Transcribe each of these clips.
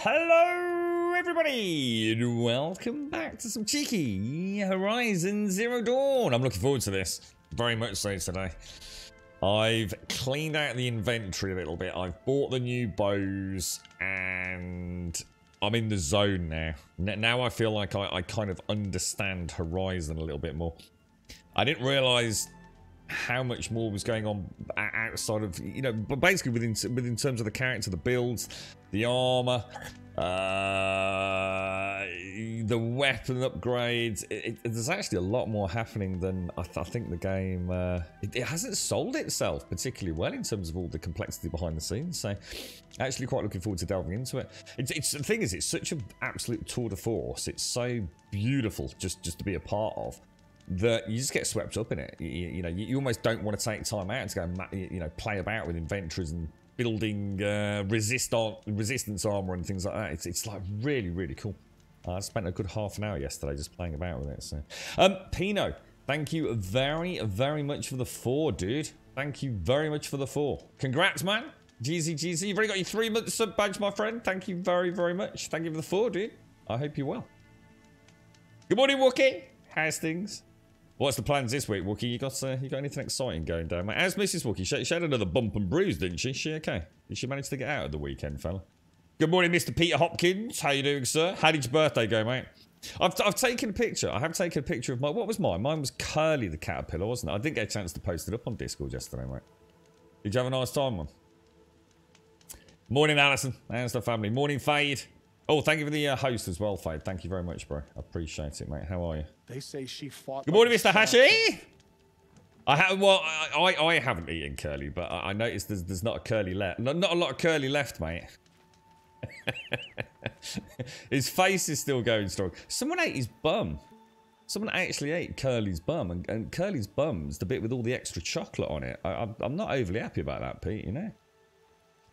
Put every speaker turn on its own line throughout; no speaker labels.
Hello everybody and welcome back to some cheeky Horizon Zero Dawn. I'm looking forward to this, very much so today. I've cleaned out the inventory a little bit. I've bought the new bows and I'm in the zone now. Now I feel like I kind of understand Horizon a little bit more. I didn't realise how much more was going on outside of, you know, but basically within terms of the character, the builds, the armor, the weapon upgrades. There's actually a lot more happening than I think the game. It hasn't sold itself particularly well in terms of all the complexity behind the scenes. So, actually, quite looking forward to delving into it. It's the thing is, it's such an absolute tour de force. It's so beautiful just to be a part of, that you just get swept up in it. You know, you almost don't want to take time out to go and, you know, play about with inventories and building resistance armor and things like that. It's like really cool. I spent a good half an hour yesterday just playing about with it. So, Pino, thank you very much for the 4, dude. Thank you very much for the 4. Congrats, man. GZ, you've already got your 3 months sub badge, my friend. Thank you very much. Thank you for the 4, dude. I hope you're well. Good morning, Wookie. How's things? What's the plans this week, Wookie? You got anything exciting going down, mate? How's Mrs. Wookie? She had another bump and bruise, didn't she? She okay? Did she manage to get out of the weekend, fella? Good morning, Mr. Peter Hopkins. How you doing, sir? How did your birthday go, mate? I've taken a picture. I have taken a picture of what was mine? Mine was Curly the caterpillar, wasn't it? I didn't get a chance to post it up on Discord yesterday, mate. Did you have a nice time, man? Morning, Alison. How's the family? Morning, Fade. Oh, thank you for the host as well, Fade. Thank you very much, bro. I appreciate it, mate. How are you?
They say she fought.
Good morning, Mr. Hashi. I haven't eaten Curly, but I noticed there's not a Curly left. Not a lot of Curly left, mate. His face is still going strong. Someone ate his bum. Someone actually ate Curly's bum, and Curly's bum's the bit with all the extra chocolate on it. I'm not overly happy about that, Pete, you know?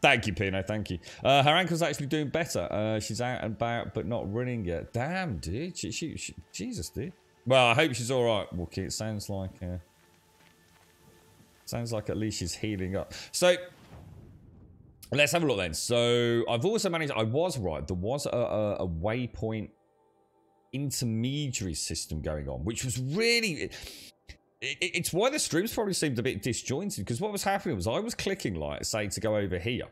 Thank you, Pino, thank you. Her ankle's actually doing better. She's out and about, but not running yet. Damn, dude. Jesus, dude. Well, I hope she's alright, Wookie. It sounds like at least she's healing up. So, let's have a look then. So, I've also managed... I was right. There was a waypoint intermediary system going on, which was really... It's why the streams probably seemed a bit disjointed, because what was happening was I was clicking, like, say, to go over here,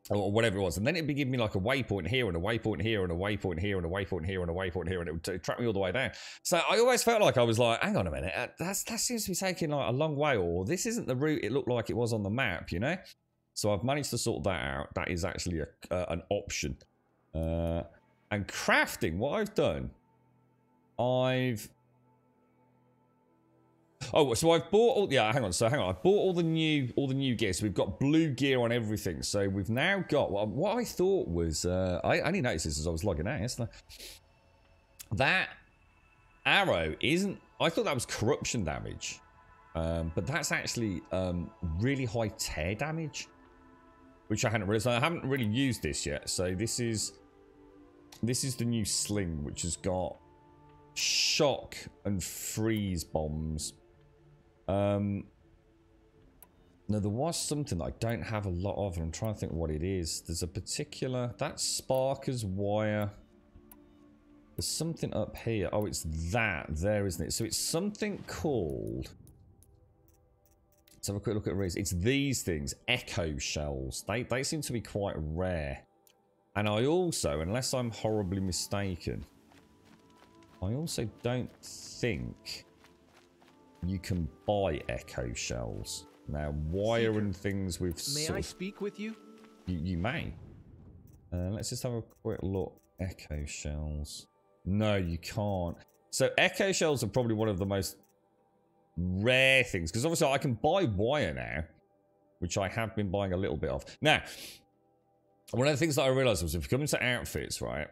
or whatever it was, and then it'd be giving me, like, a waypoint here, and a waypoint here, and a waypoint here, and a waypoint here, and a waypoint here, and it would track me all the way down. So I always felt like I was like, hang on a minute, that seems to be taking, like, a long way, or this isn't the route it looked like it was on the map, you know? So I've managed to sort that out. That is actually an option. And crafting, what I've done, Oh, so I've bought all... Yeah, hang on. I bought all the new gear. So we've got blue gear on everything. So we've now got... What I thought was... I only noticed this as I was logging out yesterday. That arrow isn't... I thought that was corruption damage. But that's actually really high tear damage. Which I hadn't realized. I haven't really used this yet. So this is the new sling, which has got shock and freeze bombs. Now there was something that I don't have a lot of, and I'm trying to think what it is. There's a particular... That's Sparker's wire. There's something up here. Oh, it's that there, isn't it? So it's something called... Let's have a quick look at the reason. It's these things, echo shells. They seem to be quite rare. And I also, unless I'm horribly mistaken, I also don't think you can buy echo shells. Now, wire and things with...
May I speak with you?
You may. Let's just have a quick look. Echo shells. No, you can't. So, echo shells are probably one of the most rare things. Because obviously, I can buy wire now. Which I have been buying a little bit of. Now, one of the things that I realised was if you come into outfits, right?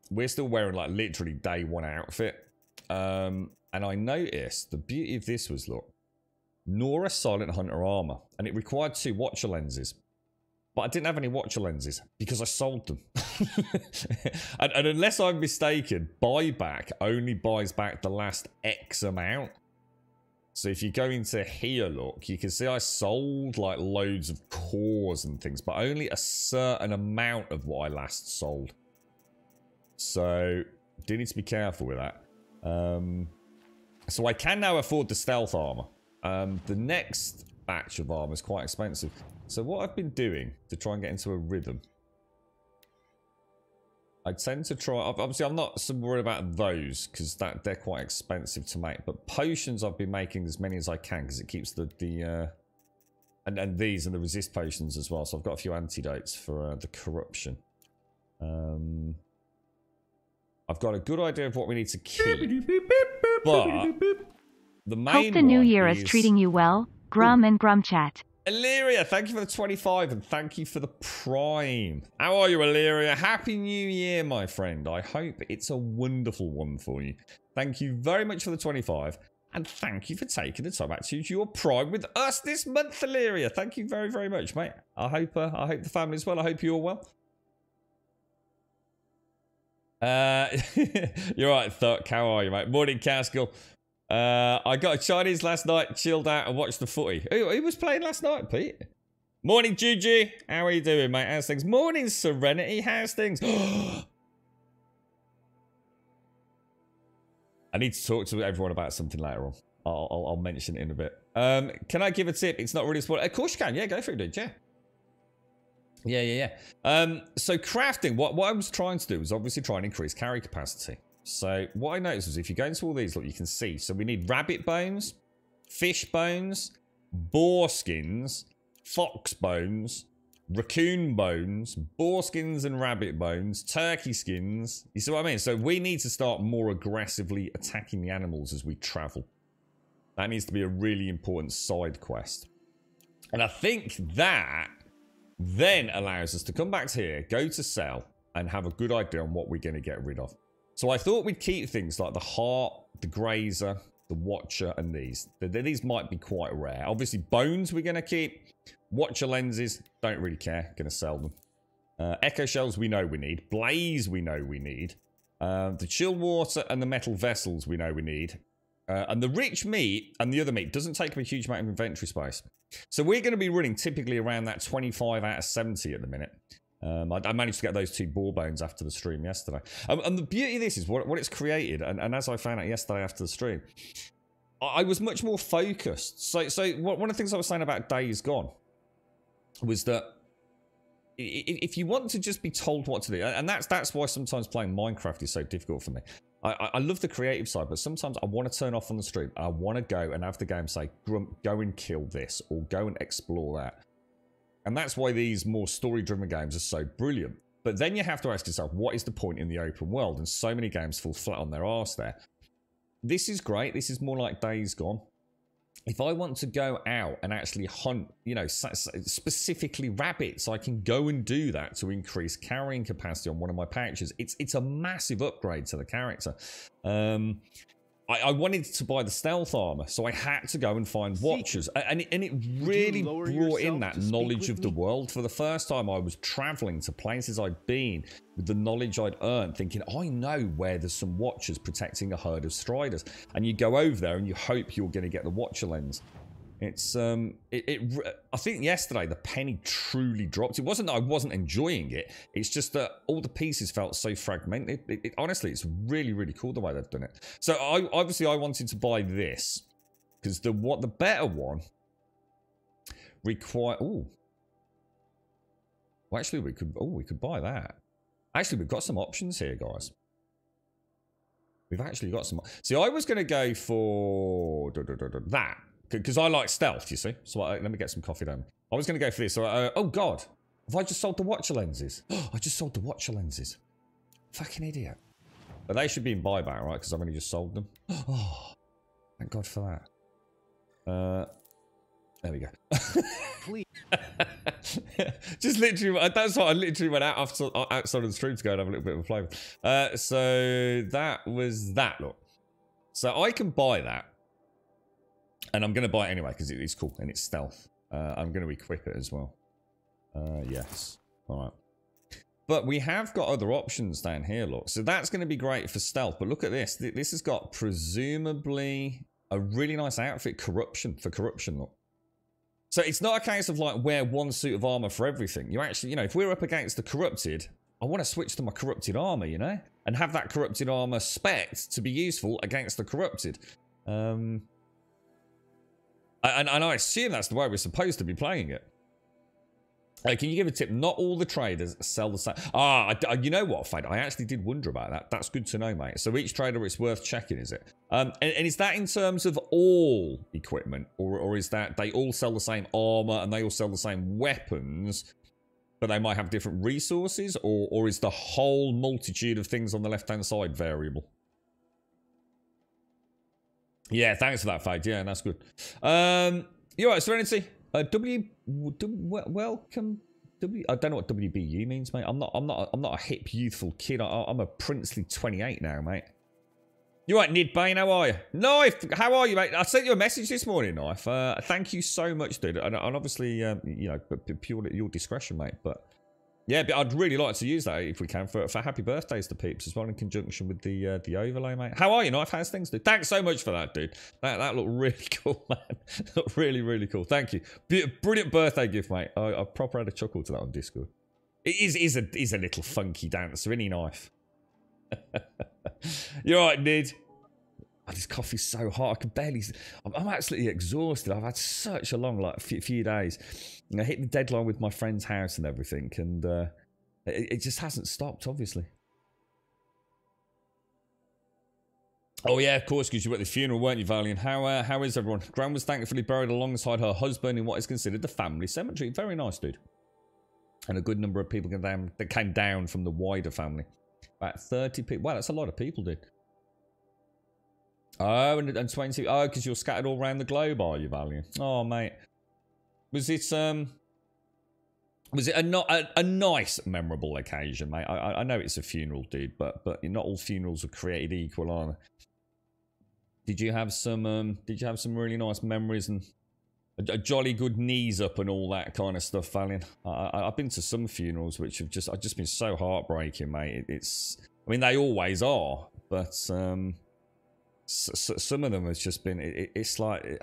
We're still wearing, like, literally day one outfit. And I noticed the beauty of this was, look, Nora Silent Hunter armor, and it required 2 watcher lenses. But I didn't have any watcher lenses because I sold them. and unless I'm mistaken, buyback only buys back the last X amount. So if you go into here, look, you can see I sold like loads of cores and things, but only a certain amount of what I last sold. So do need to be careful with that. So I can now afford the stealth armor. The next batch of armor is quite expensive. So what I've been doing to try and get into a rhythm, I tend to try... Obviously, I'm not so worried about those because they're quite expensive to make. But potions, I've been making as many as I can because it keeps the and these and the resist potions as well. So I've got a few antidotes for the corruption. I've got a good idea of what we need to keep. But the main
Hope the new year
is
is treating you well. Grum and Grum Chat.
Illyria, thank you for the 25 and thank you for the Prime. How are you, Illyria? Happy New Year, my friend. I hope it's a wonderful one for you. Thank you very much for the 25 and thank you for taking the time out to use your Prime with us this month, Illyria. Thank you very, very much, mate. I hope the family's well. I hope you're well. You're right, Thuck. How are you, mate? Morning, Caskill. I got a Chinese last night, chilled out and watched the footy. Who was playing last night, Pete? Morning, Juju. How are you doing, mate? How's things? Morning, Serenity. How's things? I need to talk to everyone about something later on. I'll mention it in a bit. Can I give a tip? It's not really a spoiler. Of course you can. Yeah, go for it, dude. Yeah. So crafting, what I was trying to do was obviously try and increase carry capacity. So what I noticed was if you go into all these, look, you can see. So we need rabbit bones, fish bones, boar skins, fox bones, raccoon bones, boar skins and rabbit bones, turkey skins. You see what I mean? So we need to start more aggressively attacking the animals as we travel. That needs to be a really important side quest. And I think that then allows us to come back to here, go to sell, and have a good idea on what we're going to get rid of. So I thought we'd keep things like the heart, the grazer, the watcher, and these. These might be quite rare. Obviously, bones we're going to keep. Watcher lenses, don't really care. Going to sell them. Echo shells we know we need. Blaze we know we need. The chill water and the metal vessels we know we need. And the rich meat and the other meat doesn't take up a huge amount of inventory space. So we're going to be running typically around that 25 out of 70 at the minute. I managed to get those 2 boar bones after the stream yesterday. And the beauty of this is what it's created, and as I found out yesterday after the stream, I was much more focused. So one of the things I was saying about Days Gone was that if you want to just be told what to do, and that's why sometimes playing Minecraft is so difficult for me. I love the creative side, but sometimes I want to turn off on the stream. I want to go and have the game say, Grump, go and kill this, or go and explore that. And that's why these more story-driven games are so brilliant. But then you have to ask yourself, what is the point in the open world? And so many games fall flat on their arse there. This is great. This is more like Days Gone. If I want to go out and actually hunt, you know, specifically rabbits, I can go and do that to increase carrying capacity on one of my pouches. It's a massive upgrade to the character. I wanted to buy the stealth armor, so I had to go and find watchers. And it really brought in that knowledge of the world. For the first time, I was traveling to places I'd been with the knowledge I'd earned, thinking, I know where there's some watchers protecting a herd of striders. And you go over there and you hope you're going to get the watcher lens. It's I think yesterday the penny truly dropped. It wasn't that I wasn't enjoying it. It's just that all the pieces felt so fragmented. Honestly, it's really, really cool the way they've done it. So I wanted to buy this because the better one require. Oh, well, actually, we could buy that. Actually, we've got some options here, guys. We've actually got some. See, I was going to go for that. Because I like stealth, you see. So let me get some coffee down. I was going to go for this. So, oh, God. Have I just sold the watcher lenses? I just sold the watcher lenses. Fucking idiot. But they should be in buyback, right? Because I've only just sold them. Oh, thank God for that. There we go. Please. Just literally, that's what I literally went out outside of the stream to go and have a little bit of a play. So that was that, look. So I can buy that. And I'm going to buy it anyway because it is cool and it's stealth. I'm going to equip it as well. Yes. All right. But we have got other options down here, look. So that's going to be great for stealth. But look at this. This has got presumably a really nice outfit, corruption, look. So it's not a case of like wear one suit of armor for everything. You actually, you know, if we're up against the corrupted, I want to switch to my corrupted armor, you know? And have that corrupted armor spec'd to be useful against the corrupted. And I assume that's the way we're supposed to be playing it. Can you give a tip? Not all the traders sell the same. You know what, Fade? I actually did wonder about that. That's good to know, mate. So each trader, it's worth checking, is it? And is that in terms of all equipment? Or is that they all sell the same armor and they all sell the same weapons, but they might have different resources? Or is the whole multitude of things on the left-hand side variable? Yeah, thanks for that, Fade. Yeah, that's good. You're right, Serenity. Welcome. I don't know what WBU means, mate. I'm not a hip, youthful kid. I'm a princely 28 now, mate. You're right, Nid Bain. How are you? Knife, how are you, mate? I sent you a message this morning, Knife. Thank you so much, dude. And obviously, you know, pure at your discretion, mate. But yeah, but I'd really like to use that if we can for happy birthdays to peeps as well in conjunction with the overlay, mate. How are you, Knife? How's things, dude? Thanks so much for that, dude. That looked really cool, man. Looked really, really cool. Thank you. Brilliant birthday gift, mate. I proper had a chuckle to that on Discord. It is a little funky dancer, isn't he, Knife? You're right, Nid. Oh, this coffee's so hot. I can barely. I'm absolutely exhausted. I've had such a long, like, few days. And I hit the deadline with my friend's house and everything, and it just hasn't stopped, obviously. Oh yeah, of course, because you were at the funeral, weren't you, Valiant? How is everyone? Gran was thankfully buried alongside her husband in what is considered the family cemetery. Very nice, dude. And a good number of people that came down from the wider family. About 30 people. Wow, that's a lot of people, dude. Oh, and 20. Oh, because you're scattered all around the globe, are you, Valiant? Oh, mate. Was it a nice, memorable occasion, mate? I know it's a funeral, dude, but not all funerals are created equal, are they? Did you have some really nice memories and a jolly good knees up and all that kind of stuff, Valiant? I've been to some funerals which have just been so heartbreaking, mate. I mean, they always are, but some of them has just been. It's like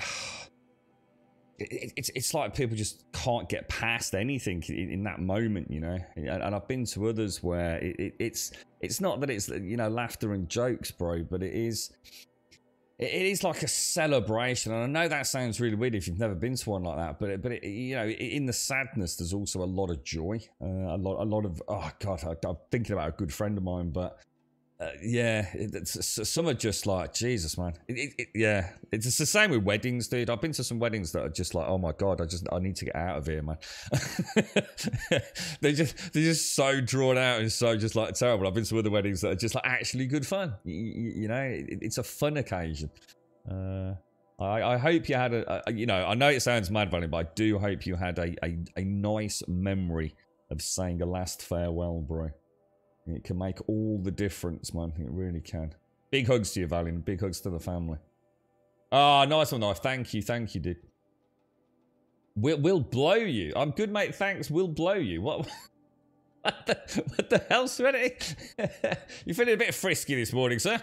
it's like people just can't get past anything in that moment, you know. And I've been to others where it's not that it's, you know, laughter and jokes, bro, but it is like a celebration. And I know that sounds really weird if you've never been to one like that, but you know, in the sadness, there's also a lot of joy, a lot of, oh god, I'm thinking about a good friend of mine, but yeah, some are just like, Jesus, man. Yeah, it's the same with weddings, dude. I've been to some weddings that are just like, oh my god, I need to get out of here, man. they're just so drawn out and so just like terrible. I've been to other weddings that are just like actually good fun. You know, it's a fun occasion. I hope you had you know, I know it sounds mad, Valiant, but I do hope you had a nice memory of saying a last farewell, bro. It can make all the difference, man. It really can. Big hugs to you, Valiant. Big hugs to the family. Ah, nice one, knife. Thank you, dude. We'll blow you. I'm good, mate. Thanks. We'll blow you. What the hell, Serenity? You're feeling a bit frisky this morning, sir.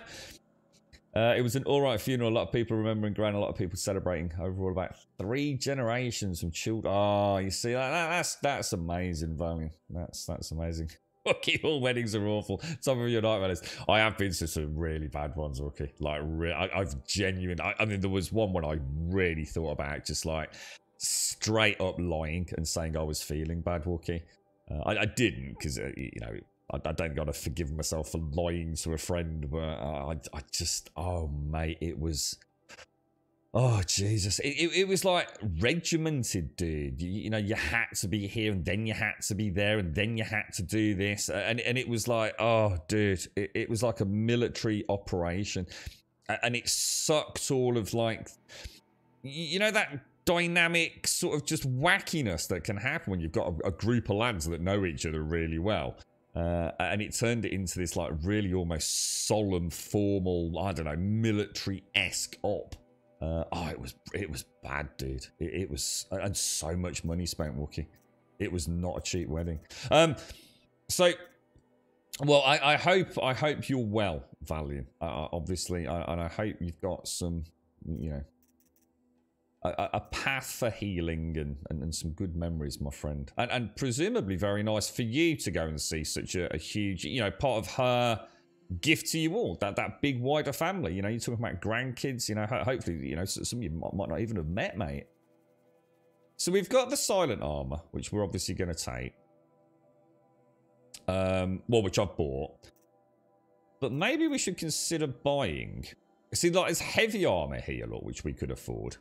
It was an alright funeral. A lot of people remembering Gran. A lot of people celebrating. Overall, about 3 generations from children. Oh, you see, that's amazing, Valiant. That's amazing. Rookie, all weddings are awful. Some of your nightmares. I have been to some really bad ones, Rookie. Like, I've genuine. I mean, there was one when I really thought about just like straight up lying and saying I was feeling bad, Rookie. I didn't, because you know, I don't gotta forgive myself for lying to a friend, but I just, oh mate, it was. Oh, Jesus. It was like regimented, dude. You know, you had to be here and then you had to be there and then you had to do this. And it was like, oh, dude, it was like a military operation. And it sucked all of like, you know, that dynamic sort of just wackiness that can happen when you've got a group of lads that know each other really well. And it turned it into this like really almost solemn, formal, I don't know, military-esque op. Oh, it was bad, dude. It was, and so much money spent, Wookie. It was not a cheap wedding. So, well, I hope you're well, Valiant. Obviously, and I hope you've got some, you know, a path for healing and some good memories, my friend. And presumably very nice for you to go and see such a huge, you know, part of her gift to you all, that big wider family. You know, you're talking about grandkids, you know, hopefully, you know, some of you might not even have met, mate. So we've got the silent armor, which we're obviously going to take. Well, which I've bought. But maybe we should consider buying. See, like, there's heavy armor here, look, which we could afford.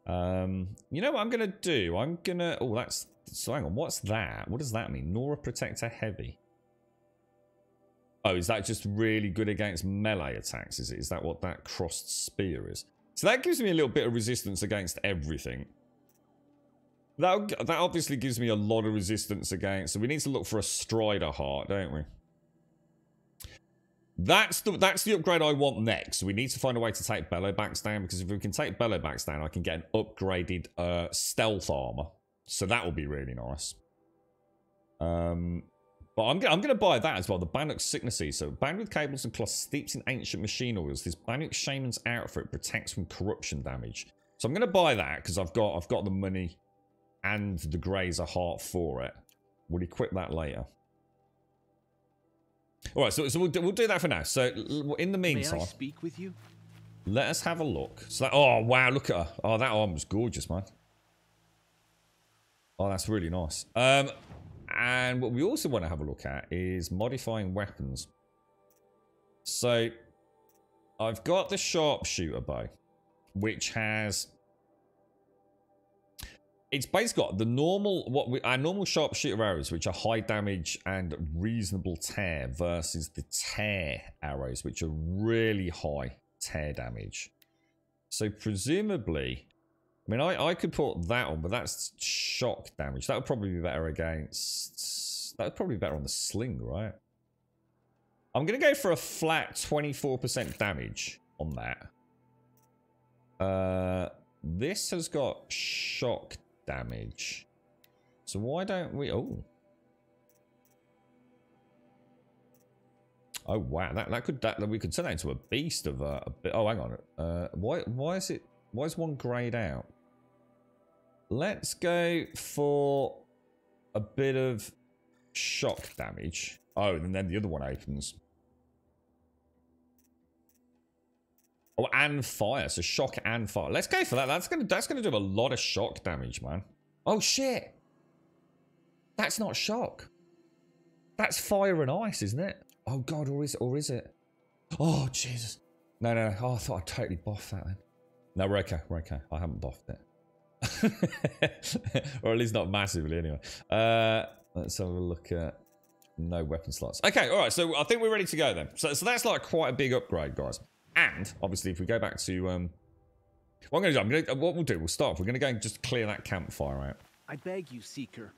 You know what I'm going to do? I'm going to... Oh, that's... So hang on, what's that? What does that mean? Nora Protector Heavy. Oh, is that just really good against melee attacks? Is it? Is that what that crossed spear is? So that gives me a little bit of resistance against everything. That obviously gives me a lot of resistance against... So we need to look for a Strider Heart, don't we? That's the upgrade I want next. So we need to find a way to take Bellowbacks down, because if we can take Bellowbacks down, I can get an upgraded stealth armor. So that will be really nice. But I'm going to buy that as well, the Bannock Sicknessy. So bound with cables and cloth, steeped in ancient machine oils, this Bannock Shaman's outfit protects from corruption damage. So I'm going to buy that because I've got the money and the Grazer Heart for it. We'll equip that later. All right, so we'll do that for now. So in the meantime,
May I speak with you?
let us have a look. So oh wow, look at her. Oh, that arm was gorgeous, man. Oh, that's really nice. And what we also want to have a look at is modifying weapons. So I've got the sharpshooter bow, which has... It's basically got the normal, our normal sharpshooter arrows, which are high damage and reasonable tear, versus the tear arrows, which are really high tear damage. So presumably, I mean, I could put that on, but that's shock damage. That would probably be better against... That would probably be better on the sling, right? I'm going to go for a flat 24% damage on that. This has got shock damage. So why don't we... Oh. Oh, wow. We could turn that into a beast of a bit... Oh, hang on. Why is one grayed out? Let's go for a bit of shock damage. Oh, and then the other one opens. Oh, and fire. So shock and fire. Let's go for that. That's gonna do a lot of shock damage, man. Oh shit. That's not shock. That's fire and ice, isn't it? Oh god, or is it? Oh Jesus. No. Oh, I thought I'd totally boffed that then. No, we're okay. I haven't boffed it. Or at least not massively anyway. Let's have a look at no weapon slots. Okay, alright, so I think we're ready to go then. So that's like quite a big upgrade, guys. And obviously if we go back to what we'll do, we'll start off. We're gonna go and just clear that campfire out.
I beg you, Seeker.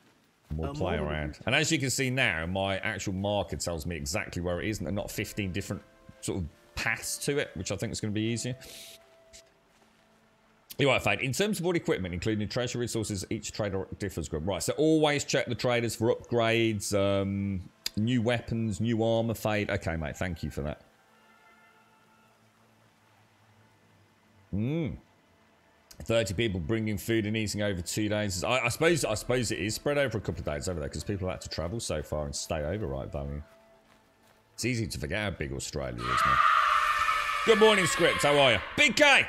And we'll play around. And as you can see now, my actual marker tells me exactly where it is and not 15 different sort of paths to it, which I think is gonna be easier. You're right, Fade. In terms of all equipment, including treasure resources, each trader differs. Right, so always check the traders for upgrades, new weapons, new armor, Fade. Okay, mate, thank you for that. 30 people bringing food and eating over 2 days. I suppose it is spread over a couple of days over there because people had to travel so far and stay over, right, Valiant? It's easy to forget how big Australia is, man. Good morning, Script. How are you? Big K!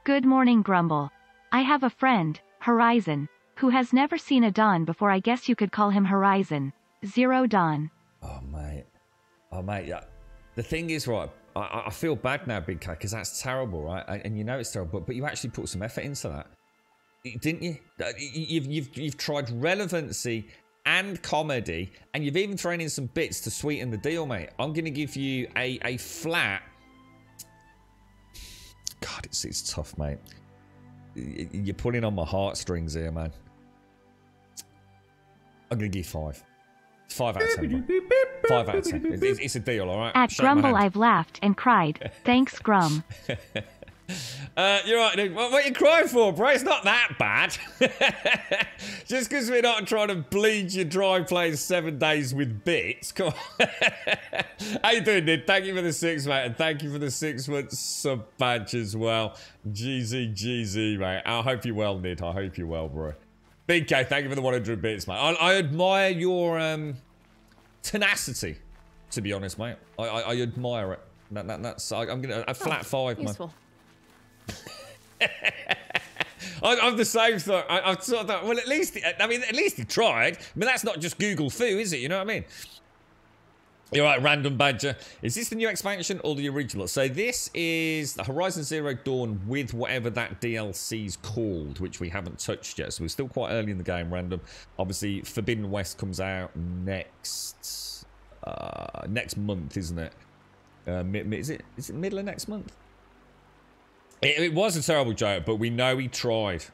Good morning, Grumble. I have a friend, Horizon, who has never seen a dawn before. I guess you could call him Horizon Zero Dawn.
Oh, mate, yeah. The thing is, right, I feel bad now, Big K, because that's terrible, right? And you know it's terrible, but you actually put some effort into that, didn't you? You've tried relevancy and comedy, and you've even thrown in some bits to sweeten the deal, mate. I'm going to give you a flat... God, it's tough, mate. You're pulling on my heartstrings here, man. I'm going to give you 5. 5 out of 10. 5 out of 10. It's a deal, all right?
At Grumble, I've laughed and cried. Thanks, Grum.
You're right, dude. What are you crying for, bro? It's not that bad. Just because we're not trying to bleed you dry playing 7 days with bits. Come on. How you doing, Nid? Thank you for the 6, mate. And thank you for the 6 month sub badge as well. GZ, mate. I hope you're well, Nid. I hope you're well, bro. Big K, thank you for the 100 bits, mate. I admire your tenacity, to be honest, mate. I admire it. That's I'm gonna a flat 5,
useful.
man. I'm the same thought. I've sort of thought, well, at least he tried. I mean, that's not just Google Foo, is it? You know what I mean? You're right, Random Badger. Is this the new expansion or the original? So this is Horizon Zero Dawn with whatever that DLC's called, which we haven't touched yet. So we're still quite early in the game, Random. Obviously, Forbidden West comes out next month, isn't it? Is it middle of next month? It was a terrible joke, but we know he tried.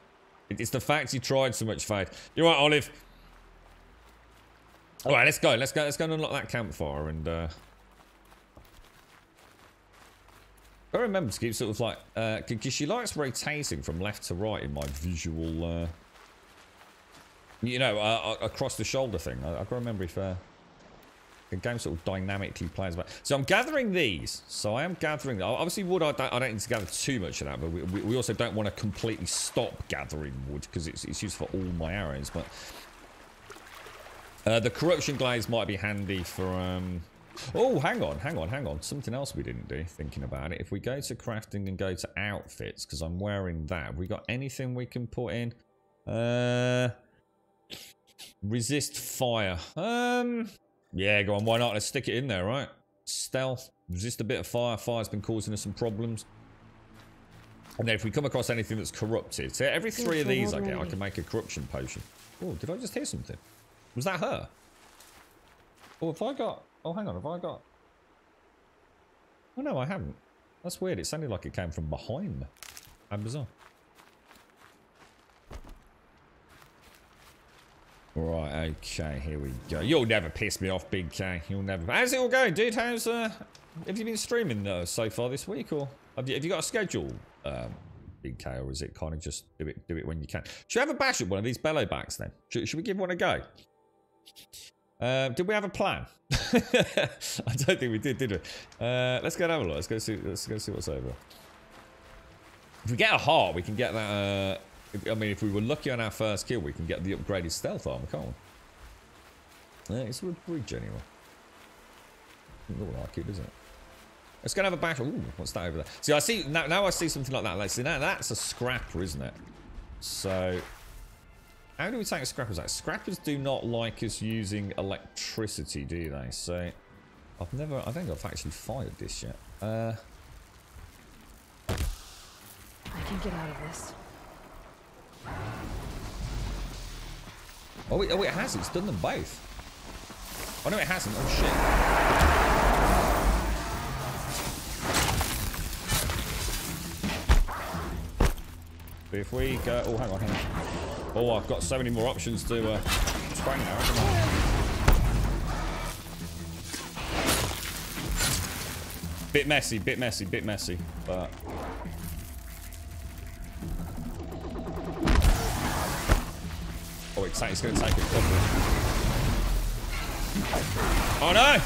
It's the fact he tried so much, Faith. You're right, Olive. All right, let's go and unlock that campfire and I remember to keep sort of like because she likes rotating from left to right in my visual you know, across the shoulder thing. I can remember if the game sort of dynamically plays back. So I'm gathering these. So I am gathering. Obviously, wood. I don't need to gather too much of that, but we also don't want to completely stop gathering wood because it's used for all my arrows. But the corruption glaze might be handy for Oh, hang on. Something else we didn't do, thinking about it. If we go to crafting and go to outfits, because I'm wearing that, have we got anything we can put in? Resist fire. Yeah, go on, why not? Let's stick it in there, right? Stealth, resist a bit of fire. Fire's been causing us some problems. And then if we come across anything that's corrupted, so every 3 of these I get, I can make a corruption potion. Oh, did I just hear something? Was that her? Oh, have I got... Oh, hang on, have I got... Oh, no, I haven't. That's weird. It sounded like it came from behind me. How bizarre. Right, okay, here we go. You'll never piss me off, Big K. You'll never... How's it all going, dude? How's, have you been streaming, so far this week, or... Have you got a schedule, Big K, or is it kind of just do it when you can? Should we have a bash at one of these bellow backs, then? Should we give one a go? Did we have a plan? I don't think we did we? Let's go and have a look. Let's go see what's over. If we get a heart, we can get that. I mean, if we were lucky on our first kill, we can get the upgraded stealth armor, can't we? It's a bridge anyway. Doesn't look like it, does it? Let's go and have a bash. Ooh, what's that over there? See, I see now. I see something like that. Let's see, now that's a scrapper, isn't it? So. How do we take scrappers out? Scrappers do not like us using electricity, do they? So, I think I've actually fired this yet.
I can get out of this.
Oh, it has. It's done them both. Oh, no, it hasn't. Oh, shit. But if we go... Oh, hang on. Oh, I've got so many more options to sprang now, haven't I? Bit messy, but... Oh, it's going to take a couple. Oh, no!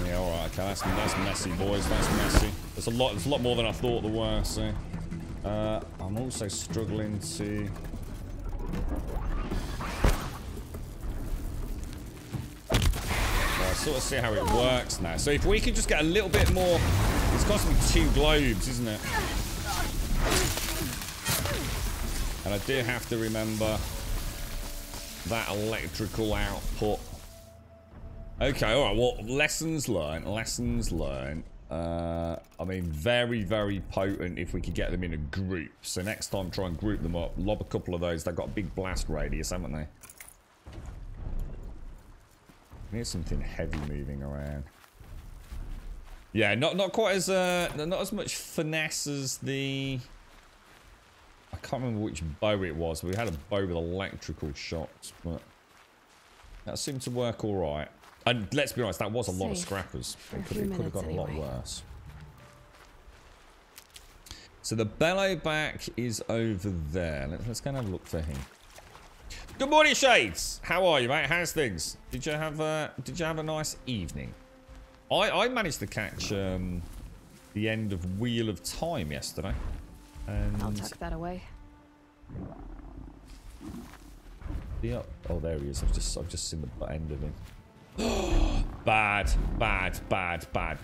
Yeah, alright, okay, that's messy, boys, that's messy. There's a lot more than I thought there were, so... I'm also struggling to... I sort of see how it works now. So if we could just get a little bit more... It's costing me 2 globes, isn't it? And I do have to remember that electrical output. Okay, alright, well, lessons learned. I mean, very, very potent if we could get them in a group. So next time, try and group them up. Lob a couple of those. They've got a big blast radius, haven't they? Here's something heavy moving around. Yeah, not quite as not as much finesse as the... I can't remember which bow it was. We had a bow with electrical shots, but that seemed to work all right. And let's be honest, that was a lot of scrappers. It could have gone a lot worse. So the bellow back is over there. Let's go and have a look for him. Good morning, Shades. How are you, mate? How's things? Did you have a nice evening? I managed to catch the end of Wheel of Time yesterday. And
I'll tuck that away.
Yeah. Oh, there he is. I've just seen the end of him. Bad.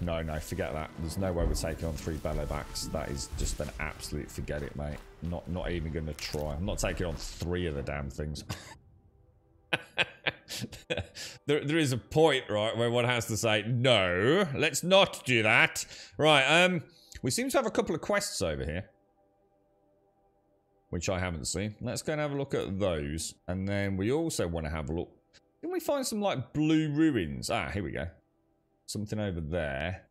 No, forget that. There's no way we're taking on 3 bellowbacks. That is just an absolute forget it, mate. Not even going to try. I'm not taking on 3 of the damn things. there is a point, right, where one has to say, no, let's not do that. Right, we seem to have a couple of quests over here, which I haven't seen. Let's go and have a look at those. And then we also want to have a look. Can we find some, like, blue ruins? Ah, here we go. Something over there.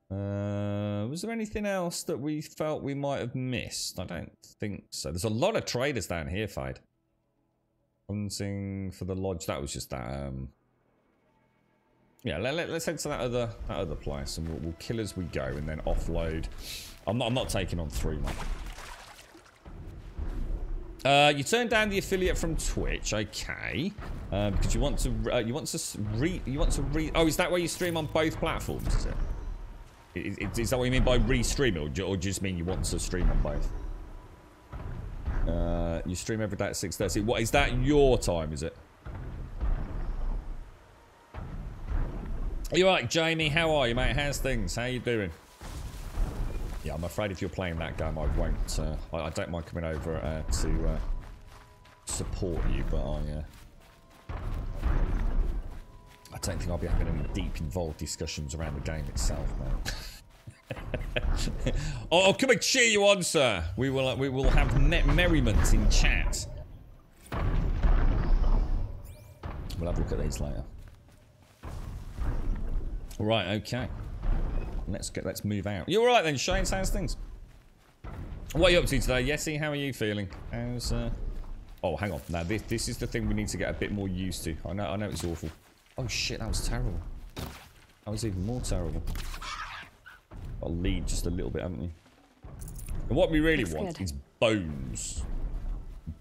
Was there anything else that we felt we might have missed? I don't think so. There's a lot of traders down here, Fade. Hunting for the lodge. That was just that. Yeah, let's head to that other place, and we'll kill as we go, and then offload. I'm not taking on 3, mate. You turned down the affiliate from Twitch, okay? Because you want to read. Oh, is that where you stream on both platforms? Is it? Is that what you mean by restream, or do you just mean you want to stream on both? You stream every day at 6:30. What is that? Your time, is it? You alright, Jamie? How are you, mate? How's things? How you doing? Yeah, I'm afraid if you're playing that game, I won't. I don't mind coming over to support you, but I don't think I'll be having any deep, involved discussions around the game itself, mate. Oh, come and cheer you on, sir. We will have merriment in chat. We'll have a look at these later. All right, okay. Let's move out. You all right then, Shane? How's things? What are you up to today, Yessie? How are you feeling? How's Oh, hang on. Now this is the thing we need to get a bit more used to. I know it's awful. Oh shit, that was terrible. That was even more terrible. I'll lead just a little bit, haven't you? And what we really want is bones.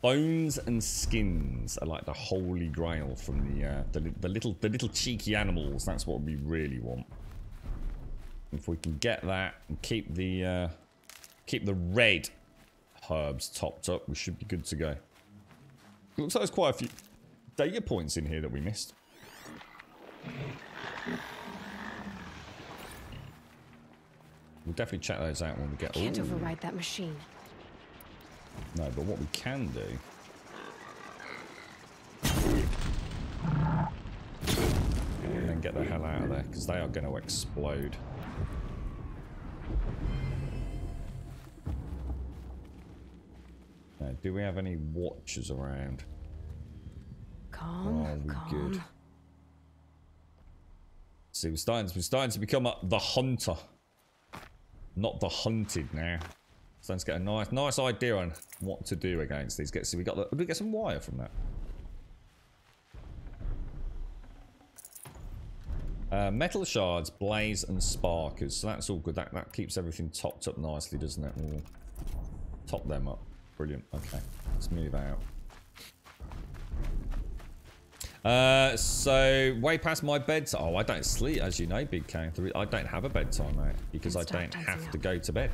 Bones and skins are like the holy grail from the little cheeky animals. That's what we really want. If we can get that and keep the red herbs topped up, we should be good to go. Looks like there's quite a few data points in here that we missed. We'll definitely check those out when we get.
Can't override that machine.
No, but what we can do. And then get the hell out of there, because they are going to explode. Now, do we have any watchers around?
Calm, calm.
Good. See, we're starting to become the hunter, not the hunted now. Starting to get a nice idea on what to do against these guys. So we get some wire from that. Metal shards, blaze, and sparkers. So that's all good. That keeps everything topped up nicely, doesn't it? We'll top them up. Brilliant. Okay, let's move out. So way past my bedtime. Oh, I don't sleep, as you know, Big K. I don't have a bedtime, mate, because I don't have to go to bed.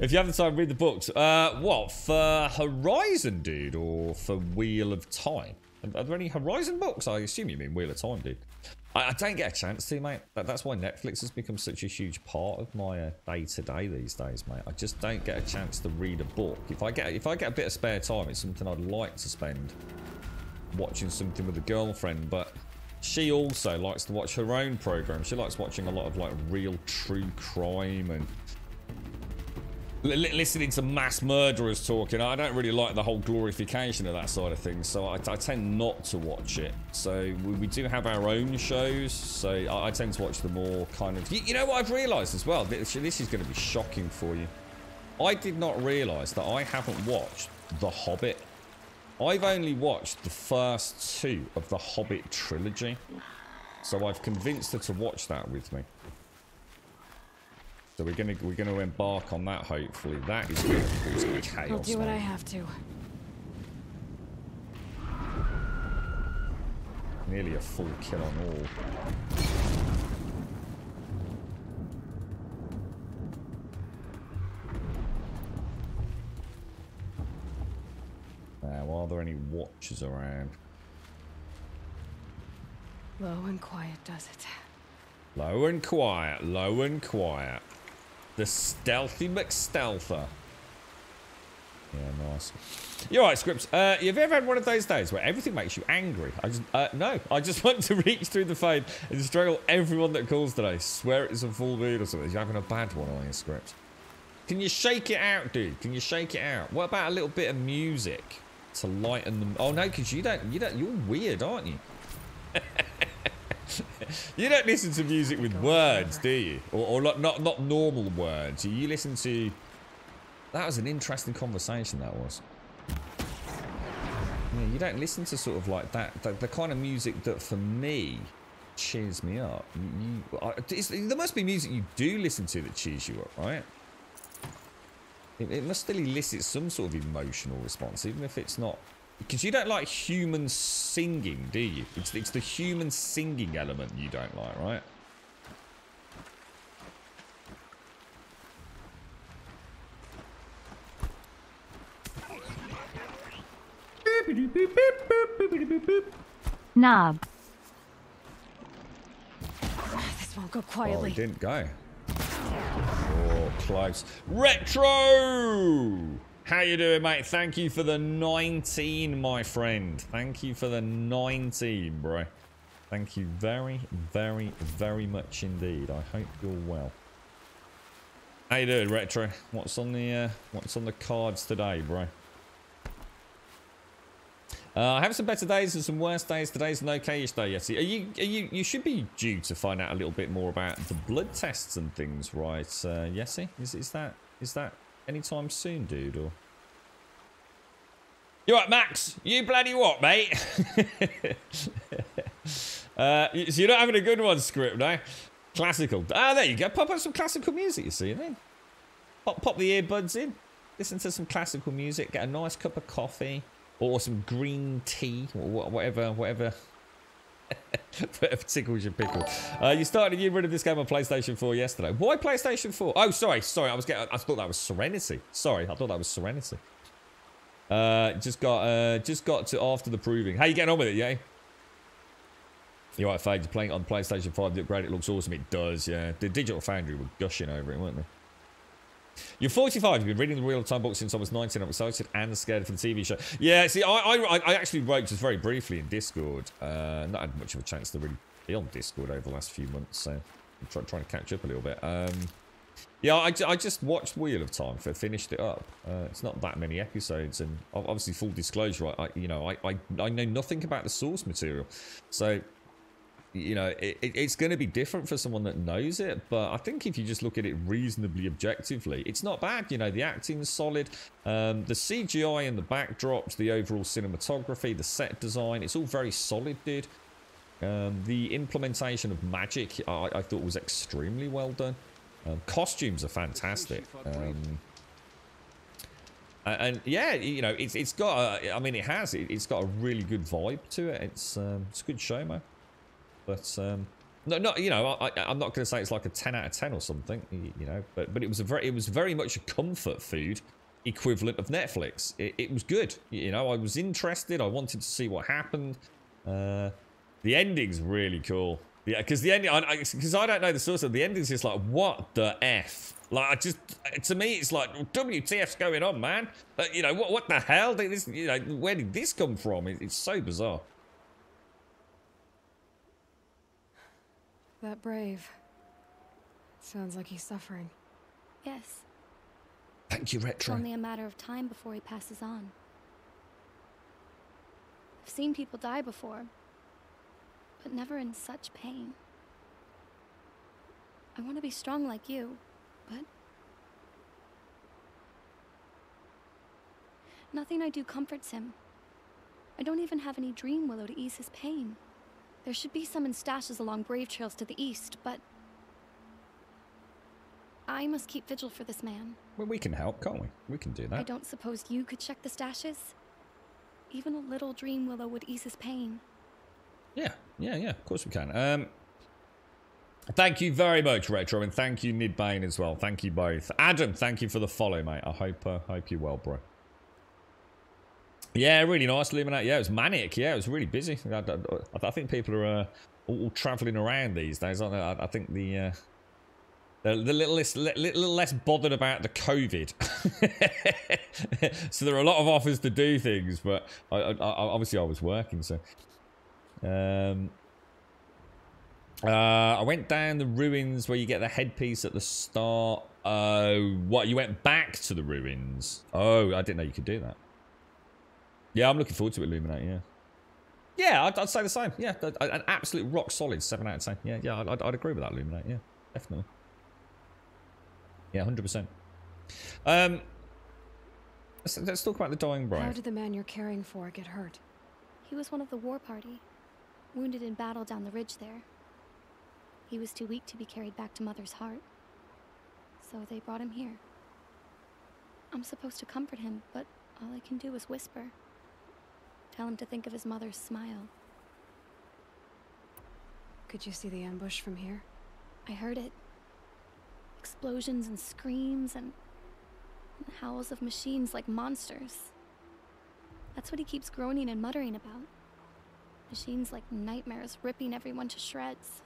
If you have the time, read the books. What, for Horizon, dude, or for Wheel of Time? Are there any Horizon books? I assume you mean Wheel of Time, dude. I don't get a chance to, mate. That's why Netflix has become such a huge part of my day-to-day these days, mate. I just don't get a chance to read a book. If I get a bit of spare time, it's something I'd like to spend watching something with a girlfriend, but she also likes to watch her own program. She likes watching a lot of like real true crime and listening to mass murderers talking. I don't really like the whole glorification of that side of things, so I tend not to watch it. So we do have our own shows, so I tend to watch the more kind of... You know what I've realised as well? This is going to be shocking for you. I did not realise that I haven't watched The Hobbit. I've only watched the first 2 of the Hobbit trilogy, so I've convinced her to watch that with me. So we're gonna embark on that. Hopefully, that is going to cause chaos.
I'll do what I have to.
Nearly a full kill on all. Now, are there any watchers around?
Low and quiet does it.
Low and quiet, low and quiet. The stealthy McStealther. Yeah, nice. You're right, Scripts. Have you ever had one of those days where everything makes you angry? No. I just want to reach through the phone and strangle everyone that calls today. Swear it's a full mood or something. You're having a bad one, are you, Scripts? Can you shake it out, dude? Can you shake it out? What about a little bit of music to lighten them? Oh no, because you don't. You're weird, aren't you? You don't listen to music with words, do you? Or not normal words. You listen to... That was an interesting conversation, that was. Yeah, you don't listen to sort of like that. The kind of music that, for me, cheers me up. There must be music you do listen to that cheers you up, right? It must still elicit some sort of emotional response, even if it's not... Because you don't like human singing, do you? It's the human singing element you don't like, right?
Knob.
This won't go
Oh,
quietly.
it didn't go. Oh, close. Retro! How you doing, mate? Thank you for the 19, my friend. Thank you for the 19, bro. Thank you very, very, very much indeed. I hope you're well. How you doing, Retro? What's on the cards today, bro? I have some better days and some worse days. Today's an okay-ish day, yes. You should be due to find out a little bit more about the blood tests and things, right, Yessie? Is that anytime soon, dude, or? You right, Max? You bloody what, mate? So you're not having a good one, script, no? Classical. Ah, there you go. Pop up some classical music, you see, then. Pop the earbuds in. Listen to some classical music. Get a nice cup of coffee. Or some green tea. Or whatever tickles your pickle. You started a new run of this game on PlayStation 4 yesterday. Why PlayStation 4? Oh, sorry. I thought that was Serenity. Sorry, I thought that was Serenity. Just got to after the proving. How you getting on with it, yeah? You're right, Fade. You're playing it on PlayStation 5. The upgrade, it looks awesome. It does, yeah. The Digital Foundry were gushing over it, weren't they? You're 45. You've been reading the real-time book since I was 19. I'm excited and scared for the TV show. Yeah, see, I actually wrote just very briefly in Discord. Not had much of a chance to really be on Discord over the last few months, so I'm trying to catch up a little bit. Yeah, I just watched Wheel of Time, finished it up. It's not that many episodes, and obviously, full disclosure, I know nothing about the source material, so you know it's going to be different for someone that knows it. But I think if you just look at it reasonably objectively, it's not bad. You know, the acting's solid, the CGI and the backdrops, the overall cinematography, the set design, it's all very solid, dude. The implementation of magic, I thought was extremely well done. Costumes are fantastic, and yeah, you know, it's got a, I mean, it's got a really good vibe to it. It's a good show, man. But no, you know, I'm not going to say it's like a 10 out of 10 or something, you know, but it was very much a comfort food equivalent of Netflix. It was good, you know. I was interested. I wanted to see what happened. The ending's really cool. Yeah, because the ending, because I don't know the source of the ending's just like, what the F? Like, to me, it's like, WTF's going on, man? You know, what the hell? This, you know, where did this come from? It's so bizarre.
That brave. Sounds like he's suffering.
Yes.
Thank you,
It's
Retro.
only a matter of time before he passes on. I've seen people die before, but never in such pain. I want to be strong like you, but nothing I do comforts him. I don't even have any dream willow to ease his pain. There should be some in stashes along brave trails to the east, but I must keep vigil for this man.
Well, we can help, can't we? We can do that.
I don't suppose you could check the stashes? Even a little dream willow would ease his pain.
Yeah, of course we can. Thank you very much, Retro, and thank you, Nidbane, as well. Thank you both. Adam, thank you for the follow, mate. I hope you're well, bro. Yeah, really nice, Illuminate. Yeah, it was manic. Yeah, it was really busy. I think people are all travelling around these days, aren't they? I think they're a little less bothered about the COVID. So there are a lot of offers to do things, but obviously I was working, so... I went down the ruins where you get the headpiece at the start. What, you went back to the ruins? Oh, I didn't know you could do that. Yeah, I'm looking forward to it, Illuminate, yeah. Yeah, I'd say the same. Yeah, an absolute rock solid 7 out of 10. Yeah, I'd agree with that, Illuminate, yeah. Definitely. Yeah, 100%. Let's talk about the dying bride.
How did the man you're caring for get hurt?
He was one of the war party, wounded in battle down the ridge there. He was too weak to be carried back to Mother's heart, so they brought him here. I'm supposed to comfort him, but all I can do is whisper. Tell him to think of his mother's smile.
Could you see the ambush from here?
I heard it. Explosions and screams and howls of machines like monsters. That's what he keeps groaning and muttering about. Machines like nightmares, ripping everyone to shreds.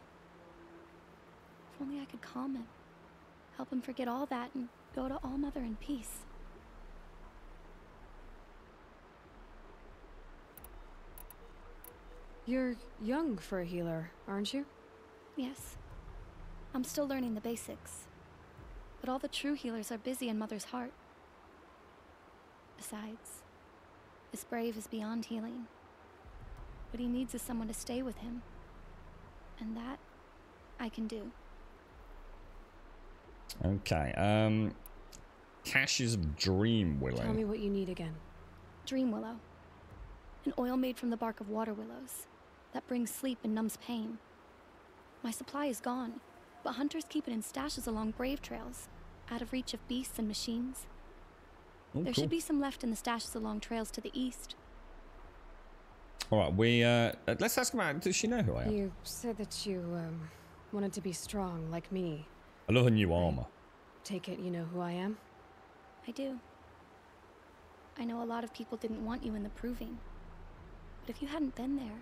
If only I could calm him. Help him forget all that and go to All Mother in peace.
You're young for a healer, aren't you?
Yes. I'm still learning the basics. But all the true healers are busy in Mother's heart. Besides, this brave is beyond healing. What he needs is someone to stay with him. And that, I can do.
Okay, Caches of Dream Willow.
Tell me what you need again.
Dream Willow. An oil made from the bark of water willows that brings sleep and numbs pain. My supply is gone, but hunters keep it in stashes along brave trails, out of reach of beasts and machines.
Oh,
There
cool.
should be some left in the stashes along trails to the east.
All right, let's ask about. Does she know who I am?
You said that you, wanted to be strong like me.
I love her new armor.
Take it you know who I am?
I do. I know a lot of people didn't want you in the proving. But if you hadn't been there,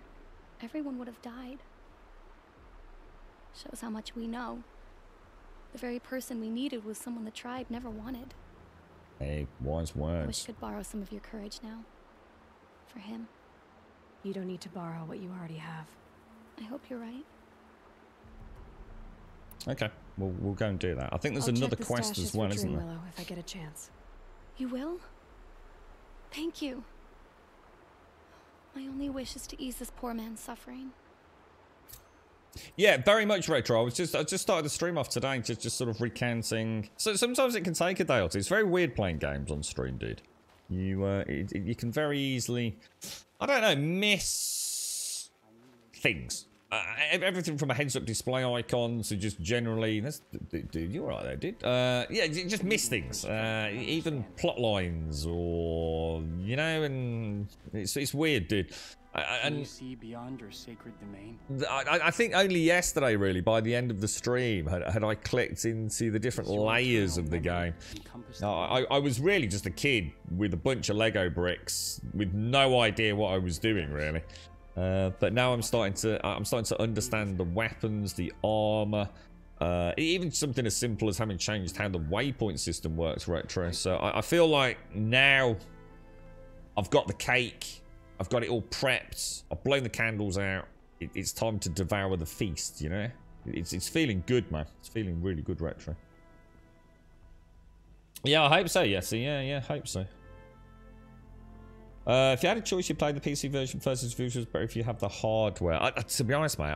everyone would have died. Shows how much we know. The very person we needed was someone the tribe never wanted.
Hey, wise
I wish
words.
I could borrow some of your courage now. For him.
You don't need to borrow what you already have.
I hope you're right.
Okay, we'll go and do that. I think there's
I'll
another
check the
quest
stashes
as well,
for
isn't there?
Dreamwillow if I get a chance.
You will? Thank you. My only wish is to ease this poor man's suffering.
Yeah, very much retro. I just started the stream off today, just sort of recanting. So sometimes it can take a day or two. It's very weird playing games on stream, dude. You can very easily, I don't know, miss things. Everything from a heads-up display icon to just generally, dude, you're right there, dude. Yeah, you just miss things. Even plot lines, or you know, and it's weird, dude.
Can you see beyond your sacred domain?
I think only yesterday, really, by the end of the stream, had I clicked into the different layers of the game. I was really just a kid with a bunch of Lego bricks, with no idea what I was doing, really. But now I'm starting to understand the weapons, the armor, even something as simple as having changed how the waypoint system works, retro. So I feel like now I've got the cake. I've got it all prepped. I've blown the candles out. It's time to devour the feast, you know? It's feeling good, man. It's feeling really good, retro. Yeah, I hope so, Yessie. Yeah, hope so. If you had a choice, you'd play the PC version versus visuals, but if you have the hardware... to be honest, mate,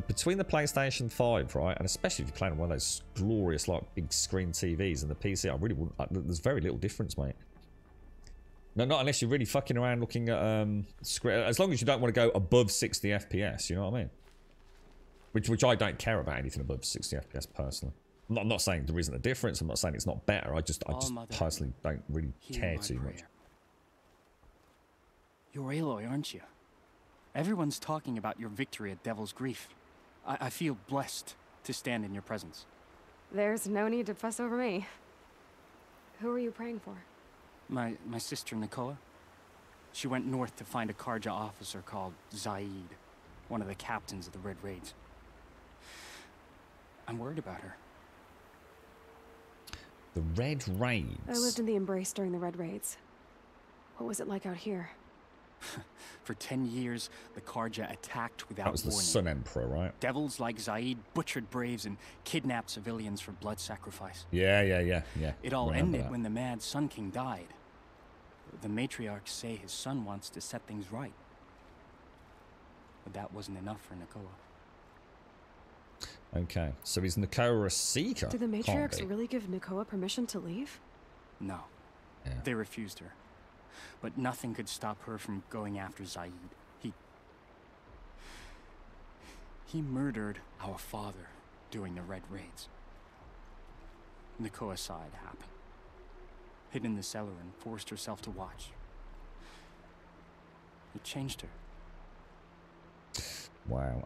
between the PlayStation 5, right, and especially if you're playing on one of those glorious, like, big screen TVs and the PC, I really wouldn't... there's very little difference, mate. No, not unless you're really fucking around looking at screen. As long as you don't want to go above 60 FPS, you know what I mean? Which I don't care about anything above 60 FPS personally. I'm not saying there isn't a difference. I'm not saying it's not better. I just personally don't really care too much.
You're Aloy, aren't you? Everyone's talking about your victory at Devil's Grief. I feel blessed to stand in your presence.
There's no need to fuss over me. Who are you praying for?
My sister Nikola. She went north to find a Karja officer called Zaid, one of the captains of the Red Raids. I'm worried about her.
The Red Raids?
I lived in the Embrace during the Red Raids. What was it like out here?
For 10 years, the Karja attacked without warning.
That was the Sun Emperor, right?
Devils like Zaid butchered braves and kidnapped civilians for blood sacrifice.
Yeah.
It all ended when the Mad Sun King died. The matriarchs say his son wants to set things right. But that wasn't enough for Nikola.
Okay, so is Nikola a seeker?
Did the matriarchs really give Nikola permission to leave?
No.
Yeah.
They refused her. But nothing could stop her from going after Zaid. He murdered our father during the Red Raids. Nikola saw it happen. Hid in the cellar and forced herself to watch. It changed her.
Wow.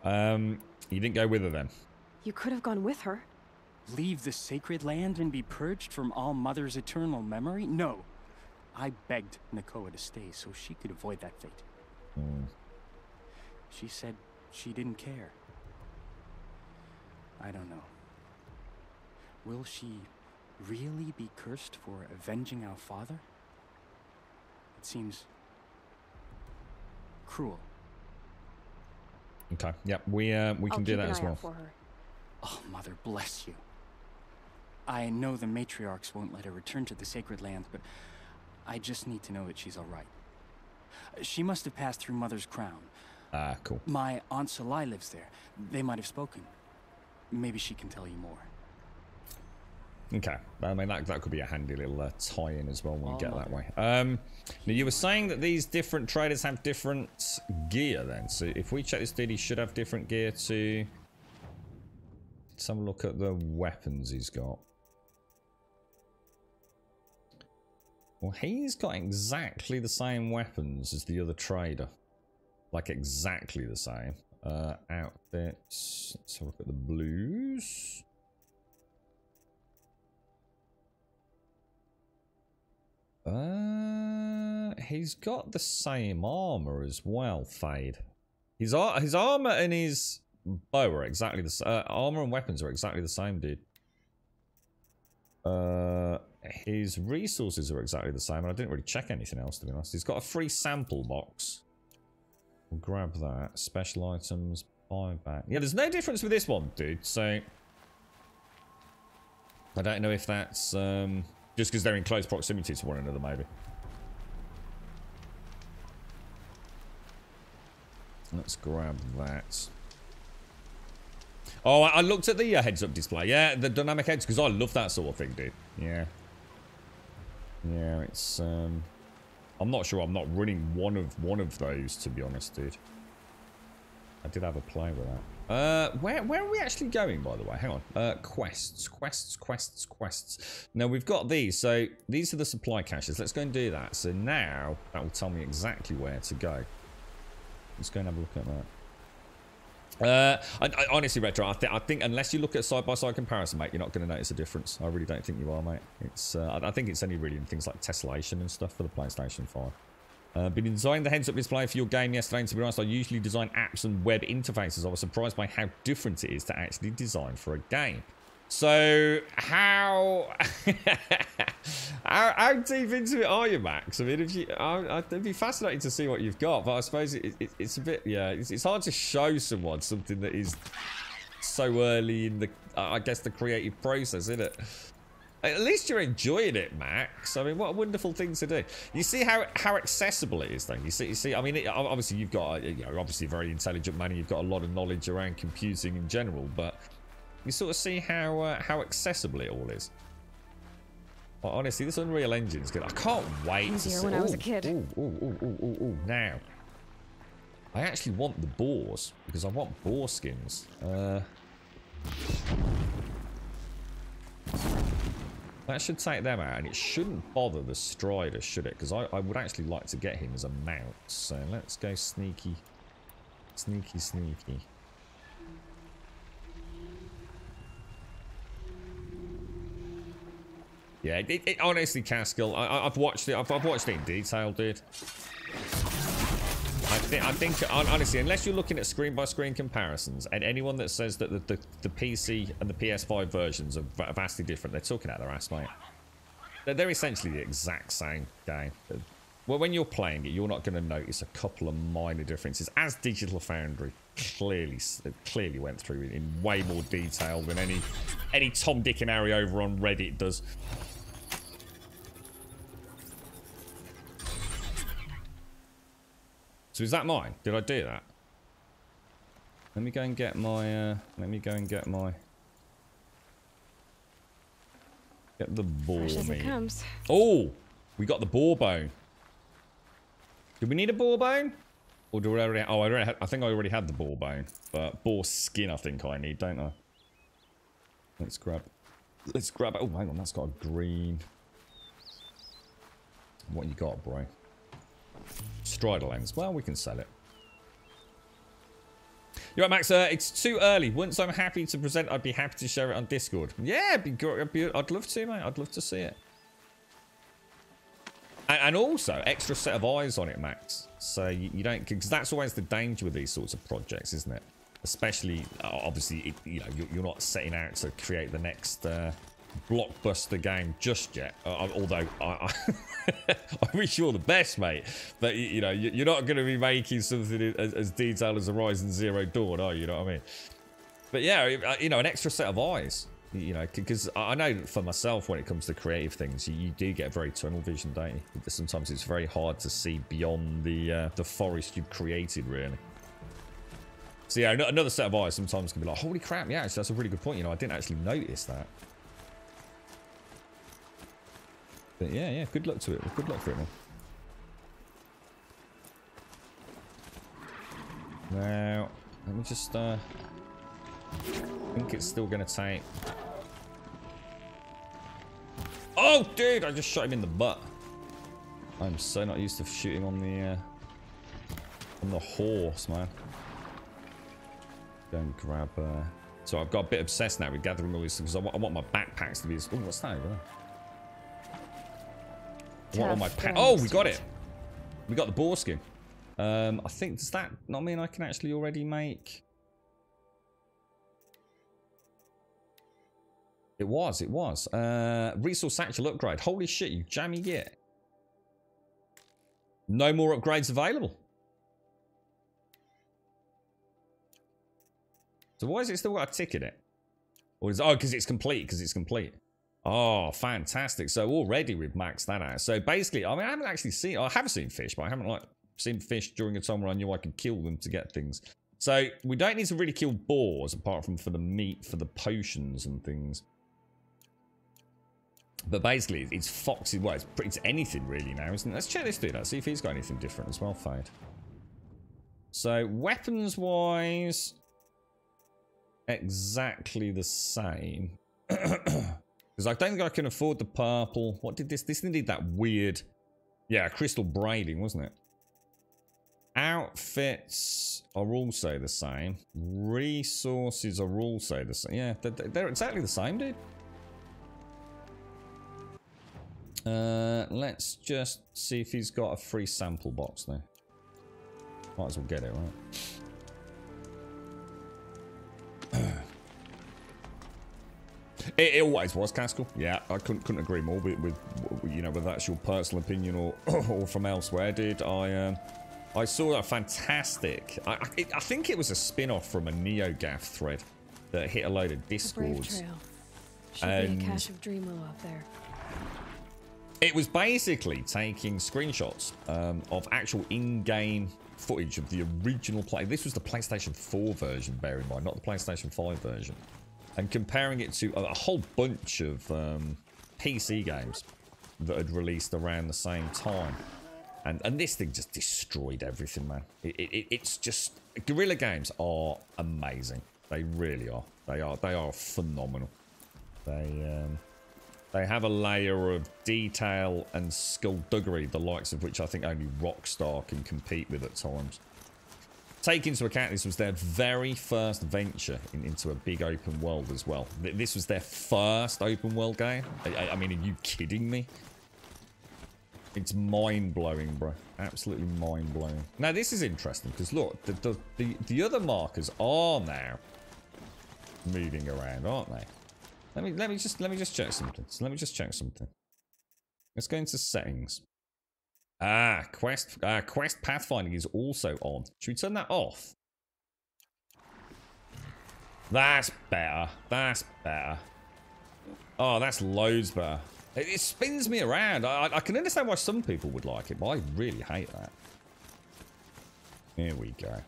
You didn't go with her then?
You could have gone with her.
Leave the sacred land and be purged from All Mother's eternal memory? No. I begged Nikola to stay so she could avoid that fate. She said she didn't care. I don't know. Will she really be cursed for avenging our father? It seems cruel.
Okay. Yep. We can do that as well.
For her.
Oh, Mother bless you. I know the matriarchs won't let her return to the sacred lands, but I just need to know that she's all right. She must have passed through Mother's crown.
Ah, cool.
My Aunt Salai lives there. They might have spoken. Maybe she can tell you more.
Okay. I mean, that could be a handy little tie-in as well when we get that way. Now, you were saying that these different traders have different gear then. So if we check this dude, he should have different gear too. Let's have a look at the weapons he's got. Well, he's got exactly the same weapons as the other trader. Like, exactly the same. Outfits. Let's have a look at the blues. He's got the same armor as well, Fade. His armor and his bow are exactly the same. Armor and weapons are exactly the same, dude. His resources are exactly the same, and I didn't really check anything else, to be honest. He's got a free sample box. We'll grab that. Special items, buy back. Yeah, there's no difference with this one, dude, so I don't know if that's just because they're in close proximity to one another, maybe. Let's grab that. Oh, I looked at the heads-up display. Yeah, the dynamic heads, because I love that sort of thing, dude. Yeah. Yeah, it's I'm not sure I'm not running one of those, to be honest, dude. I did have a play with that. Where are we actually going, by the way? Hang on. Quests. Now, we've got these. So, these are the supply caches. Let's go and do that. So, now, that will tell me exactly where to go. Let's go and have a look at that. I honestly, Retro, I think unless you look at side-by-side comparison, mate, you're not going to notice a difference. I really don't think you are, mate. It's I think it's only really in things like tessellation and stuff for the PlayStation 5. Been designing the heads-up display for your game yesterday, and to be honest, I usually design apps and web interfaces. I was surprised by how different it is to actually design for a game. So, how how deep into it are you, Max? I mean, if you, it'd be fascinating to see what you've got, but I suppose it's a bit, yeah, it's hard to show someone something that is so early in the, I guess, the creative process, isn't it? At least you're enjoying it, Max. I mean, what a wonderful thing to do. You see how accessible it is, though. You see. I mean, obviously you've got, you know, obviously a very intelligent man. You've got a lot of knowledge around computing in general, but you sort of see how accessible it all is. Well, honestly, this Unreal Engine is good. I can't wait to see.
When I was a kid.
Now, I actually want the boars because I want boar skins. That should take them out, and it shouldn't bother the Strider, should it? Because I would actually like to get him as a mount. So let's go sneaky. Yeah, honestly, Caskill, I've watched it. I've watched it in detail, dude. I think, honestly, unless you're looking at screen-by-screen comparisons, and anyone that says that the PC and the PS5 versions are vastly different, they're talking out their ass, mate. They're essentially the exact same game. Well, when you're playing it, you're not going to notice a couple of minor differences, as Digital Foundry clearly went through in way more detail than any Tom, Dick, and Harry over on Reddit does. So is that mine? Did I do that? Let me go and get my, get the boar meat. Oh! We got the boar bone. Do we need a boar bone? Or do we already, I think I already had the boar bone. But boar skin I think I need, don't I? Let's grab it. Oh, hang on, that's got a green. What you got, bro? Strider lens. Well, we can sell it. You're right, Max. It's too early. Once I'm happy to present, I'd be happy to share it on Discord. Yeah, I'd love to, mate. I'd love to see it. And also, extra set of eyes on it, Max. So you don't... Because that's always the danger with these sorts of projects, isn't it? Especially, obviously, you know, you're not setting out to create the next blockbuster game just yet. Although, I wish you all the best, mate. But, you know, you're not going to be making something as detailed as Horizon Zero Dawn, are you? You know what I mean? But yeah, you know, an extra set of eyes. You know, because I know for myself, when it comes to creative things, you do get very tunnel vision, don't you? Sometimes it's very hard to see beyond the forest you've created, really. So yeah, another set of eyes sometimes can be like, holy crap, yeah, actually, that's a really good point. You know, I didn't actually notice that. But yeah, good luck to it. Good luck for it, man. Now, let me just, I think it's still going to take... Oh, dude, I just shot him in the butt. I'm so not used to shooting on the horse, man. Go and grab, so I've got a bit obsessed now with gathering all these things, because I want my backpacks to be... Oh, what's that over there? I want all my pack... Oh, we got it! We got the boar skin. I think, does that not mean I can actually already make... It was. Resource satchel upgrade. Holy shit, you jammy git. No more upgrades available. So why is it still got a tick in it? Or is, oh, because it's complete, Oh, fantastic. So already we've maxed that out. So basically, I mean, I have seen fish, but I haven't like seen fish during a time where I knew I could kill them to get things. So we don't need to really kill boars apart from for the meat, for the potions and things. But basically, it's foxy. Well, it's anything really now, isn't it? Let's check this dude out. See if he's got anything different as well, Fade. So weapons-wise, exactly the same. Because I don't think I can afford the purple. What did this? This needed that weird... Yeah, crystal braiding, wasn't it? Outfits are also the same. Resources are also the same. Yeah, they're exactly the same, dude. Let's just see if he's got a free sample box there. Might as well get it, right? It always was Castle. Yeah, I couldn't agree more with you know, whether that's your personal opinion or from elsewhere, dude. I saw a fantastic... I think it was a spin-off from a NeoGAF thread that hit a load of discords.
Should be a cache of Dreamwell up there.
It was basically taking screenshots of actual in-game footage of the original play. This was the PlayStation 4 version, bear in mind, not the PlayStation 5 version. And comparing it to a whole bunch of PC games that had released around the same time. And this thing just destroyed everything, man. It's just... Guerrilla games are amazing. They really are. They are phenomenal. They have a layer of detail and skullduggery, the likes of which I think only Rockstar can compete with at times. Take into account this was their very first venture into a big open world as well. This was their first open world game. I mean, are you kidding me? It's mind-blowing, bro. Absolutely mind-blowing. Now, this is interesting because look, the other markers are now moving around, aren't they? Let me just check something. Let's go into settings. Quest pathfinding is also on. Should we turn that off? That's better. Oh, that's loads better. It spins me around. I can understand why some people would like it, but I really hate that. Here we go.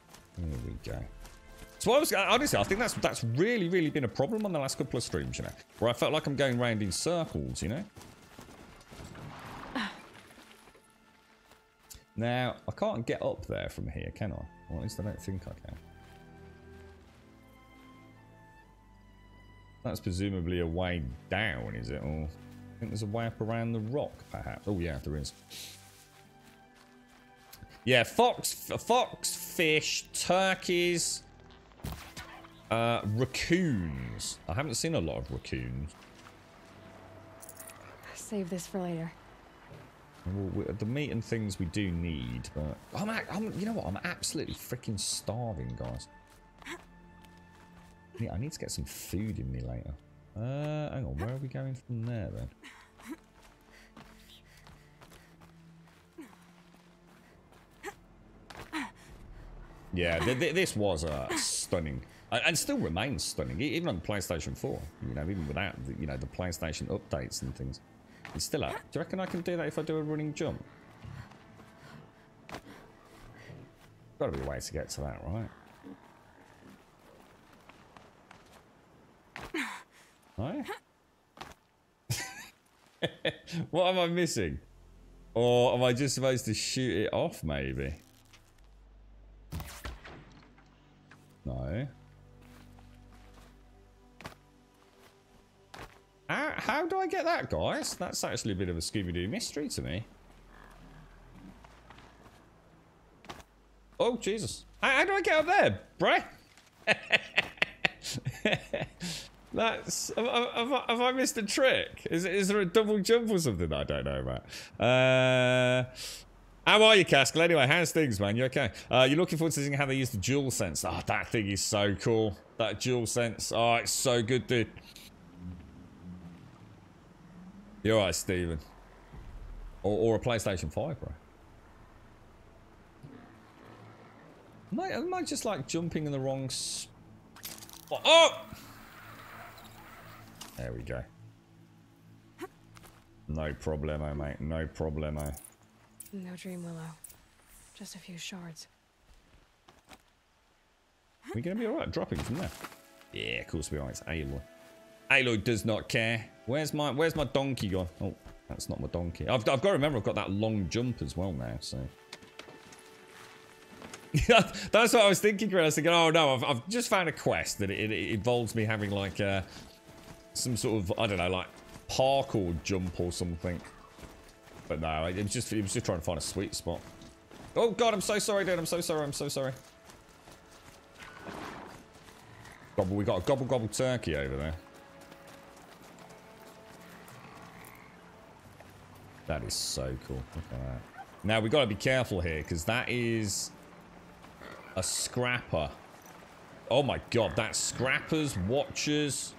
So honestly, I think that's really been a problem on the last couple of streams, you know, where I felt like I'm going round in circles, you know. Now, I can't get up there from here, can I? Or at least I don't think I can. That's presumably a way down, is it? Or I think there's a way up around the rock, perhaps. Oh yeah, there is. Yeah, fox, fish, turkeys, raccoons. I haven't seen a lot of raccoons.
Save this for later.
The meat and things we do need, but you know what? I'm absolutely freaking starving, guys. I need to get some food in me later. Hang on, where are we going from there then? Yeah, this was stunning, and still remains stunning, even on the PlayStation 4. You know, even without the PlayStation updates and things, it's still up. Do you reckon I can do that if I do a running jump? Got to be a way to get to that, right? Right? What am I missing? Or am I just supposed to shoot it off, maybe? No. How do I get that, guys? That's actually a bit of a Scooby-Doo mystery to me. Oh, Jesus. How do I get up there, bruh? That's... Have I missed a trick? Is there a double jump or something I don't know about? How are you, Caskell? Anyway, how's things, man? You okay? You're looking forward to seeing how they use the DualSense. Oh, that thing is so cool. That DualSense. Oh, it's so good, dude. You're right, Steven. Or a PlayStation 5, bro. Am I just, like, jumping in the wrong spot? Oh! There we go. No problemo, mate. No problemo.
No dream willow. Just a few shards.
We're gonna be alright dropping from there. Yeah, of course we are. It's Aloy. Aloy does not care. Where's my donkey gone? Oh, that's not my donkey. I've got to remember I've got that long jump as well now, so. That's what I was thinking, Chris. I was thinking, oh no, I've just found a quest that it involves me having like some sort of, I don't know, like parkour jump or something. But no, it was just trying to find a sweet spot. Oh god, I'm so sorry, dude. I'm so sorry. I'm so sorry. Gobble, we got a gobble turkey over there. That is so cool. Look at that. Now we got to be careful here because that is a scrapper. Oh my god, that's scrappers, watchers.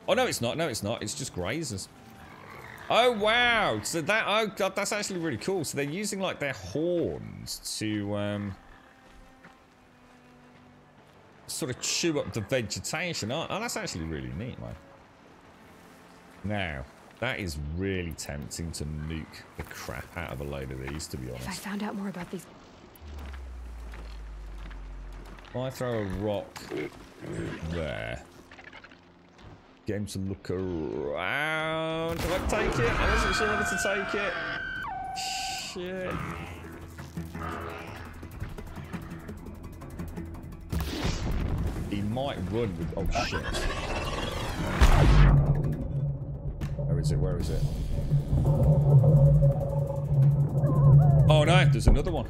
Oh no, it's not. No, it's not. It's just grazers. Oh wow! So that, oh god, that's actually really cool. So they're using like their horns to sort of chew up the vegetation. Oh, that's actually really neat, man. Now, that is really tempting to nuke the crap out of a load of these, to be honest.
If I found out more about these...
If I throw a rock there, get him to look around. Do I take it? I wasn't sure whether to take it. Shit. He might run with... Oh, shit. Where is it? Where is it? Oh, no. There's another one.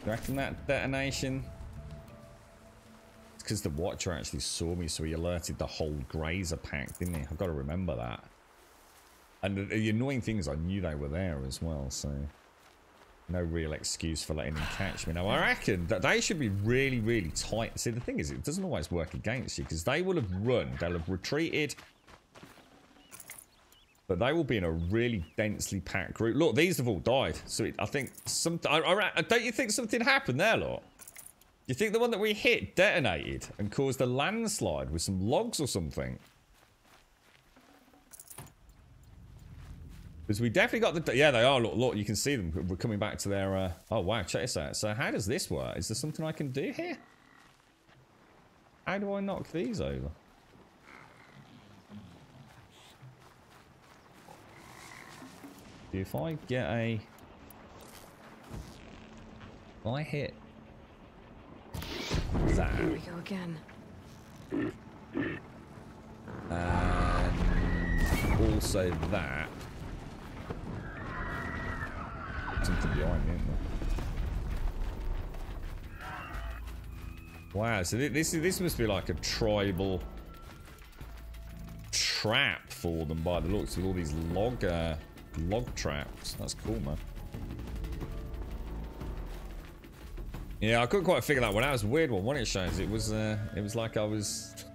You reckon that detonation? It's because the Watcher actually saw me, so he alerted the whole Grazer pack, didn't he? I've got to remember that. And the annoying thing is I knew they were there as well, so no real excuse for letting them catch me. Now, I reckon that they should be really, really tight. See, the thing is, it doesn't always work against you, because they will have run, they'll have retreated, but they will be in a really densely packed group. Look, these have all died. So I think something... don't you think something happened there, look? You think the one that we hit detonated and caused a landslide with some logs or something? Because we definitely got the... Yeah, they are. Look, you can see them. We're coming back to their... Oh, wow. Check this out. So how does this work? Is there something I can do here? How do I knock these over? If I get a... If I hit... that...
Here we go again.
And... also that... something behind me, isn't there? Wow, so this must be like a tribal trap for them by the looks, with all these log traps. That's cool, man. Yeah, I couldn't quite figure that one out. It was a weird one. What it shows, it was like I was.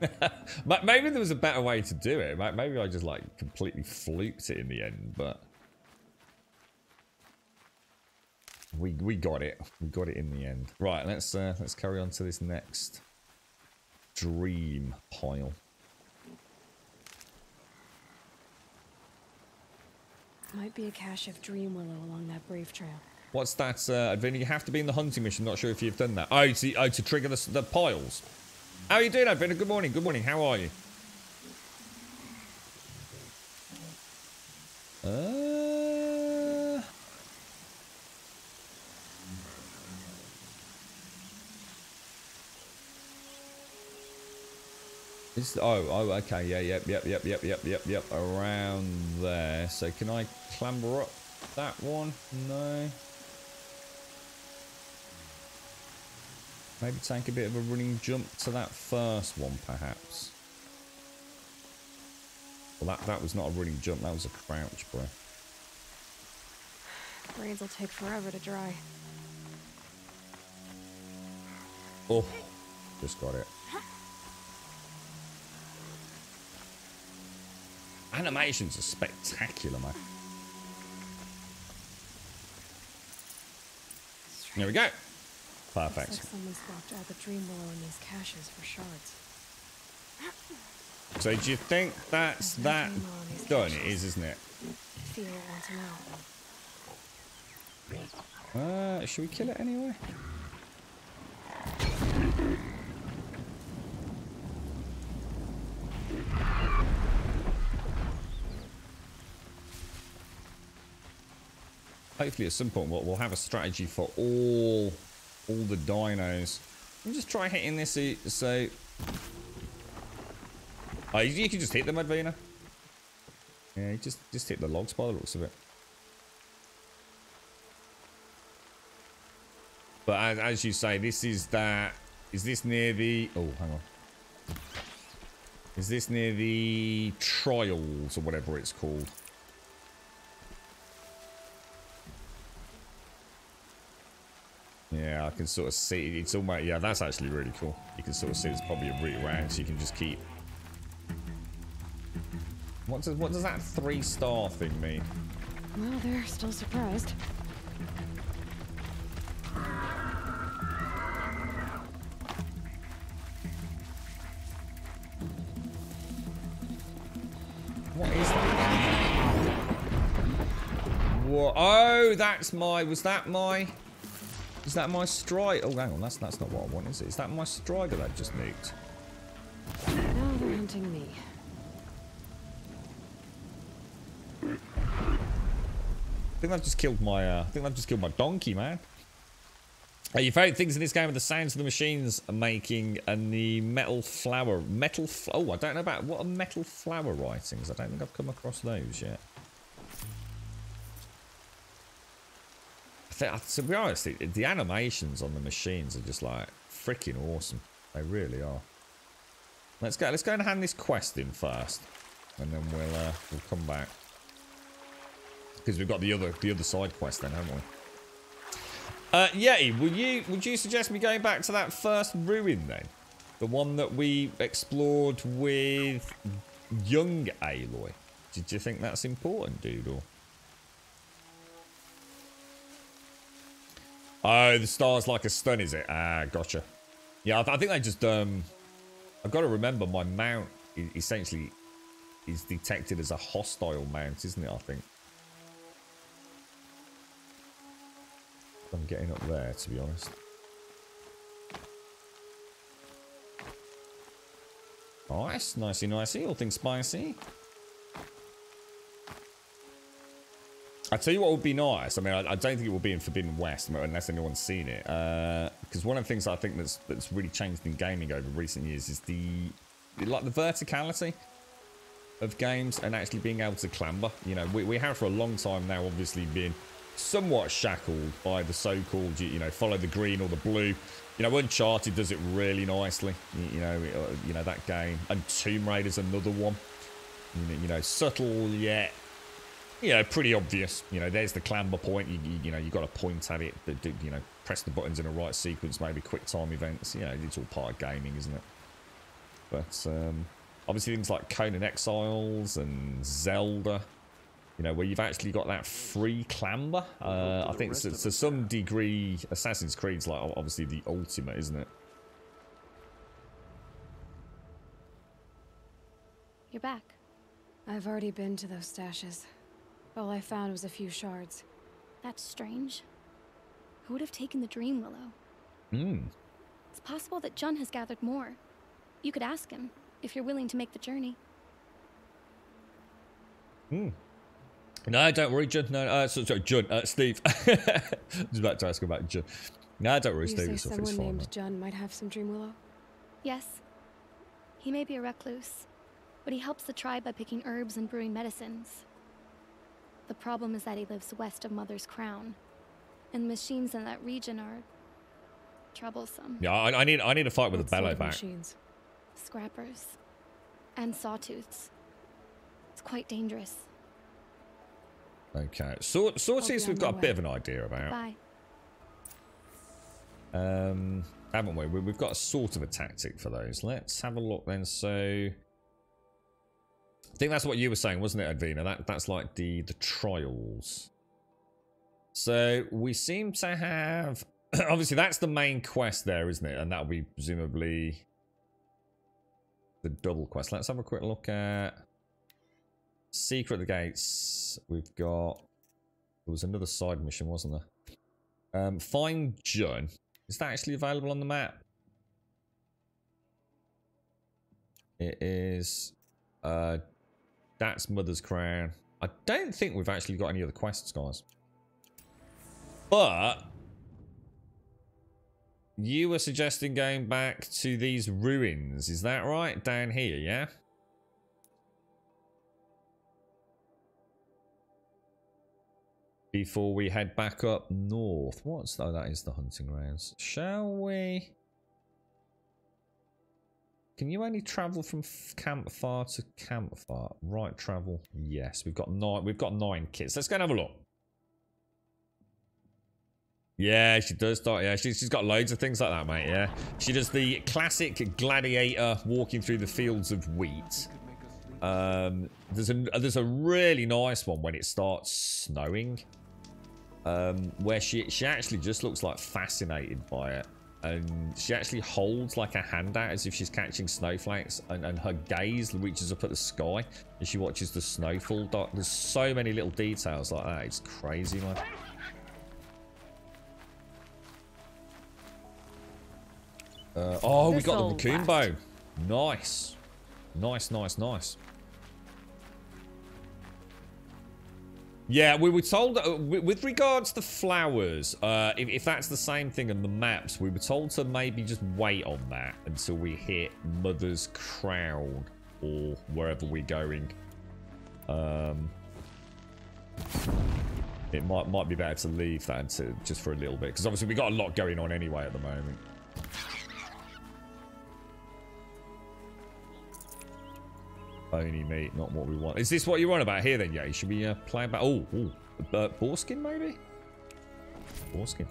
Maybe there was a better way to do it. Maybe I just like completely fluked it in the end, but we got it. We got it in the end. Right, let's carry on to this next dream pile.
Might be a cache of dream willow along that brave trail. What's
that, Advina? You have to be in the hunting mission. Not sure if you've done that. Oh, to trigger the piles. How are you doing, Advina? Good morning. Good morning. How are you? Okay. Yeah. Yep. Around there. So can I clamber up that one? No. Maybe take a bit of a running jump to that first one, perhaps. Well, that was not a running jump. That was a crouch, bro.
Brains will take forever to dry.
Oh, just got it. Animations are spectacular, man. There we go. Perfect.
Looks like someone swapped out the dream willow in these caches for shards.
So do you think that's that done? It is, isn't it?
Feel it want to know.
Should we kill it anyway? Hopefully at some point we'll have a strategy for all the dinos. Let me just try hitting this. So, oh, you can just hit them, Advina. Yeah, you just hit the logs by the looks of it. But as you say, this is that. Is this near the? Oh, hang on. Is this near the trials or whatever it's called? Yeah, I can sort of see. It's almost, yeah, that's actually really cool. You can sort of see there's probably a route around, so you can just keep. What does that 3-star thing mean?
Well, they're still surprised.
What is that? What? Oh, that's my. Was that my? Is that my strider? Oh, hang on. That's not what I want, is it? Is that my strider that just nuked?
Now they're hunting me.
I think I've just killed my. I think I've just killed my donkey, man. Your favourite things in this game are the sounds of the machines are making and the metal flower. Oh, I don't know about what are metal flower writings. I don't think I've come across those yet. To be honest, the animations on the machines are just like freaking awesome. They really are. Let's go and hand this quest in first, and then we'll come back because we've got the other side quest then, haven't we? Yeti, would you suggest me going back to that first ruin then, the one that we explored with young Aloy? Did you think that's important, dude? Or oh, the star's like a stun, is it? Ah, gotcha. Yeah, I think they just, I've got to remember my mount essentially is detected as a hostile mount, isn't it, I think? I'm getting up there, to be honest. Nice, nicey, all things spicy. I tell you what would be nice. I mean, I don't think it will be in Forbidden West unless anyone's seen it. Because one of the things I think that's really changed in gaming over recent years is the verticality of games and actually being able to clamber. You know, we have for a long time now obviously been somewhat shackled by the so-called, you know, follow the green or the blue. You know, Uncharted does it really nicely. You know that game, and Tomb Raider's another one. You know, subtle yet, you know, pretty obvious. You know, there's the clamber point. You know, you got to point at it. You know, press the buttons in the right sequence. Maybe quick time events. You know, it's all part of gaming, isn't it? But obviously things like Conan Exiles and Zelda. You know, where you've actually got that free clamber. I think to some degree, Assassin's Creed's like obviously the ultimate, isn't it?
You're back.
I've already been to those stashes. All I found was a few shards.
That's strange. Who would have taken the Dream Willow? It's possible that Jun has gathered more. You could ask him, if you're willing to make the journey.
No, don't worry, Jun. No, sorry, Jun. Steve. I was about to ask about Jun. No, don't worry, Steve.
You say someone named Jun might have some Dream Willow?
Yes. He may be a recluse, but he helps the tribe by picking herbs and brewing medicines. The problem is that he lives west of Mother's Crown, and machines in that region are troublesome.
Yeah, I need to fight with a bellow back.
Machines?
Scrappers and sawtooths. It's quite dangerous.
Okay, sawtooths we've got a bit of an idea about.
Bye.
Haven't we? We've got a sort of a tactic for those. Let's have a look then. So, I think that's what you were saying, wasn't it, Advina? That's like the trials. So we seem to have obviously that's the main quest there, isn't it? And that'll be presumably the double quest. Let's have a quick look at Secret of the Gates. We've got, there was another side mission, wasn't there? Find Jun. Is that actually available on the map? It is. That's Mother's Crown. I don't think we've actually got any other quests, guys. But you were suggesting going back to these ruins. Is that right? Down here, yeah? Before we head back up north. What's... Oh, that is the hunting grounds. Shall we... Can you only travel from campfire to campfire? Right, travel. Yes, we've got 9 kits. Let's go and have a look. Yeah, she does start. Yeah, she's got loads of things like that, mate. Yeah, she does the classic gladiator walking through the fields of wheat. There's a really nice one when it starts snowing, where she actually just looks like fascinated by it, and she actually holds like a hand out as if she's catching snowflakes, and her gaze reaches up at the sky as she watches the snowfall. There's so many little details like that. It's crazy, man. Oh, we got the raccoon bow. Nice. Nice. Yeah, we were told that, with regards to flowers, if that's the same thing in the maps, we were told to maybe just wait on that until we hit Mother's Crown or wherever we're going. It might be better to leave that just for a little bit, because obviously we got a lot going on anyway at the moment. Bony meat, not what we want. Is this what you're on about here then, yeah? Should we play about... Oh, boarskin maybe? Boarskin.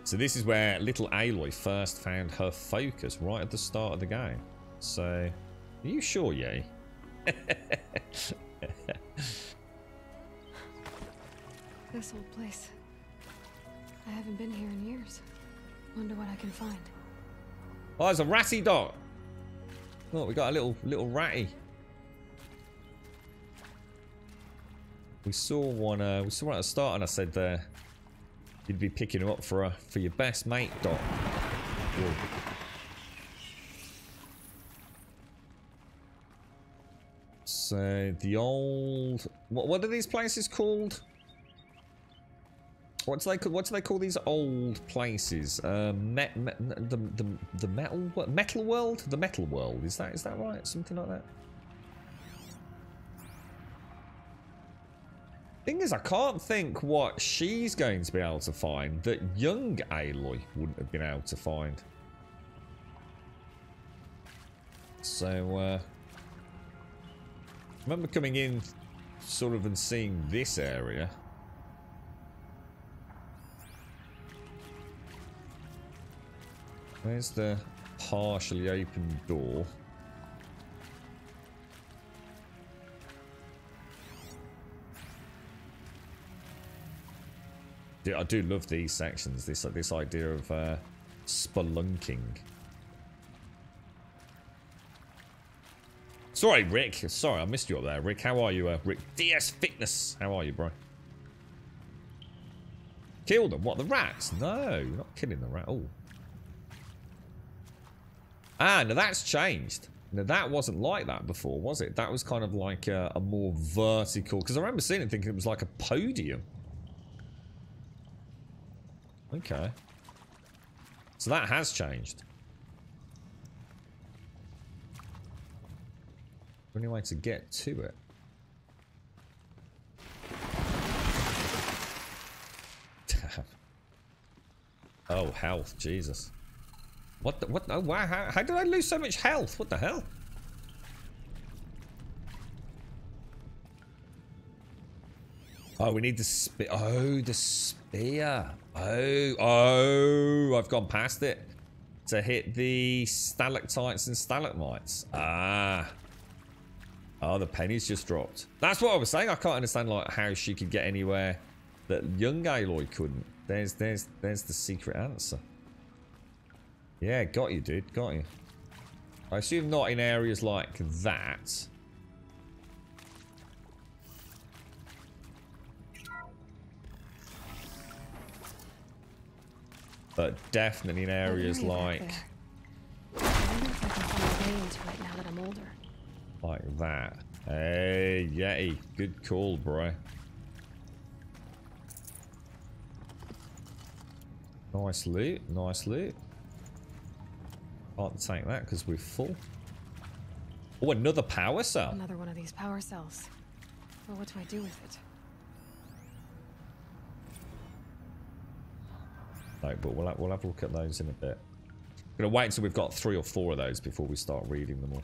So this is where little Aloy first found her focus, right at the start of the game. So, are you sure, Yay?
This old place. I haven't been here in years. Wonder what I can find.
Oh, there's a ratty dot. Look, we got a little ratty. We saw one at the start, and I said you'd be picking her up for your best mate, Dot. Whoa. So the old, what are these places called? What do they call these old places? The metal world? The metal world. Is that right? Something like that. Thing is, I can't think what she's going to be able to find that young Aloy wouldn't have been able to find. So, I remember coming in sort of and seeing this area. Where's the partially open door? I do love these sections. This idea of spelunking. Sorry, Rick. Sorry, I missed you up there, Rick. How are you, Rick? DS Fitness. How are you, bro? Kill them? What, the rats? No, you're not killing the rat. Oh. Ah, now that's changed. Now that wasn't like that before, was it? That was kind of like a more vertical... Because I remember seeing it thinking it was like a podium. Okay. So that has changed. Any way to get to it? Damn. Oh, health. Jesus. What the... What? Oh, wow. How did I lose so much health? What the hell? Oh, we need the spear. Oh, the spear. Oh, I've gone past it to hit the stalactites and stalagmites. Ah. Oh, the pennies just dropped. That's what I was saying. I can't understand like how she could get anywhere that young Aloy couldn't. There's the secret answer. Yeah, got you, dude. Got you. I assume not in areas like that. But definitely in areas like...
I wonder if I can find a way into it now that I'm older.
Like that. Hey, Yeti. Good call, bro. Nice loot. Nice loot. Can't take that because we're full. Oh, another power cell.
Another one of these power cells. Well, what do I do with it?
No, but we'll have a look at those in a bit. I'm gonna wait until we've got 3 or 4 of those before we start reading them all.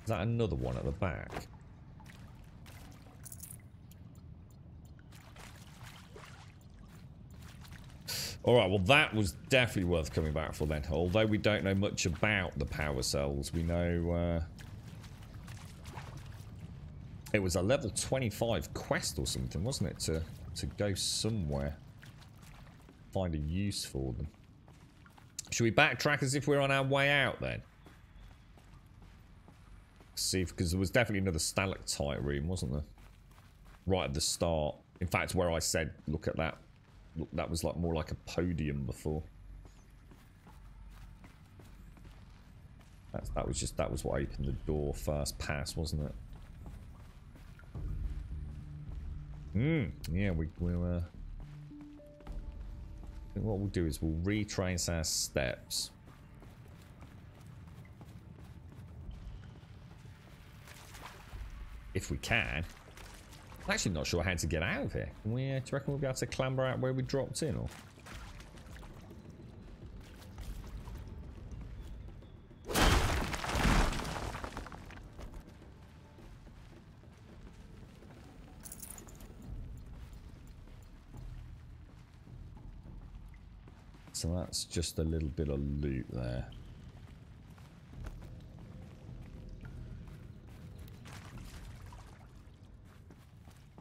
Is that another one at the back? Alright, well that was definitely worth coming back for then. Although we don't know much about the power cells, we know it was a level 25 quest or something, wasn't it? To go somewhere. Find a use for them. Should we backtrack as if we're on our way out then? See, because there was definitely another stalactite room, wasn't there? Right at the start. In fact, where I said, look at that. Look, that was like more like a podium before. That was what opened the door first pass, wasn't it? Yeah, we'll I think what we'll do is we'll retrace our steps. If we can. I'm actually not sure how to get out of here. Do you reckon we'll be able to clamber out where we dropped in, or? So that's just a little bit of loot there.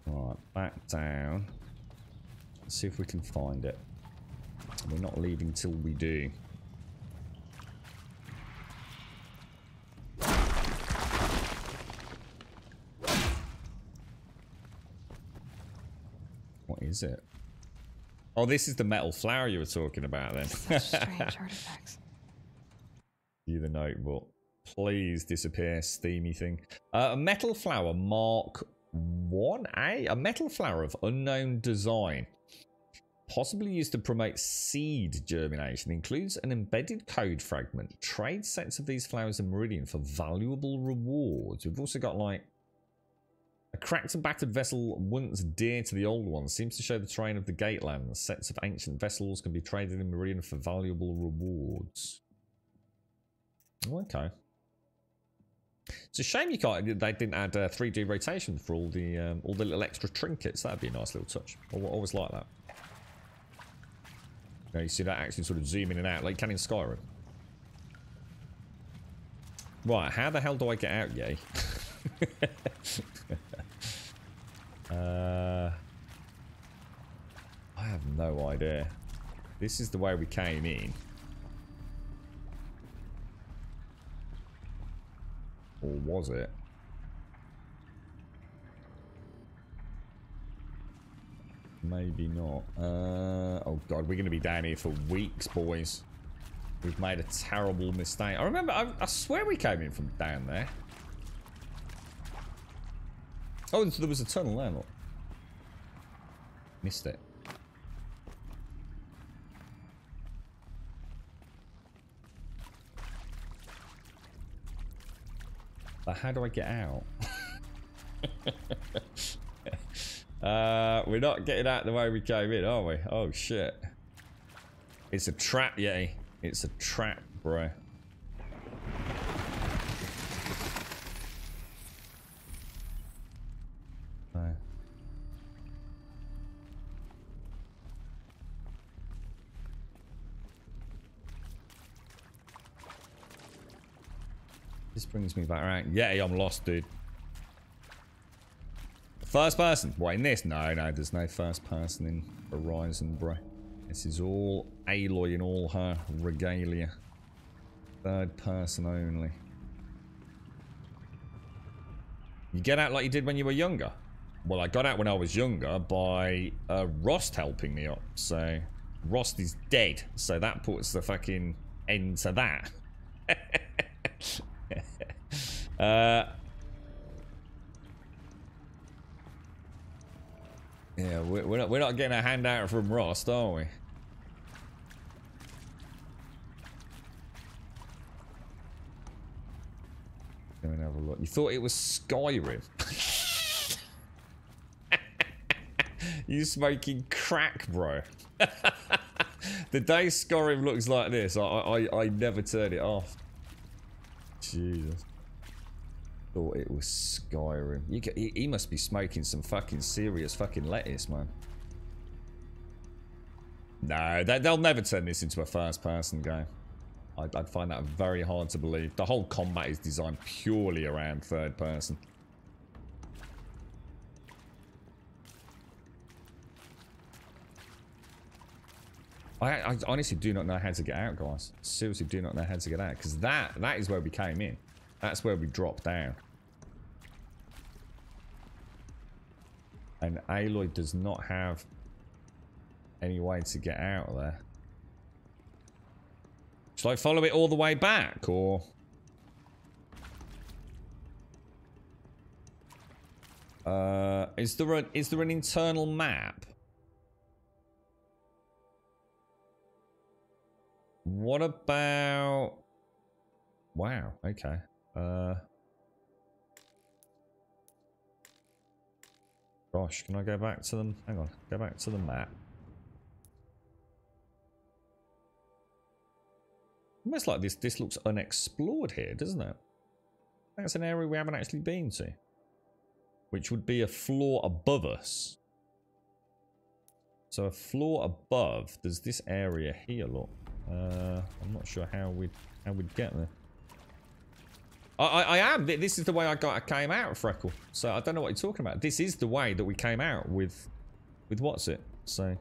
Alright, back down. Let's see if we can find it. We're not leaving till we do. What is it? Oh, this is the metal flower you were talking about then.
Such strange artifacts.
You the notebook. Please disappear, steamy thing. A metal flower Mark 1A? A metal flower of unknown design. Possibly used to promote seed germination. Includes an embedded code fragment. Trade sets of these flowers in Meridian for valuable rewards. We've also got like A cracked and battered vessel once dear to the old one seems to show the terrain of the Gateland. Sets of ancient vessels can be traded in Meridian for valuable rewards. Oh, okay. It's a shame you can't. They didn't add 3D rotation for all the little extra trinkets. That'd be a nice little touch. I always like that. You know, you see that actually sort of zoom in and out like you can in Skyrim. Right, how the hell do I get out, yay? I have no idea. This is the way we came in. Or was it? Maybe not. Oh god, we're going to be down here for weeks, boys. We've made a terrible mistake. I remember, I swear we came in from down there. Oh, and so there was a tunnel there, look. Missed it. But how do I get out? We're not getting out the way we came in, are we? Oh, shit. It's a trap, yay. It's a trap, bro. No. This brings me back around. Yeah, I'm lost, dude. First person. What, in this? No, there's no first person in Horizon, bro. This is all Aloy in all her regalia. Third person only. You get out like you did when you were younger? Well, I got out when I was younger by Rost helping me up. So, Rost is dead. So that puts the fucking end to that. Yeah, we're not getting a handout from Rost, are we? Let me have a look. You thought it was Skyrim? You smoking crack, bro? The day Skyrim looks like this, I never turn it off. Jesus. Thought it was Skyrim. He must be smoking some fucking serious fucking lettuce, man. No, they'll never turn this into a first-person game. I'd find that very hard to believe. The whole combat is designed purely around third-person. I honestly do not know how to get out, guys. Seriously do not know how to get out. Because that is where we came in. That's where we dropped down. And Aloy does not have any way to get out of there. Shall I follow it all the way back, or...? Is there an internal map? What about... Wow, okay. Gosh, can I go back to them? Hang on, go back to the map. Almost like this looks unexplored here, doesn't it? That's an area we haven't actually been to. Which would be a floor above us. So a floor above, there's this area here, look. I'm not sure how we'd get there. I am. This is the way I came out, Freckle. So I don't know what you're talking about. This is the way that we came out with what's it? So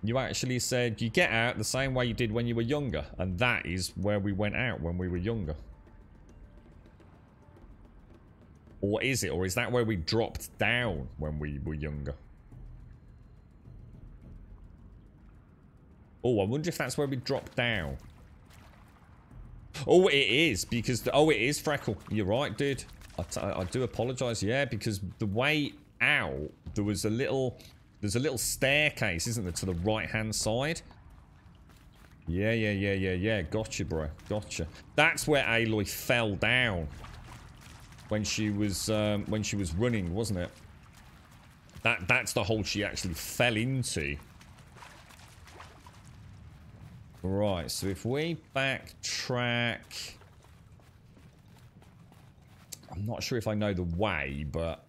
you actually said you get out the same way you did when you were younger, and that is where we went out when we were younger. Or is it? Or is that where we dropped down when we were younger? Oh, I wonder if that's where we dropped down. Oh, it is, because... Oh, it is, Freckle. You're right, dude. I do apologise, yeah, because the way out, there's a little staircase, isn't there, to the right-hand side? Yeah. Gotcha, bro. Gotcha. That's where Aloy fell down when she was running, wasn't it? That's the hole she actually fell into. Right. So if we backtrack, I'm not sure if I know the way, but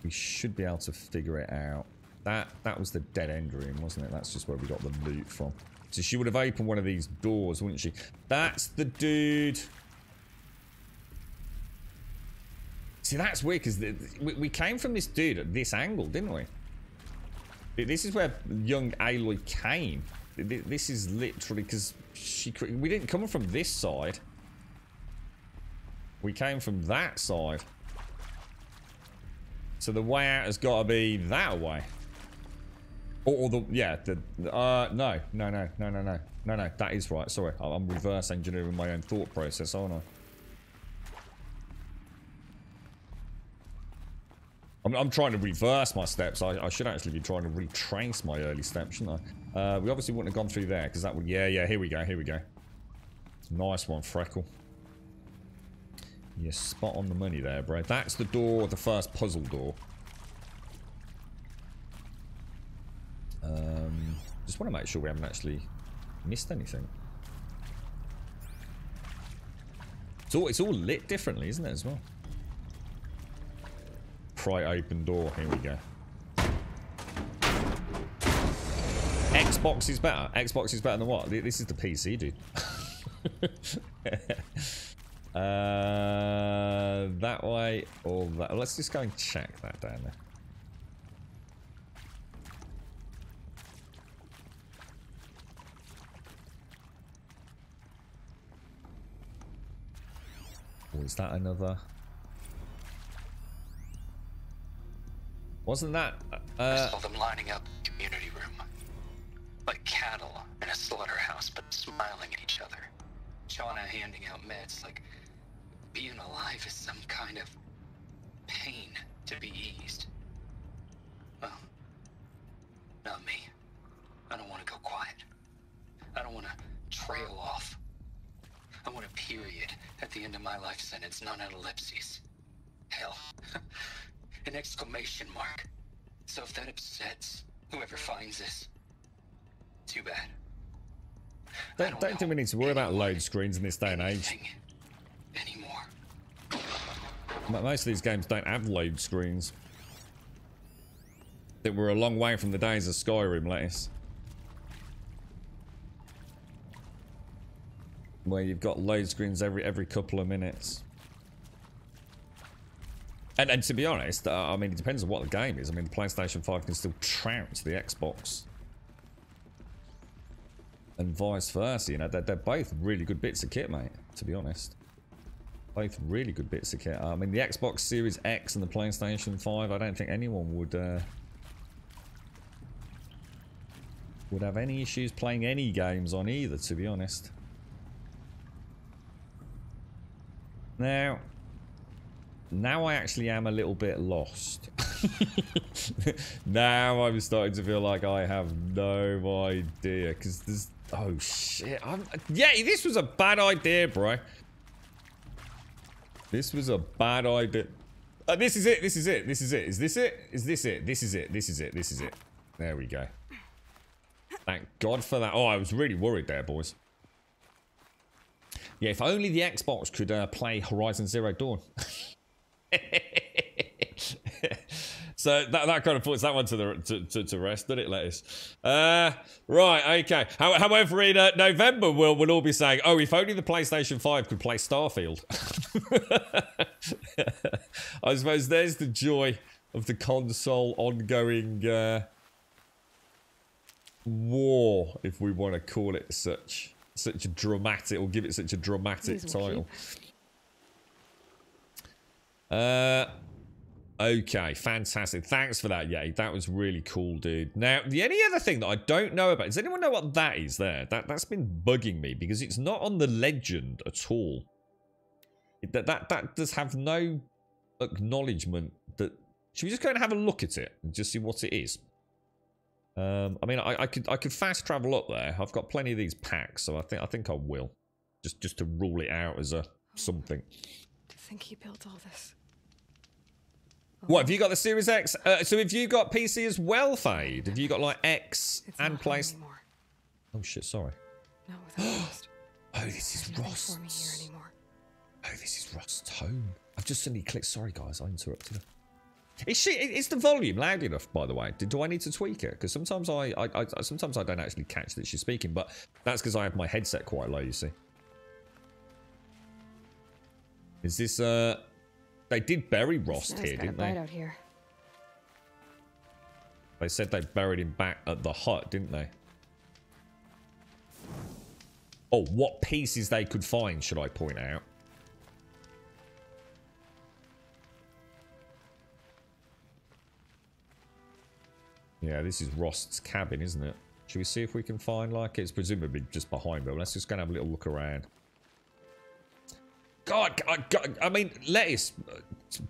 we should be able to figure it out. That was the dead end room, wasn't it? That's just where we got the loot from. So she would have opened one of these doors, wouldn't she? That's the dude. See, that's weird, because we came from this dude at this angle, didn't we? This is where young Aloy came. This is literally because we didn't come from this side. We came from that side. So the way out has got to be that way. No, that is right. Sorry, I'm reverse engineering my own thought process, aren't I? I'm trying to reverse my steps. I should actually be trying to retrace my early steps, shouldn't I? We obviously wouldn't have gone through there, because that would... Yeah, here we go. Nice one, Freckle. You're spot on the money there, bro. That's the door, the first puzzle door. Just want to make sure we haven't actually missed anything. It's all lit differently, isn't it, as well? Pry open door. Here we go. Xbox is better. Xbox is better than what? This is the PC, dude. That way or that. Let's just go and check that down there. Or is that another? Wasn't that?
I saw them lining up the community room. Like cattle in a slaughterhouse, but smiling at each other. Shauna handing out meds, like being alive is some kind of pain to be eased. Well, not me. I don't want to go quiet. I don't want to trail off. I want a period at the end of my life sentence, not an ellipses. Hell, an exclamation mark. So if that upsets whoever finds this, too bad.
Don't think we need to worry about load screens in this day and age.
Anymore.
Most of these games don't have load screens. I think we're a long way from the days of Skyrim, lettuce. Where you've got load screens every couple of minutes. And to be honest, I mean, it depends on what the game is. I mean, the PlayStation 5 can still trounce the Xbox. And vice versa, you know, they're both really good bits of kit, mate, to be honest. Both really good bits of kit. I mean, the Xbox Series X and the PlayStation 5, I don't think anyone would have any issues playing any games on either, to be honest. Now I actually am a little bit lost. Now I'm starting to feel like I have no idea, because there's... Oh shit, yeah, this was a bad idea, bro. This was a bad idea. This is it. Is this it? Is this it? This is it. There we go. Thank God for that. Oh, I was really worried there, boys. Yeah, if only the Xbox could play Horizon Zero Dawn. So that kind of puts that one to rest, doesn't it, Lettuce? Right, okay. However, in November, we'll all be saying, oh, if only the PlayStation 5 could play Starfield. I suppose there's the joy of the console ongoing war, if we want to call it such a dramatic, or give it such a dramatic title. Okay, fantastic. Thanks for that, Yay. That was really cool, dude. Now, the only other thing that I don't know about, does anyone know what that is there? That's been bugging me, because it's not on the legend at all. That does have no acknowledgement that... Should we just go and have a look at it and just see what it is? I mean, I could fast travel up there. I've got plenty of these packs, so I think I will. Just to rule it out as a something.
To think he built all this.
What, have you got the Series X? So have you got PC as well, Fade? Have you got like X
It's
and
not home
PlayStation?
anymore.
Oh shit, sorry.
Not without Rust.
Oh, this is
There's nothing
Rost's.
for me here anymore.
Oh, this is Rost's home. I've just suddenly clicked. Sorry, guys, I interrupted her. Is the volume loud enough, by the way? Do I need to tweak it? Because sometimes sometimes I don't actually catch that she's speaking, but that's because I have my headset quite low, you see. Is this they did bury Rost here, didn't they?
Out here.
They said they buried him back at the hut, didn't they? Oh, what pieces they could find, should I point out? Yeah, this is Rost's cabin, isn't it? Should we see if we can find, like, it's presumably just behind, but let's just go and have a little look around. God, I mean, Lettuce,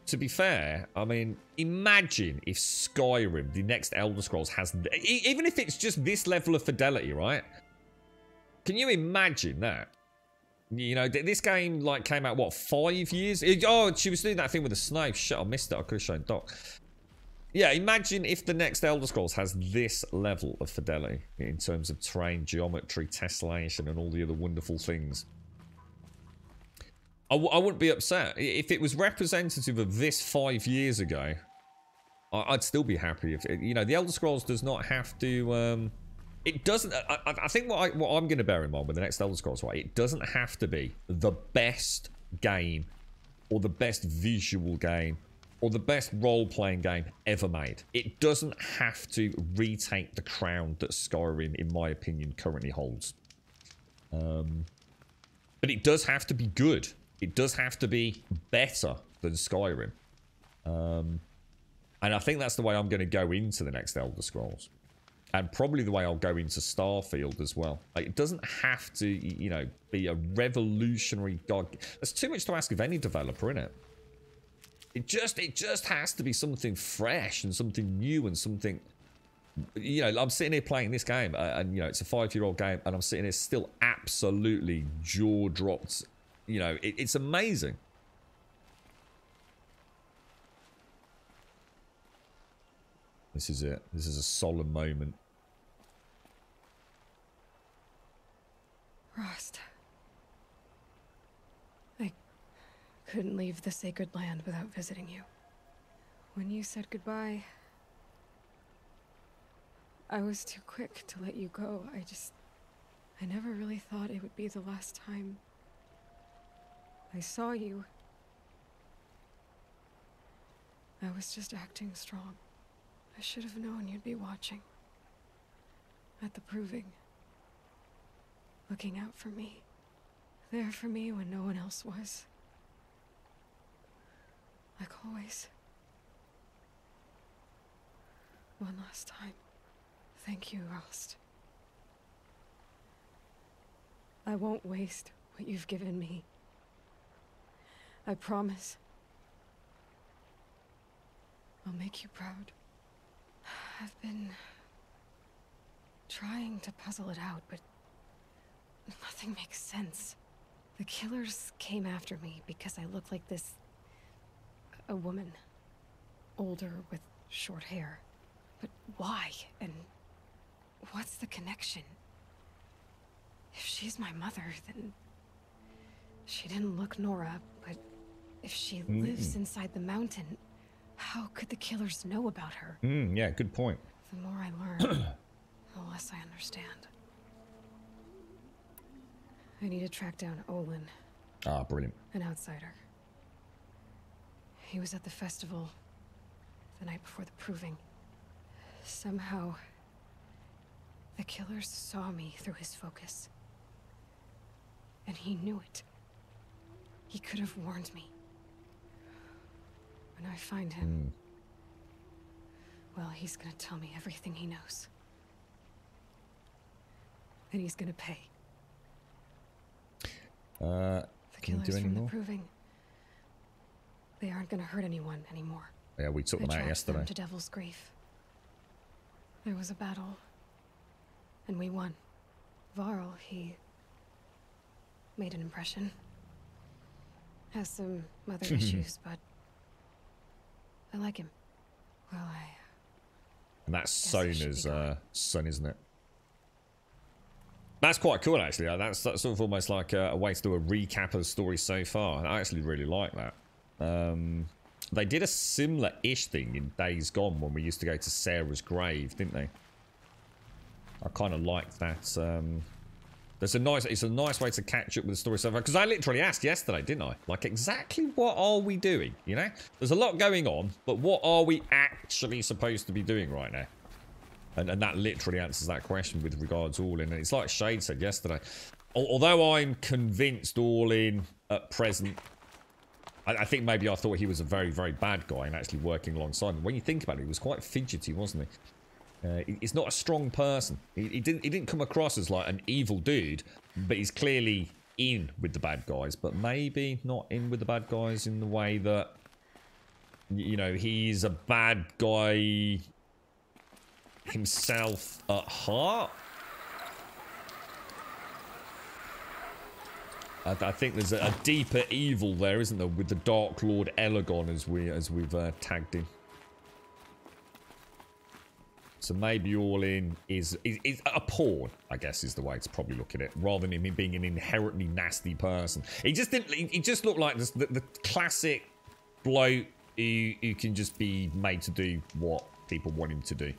to be fair, I mean, imagine if Skyrim, the next Elder Scrolls, has, even if it's just this level of fidelity, right? Can you imagine that? You know, this game, like, came out, what, 5 years? Oh, she was doing that thing with the snow. Shit, I missed it. I could have shown Doc. Yeah, imagine if the next Elder Scrolls has this level of fidelity in terms of terrain, geometry, tessellation, and all the other wonderful things. I wouldn't be upset. If it was representative of this 5 years ago, I'd still be happy. If you know, the Elder Scrolls does not have to... it doesn't... I think what I'm going to bear in mind with the next Elder Scrolls, right, it doesn't have to be the best game or the best visual game or the best role-playing game ever made. It doesn't have to retake the crown that Skyrim, in my opinion, currently holds. But it does have to be good. It does have to be better than Skyrim. And I think that's the way I'm going to go into the next Elder Scrolls. And probably the way I'll go into Starfield as well. Like, it doesn't have to, you know, be a revolutionary god. There's too much to ask of any developer, innit? It just has to be something fresh and something new and something... You know, I'm sitting here playing this game, and, you know, it's a 5-year-old game, and I'm sitting here still absolutely jaw-dropped. You know, it's amazing. This is it. This is a solemn moment.
Rost. I couldn't leave the sacred land without visiting you. When you said goodbye, I was too quick to let you go. I never really thought it would be the last time I saw you. I was just acting strong. I should have known you'd be watching. At the proving. Looking out for me. There for me when no one else was. Like always. One last time. Thank you, Rost. I won't waste what you've given me. I promise. I'll make you proud. I've been trying to puzzle it out, but nothing makes sense. The killers came after me because I look like this... a woman. Older with short hair. But why? And what's the connection? If she's my mother, then... She didn't look Nora, but if she lives inside the mountain, how could the killers know about her?
Yeah, good point.
The more I learn, the less I understand. I need to track down Olin.
Ah, brilliant.
An outsider. He was at the festival the night before the proving. Somehow, the killers saw me through his focus. And he knew it. He could have warned me. When I find him, well, he's gonna tell me everything he knows. And he's gonna pay. The
can you
killers
do any
from
more?
the proving, they aren't gonna hurt anyone anymore.
Yeah, we took them out
Tracked
yesterday.
them to Devil's Grief. There was a battle, and we won. Varl, he made an impression. Has some mother issues, but I like him. Well,
And that's Sona's son, isn't it? That's quite cool, actually. That's sort of almost like a way to do a recap of the story so far. I actually really like that. They did a similar-ish thing in Days Gone when we used to go to Sarah's grave, didn't they? I kind of liked that. It's a nice way to catch up with the story so far. Because I literally asked yesterday, didn't I? Like, exactly what are we doing, you know? There's a lot going on, but what are we actually supposed to be doing right now? And that literally answers that question with regards to All In. And it's like Shade said yesterday. Although I'm convinced All In at present, I think maybe I thought he was a very, very bad guy and actually working alongside him. When you think about it, he was quite fidgety, wasn't he? He's not a strong person. He didn't come across as like an evil dude, but he's clearly in with the bad guys, but maybe not in with the bad guys in the way that, you know, he's a bad guy himself at heart. I think there's a deeper evil there, isn't there, with the Dark Lord Elegon as we've tagged him. So maybe All In is a pawn, I guess, is the way to probably look at it, rather than him being an inherently nasty person. He just didn't. He just looked like the classic bloke who can just be made to do what people want him to do.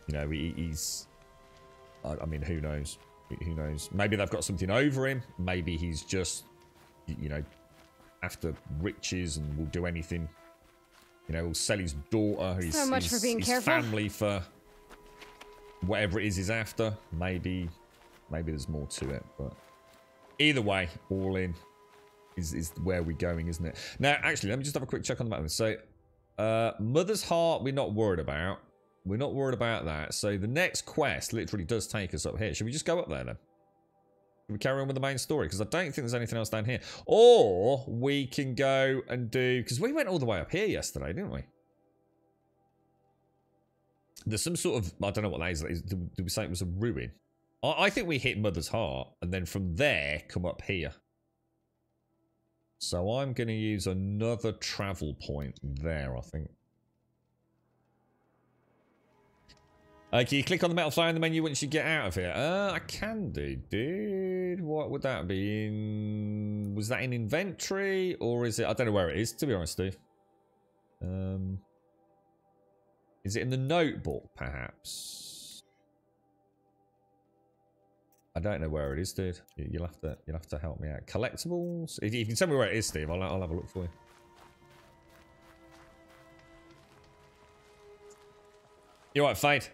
You know, he's. I mean, who knows? Who knows? Maybe they've got something over him. Maybe he's just, you know, after riches and will do anything. You know, he'll sell his daughter, his family for whatever it is he's after. Maybe there's more to it. But either way, All In is where we're going, isn't it? Now, actually, let me just have a quick check on the map. So, Mother's Heart, we're not worried about. We're not worried about that. So the next quest literally does take us up here. Should we just go up there then? Should we carry on with the main story? Because I don't think there's anything else down here. Or we can go and do... Because we went all the way up here yesterday, didn't we? There's some sort of... I don't know what that is. Did we say it was a ruin? I think we hit Mother's Heart. And then from there, come up here. So I'm going to use another travel point there, I think. Can you click on the metal flower in the menu once you get out of here? I can do, dude. What would that be in? Was that in inventory? Or is it? I don't know where it is, to be honest, Steve. Is it in the notebook, perhaps? I don't know where it is, dude. You'll have to help me out. Collectibles? If you can tell me where it is, Steve, I'll have a look for you. You're right, Fade.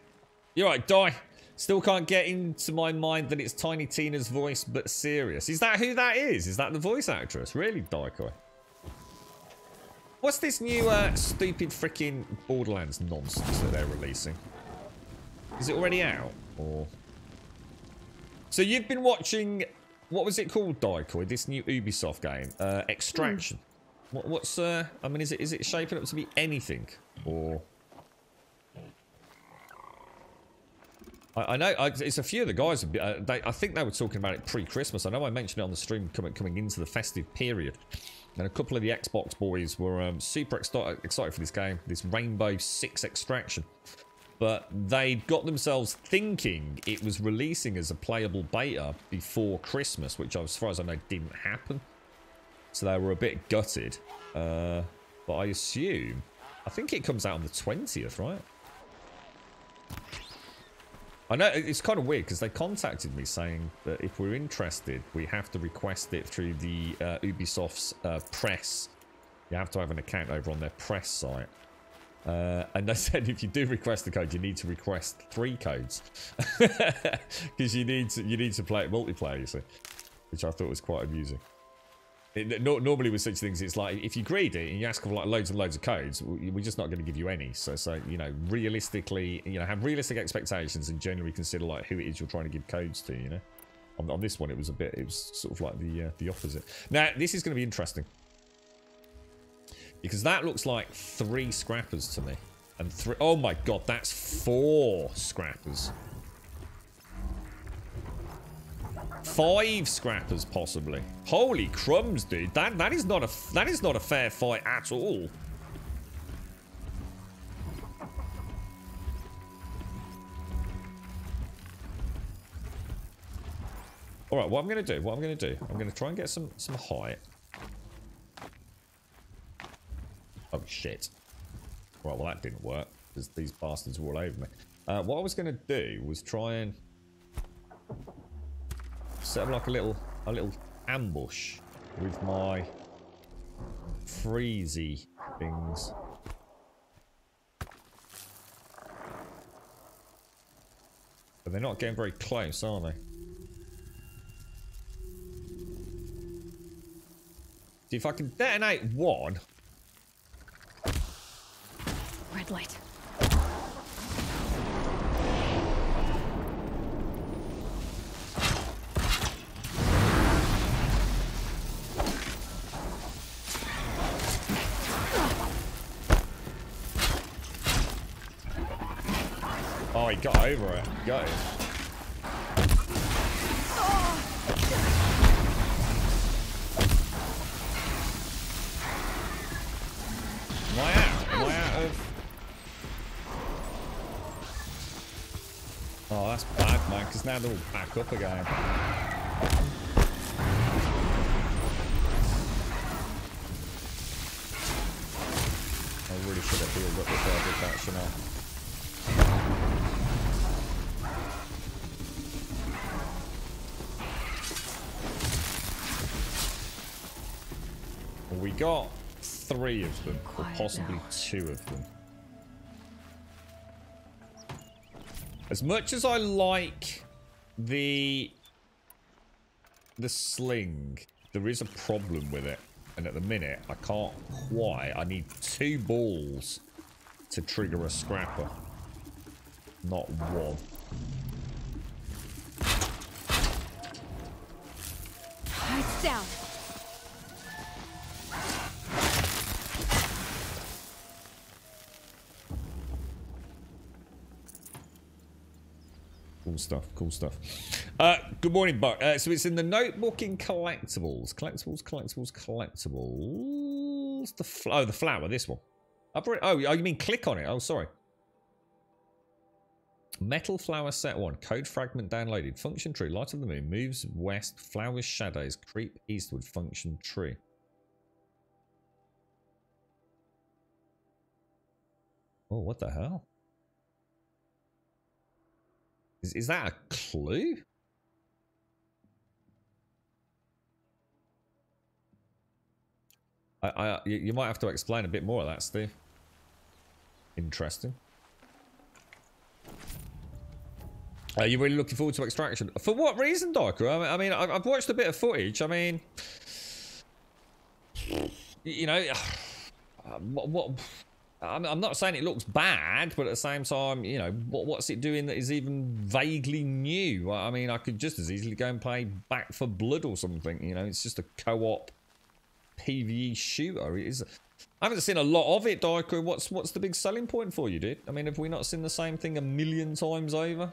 You're right, Die. Still can't get into my mind that it's Tiny Tina's voice, but serious. Is that who that is? Is that the voice actress? Really, Daikoi? What's this new stupid freaking Borderlands nonsense that they're releasing? Is it already out? Or... So you've been watching... What was it called, Daikoi? This new Ubisoft game? Extraction. What's... I mean, is it shaping up to be anything? Or... I know it's a few of the guys. I think they were talking about it pre-Christmas. I know I mentioned it on the stream coming into the festive period, and a couple of the Xbox boys were super excited for this game, this Rainbow Six Extraction. But they'd got themselves thinking it was releasing as a playable beta before Christmas, which, as far as I know, didn't happen. So they were a bit gutted. But I think it comes out on the 20th, right? I know, it's kind of weird because they contacted me saying that if we're interested, we have to request it through the Ubisoft's press. You have to have an account over on their press site. And they said if you do request the code, you need to request 3 codes. Because you need to play it multiplayer, you see. Which I thought was quite amusing. Normally with such things, it's like, if you greedy and you ask for like loads and loads of codes, we're just not going to give you any. So you know, realistically, you know, have realistic expectations and generally consider like who it is you're trying to give codes to, you know. On this one, it was sort of like the opposite. Now, this is going to be interesting. Because that looks like 3 scrappers to me. And 3. Oh my god, that's 4 scrappers. 5 scrappers possibly. Holy crumbs, dude. That is not a fair fight at all. All right, what I'm going to do, I'm going to try and get some height. Oh shit. Right, well that didn't work because these bastards were all over me. What I was going to do was try and set up like a little ambush with my freezy things. But they're not getting very close, are they? See if I can detonate one.
Red light.
Oh, he got over it. Got it. Am I out of... Oh, that's bad, man, because now they're all back up again. I really should have healed up before I did that, shouldn't I? We got 3 of them, or possibly 2 of them. As much as I like the sling, there is a problem with it. And at the minute, I can't quite. I need 2 balls to trigger a scrapper. Not 1.
Lights down.
Cool stuff, cool stuff. Good morning, Buck. So it's in the notebook in collectibles. Collectibles. The flower, this one. Oh, you mean click on it? Oh, sorry. Metal flower set 1. Code fragment downloaded. Function tree. Light of the moon. Moves west. Flowers shadows. Creep eastward. Function tree. Oh, what the hell? Is that a clue? You might have to explain a bit more of that, Steve. Interesting. Are you really looking forward to Extraction? For what reason, Darker? I mean, I've watched a bit of footage. I mean, you know, I'm not saying it looks bad, but at the same time, you know, what's it doing that is even vaguely new? I mean, I could just as easily go and play Back for Blood or something. You know, it's just a co-op PvE shooter. It is. I haven't seen a lot of it, Daiko. What's the big selling point for you, dude? I mean, have we not seen the same thing a million times over?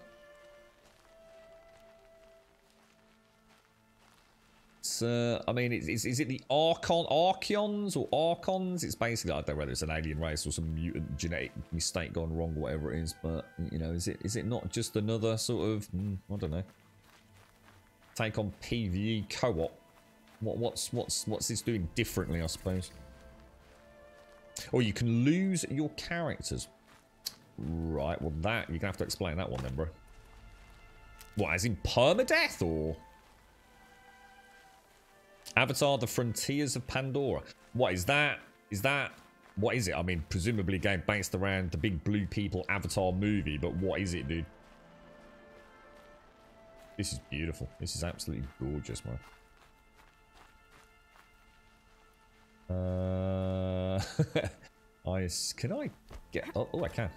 I mean, is it the Archons or Archons? It's basically, I don't know whether it's an alien race or some mutant genetic mistake gone wrong, whatever it is. But you know, is it not just another sort of I don't know, take on PvE co-op? What's this doing differently? I suppose. Or you can lose your characters. Right. Well, that you're gonna have to explain that one then, bro. What, as in permadeath or? Avatar: The Frontiers of Pandora. What is that? What is it? I mean, presumably a game based around the big blue people Avatar movie, but what is it, dude? This is beautiful. This is absolutely gorgeous, man. Can I get... Oh, I can.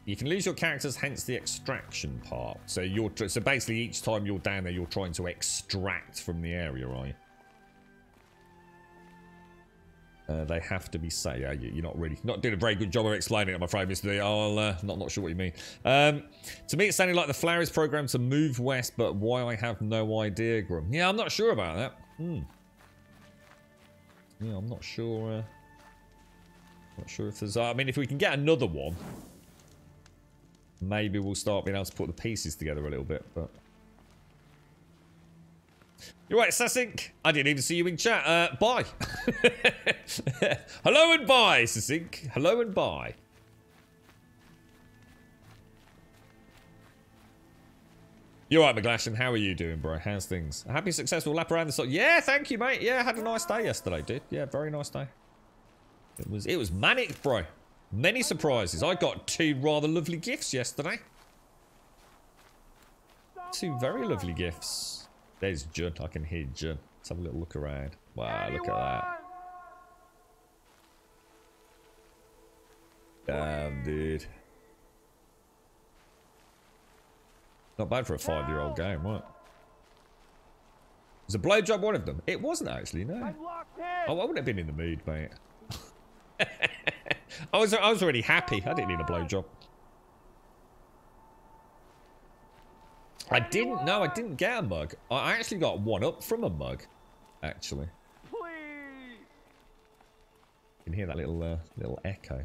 You can lose your characters, hence the extraction part. So so basically each time you're down there, you're trying to extract from the area, are you? They have to be safe. Yeah, you're not doing a very good job of explaining it, I'm afraid, Mr. D. I'll not sure what you mean. To me, it sounded like the Flower is programmed to move west, but why I have no idea, Grum. Yeah, I'm not sure about that. Yeah, I'm not sure. Not sure if there's. I mean, if we can get another one, maybe we'll start being able to put the pieces together a little bit. But you're right, Sassink. I didn't even see you in chat. Bye. Hello and bye, Sassink. Hello and bye. You're right, McGlashan. How are you doing, bro? How's things? A happy, successful lap around the side. Yeah, thank you, mate. Yeah, I had a nice day yesterday, dude. Yeah, very nice day. It was manic, bro. Many surprises. I got 2 rather lovely gifts yesterday. 2 very lovely gifts. There's Jun. I can hear Jun. Let's have a little look around. Wow, look at that. Damn, dude. Not bad for a 5-year-old game, right? Was a blowjob one of them? It wasn't actually, no. Oh, I wouldn't have been in the mood, mate. I was already happy. I didn't need a blowjob. I didn't get a mug. I actually got one up from a mug, actually. Please. You can hear that little echo.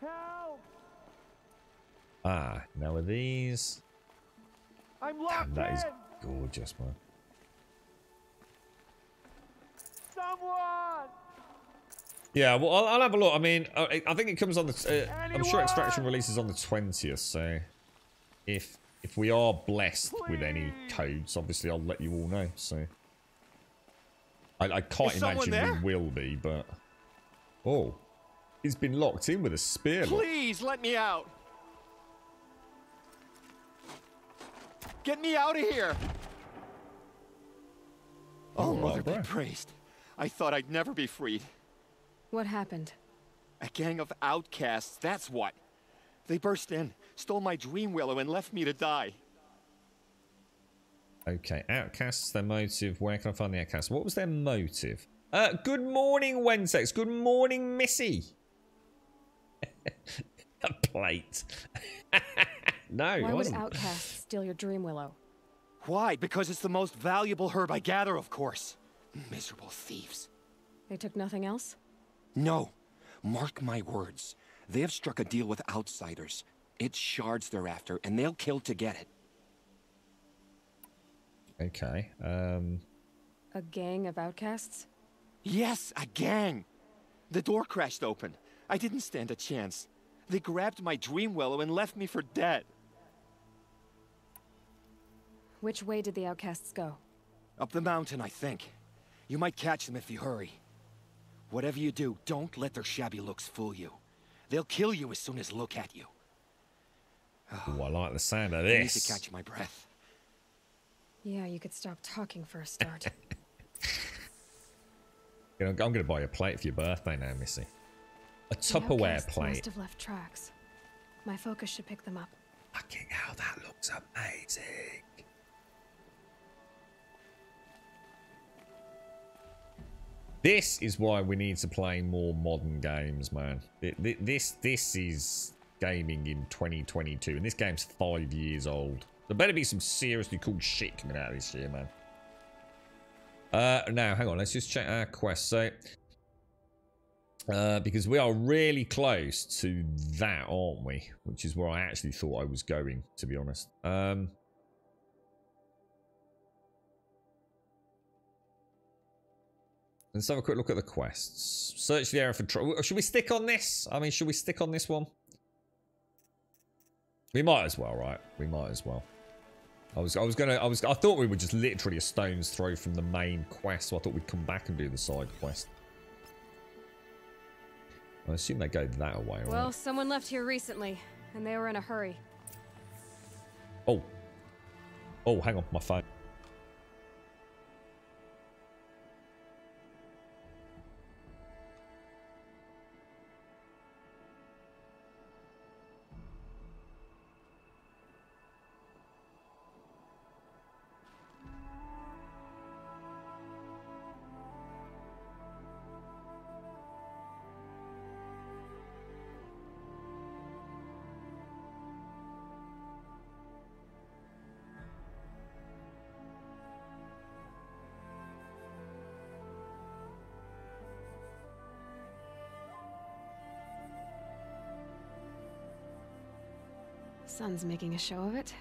Help. Ah, now are these? Damn, that is gorgeous, man. Someone. Yeah, well, I'll have a look. I mean, I think it comes on the. I'm sure Extraction releases on the 20th. So, if we are blessed with any codes, obviously I'll let you all know. So, I can't imagine we will be, but oh, he's been locked in with a spear.
Please let me out. Get me out of here. Oh, Mother be praised. I thought I'd never be freed.
What happened?
A gang of outcasts, that's what. They burst in, stole my dream willow, and left me to die.
Okay, outcasts, their motive. Where can I find the outcasts? What was their motive? Good morning, Wensex. Good morning, Missy. A plate. No,
why would outcasts steal your dream willow?
Why? Because it's the most valuable herb I gather, of course. Miserable thieves.
They took nothing else?
No. Mark my words. They have struck a deal with outsiders. It's shards they're after, and they'll kill to get it.
Okay,
A gang of outcasts?
Yes, a gang. The door crashed open. I didn't stand a chance. They grabbed my dream willow and left me for dead.
Which way did the outcasts go?
Up the mountain, I think. You might catch them if you hurry. Whatever you do, don't let their shabby looks fool you. They'll kill you as soon as look at you.
Oh, I like the sound of
I need
this.
to catch my breath.
Yeah, you could stop talking for a start.
I'm going to buy you a plate for your birthday now, Missy. A Tupperware plate.
Must have left tracks. My focus should pick them up.
Fucking hell, that looks amazing. This is why we need to play more modern games, man. This is gaming in 2022, and this game's 5 years old. There better be some seriously cool shit coming out this year, man. Now, hang on, let's just check our quest. So, because we are really close to that, aren't we? Which is where I actually thought I was going, to be honest. Let's have a quick look at the quests. Search the area for should we stick on this? I mean, should we stick on this one? We might as well, right? We might as well. I thought we were just literally a stone's throw from the main quest, so I thought we'd come back and do the side quest. I assume they go that way, right?
Well, someone left here recently, and they were in a hurry.
Oh. Oh, hang on, my phone.
son's making a show of it.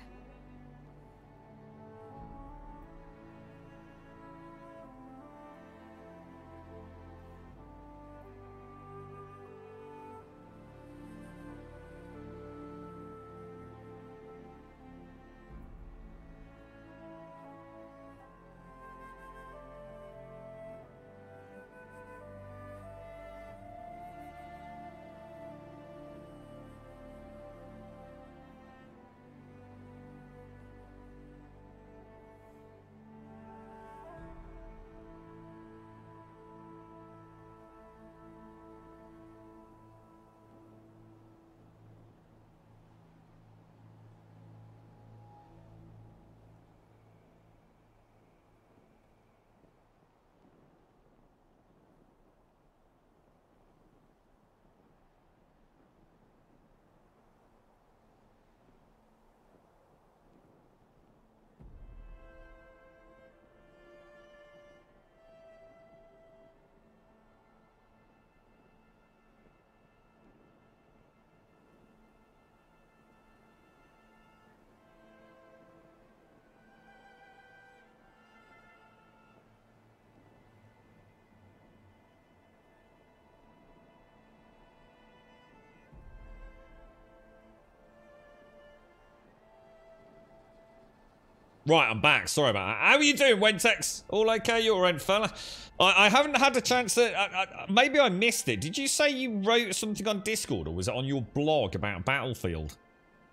Right, I'm back. Sorry about that. How are you doing, Wentex? All okay? You all right, fella? I haven't had a chance to... maybe I missed it. Did you say you wrote something on Discord, or was it on your blog about Battlefield?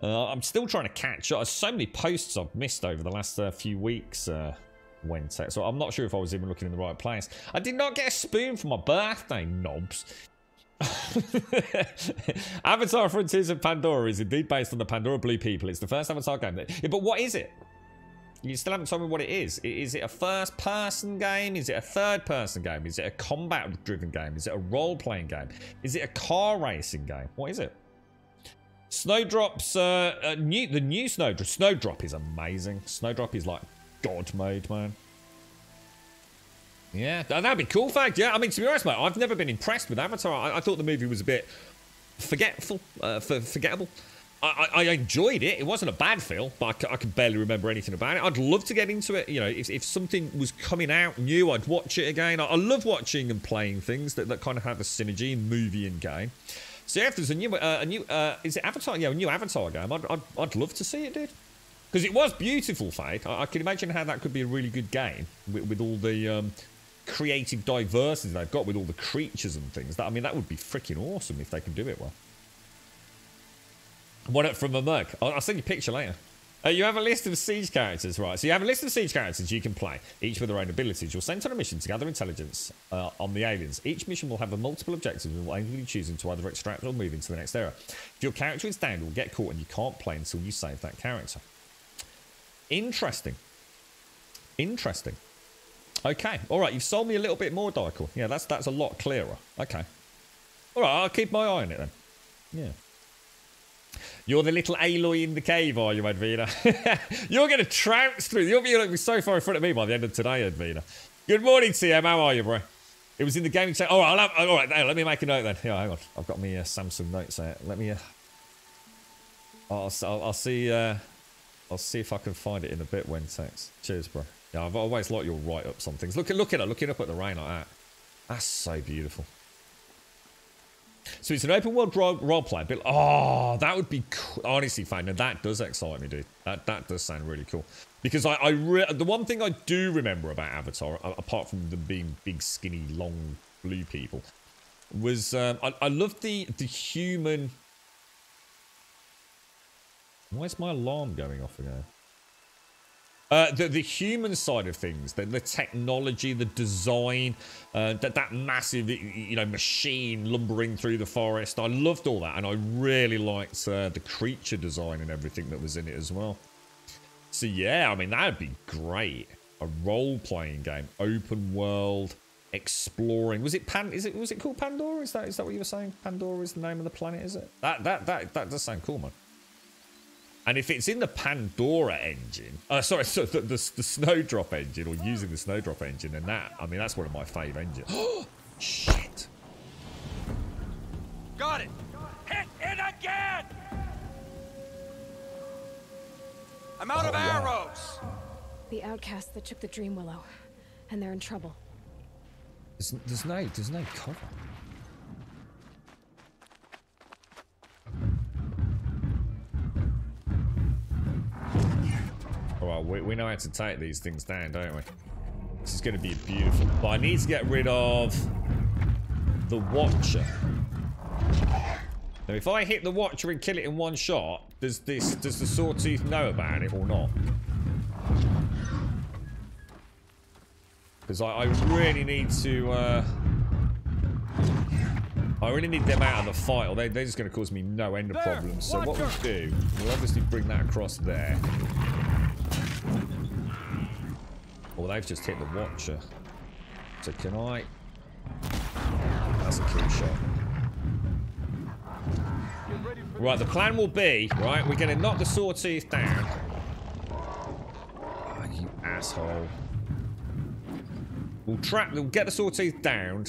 I'm still trying to catch up. There's so many posts I've missed over the last few weeks, Wentex. So I'm not sure if I was even looking in the right place. I did not get a spoon for my birthday, knobs. Avatar Frontiers of Pandora is indeed based on the Pandora Blue people. It's the first Avatar game. Yeah, but what is it? You still haven't told me what it is. Is it a first-person game? Is it a third-person game? Is it a combat-driven game? Is it a role-playing game? Is it a car racing game? What is it? Snowdrop's the new Snowdrop. Snowdrop is amazing. Snowdrop is like God mode, man. Yeah, that'd be cool. Fact, yeah. I mean, to be honest, mate, I've never been impressed with Avatar. I thought the movie was a bit forgettable. I enjoyed it. It wasn't a bad film, but I can barely remember anything about it. I'd love to get into it. You know, if something was coming out new, I'd watch it again. I love watching and playing things that kind of have a synergy in movie and game. So yeah, if there's a new is it Avatar? Yeah, a new Avatar game. I'd love to see it, dude. Because it was beautiful, Fate. I can imagine how that could be a really good game with all the creative diversity they've got with all the creatures and things. I mean, that would be freaking awesome if they can do it well. One up from a mug. I'll send you a picture later. You have a list of siege characters, right? So you have a list of siege characters you can play, each with their own abilities. You're sent on a mission to gather intelligence on the aliens. Each mission will have a multiple objectives and will aim at choosing to either extract or move into the next era. If your character is downed, it will get caught and you can't play until you save that character. Interesting. Interesting. Okay. All right. You've sold me a little bit more, Dykel. Yeah, that's a lot clearer. Okay. All right. I'll keep my eye on it then. Yeah. You're the little Aloy in the cave, are you, Advina? You're going to trounce through. You're going to be so far in front of me by the end of today, Advina. Good morning, TM. How are you, bro? It was in the gaming chat. All right, let me make a note then. Yeah, hang on. I've got my Samsung notes out. Let me... I'll see if I can find it in a bit, Wentex. Cheers, bro. Yeah, I've always liked your write-ups on things. Looking up at the rain like that. That's so beautiful. So it's an open world roleplay. Oh, that would be cool. Honestly, fine. Now that does excite me, dude. That does sound really cool. Because the one thing I do remember about Avatar, apart from them being big, skinny, long blue people, was I loved the human. Why is my alarm going off again? The human side of things, the technology, the design, that massive, machine lumbering through the forest. I loved all that, and I really liked the creature design and everything that was in it as well. So yeah, I mean, that'd be great. A role-playing game, open world, exploring. Was it called Pandora? Is that what you were saying? Pandora is the name of the planet, is it? That does sound cool, man. And if it's in the Pandora engine, so the Snowdrop engine, or using the Snowdrop engine, then that's one of my fave engines. Oh, shit.
Got it! Hit it again! I'm out of arrows!
The outcasts that took the Dream Willow. And they're in trouble.
There's no cover. Alright, we know how to take these things down, don't we? This is going to be beautiful. But I need to get rid of the Watcher. Now, if I hit the Watcher and kill it in one shot, does the Sawtooth know about it or not? Because I really need to, I really need them out of the fight, or they're just going to cause me no end of problems. So what we'll do, we'll obviously bring that across there. Oh, they've just hit the Watcher. So can I... That's a kill shot. Right, the plan will be, right, we're going to knock the Sawtooth down. Oh, you asshole. We'll get the Sawtooth down.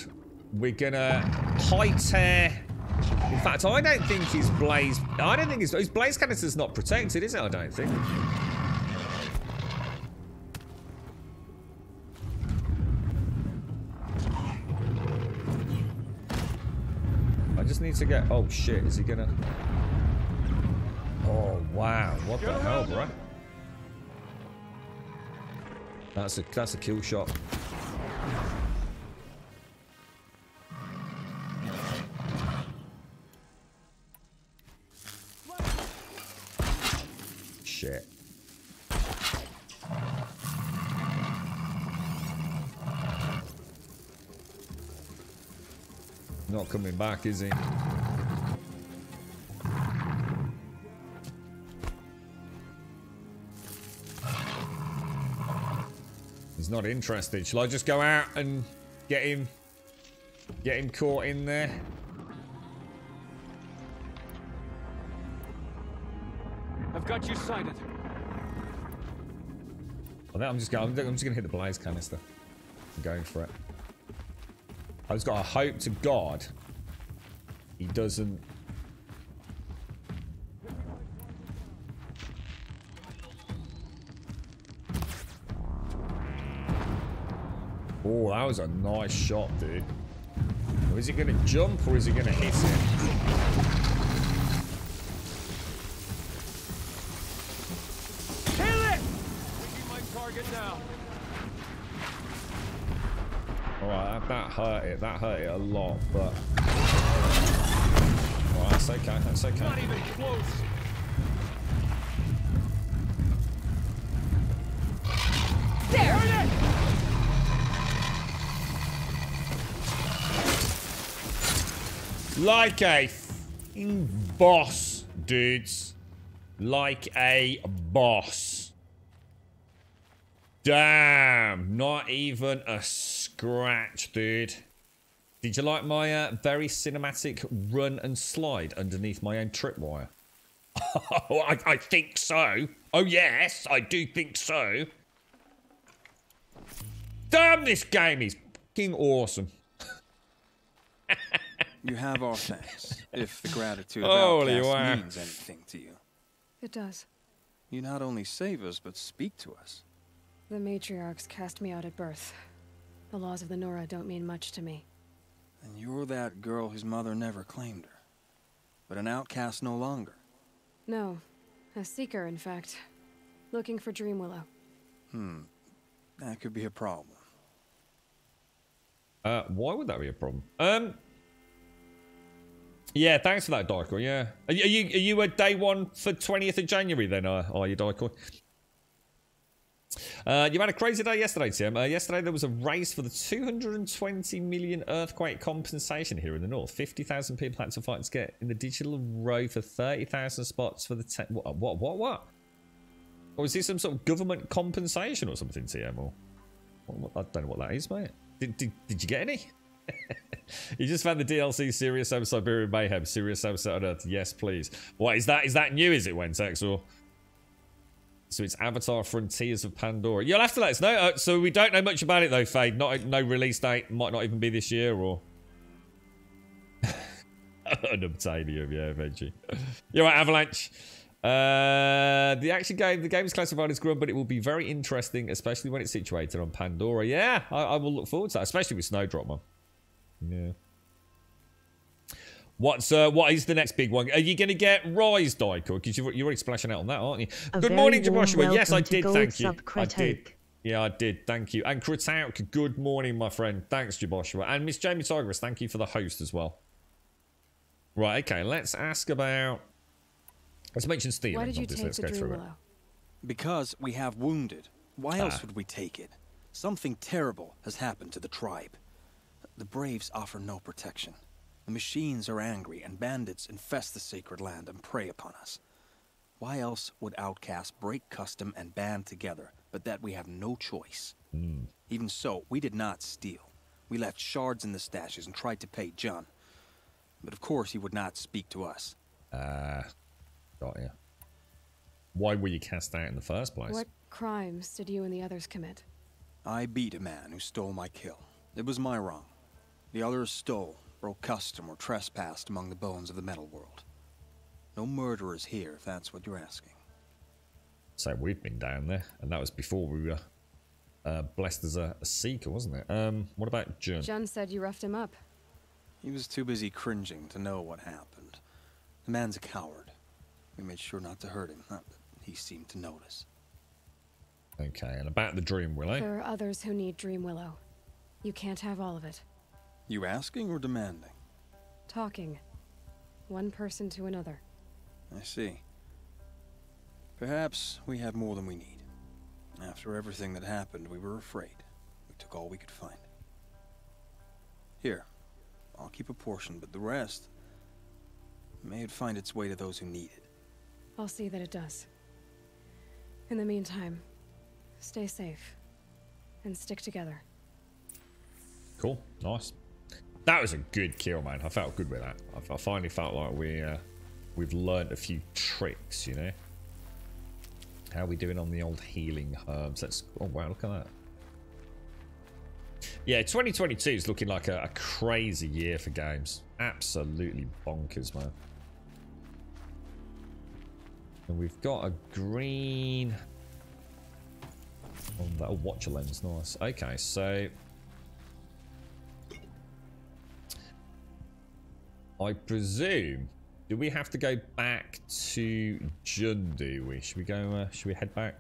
We're gonna high tear. In fact, I don't think his blaze canister's not protected, is it? I don't think. I just need to get. Oh shit! Is he gonna? Oh wow! What the hell, bro? That's a kill shot. Shit. Not coming back, is he? He's not interested. Shall I just go out and get him caught in there?
I've got you sighted.
I think I'm just gonna hit the blaze canister. I'm going for it. I've just got to hope to God he doesn't. Oh, that was a nice shot, dude. Or is he gonna jump or is he gonna hit it? Alright, that hurt it. That hurt it a lot, but... Alright, that's okay. That's okay. Not even close.
There!
Like a f***ing boss, dudes. Like a boss. Damn, not even a scratch, dude. Did you like my very cinematic run and slide underneath my own tripwire? Oh, I think so. Oh yes, I do think so. Damn, this game is fucking awesome.
You have our thanks, if the gratitude of
Holy
outcasts
wow.
means anything to you.
It does.
You not only save us, but speak to us.
The matriarchs cast me out at birth. The laws of the Nora don't mean much to me.
And you're that girl whose mother never claimed her. But an outcast no longer.
No. A seeker, in fact. Looking for Dream Willow.
That could be a problem.
Why would that be a problem? Yeah, thanks for that, Dicor. Yeah, are you a day one for 20th of January then? Are you, Dicor? You had a crazy day yesterday, Tim. Yesterday there was a race for the 220 million earthquake compensation here in the north. 50,000 people had to fight to get in the digital row for 30,000 spots for the what? Or is this some sort of government compensation or something, TM? Or I don't know what that is, mate. Did you get any? You just found the DLC Serious Sam Siberian Mayhem, Serious Sam Set on Earth. Yes, please. What is that? Is that new? Is it, Wentex, or? So it's Avatar Frontiers of Pandora. You'll have to let us know. So we don't know much about it though, Fade. No release date. Might not even be this year, or an obtainium. Yeah, eventually. You're right, Avalanche. The game is classified as Grum, but it will be very interesting, especially when it's situated on Pandora. Yeah, I will look forward to that, especially with Snowdrop, man. Yeah. What is the next big one? Are you going to get Rise, Daiko? Because you're already splashing out on that, aren't you? Good morning, Joshua. Yes, I did, thank you. I did. Yeah, I did, thank you. And Kritauk, good morning, my friend. Thanks, Joshua. And Miss Jamie Tigris, thank you for the host as well. Right, okay, let's ask about... Let's mention stealing.
Why did you take the Dream Willow?
Because we have wounded. Why else would we take it? Something terrible has happened to the tribe. The Braves offer no protection. The machines are angry, and bandits infest the sacred land and prey upon us. Why else would outcasts break custom and band together, but that we have no choice? Even so, we did not steal. We left shards in the stashes and tried to pay John. But of course he would not speak to us.
Got you. Why were you cast out in the first place?
What crimes did you and the others commit?
I beat a man who stole my kill. It was my wrong. The others stole, broke custom, or trespassed among the bones of the metal world. No murderers here, if that's what you're asking.
So we've been down there, and that was before we were blessed as a seeker, wasn't it? What about Jun?
Jun said you roughed him up.
He was too busy cringing to know what happened. The man's a coward. We made sure not to hurt him, not that he seemed to notice.
Okay, and about the Dream Willow?
There are others who need Dream Willow. You can't have all of it.
You asking or demanding?
Talking. One person to another.
I see. Perhaps we have more than we need. After everything that happened, we were afraid. We took all we could find. Here, I'll keep a portion, but the rest... may it find its way to those who need it.
I'll see that it does. In the meantime, stay safe. And stick together.
Cool. Nice. That was a good kill, man. I felt good with that. I finally felt like we've learned a few tricks, you know? How are we doing on the old healing herbs? Let's... Oh, wow, look at that. Yeah, 2022 is looking like a crazy year for games. Absolutely bonkers, man. And we've got a green... Oh, that'll watch a lens. Nice. Okay, so... I presume... Do we have to go back to Jun, do we? Should we go... should we head back?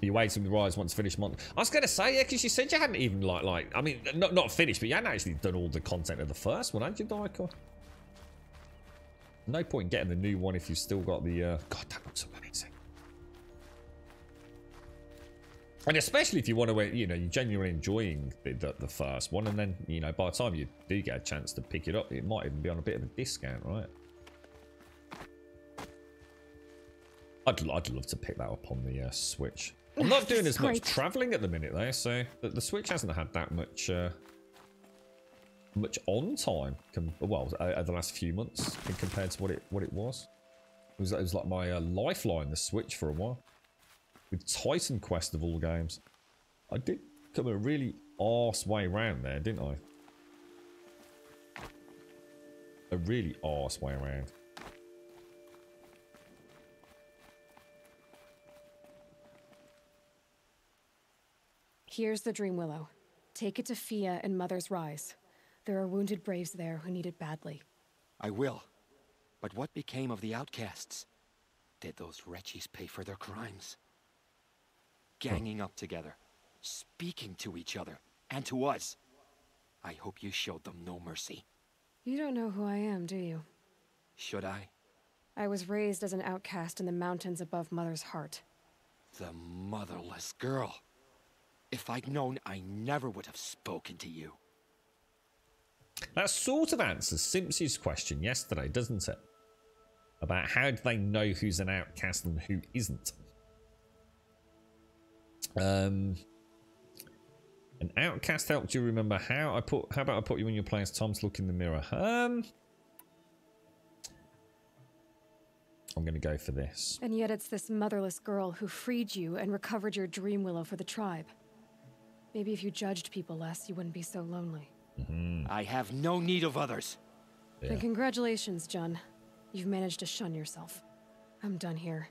Are you waiting with Rise once finished month? I was going to say, yeah, because you said you hadn't even, like... I mean, not finished, but you hadn't actually done all the content of the first one, had you, Daiko? No point in getting the new one if you've still got the... God, that looks amazing. And especially if you want to, you know, you're genuinely enjoying the first one, and then, you know, by the time you do get a chance to pick it up, it might even be on a bit of a discount, right? I'd love to pick that up on the Switch. I'm not doing as much traveling at the minute, though, so the Switch hasn't had that much much on time. Well, over the last few months, compared to what it was. It was like my lifeline, the Switch, for a while. With Titan Quest of all games. I did come a really arse way round there, didn't I? A really arse way around.
Here's the Dream Willow. Take it to Fia and Mother's Rise. There are wounded Braves there who need it badly.
I will. But what became of the outcasts? Did those wretches pay for their crimes? Ganging up together, speaking to each other, and to us. I hope you showed them no mercy.
You don't know who I am, do you?
Should I?
I was raised as an outcast in the mountains above Mother's Heart.
The motherless girl. If I'd known, I never would have spoken to you.
That sort of answers Simpson's question yesterday, doesn't it? About how do they know who's an outcast and who isn't. An outcast helped you remember how about I put you in your place, time to look in the mirror. I'm gonna go for this.
And yet it's this motherless girl who freed you and recovered your Dream Willow for the tribe. Maybe if you judged people less, you wouldn't be so lonely.
I have no need of others.
Yeah.
Then congratulations, John. You've managed to shun yourself. I'm done here.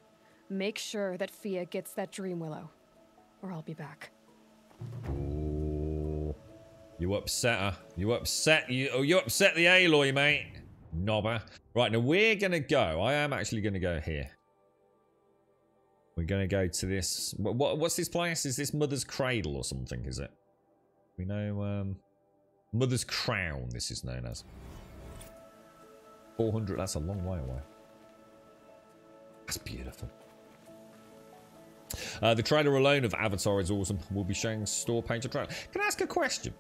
Make sure that Fia gets that dream willow, or I'll be back.
Ooh. You upset her. You upset the Aloy, mate. Knobber. Right, now we're gonna go. I am actually gonna go here. We're gonna go to this. What's this place? Is this Mother's Cradle or something? Is it? We know Mother's Crown. This is known as 400. That's a long way away. That's beautiful. The trailer alone of Avatar is awesome. We'll be showing store page of trailer. Can I ask a question?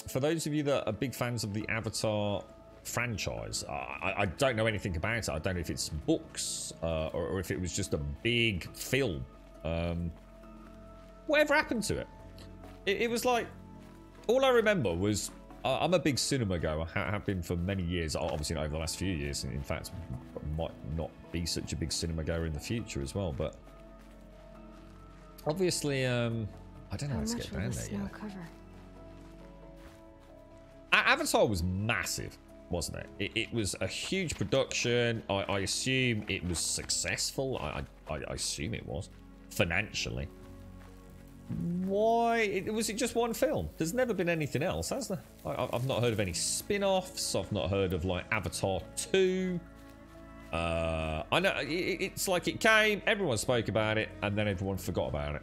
For those of you that are big fans of the Avatar franchise, I don't know anything about it. I don't know if it's books or if it was just a big film. Whatever happened to it? It was like, all I remember was, I'm a big cinema goer. I have been for many years, obviously not over the last few years. In fact, might not be such a big cinema goer in the future as well. But obviously, I don't know how to get down there yet. Avatar was massive, wasn't it? It was a huge production. I assume it was successful. I assume it was financially. Why was it just one film? There's never been anything else, has there? I've not heard of any spin-offs. I've not heard of like Avatar 2. I know it's like it came, everyone spoke about it, and then everyone forgot about it.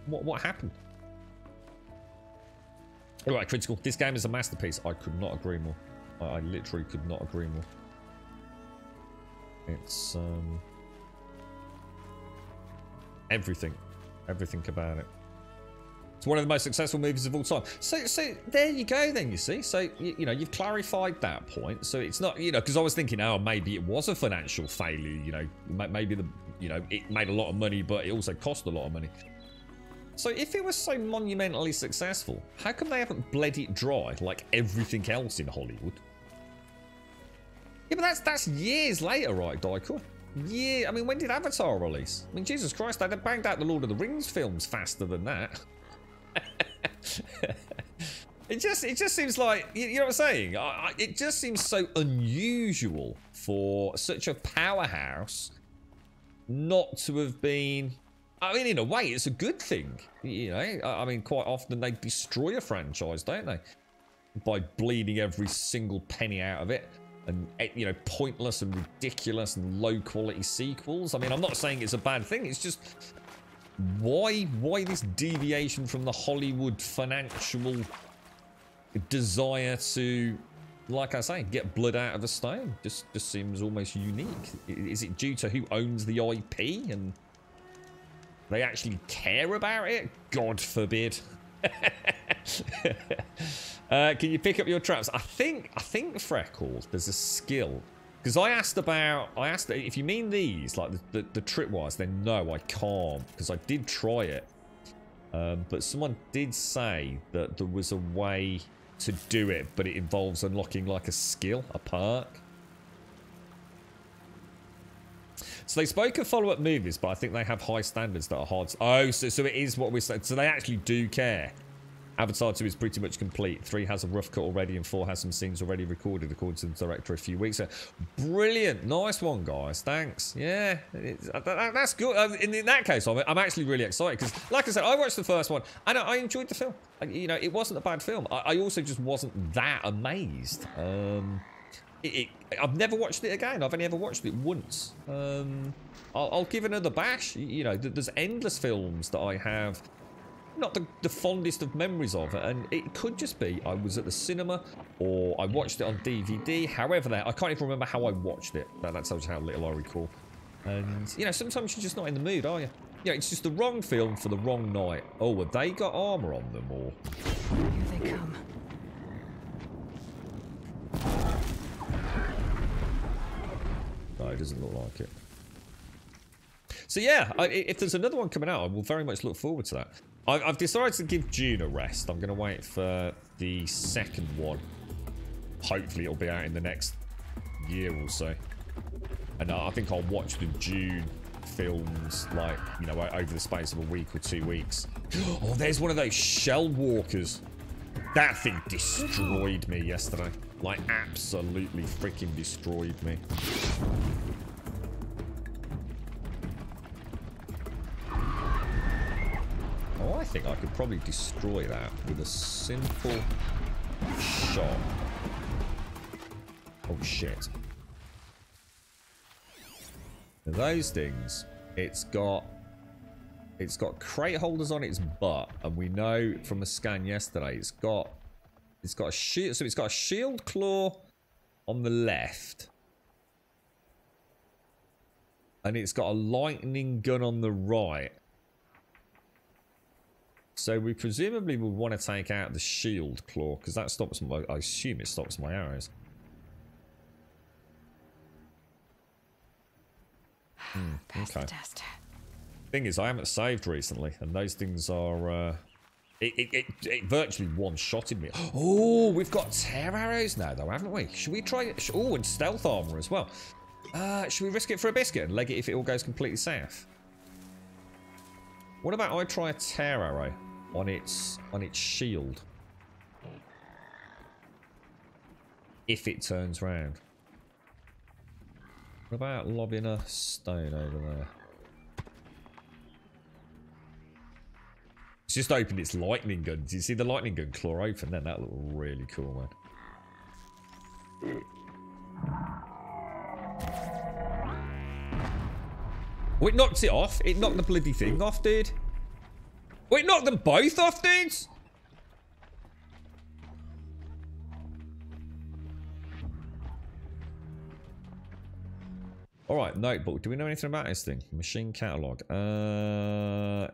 What happened? All right, Critical. This game is a masterpiece. I could not agree more. I literally could not agree more. It's everything about it. It's one of the most successful movies of all time. So there you go then, you see. So, you know, you've clarified that point. So it's not, you know, because I was thinking, oh, maybe it was a financial failure, you know. Maybe, it made a lot of money, but it also cost a lot of money. So if it was so monumentally successful, how come they haven't bled it dry like everything else in Hollywood? Yeah, but that's years later, right, Daikor? Yeah, I mean, when did Avatar release? I mean, Jesus Christ, they banged out the Lord of the Rings films faster than that. It just seems like, you know what I'm saying? It just seems so unusual for such a powerhouse not to have been. I mean, in a way, it's a good thing. You know, I mean, quite often they destroy a franchise, don't they? By bleeding every single penny out of it. And, you know, pointless and ridiculous and low quality sequels. I mean, I'm not saying it's a bad thing. It's just, why this deviation from the Hollywood financial desire to, like I say, get blood out of a stone? Just seems almost unique. Is it due to who owns the IP and they actually care about it? God forbid. Can you pick up your traps? I think Freckles, there's a skill. Because I asked if you mean these, like the tripwires, then no, I can't. Because I did try it. But someone did say that there was a way to do it, but it involves unlocking like a skill, a perk. So they spoke of follow-up movies, but I think they have high standards that are hard to... Oh, so it is what we're saying. So they actually do care. Avatar 2 is pretty much complete. 3 has a rough cut already, and 4 has some scenes already recorded, according to the director a few weeks ago. Brilliant. Nice one, guys. Thanks. Yeah, that's good. In that case, I'm actually really excited, because, like I said, I watched the first one, and I enjoyed the film. You know, it wasn't a bad film. I also just wasn't that amazed. I've never watched it again. I've only ever watched it once. I'll give another bash. You know, there's endless films that I have not the fondest of memories of, and it could just be I was at the cinema or I watched it on DVD. However, I can't even remember how I watched it. That tells you how little I recall. And you know, sometimes you're just not in the mood, are you? Yeah, it's just the wrong film for the wrong night. Oh, have they got armor on them, or
here they come?
No, it doesn't look like it. So yeah, if there's another one coming out, I will very much look forward to that. I've decided to give June a rest. I'm going to wait for the second one. Hopefully it'll be out in the next year or so. And I think I'll watch the June films, like, you know, over the space of a week or 2 weeks. Oh, there's one of those shell walkers. That thing destroyed me yesterday. Like, absolutely freaking destroyed me. Oh, I think I could probably destroy that with a simple shot. Oh, shit. Now those things, it's got crate holders on its butt, and we know from a scan yesterday it's got a shield. So it's got a shield claw on the left, and it's got a lightning gun on the right. So we presumably would want to take out the shield claw, because that stops my, I assume it stops my arrows.
Pass
Okay.
the test.
Thing is, I haven't saved recently, and those things are it virtually one-shotted me. Oh, we've got tear arrows now though, haven't we? Should we try it? Oh, and stealth armor as well. Should we risk it for a biscuit and leg it if it all goes completely south? What about I try a tear arrow on its shield if it turns round? What about lobbing a stone over there? It's just opened its lightning gun. Do you see the lightning gun claw open then? That looked really cool, man. Oh, it knocked it off. It knocked the bloody thing off, dude. Oh, it knocked them both off, dudes. Alright, notebook. Do we know anything about this thing? Machine catalog.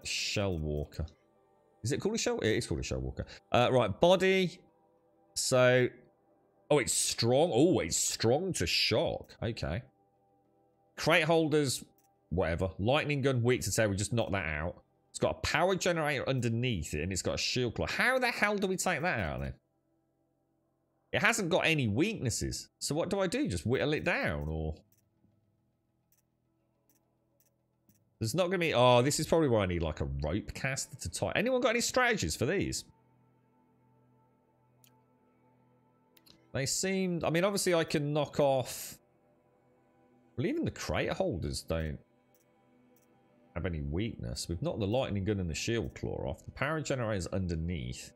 Shell walker. Is it called a shell? It is called a shell walker. Right, body. So, oh, it's strong. Oh, it's strong to shock. Okay. Crate holders, whatever. Lightning gun, weak to tear. We just knocked that out. It's got a power generator underneath it, and it's got a shield claw. How the hell do we take that out then? It hasn't got any weaknesses. So what do I do? Just whittle it down, or? There's not going to be... Oh, this is probably where I need like a rope caster to tie. Anyone got any strategies for these? They seem... I mean, obviously I can knock off... Well, even the crate holders don't have any weakness. We've knocked the lightning gun and the shield claw off. The power generator is underneath.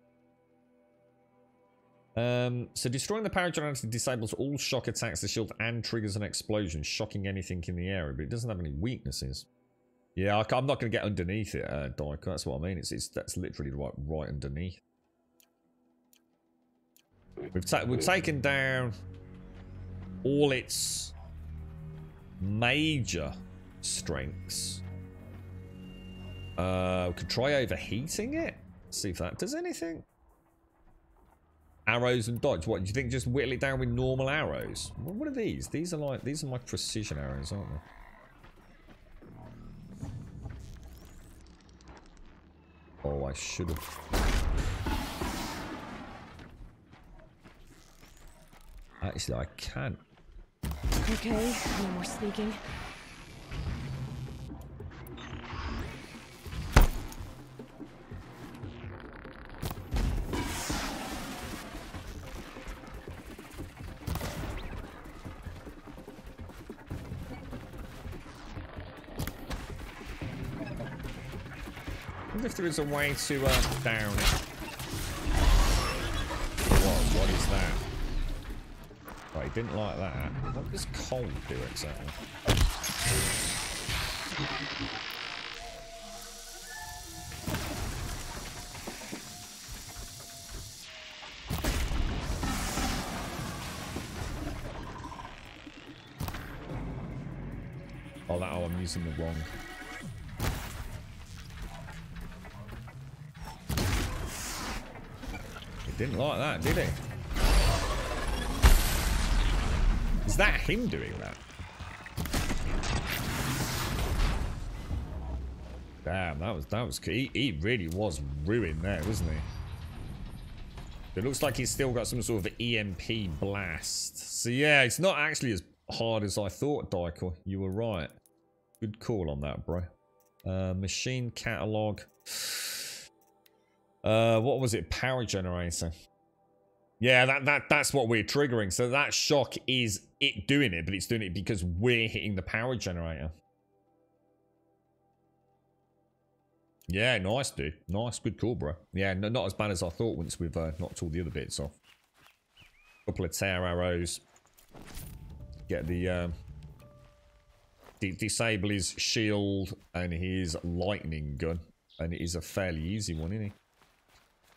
So destroying the power generator disables all shock attacks, the shield, and triggers an explosion, shocking anything in the area, but it doesn't have any weaknesses. Yeah, I'm not going to get underneath it, Dyke. That's what I mean. That's literally right underneath. We've taken down all its major strengths. We could try overheating it. See if that does anything. Arrows and dodge. What do you think? Just whittle it down with normal arrows? What are these? These are my precision arrows, aren't they? Oh, I should have. Actually, I can't.
Okay, no more sneaking.
I wonder if there is a way to down it. What is that? Right, he didn't like that. What does cold do exactly? Oh, I'm using the wrong. He didn't like that, did he? Is that him doing that? Damn, that was he really was ruined there, wasn't he? It looks like he's still got some sort of EMP blast. So yeah, it's not actually as hard as I thought, Dykel. You were right. Good call on that, bro. Machine catalog. What was it? Power generator. Yeah, that's what we're triggering. So that shock is it doing it, but it's doing it because we're hitting the power generator. Yeah, nice, dude. Nice, good call, bro. Yeah, no, not as bad as I thought once we've knocked all the other bits off. Couple of tear arrows. Get the disable his shield and his lightning gun, and it is a fairly easy one, isn't he?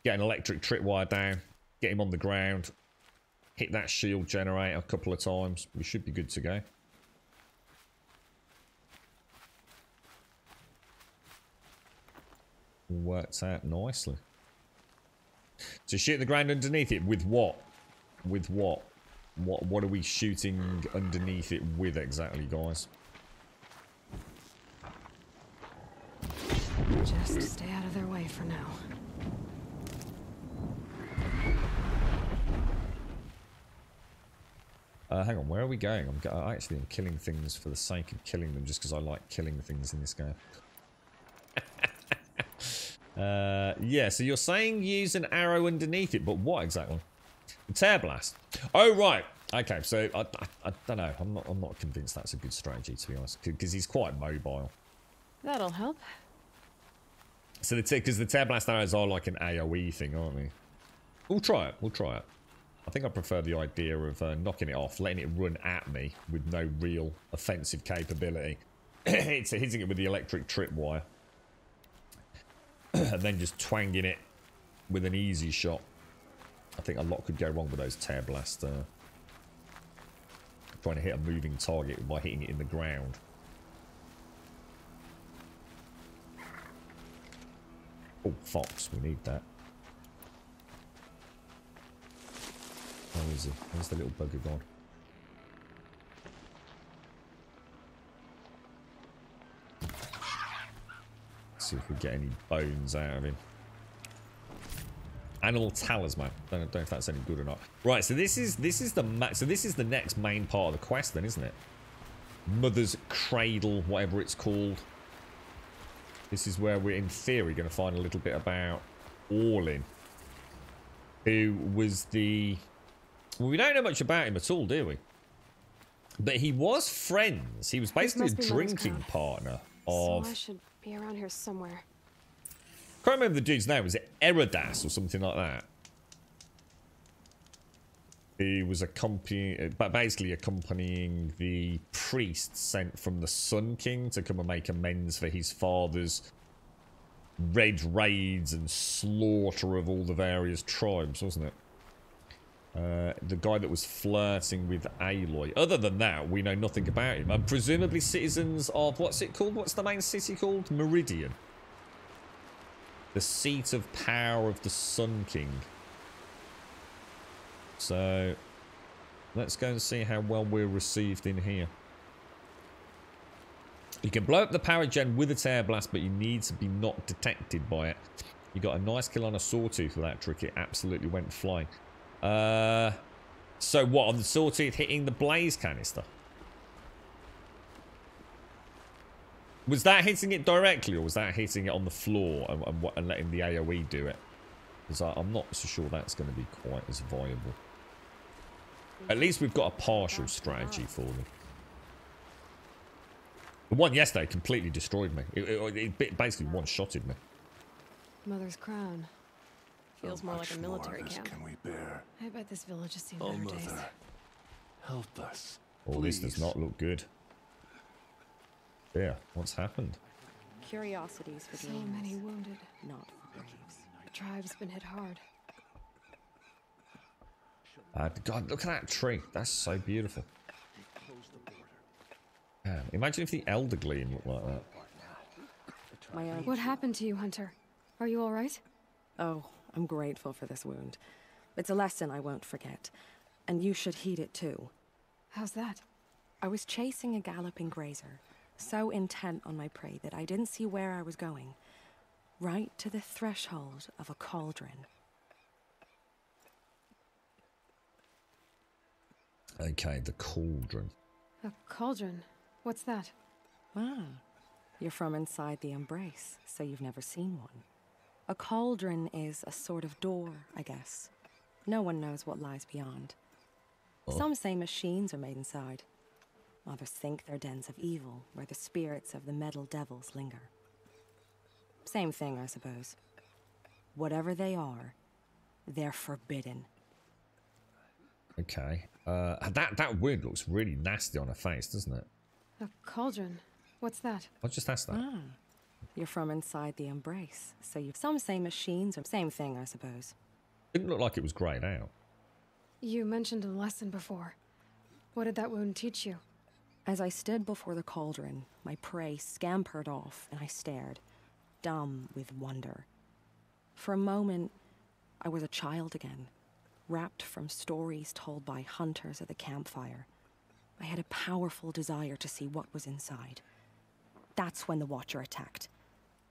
Get an electric tripwire down, get him on the ground, hit that shield generator a couple of times. We should be good to go. Worked out nicely. So shoot the ground underneath it with what? With what? What are we shooting underneath it with exactly, guys?
Just stay out of their way for now.
Hang on, where are we going? I'm killing things for the sake of killing them, just because I like killing things in this game. Yeah, so you're saying use an arrow underneath it, but what exactly? The tear blast. Oh, right. Okay, so I don't know. I'm not convinced that's a good strategy, to be honest, because he's quite mobile.
That'll help.
So because the tear blast arrows are like an AoE thing, aren't they? We'll try it. We'll try it. I think I prefer the idea of knocking it off, letting it run at me with no real offensive capability. It's hitting it with the electric tripwire. And then just twanging it with an easy shot. I think a lot could go wrong with those tear blasts. Trying to hit a moving target by hitting it in the ground. Oh, fox. We need that. Where is he? Where's the little bugger gone? Let's see if we get any bones out of him. Animal talisman. Don't know if that's any good or not. Right, so this is the next main part of the quest, then, isn't it? Mother's Cradle, whatever it's called. This is where we're in theory going to find a little bit about Orlin, who was the. Well, we don't know much about him at all, do we? But he was friends. He was basically a drinking partner of.
So I should be around here somewhere.
Can't remember the dude's name. Was it Eridas or something like that? He was basically accompanying the priest sent from the Sun King to come and make amends for his father's red raids and slaughter of all the various tribes, wasn't it? The guy that was flirting with Aloy. Other than that, we know nothing about him. And presumably citizens of, what's it called? What's the main city called? Meridian. The seat of power of the Sun King. So, let's go and see how well we're received in here. You can blow up the power gen with a tear blast, but you need to be not detected by it. You got a nice kill on a sawtooth with that trick. It absolutely went flying. So what, on the sawtooth hitting the blaze canister? Was that hitting it directly, or was that hitting it on the floor and letting the AoE do it? Because I'm not so sure that's going to be quite as viable. At least we've got a partial strategy for them. The one yesterday completely destroyed me. It basically one-shotted me.
Mother's Crown. Feels more like a military camp.
Can we bear?
I bet this village has seen
Oh,
better days.
Mother, help us.
Oh, this does not look good. Yeah, what's happened?
Curiosities for
So
games,
many wounded.
not for keeps.
The tribe's been hit hard.
God, look at that tree. That's so beautiful. Imagine if the Elder Gleam looked like that.
My own.
What happened to you, Hunter? Are you all right?
Oh, I'm grateful for this wound. It's a lesson I won't forget, and you should heed it too.
How's that?
I was chasing a galloping grazer, so intent on my prey that I didn't see where I was going. Right to the threshold of a cauldron.
Okay, the cauldron.
A cauldron? What's that?
Ah, you're from inside the embrace, so you've never seen one. A cauldron is a sort of door, I guess. No one knows what lies beyond. Some say machines are made inside. Others think they're dens of evil, where the spirits of the metal devils linger. Same thing, I suppose. Whatever they are, they're forbidden.
Okay. That wound looks really nasty on her face, doesn't it?
A cauldron. What's that?
I'll just ask that.
Ah, you're from inside the embrace, so you. Some say machines are same thing, I suppose.
Didn't look like it was greyed out.
You mentioned a lesson before. What did that wound teach you?
As I stood before the cauldron, my prey scampered off, and I stared, dumb with wonder. For a moment, I was a child again, wrapped from stories told by hunters at the campfire. I had a powerful desire to see what was inside. That's when the Watcher attacked.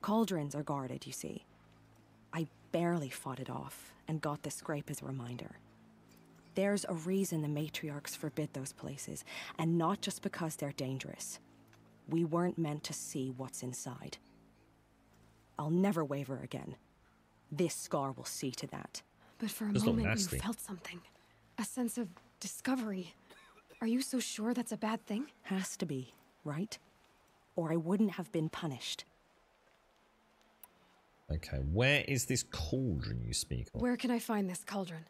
Cauldrons are guarded, you see. I barely fought it off, and got the scrape as a reminder. There's a reason the matriarchs forbid those places, and not just because they're dangerous. We weren't meant to see what's inside. I'll never waver again. This scar will see to that.
But for a moment you felt something. A sense of discovery. Are you so sure that's a bad thing?
Has to be, right? Or I wouldn't have been punished.
Okay, where is this cauldron you speak of?
Where can I find this cauldron?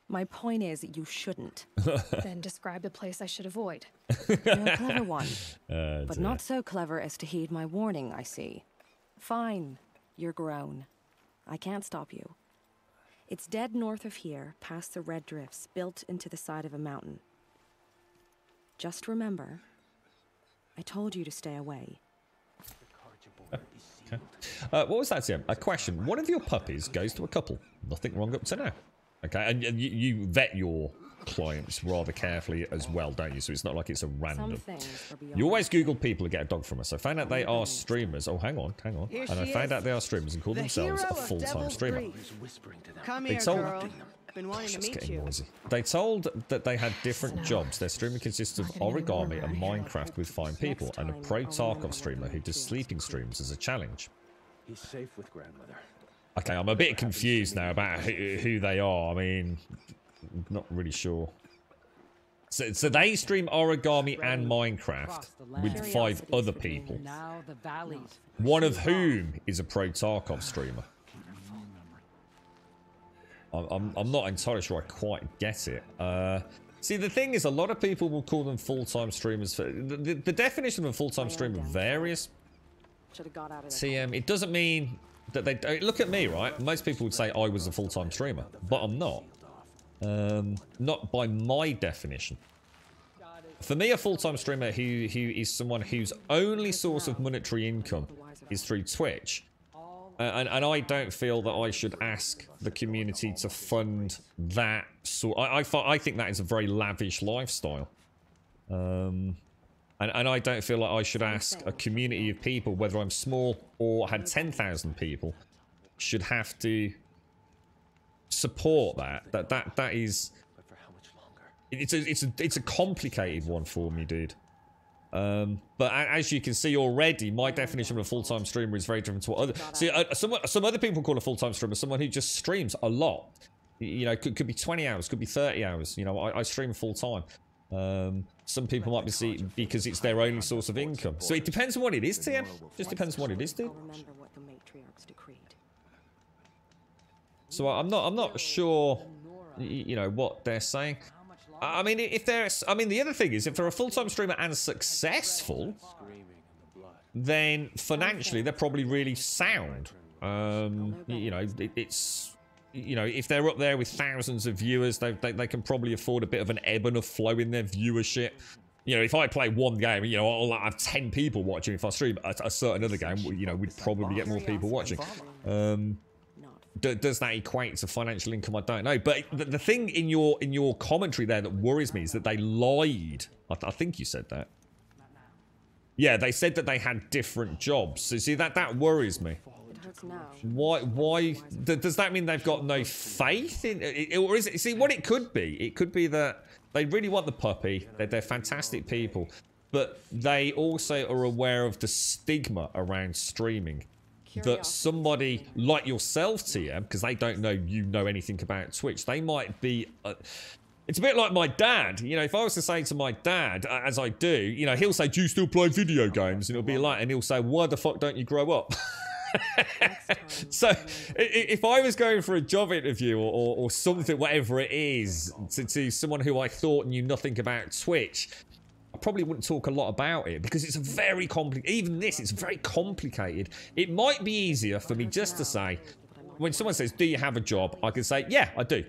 My point is, you shouldn't.
Then describe the place I should avoid.
You're a clever one, but not so clever as to heed my warning, I see. Fine, you're grown. I can't stop you. It's dead north of here, past the red drifts, built into the side of a mountain. Just remember, I told you to stay away.
Okay. What was that, Tim? A question. One of your puppies goes to a couple. Nothing wrong up to now. Okay, and you vet your clients rather carefully as well, don't you? So it's not like it's a random. You always Google people who get a dog from us. I found out they are streamers. Oh, hang on. And I found out they are streamers and call themselves a full-time streamer.
Come here, girl. Been wanting to meet you.
Noisy. They told that they had different jobs. Their streaming consists of origami and Minecraft with 5 people, and a Pro Tarkov streamer who does sleeping streams as a challenge.
He's safe with grandmother.
Okay, I'm a bit confused now about who they are. I mean, not really sure. So they stream origami and Minecraft with 5 other people, one of whom is a Pro Tarkov streamer. I'm not entirely sure I quite get it. See, the thing is, a lot of people will call them full-time streamers. The definition of a full-time streamer varies. TM, it doesn't mean that they... Look at me, right? Most people would say I was a full-time streamer, but I'm not. Not by my definition. For me, a full-time streamer who is someone whose only source of monetary income is through Twitch. And I don't feel that I should ask the community to fund that sort. I think that is a very lavish lifestyle. And I don't feel like I should ask a community of people, whether I'm small or had 10,000 people, should have to support that. That is. It's a complicated one for me, dude. But as you can see already, my definition of a full-time streamer is very different to what other... See, some other people call a full-time streamer someone who just streams a lot. You know, could be 20 hours, could be 30 hours. You know, I stream full-time. Some people might be seeing because it's their only source of income. So it depends on what it is, TM. Just depends on what it is, dude. So I'm not sure, you know, what they're saying. I mean, the other thing is, if they're a full-time streamer and successful, then financially they're probably really sound. You know, you know, if they're up there with thousands of viewers, they can probably afford a bit of an ebb and a flow in their viewership. You know, if I play one game, you know, I'll have 10 people watching. If I stream a certain other game, you know, we'd probably get more people watching. Does that equate to financial income? I don't know. But the thing in your commentary there that worries me is that they lied. I think you said that. Yeah, they said that they had different jobs. So see, that worries me. Why does that mean they've got no faith in it? Or is it, see, what it could be that they really want the puppy. They're fantastic people, but they also are aware of the stigma around streaming. that somebody like yourself, TM, because they don't know you know anything about Twitch, they might be... it's a bit like my dad. You know, if I was to say to my dad, as I do, you know, he'll say, do you still play video games? And it'll be like, and he'll say, why the fuck don't you grow up? So if I was going for a job interview or something, whatever it is, to someone who I thought knew nothing about Twitch, I probably wouldn't talk a lot about it because it's a very complicated, even this, it's very complicated. It might be easier for me just to say, when someone says, do you have a job? I can say, yeah, I do.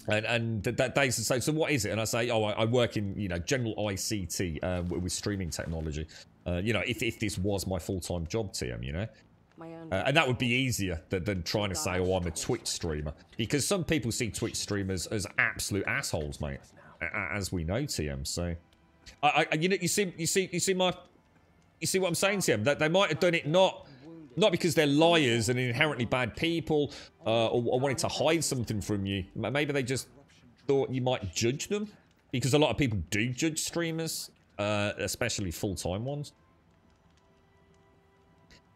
And they say, so what is it? And I say, oh, I work in, you know, general ICT with streaming technology. You know, if this was my full-time job, TM, you know. And that would be easier than trying to say, oh, I'm a Twitch streamer. Because some people see Twitch streamers as absolute assholes, mate. As we know, TM. So, you know, you see what I'm saying, TM? They might have done it not because they're liars and inherently bad people, or wanted to hide something from you. Maybe they just thought you might judge them. Because a lot of people do judge streamers, especially full-time ones.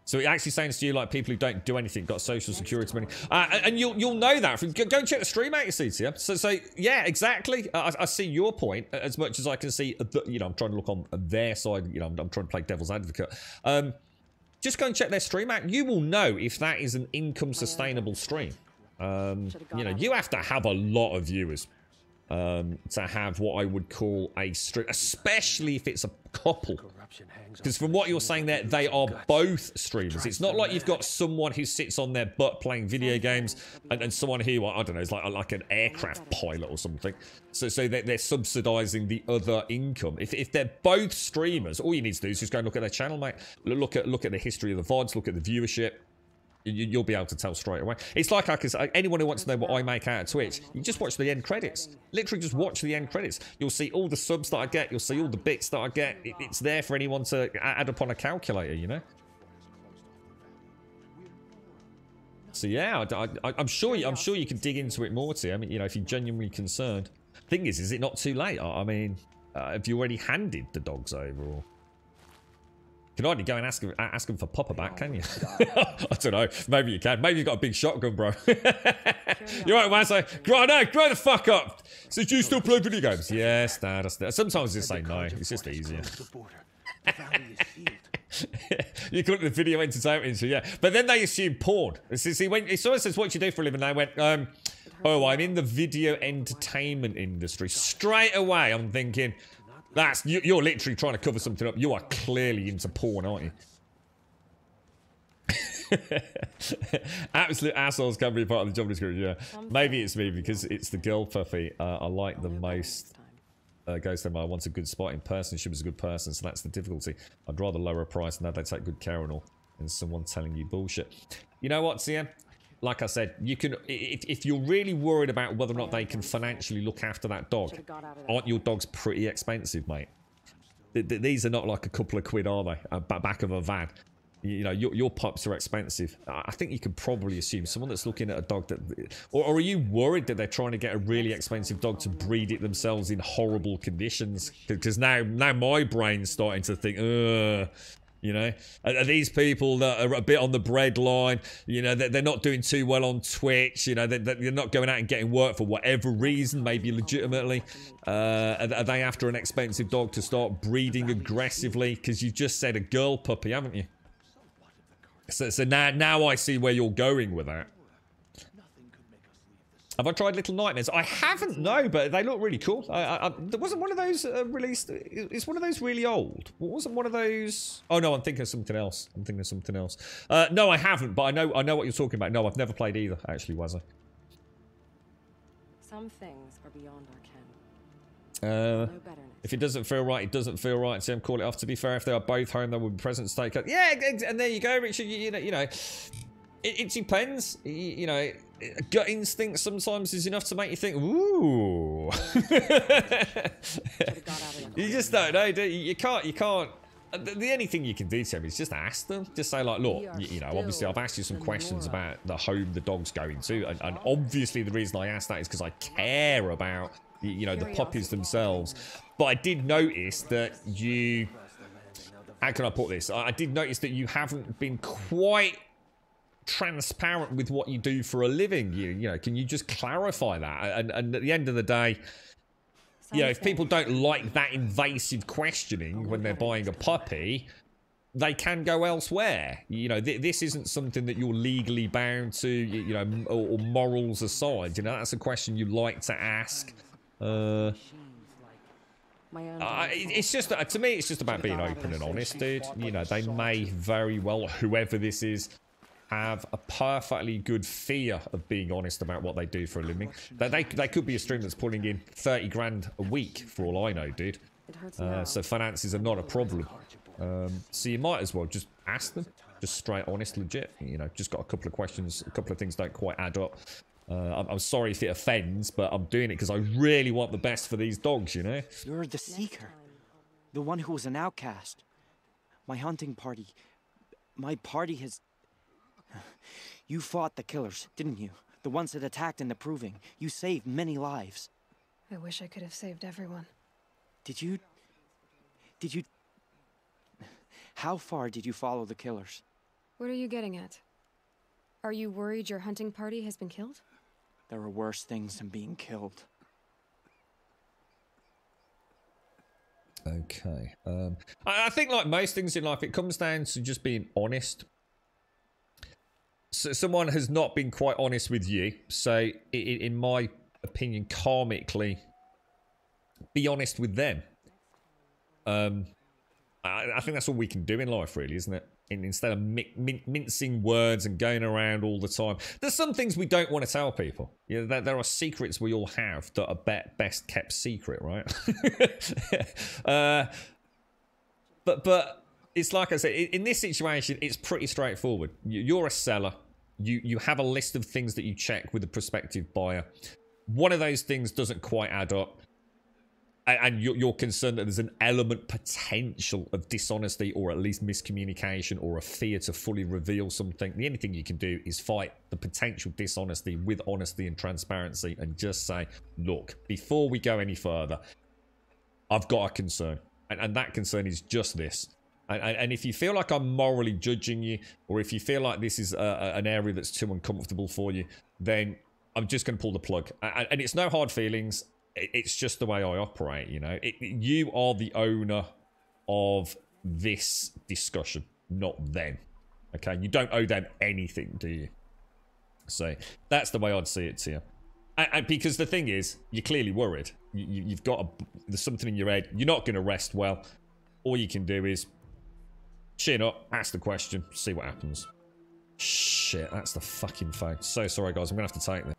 So it actually sounds to you like people who don't do anything got social security money, and you'll know that. Go and check the stream out, you see, TM. So yeah, exactly. I see your point as much as I can see. You know, I'm trying to look on their side. You know, I'm trying to play devil's advocate. Just go and check their stream out. You will know if that is an income sustainable stream. You know, you have to have a lot of viewers to have what I would call a stream, especially if it's a couple. Because from what you're saying there, they are both streamers. It's not like you've got someone who sits on their butt playing video games and someone who, I don't know, is like an aircraft pilot or something. So they're subsidizing the other income. If they're both streamers, all you need to do is just go and look at their channel, mate. Look at the history of the VODs, look at the viewership. You'll be able to tell straight away. It's like anyone who wants to know what I make out of Twitch, you just watch the end credits. Literally just watch the end credits. You'll see all the subs that I get. You'll see all the bits that I get. It's there for anyone to add up on a calculator, you know? So yeah, I'm sure you can dig into it more, T. I mean, you know, if you're genuinely concerned. Thing is it not too late? I mean, have you already handed the dogs over, or... You can hardly go and ask him for Papa back, can you? I don't know. Maybe you can. Maybe you've got a big shotgun, bro. You're right, man. So, grow the fuck up. So, do you still play video games? Yes, Dad. Sometimes just say no. It's just easier. You call it the video entertainment industry, yeah. But then they assume porn. See, when someone says, what you do for a living, they went, oh, I'm in the video entertainment industry. Straight away, I'm thinking... You're literally trying to cover something up. You are clearly into porn, aren't you? Absolute assholes can be part of the job description, yeah. Maybe it's me because it's the girl puppy I like the most. Goes to them, I want a good spot in person. She was a good person, so that's the difficulty. I'd rather lower a price and that they take good care and all than someone telling you bullshit. You know what, CM? Like I said, you can, if you're really worried about whether or not they can financially look after that dog, aren't your dogs pretty expensive, mate? These are not like a couple of quid, are they? Back of a van. You know, your pups are expensive. I think you can probably assume someone that's looking at a dog that... Or are you worried that they're trying to get a really expensive dog to breed it themselves in horrible conditions? Because now my brain's starting to think, ugh... You know, are these people that are a bit on the bread line, you know, they're not doing too well on Twitch, you know, they're not going out and getting work for whatever reason, maybe legitimately. Are they after an expensive dog to start breeding aggressively? Because you've just said a girl puppy, haven't you? So now I see where you're going with that. Have I tried Little Nightmares? I haven't, no, but they look really cool. There wasn't one of those released. Is one of those really old? Wasn't one of those? Oh no, I'm thinking of something else. No, I haven't, but I know what you're talking about. No, I've never played either. Actually, was I?
Some things are beyond our ken.
If it doesn't feel right, it doesn't feel right. So call it off. To be fair, if they are both home, they will be present to take up. Yeah, and there you go, Richard. You know. It depends, you know, gut instinct sometimes is enough to make you think, ooh. You just don't know, do you? You can't, the only thing you can do to them is just ask them. Just say like, look, you know, obviously I've asked you some questions about the home the dog's going to, and obviously the reason I asked that is because I care about, you know, the puppies themselves. But I did notice that you how can I put this? I did notice that you haven't been quite transparent with what you do for a living. You know, can you just clarify that? And at the end of the day, you know, if people don't like that invasive questioning when they're buying a puppy, they can go elsewhere. You know, this isn't something that you're legally bound to, you know, or morals aside. You know, that's a question you like to ask. It's just, to me, it's just about being open and honest, dude. You know, they may very well, whoever this is, have a perfectly good fear of being honest about what they do for a living. They could be a stream that's pulling in 30 grand a week, for all I know, dude. So finances are not a problem. So you might as well just ask them, just straight, honest, legit. You know, just got a couple of questions, a couple of things don't quite add up. I'm sorry if it offends, but I'm doing it because I really want the best for these dogs, you know?
You're the Seeker. The one who was an outcast. My hunting party. My party has... You fought the killers, didn't you? The ones that attacked in the Proving. You saved many lives.
I wish I could have saved everyone.
Did you... How far did you follow the killers?
What are you getting at? Are you worried your hunting party has been killed?
There are worse things than being killed.
Okay. I think like most things in life, it comes down to just being honest. So someone has not been quite honest with you. So in my opinion, karmically, be honest with them. I think that's all we can do in life, really, isn't it? Instead of mincing words and going around all the time. There's some things we don't want to tell people. You know, there are secrets we all have that are best kept secret, right? But it's like I said, in this situation, it's pretty straightforward. You're a seller. You have a list of things that you check with a prospective buyer. One of those things doesn't quite add up. And you're concerned that there's an element potential of dishonesty or at least miscommunication or a fear to fully reveal something. The only thing you can do is fight the potential dishonesty with honesty and transparency and just say, look, before we go any further, I've got a concern. And that concern is just this. And if you feel like I'm morally judging you, or if you feel like this is an area that's too uncomfortable for you, then I'm just going to pull the plug. And it's no hard feelings. It's just the way I operate, you know. You are the owner of this discussion, not them. Okay? You don't owe them anything, do you? So that's the way I'd see it to you. And because the thing is, you're clearly worried. You've got there's something in your head. You're not going to rest well. All you can do is chin up, ask the question, see what happens. Shit, that's the fucking phone. So sorry, guys. I'm going to have to take this.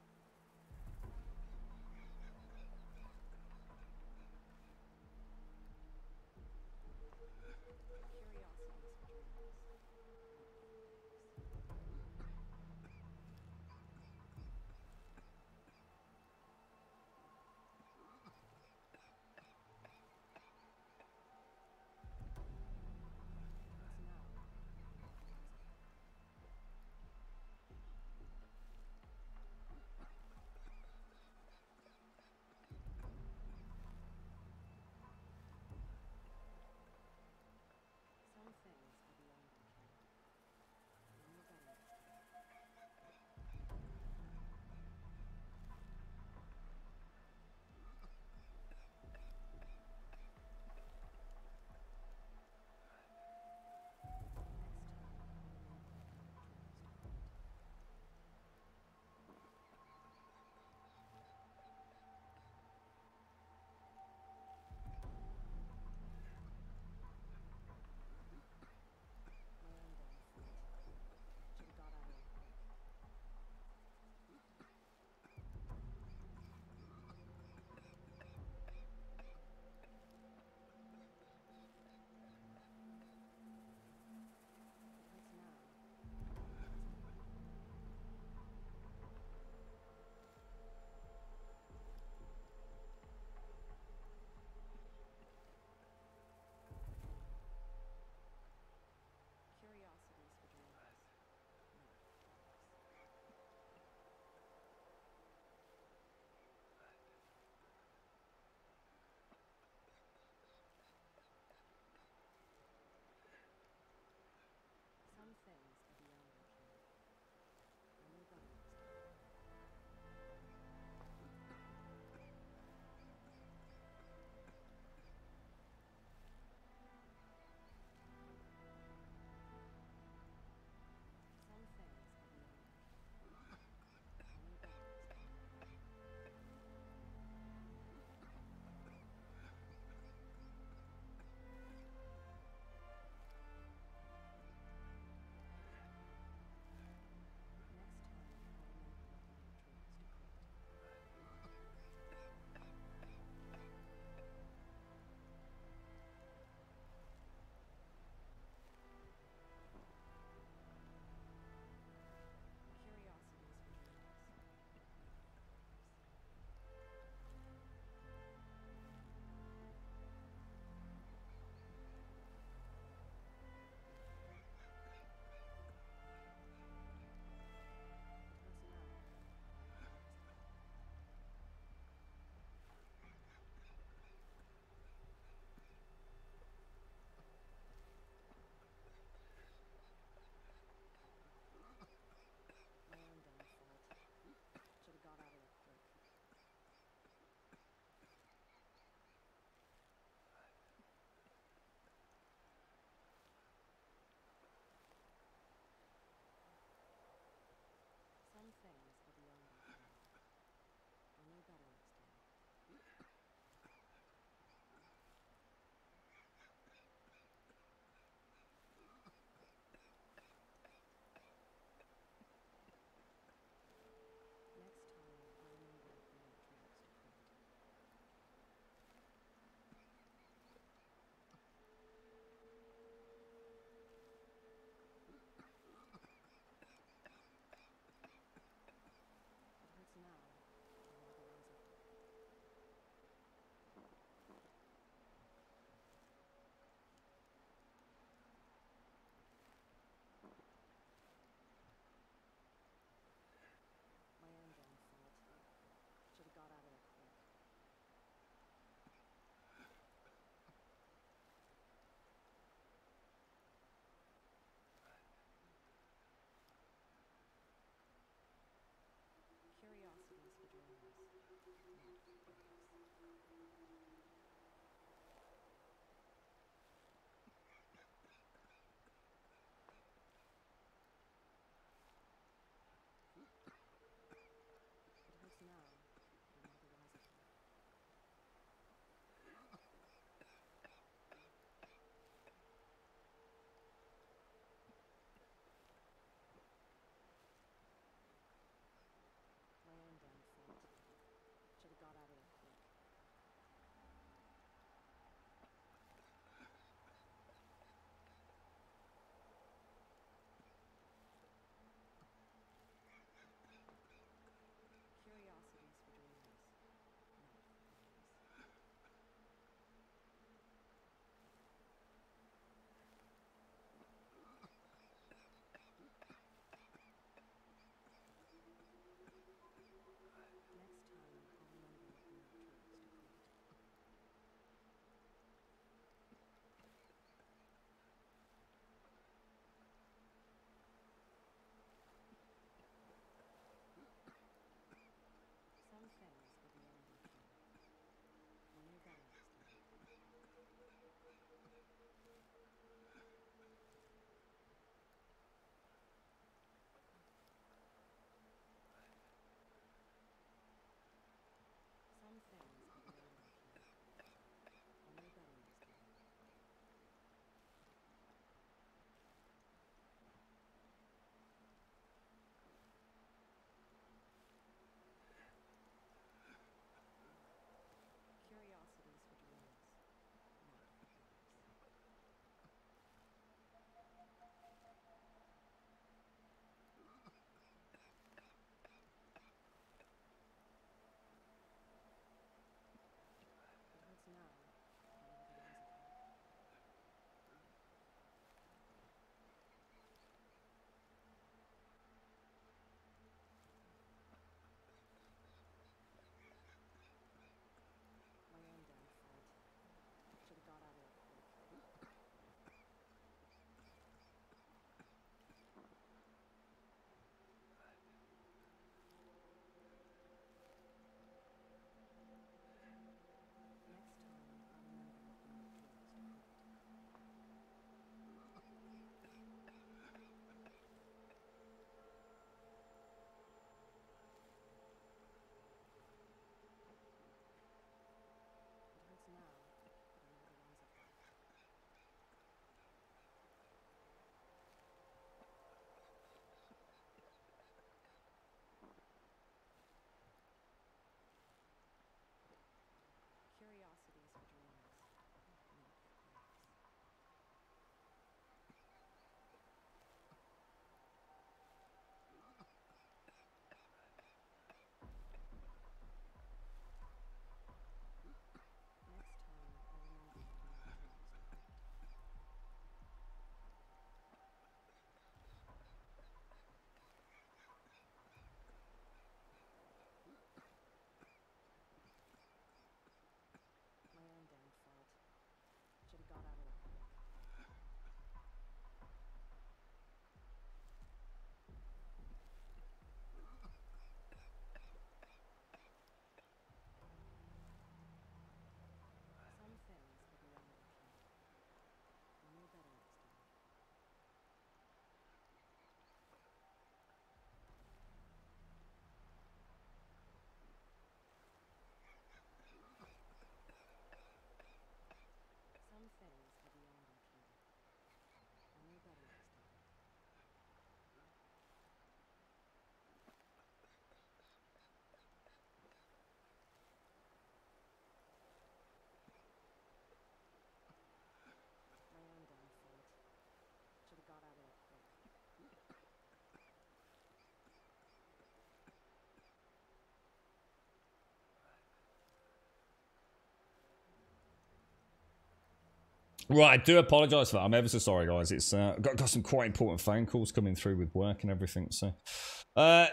Right, I do apologise for that. I'm ever so sorry, guys. It's got some quite important phone calls coming through with work and everything. So,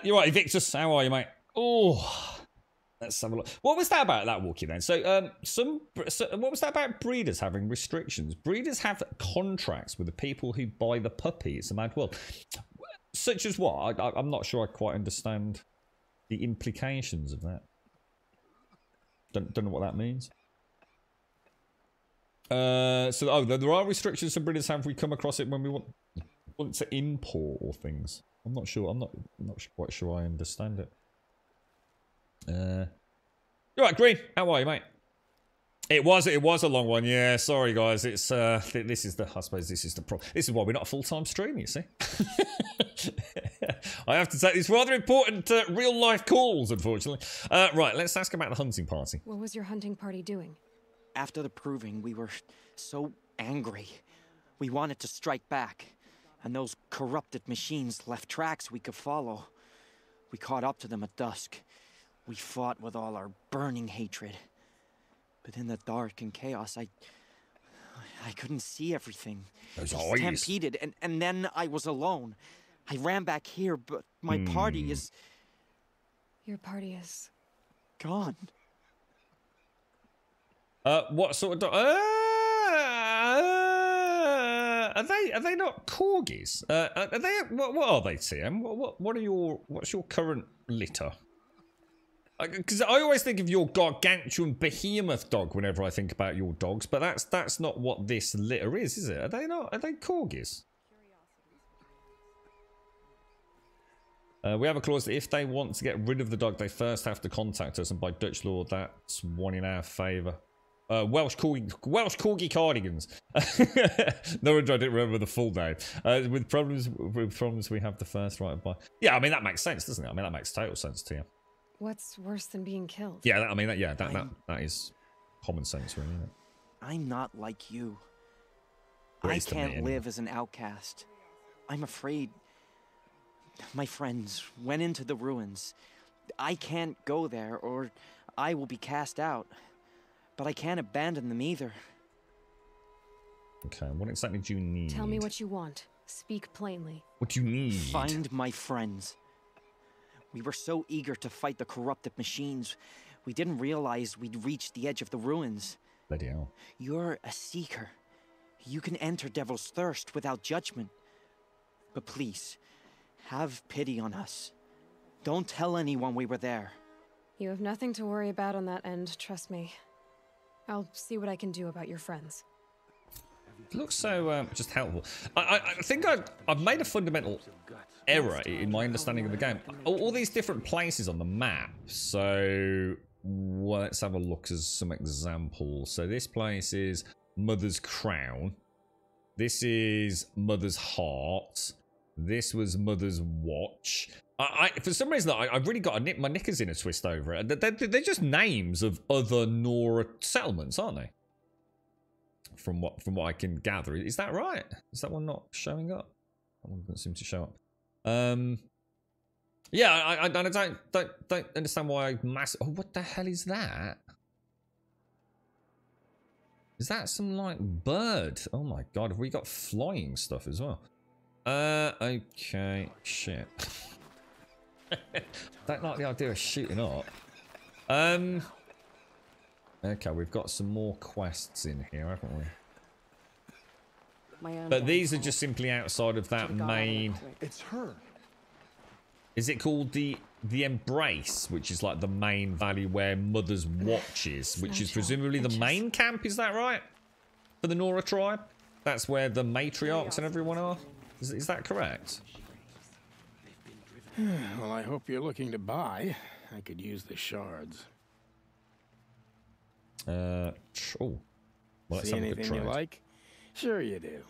you're right, Victus. How are you, mate? Oh, let's have a look. What was that about, that walkie then? So, what was that about breeders having restrictions? Breeders have contracts with the people who buy the puppy. It's a mad world. Such as what? I'm not sure I quite understand the implications of that. Don't know what that means. So there are restrictions some breeders have. We come across it when we want to import or things. I'm not sure. I'm not quite sure I understand it. You're right, Green. How are you, mate? It was a long one. Yeah, sorry guys. It's this is the, I suppose this is the problem. This is why we're not a full-time stream, you see. I have to take these rather important real life calls, unfortunately. Right, let's ask about the hunting party.
What was your hunting party doing?
After the proving, we were so angry. We wanted to strike back, and those corrupted machines left tracks we could follow. We caught up to them at dusk. We fought with all our burning hatred. But in the dark and chaos, I couldn't see everything.
Those
I
eyes.
stampeded, and then I was alone. I ran back here, but my party is...
Your party is...
gone.
What sort of dog? Are they not corgis? Are they? What are they, TM? What's your current litter? Because I always think of your gargantuan behemoth dog whenever I think about your dogs, but that's not what this litter is it? Are they not? Are they corgis? We have a clause that if they want to get rid of the dog, they first have to contact us, and by Dutch law, that's one in our favour. Welsh Corgi Cardigans. No, I didn't remember the full name. With problems, we have the first right of buy. Yeah, I mean that makes sense, doesn't it? I mean that makes total sense to you.
What's worse than being killed?
Yeah, I mean that is common sense, really. Isn't it?
I'm not like you.
Well,
I
it's the
can't
man.
live as an outcast. I'm afraid my friends went into the ruins. I can't go there, or I will be cast out. But I can't abandon them either.
Okay, what exactly do you need?
Tell me what you want. Speak plainly.
What do you need?
Find my friends. We were so eager to fight the corrupted machines, we didn't realize we'd reached the edge of the ruins.
Bloody hell.
You're a seeker. You can enter Devil's Thirst without judgment. But please, have pity on us. Don't tell anyone we were there.
You have nothing to worry about on that end, trust me. I'll see what I can do about your friends.
It looks so just helpful. I think I've made a fundamental error in my understanding of the game. All these different places on the map. So let's have a look as some examples. So this place is Mother's Crown. This is Mother's Heart. This was Mother's Watch. For some reason, I've really got to nip my knickers in a twist over it. They're just names of other Nora settlements, aren't they? From what I can gather, is that right? Is that one not showing up? That one doesn't seem to show up. Yeah, I don't understand why Oh, what the hell is that? Is that some like bird? Oh my god, have we got flying stuff as well? Okay, shit. Don't like the idea of shooting up. Okay, we've got some more quests in here, haven't we? But these are just simply outside of that main.
It's her.
Is it called the Embrace, which is like the main valley where Mother's Watch is, which is presumably the main camp? Is that right? For the Nora tribe, that's where the matriarchs and everyone are. Is that correct?
Well, I hope you're looking to buy. I could use the shards.
Oh. Well, let's
See
have a good
anything you
trade.
like? Sure you do.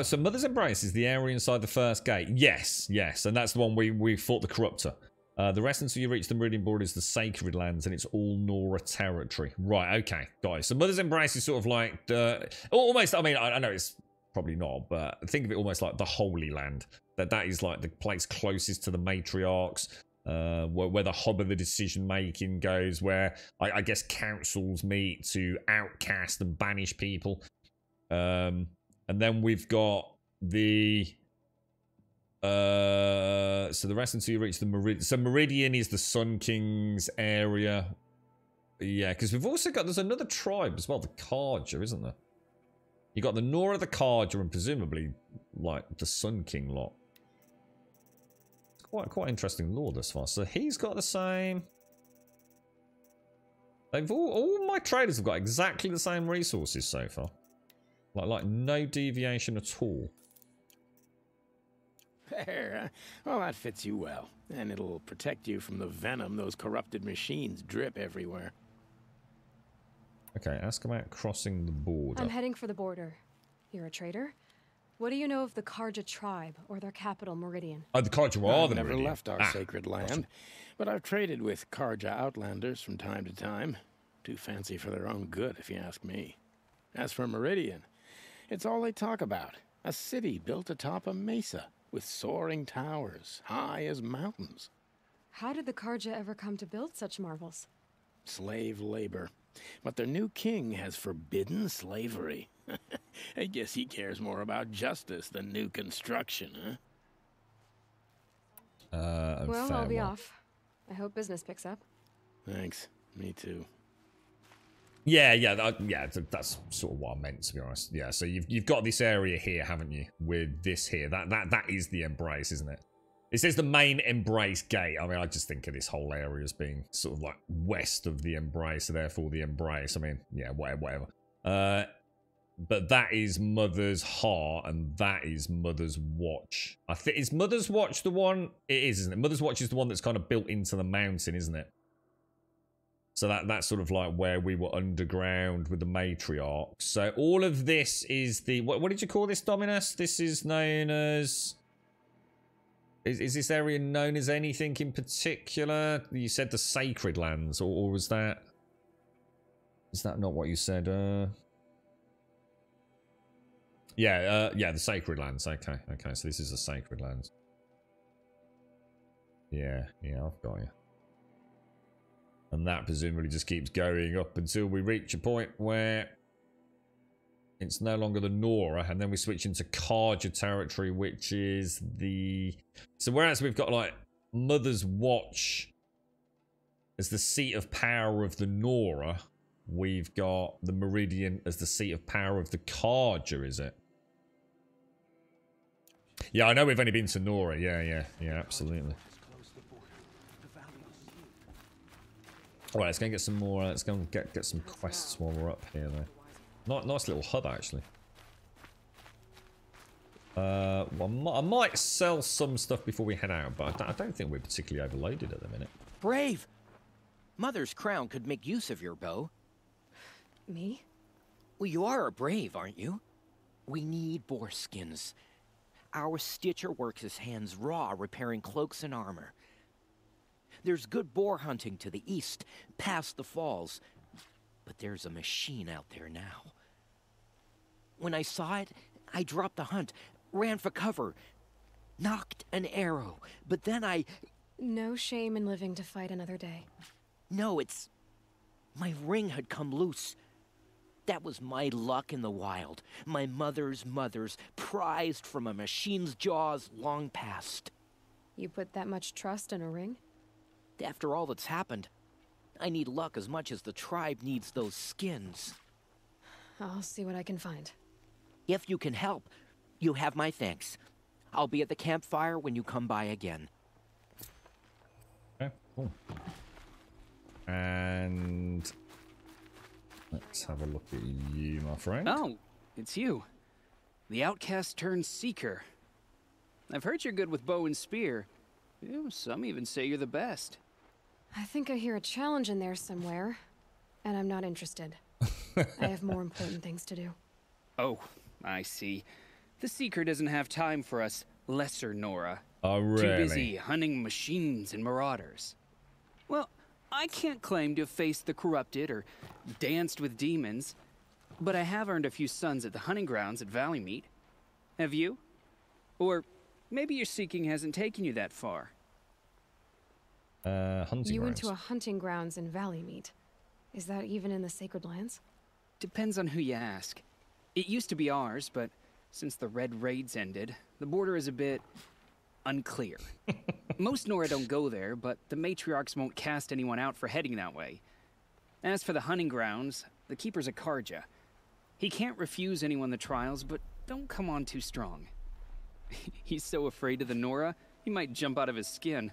So Mother's Embrace is the area inside the first gate. Yes, and that's the one we fought the Corruptor. The rest until you reach the Meridian border is the Sacred Lands, and it's all Nora territory. Right, okay, guys. So Mother's Embrace is sort of like almost. I mean, I know it's probably not, but think of it almost like the Holy Land. That is like the place closest to the matriarchs, where the hub of the decision making goes, where I guess councils meet to outcast and banish people. And then we've got the so the rest until you reach the Meridian. So Meridian is the Sun King's area. Yeah, because we've also got, there's another tribe as well, the Karja, isn't there? You got the Nora, the Karja, and presumably like the Sun King lot. It's quite interesting lore thus far. So he's got the same. They've all my traders have got exactly the same resources so far. Like no deviation at all.
There. Well, that fits you well. And it'll protect you from the venom those corrupted machines drip everywhere.
Okay, ask about crossing the border.
I'm heading for the border. You're a trader? What do you know of the Karja tribe, or their capital, Meridian?
Oh, the Karja are the
never
Meridian.
left our sacred land, but I've traded with Karja outlanders from time to time. Too fancy for their own good, if you ask me. As for Meridian, it's all they talk about. A city built atop a mesa, with soaring towers, high as mountains.
How did the Karja ever come to build such marvels?
Slave labor. But their new king has forbidden slavery. I guess he cares more about justice than new construction, huh?
Well, I'll be off. I hope business picks up.
Thanks. Me too.
Yeah, that's sort of what I meant, to be honest. Yeah, so you've got this area here, haven't you? With this here, that is the Embrace, isn't it? It says the main Embrace gate. I mean, I just think of this whole area as being sort of like west of the Embrace, so therefore the Embrace. I mean, yeah, whatever. But that is Mother's Heart, and that is Mother's Watch. I think, is Mother's Watch the one? It is, isn't it? Mother's Watch is the one that's kind of built into the mountain, isn't it? So that's sort of like where we were underground with the matriarch. So all of this is the... What did you call this, Dominus? This is known as... Is this area known as anything in particular? You said the Sacred Lands, or was that... Is that not what you said? Yeah, the Sacred Lands. Okay, so this is the Sacred Lands. Yeah, I've got you. And that presumably just keeps going up until we reach a point where it's no longer the Nora, and then we switch into Karja territory, which is the... So whereas we've got like Mother's Watch as the seat of power of the Nora, we've got the Meridian as the seat of power of the Karja, is it? Yeah, I know we've only been to Nora. Yeah, absolutely. All right, let's go and get some more. Let's go and get some quests while we're up here, though. Nice little hub, actually. Well, I might sell some stuff before we head out, but I don't think we're particularly overloaded at the minute.
Brave! Mother's crown could make use of your bow.
Me?
Well, you are a brave, aren't you? We need boar skins. Our stitcher works his hands raw, repairing cloaks and armor. There's good boar hunting to the east, past the falls. But there's a machine out there now. When I saw it, I dropped the hunt, ran for cover, knocked an arrow, but then I...
No shame in living to fight another day.
No, it's... My ring had come loose. That was my luck in the wild. My mother's prized from a machine's jaws long past.
You put that much trust in a ring?
After all that's happened, I need luck as much as the tribe needs those skins.
I'll see what I can find.
If you can help, you have my thanks. I'll be at the campfire when you come by again.
Okay, cool. And let's have a look at you, my friend.
Oh, it's you. The outcast turned seeker. I've heard you're good with bow and spear. Some even say you're the best.
I think I hear a challenge in there somewhere, and I'm not interested. I have more important things to do.
Oh, I see. The Seeker doesn't have time for us lesser Nora.
Oh, really?
Too busy hunting machines and marauders. Well, I can't claim to have faced the corrupted or danced with demons, but I have earned a few sons at the hunting grounds at Valleymeet. Have you? Or maybe your seeking hasn't taken you that far.
Hunting
You went
grounds.
to a hunting grounds in Valleymeet. Is that even in the Sacred Lands?
Depends on who you ask. It used to be ours, but since the Red Raids ended, the border is a bit unclear. Most Nora don't go there, but the matriarchs won't cast anyone out for heading that way. As for the hunting grounds, the keeper's a Karja. He can't refuse anyone the trials, but don't come on too strong. He's so afraid of the Nora, he might jump out of his skin.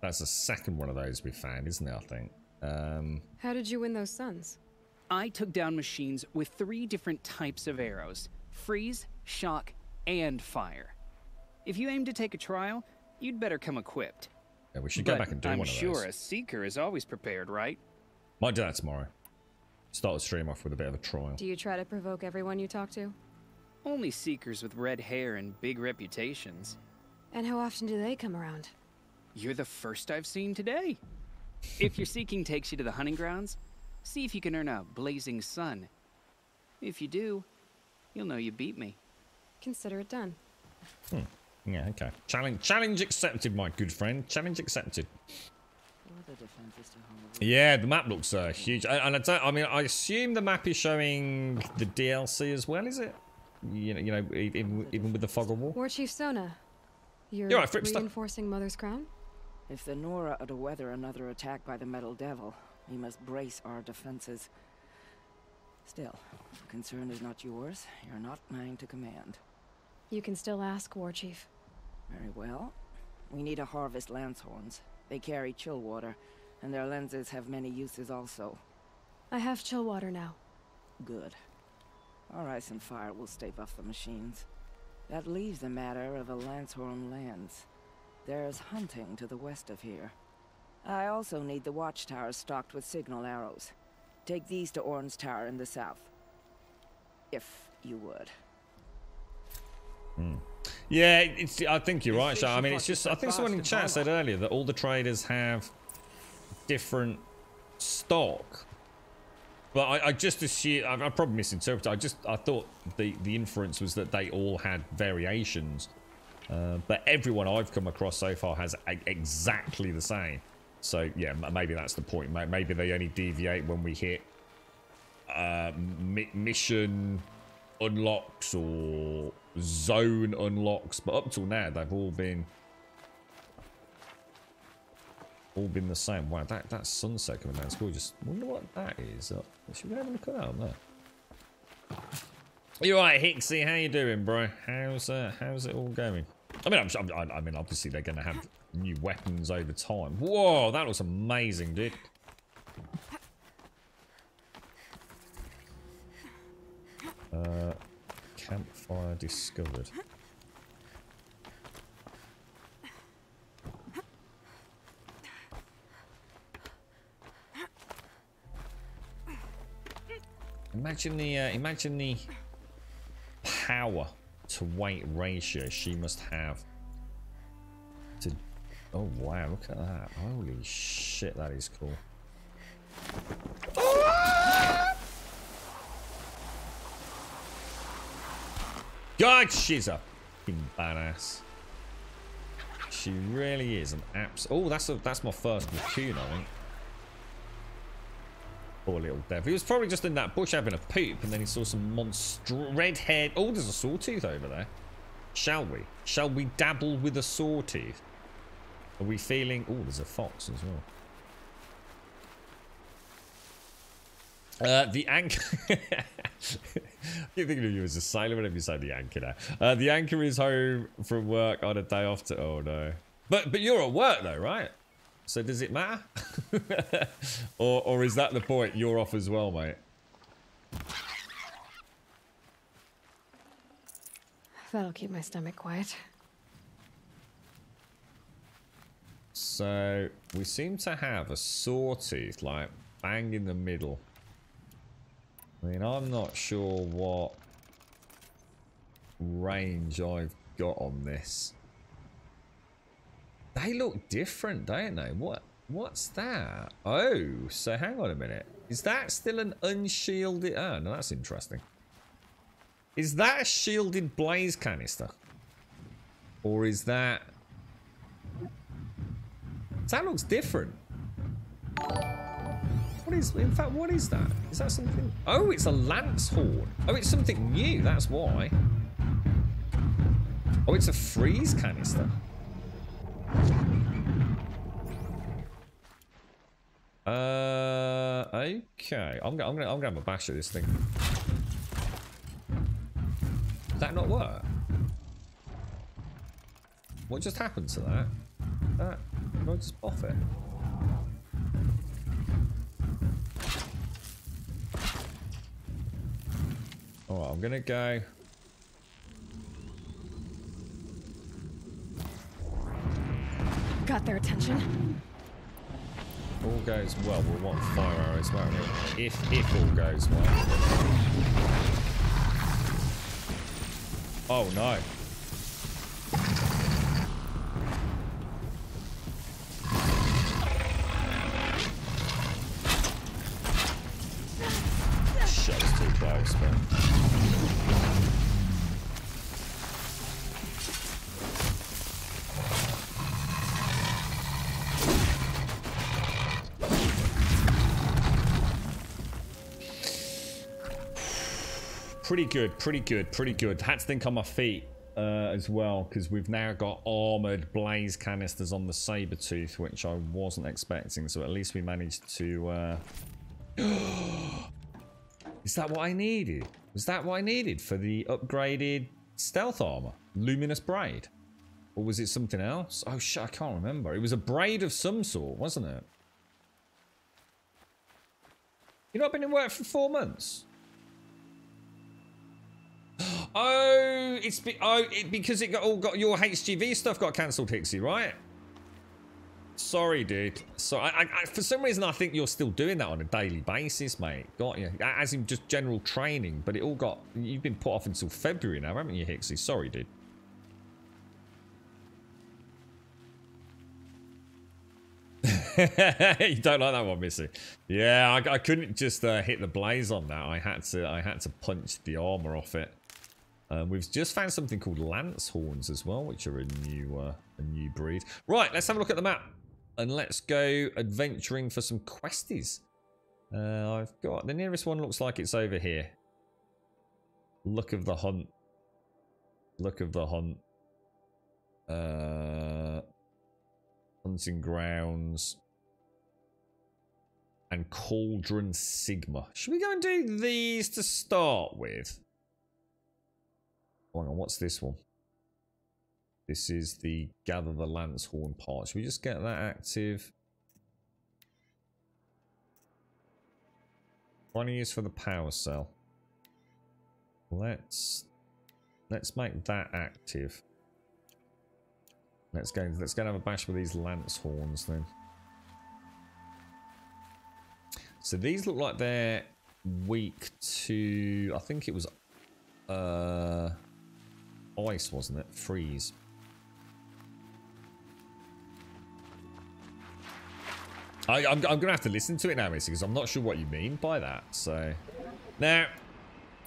That's the second one of those we found, isn't it, I think?
How did you win those suns?
I took down machines with 3 different types of arrows. Freeze, shock, and fire. If you aim to take a trial, you'd better come equipped.
Yeah, we should go back and do one of those.
I'm sure a seeker is always prepared, right?
Might do that tomorrow. Start the stream off with a bit of a trial.
Do you try to provoke everyone you talk to?
Only seekers with red hair and big reputations.
And how often do they come around?
You're the first I've seen today. If your seeking takes you to the hunting grounds, see if you can earn a blazing sun. If you do, you'll know you beat me.
Consider it done.
Yeah, okay. Challenge accepted, my good friend. Challenge accepted. Yeah, the map looks huge. And I assume the map is showing the DLC as well, is it? You know, even with the fog of war.
War Chief Sona, you're
right,
reinforcing Mother's Crown?
If the Nora are to weather another attack by the Metal Devil, we must brace our defenses. Still, the concern is not yours. You're not mine to command.
You can still ask, War Chief.
Very well. We need to harvest lance horns. They carry chill water, and their lenses have many uses also.
I have chill water now.
Good. Our ice and fire will stave off the machines. That leaves the matter of a Lancehorn lens. There's hunting to the west of here. I also need the watchtowers stocked with signal arrows. Take these to Orn's Tower in the south. If you would.
Yeah, I think you're right, Shah. I mean, it's just, I think someone in chat said earlier that all the traders have different stock. But I just assume, I probably misinterpreted. I thought the inference was that they all had variations. But everyone I've come across so far has exactly the same. So yeah, maybe that's the point. Maybe they only deviate when we hit mission unlocks or zone unlocks. But up till now, they've all been the same. Wow, that sunset coming down. It's gorgeous. Wonder what that is. Should we have a look at that on there? You alright, Hixie? How you doing, bro? How's it all going? I mean, obviously they're going to have new weapons over time. Whoa, that looks amazing, dude. Campfire discovered. Imagine the power to weight ratio she must have to. Oh wow, look at that. Holy shit, that is cool. God, she's a fucking badass. She really is an abs. Oh, that's my first Raccoon, I think. Poor little dev. He was probably just in that bush having a poop, and then he saw some red-haired. Oh, there's a sawtooth over there. Shall we? Shall we dabble with a sawtooth? Are we feeling? Oh, there's a fox as well. The anchor. You're thinking of you as a sailor whenever you say the anchor now. The anchor is home from work on a day off to. Oh no. But you're at work though, right? So does it matter? or is that the point? You're off as well, mate.
That'll keep my stomach quiet.
So we seem to have a sawtooth like bang in the middle. I mean, I'm not sure what range I've got on this. They look different, don't they? What's that? Oh, so hang on a minute. Is that still an unshielded? Oh, no, that's interesting. Is that a shielded blaze canister? Or is that... That looks different. What is, in fact, what is that? Is that something? Oh, it's a lance horn. Oh, it's something new, that's why. Oh, it's a freeze canister. Okay. I'm gonna have a bash at this thing. Did that not work? What just happened to that? Did I just off it? Alright, I'm gonna go.
Got their attention.
All goes well. We'll want fire arrows, won't we? If all goes well. Oh no. Shit, it's too close, man. Pretty good, pretty good, pretty good. Had to think on my feet as well, because we've now got armoured blaze canisters on the Sabertooth, which I wasn't expecting, so at least we managed to... Is that what I needed? Was that what I needed for the upgraded stealth armour? Luminous braid? Or was it something else? Oh shit, I can't remember. It was a braid of some sort, wasn't it? You know, I've been in work for 4 months. Oh, it's because it got your HGV stuff got cancelled, Hixie, right? Sorry, dude. So I for some reason I think you're still doing that on a daily basis, mate. Got you? As in just general training, but it all got you've been put off until February now, haven't you, Hixie? Sorry, dude. You don't like that one, Missy? Yeah, I couldn't just hit the blaze on that. I had to punch the armor off it. We've just found something called lance horns as well, which are a new breed. Right, let's have a look at the map and let's go adventuring for some questies. I've got the nearest one. Looks like it's over here. Look of the hunt. Look of the hunt. Hunting grounds. And Cauldron Sigma. Should we go and do these to start with? Hang on, what's this one? This is the Gather the Lance Horn part. Should we just get that active? 20 is for the power cell. Let's make that active. Let's go and have a bash with these lance horns then. So these look like they're weak to, I think it was ice, wasn't it? Freeze. I'm gonna have to listen to it now, Missy, because I'm not sure what you mean by that. So now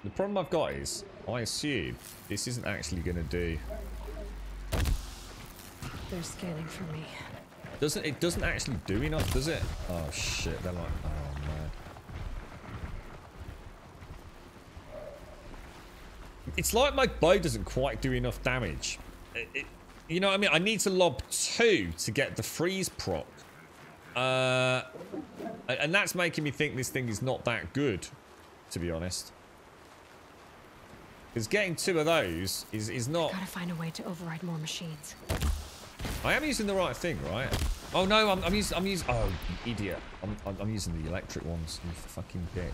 the problem I've got is I assume this isn't actually gonna do.
They're scanning for me.
It doesn't actually do enough, does it? Oh shit, they're like, oh man. It's like my bow doesn't quite do enough damage. You know what I mean? I need to lob 2 to get the freeze proc. And that's making me think this thing is not that good, to be honest. Because getting 2 of those is not...
Gotta find a way to override more machines.
I am using the right thing, right? Oh no, I'm using. Oh, you idiot! I'm using the electric ones. You fucking dick.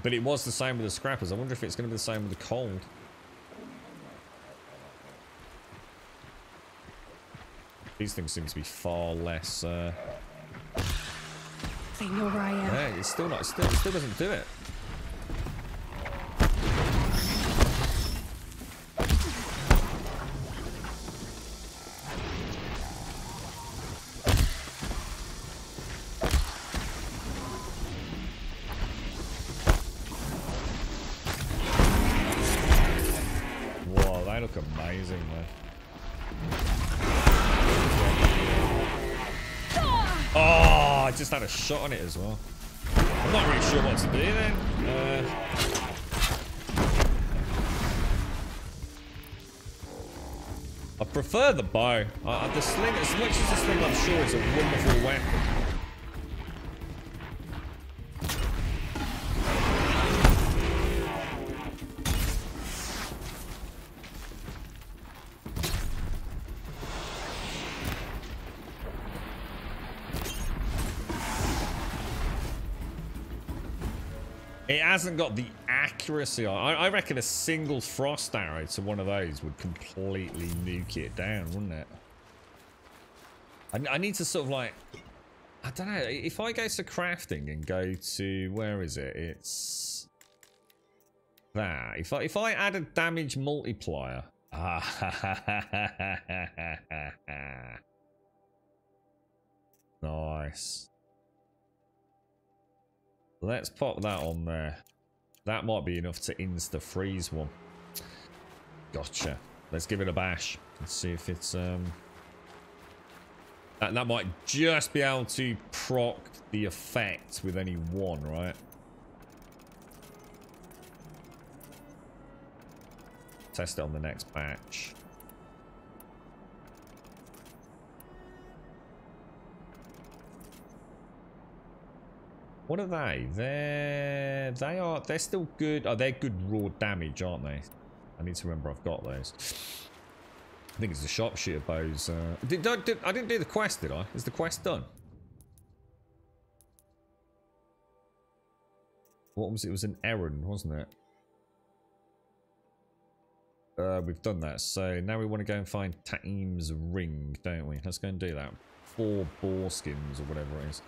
But it was the same with the scrappers. I wonder if it's going to be the same with the cold. These things seem to be far less.
They know where I am.
Yeah, it's still not. It still doesn't do it. Whoa, they look amazing, man. I just had a shot on it as well. I'm not really sure what to do then. I prefer the bow. The sling, as much as the sling, I'm sure, is a wonderful weapon. It hasn't got the accuracy on. I reckon a single frost arrow to one of those would completely nuke it down, wouldn't it? I need to sort of like, I don't know, if I go to crafting and go to, where is it? It's that. If I add a damage multiplier. Nice. Let's pop that on there. That might be enough to insta freeze one. Gotcha. Let's give it a bash and see if it's that might just be able to proc the effect with any one, right? Test it on the next batch. What are they? They're still good. Oh, they're good raw damage, aren't they? I need to remember I've got those. I think it's the sharpshooter bows. I didn't do the quest, did I? Is the quest done? What was it? It was an errand, wasn't it? We've done that. So now we want to go and find Taim's ring, don't we? Let's go and do that. 4 boar skins or whatever it is.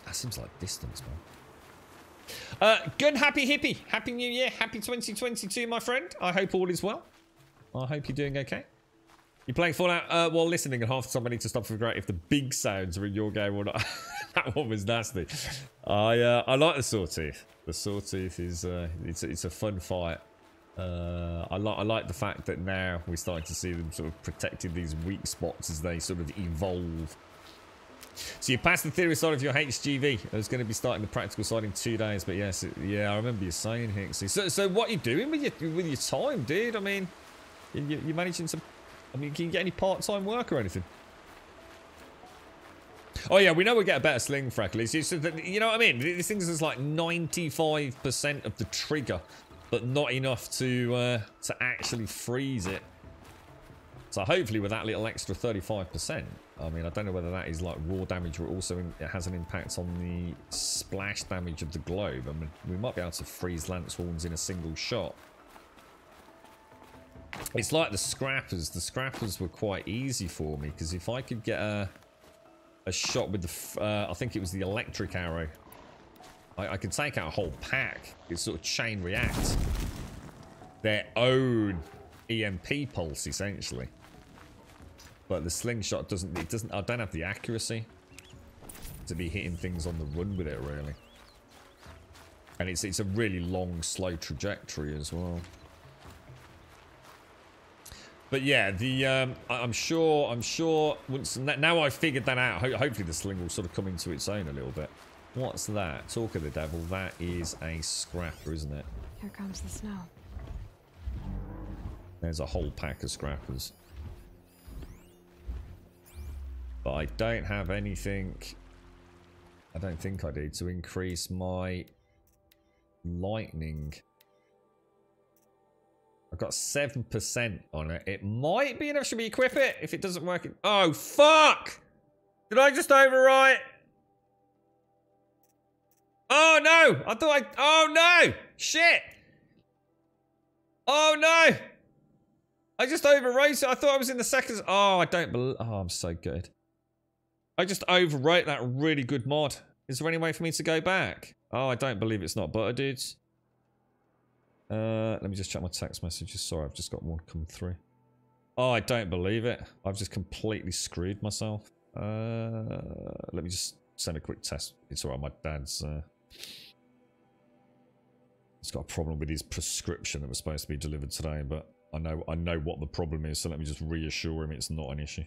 That seems like distance, man. Good, happy hippie. Happy New Year. Happy 2022, my friend. I hope all is well. I hope you're doing okay. You're playing Fallout while listening, and half the time I need to stop to figure out if the big sounds are in your game or not. That one was nasty. I like the Sawtooth. The Sawtooth is it's a fun fight. I like the fact that now we're starting to see them sort of protecting these weak spots as they sort of evolve. So you passed the theory side of your HGV. I was going to be starting the practical side in 2 days, but yes, yeah, I remember you saying, Hixie. So what are you doing with your time, dude? I mean, you managing some? I mean, can you get any part-time work or anything? Oh yeah, we know we'll get a better sling, Freckles. You know what I mean? This thing is like 95% of the trigger, but not enough to actually freeze it. So hopefully with that little extra 35%, I mean, I don't know whether that is like raw damage or also it has an impact on the splash damage of the globe. I mean, we might be able to freeze lance horns in a single shot. It's like the scrappers. The scrappers were quite easy for me because if I could get a shot with the, I think it was the electric arrow, I could take out a whole pack. It sort of chain react their own EMP pulse essentially. But the slingshot doesn't, I don't have the accuracy to be hitting things on the run with it, really. And it's a really long, slow trajectory as well. But yeah, the I'm sure once now I've figured that out, hopefully the sling will sort of come into its own a little bit. What's that? Talk of the devil, that is a scrapper, isn't it?
Here comes the snow.
There's a whole pack of scrappers. But I don't have anything, I don't think I do, to increase my lightning. I've got 7% on it. It might be enough. Should we equip it? If it doesn't work, oh, fuck! Did I just overwrite? Oh, no! I thought oh, no! Shit! Oh, no! I just overwrote it. I thought I was in the seconds. Oh, I don't believe, oh, I'm so good. I just overwrote that really good mod. Is there any way for me to go back? Oh, I don't believe it's not butter, dudes. Let me just check my text messages. Sorry, I've just got one come through. Oh, I don't believe it. I've just completely screwed myself. Let me just send a quick test. It's alright, my dad's he's got a problem with his prescription that was supposed to be delivered today, but I know what the problem is, so let me just reassure him it's not an issue.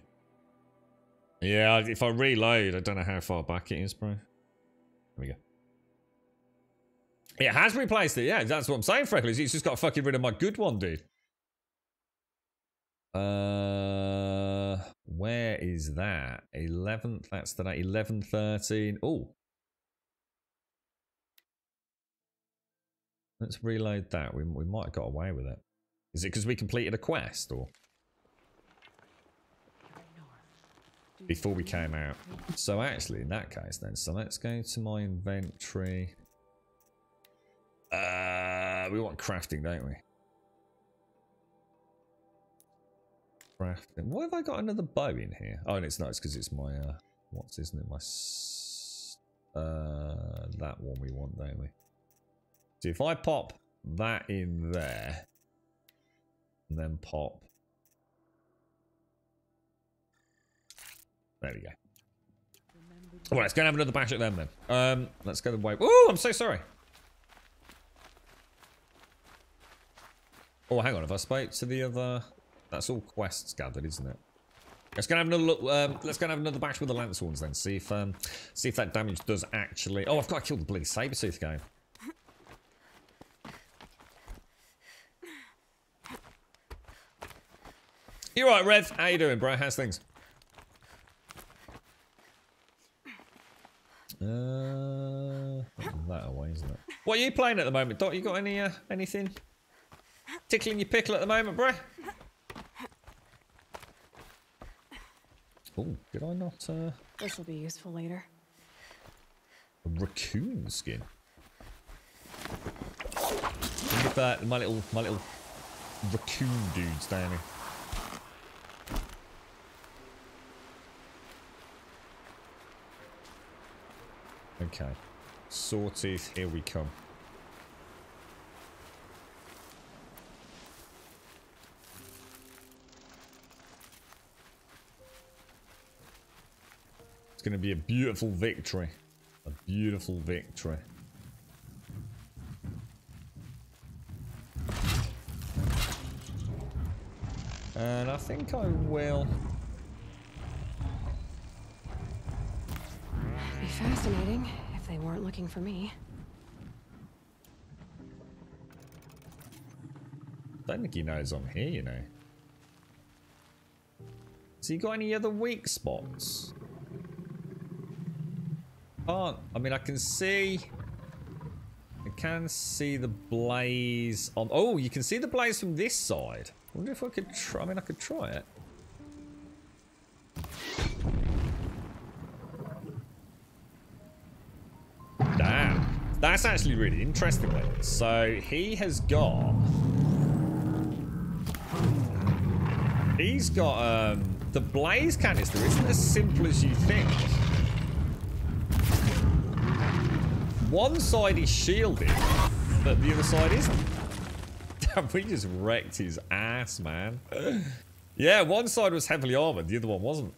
Yeah, if I reload, I don't know how far back it is, bro. There we go. It has replaced it, yeah, that's what I'm saying, Freckles. It's just got fucking rid of my good one, dude. Where is that? 11th, that's the night. 11:13. Oh. Let's reload that. We might have got away with it. Is it because we completed a quest, or? Before we came out. So actually, in that case then, so let's go to my inventory. We want crafting, don't we? Crafting. Why have I got another bow in here? Oh, and it's not. It's because it's my, what's, isn't it? My, that one we want, don't we? So if I pop that in there, and then pop. There we go. Alright, let's go and have another bash at them then. Let's go the way. Oh, I'm so sorry. Oh, hang on. If I spoke to the other, that's all quests gathered, isn't it? Let's go and have another look. Let's go and have another bash with the Lancehorns then. See if that damage does actually. Oh, I've got to kill the bloody Sabertooth game. You right, Rev? How you doing, bro? How's things? That away, isn't it? What are you playing at the moment, Doc? You got any anything tickling your pickle at the moment, bro? Oh, did I not?
This will be useful later.
A raccoon skin. Look at that, my little raccoon dudes down here. Okay. Sawtooth, here we come. It's going to be a beautiful victory. A beautiful victory. And I think I will.
It'd be fascinating if they weren't looking for me.
Don't think he knows I'm here, you know. Has he got any other weak spots? I mean, I can see the blaze on. Oh, you can see the blaze from this side. I wonder if I could try. I mean, I could try it. Damn, that's actually really interesting. Then. So he has got. He's got the blaze canister isn't as simple as you think. One side is shielded, but the other side isn't. Damn, we just wrecked his ass, man. Yeah, one side was heavily armored, the other one wasn't.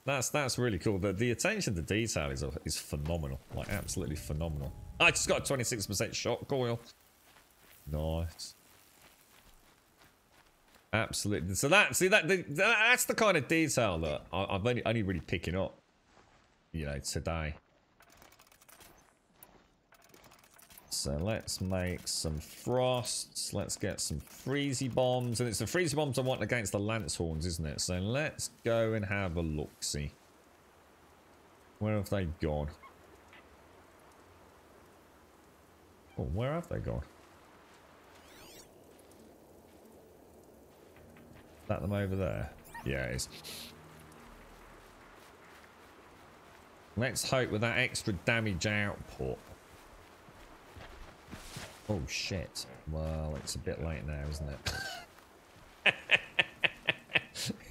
That's really cool. The attention to detail is phenomenal, like absolutely phenomenal. I just got a 26% shot coil. Nice. Absolutely. So that's the kind of detail that I'm only really picking up, you know, today. So let's make some frosts. Let's get some freezy bombs. And it's the freezy bombs I want against the Lancehorns, isn't it? So let's go and have a look-see. Where have they gone? Oh, where have they gone? Is that them over there? Yeah, it is. Let's hope with that extra damage output. Oh shit. Well, it's a bit late now, isn't it?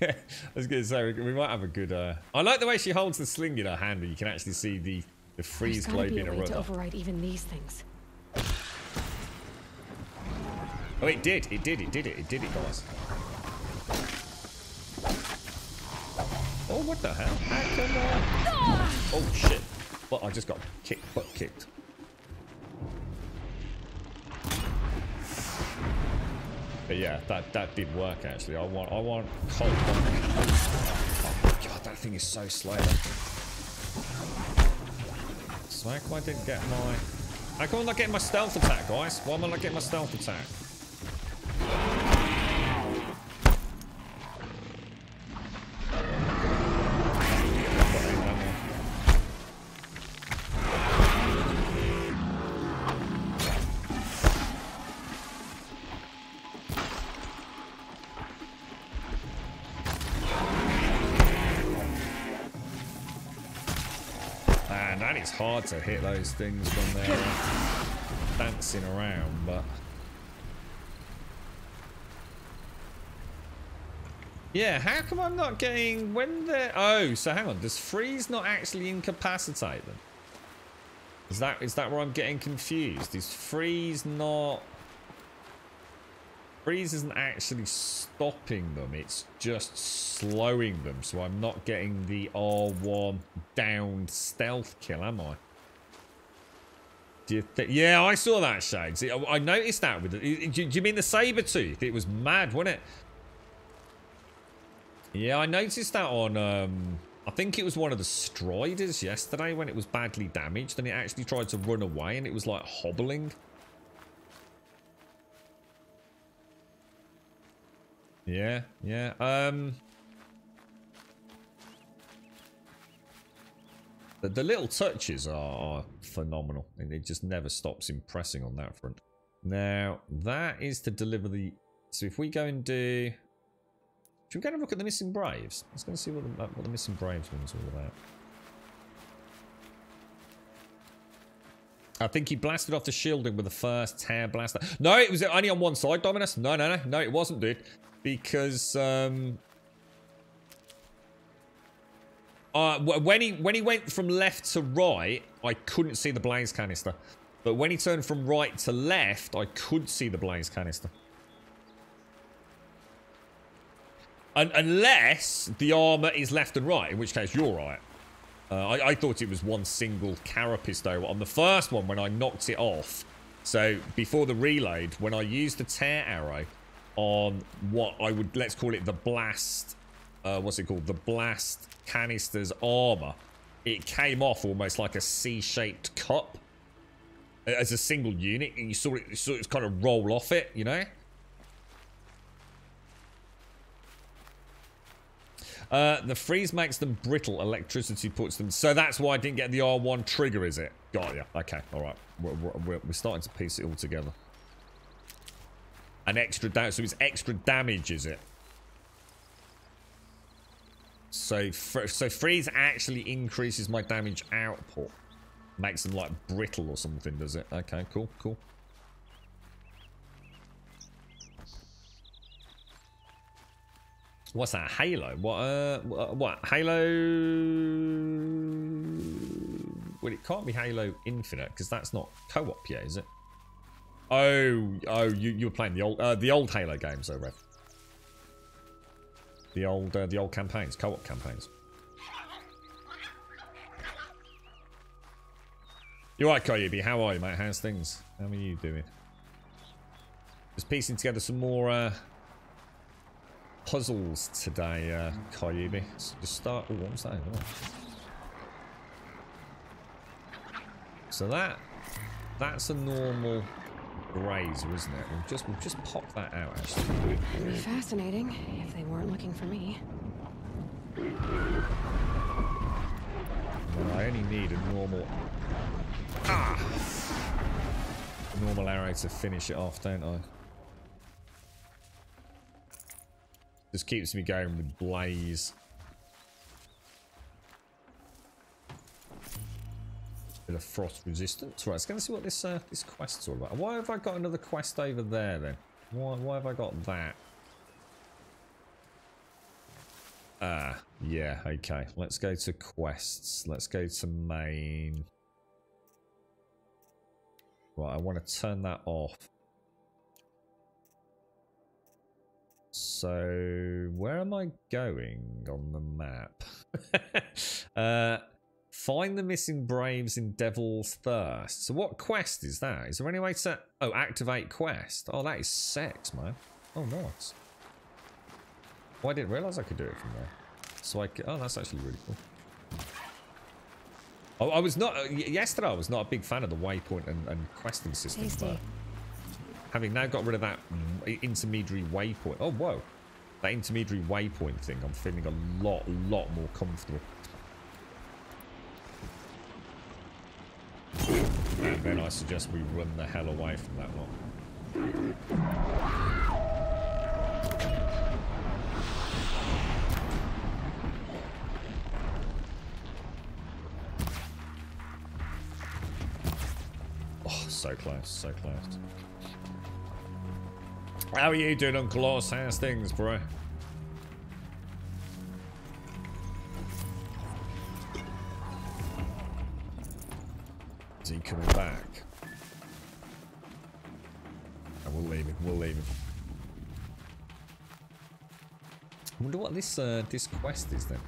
I was going to say, we might have a good... I like the way she holds the sling in her hand and you can actually see the freeze globe in her rudder.
To override even these things.
Oh, it did, guys. Oh, what the hell? How come, oh shit. Well, I just got butt kicked. But yeah, that did work actually. I want cold. Oh my god, that thing is so slow. So how come I didn't get my... How come I'm not getting my stealth attack, guys? Why am I not getting my stealth attack? It's hard to hit those things when they're dancing around, but yeah, how come I'm not getting when they're... Oh, so hang on, does freeze not actually incapacitate them? Is that where I'm getting confused? Is freeze not... Freeze isn't actually stopping them, it's just slowing them, so I'm not getting the R1 downed stealth kill, am I? Do you think? Yeah, I saw that, Shades. I noticed that with it. Do you mean the saber-tooth? It was mad, wasn't it? Yeah, I noticed that on, I think it was one of the Striders yesterday when it was badly damaged and it actually tried to run away and it was like hobbling. Yeah, yeah. The little touches are phenomenal, and it just never stops impressing on that front. Now, that is to deliver the... So if we go and do... Should we go and look at the Missing Braves? Let's go and see what the Missing Braves one's all about. I think he blasted off the shielding with the first tear blaster. No, it was only on one side, Dominus. No, it wasn't, dude. Because when he went from left to right, I couldn't see the blaze canister. But when he turned from right to left, I could see the blaze canister. Unless the armor is left and right, in which case you're right. I thought it was one single carapace though on the first one when I knocked it off. So before the reload, when I used the tear arrow on what I would, let's call it the blast, what's it called? The blast canister's armor. It came off almost like a C-shaped cup as a single unit, and you saw it kind of roll off it, you know? The freeze makes them brittle, electricity puts them... So that's why I didn't get the R1 trigger, is it? Got ya. Okay, alright. We're starting to piece it all together. An extra damage, so it's extra damage, is it? So freeze actually increases my damage output. Makes them like brittle or something, does it? Okay, cool, cool. What's that? Halo? What? Halo? Well, it can't be Halo Infinite because that's not co-op yet, is it? Oh, you were playing the old Halo games, though, Rev. The old campaigns, co-op campaigns. You're right, Koyobi. How are you, mate? How's things? How are you doing? Just piecing together some more puzzles today, Koyobi. So just start. Oh, what was that? Oh. So that's a normal razor, isn't it? We'll just pop that out. Actually,
it'd be fascinating if they weren't looking for me.
Well, I only need a normal normal arrow to finish it off, don't I? Just keeps me going with blaze. Bit of frost resistance. Right, let's go and see what this this quest's all about. Why have I got another quest over there then? Why have I got that? Yeah, okay. Let's go to quests. Let's go to main. Right, I want to turn that off. So, where am I going on the map? Find the missing Braves in Devil's Thirst. So what quest is that? Is there any way to... Oh, activate quest. Oh, that is sex, man. Oh, nice. Oh, I didn't realise I could do it from there. So oh, that's actually really cool. I was not yesterday. I was not a big fan of the waypoint and questing system. But having now got rid of that intermediary waypoint. Oh whoa, that intermediary waypoint thing. I'm feeling a lot more comfortable. And then I suggest we run the hell away from that one. Oh, so close, so close. How are you doing, Uncle Oz? How's things, bro? Is he coming back? And we'll leave him. We'll leave him. I wonder what this quest is then.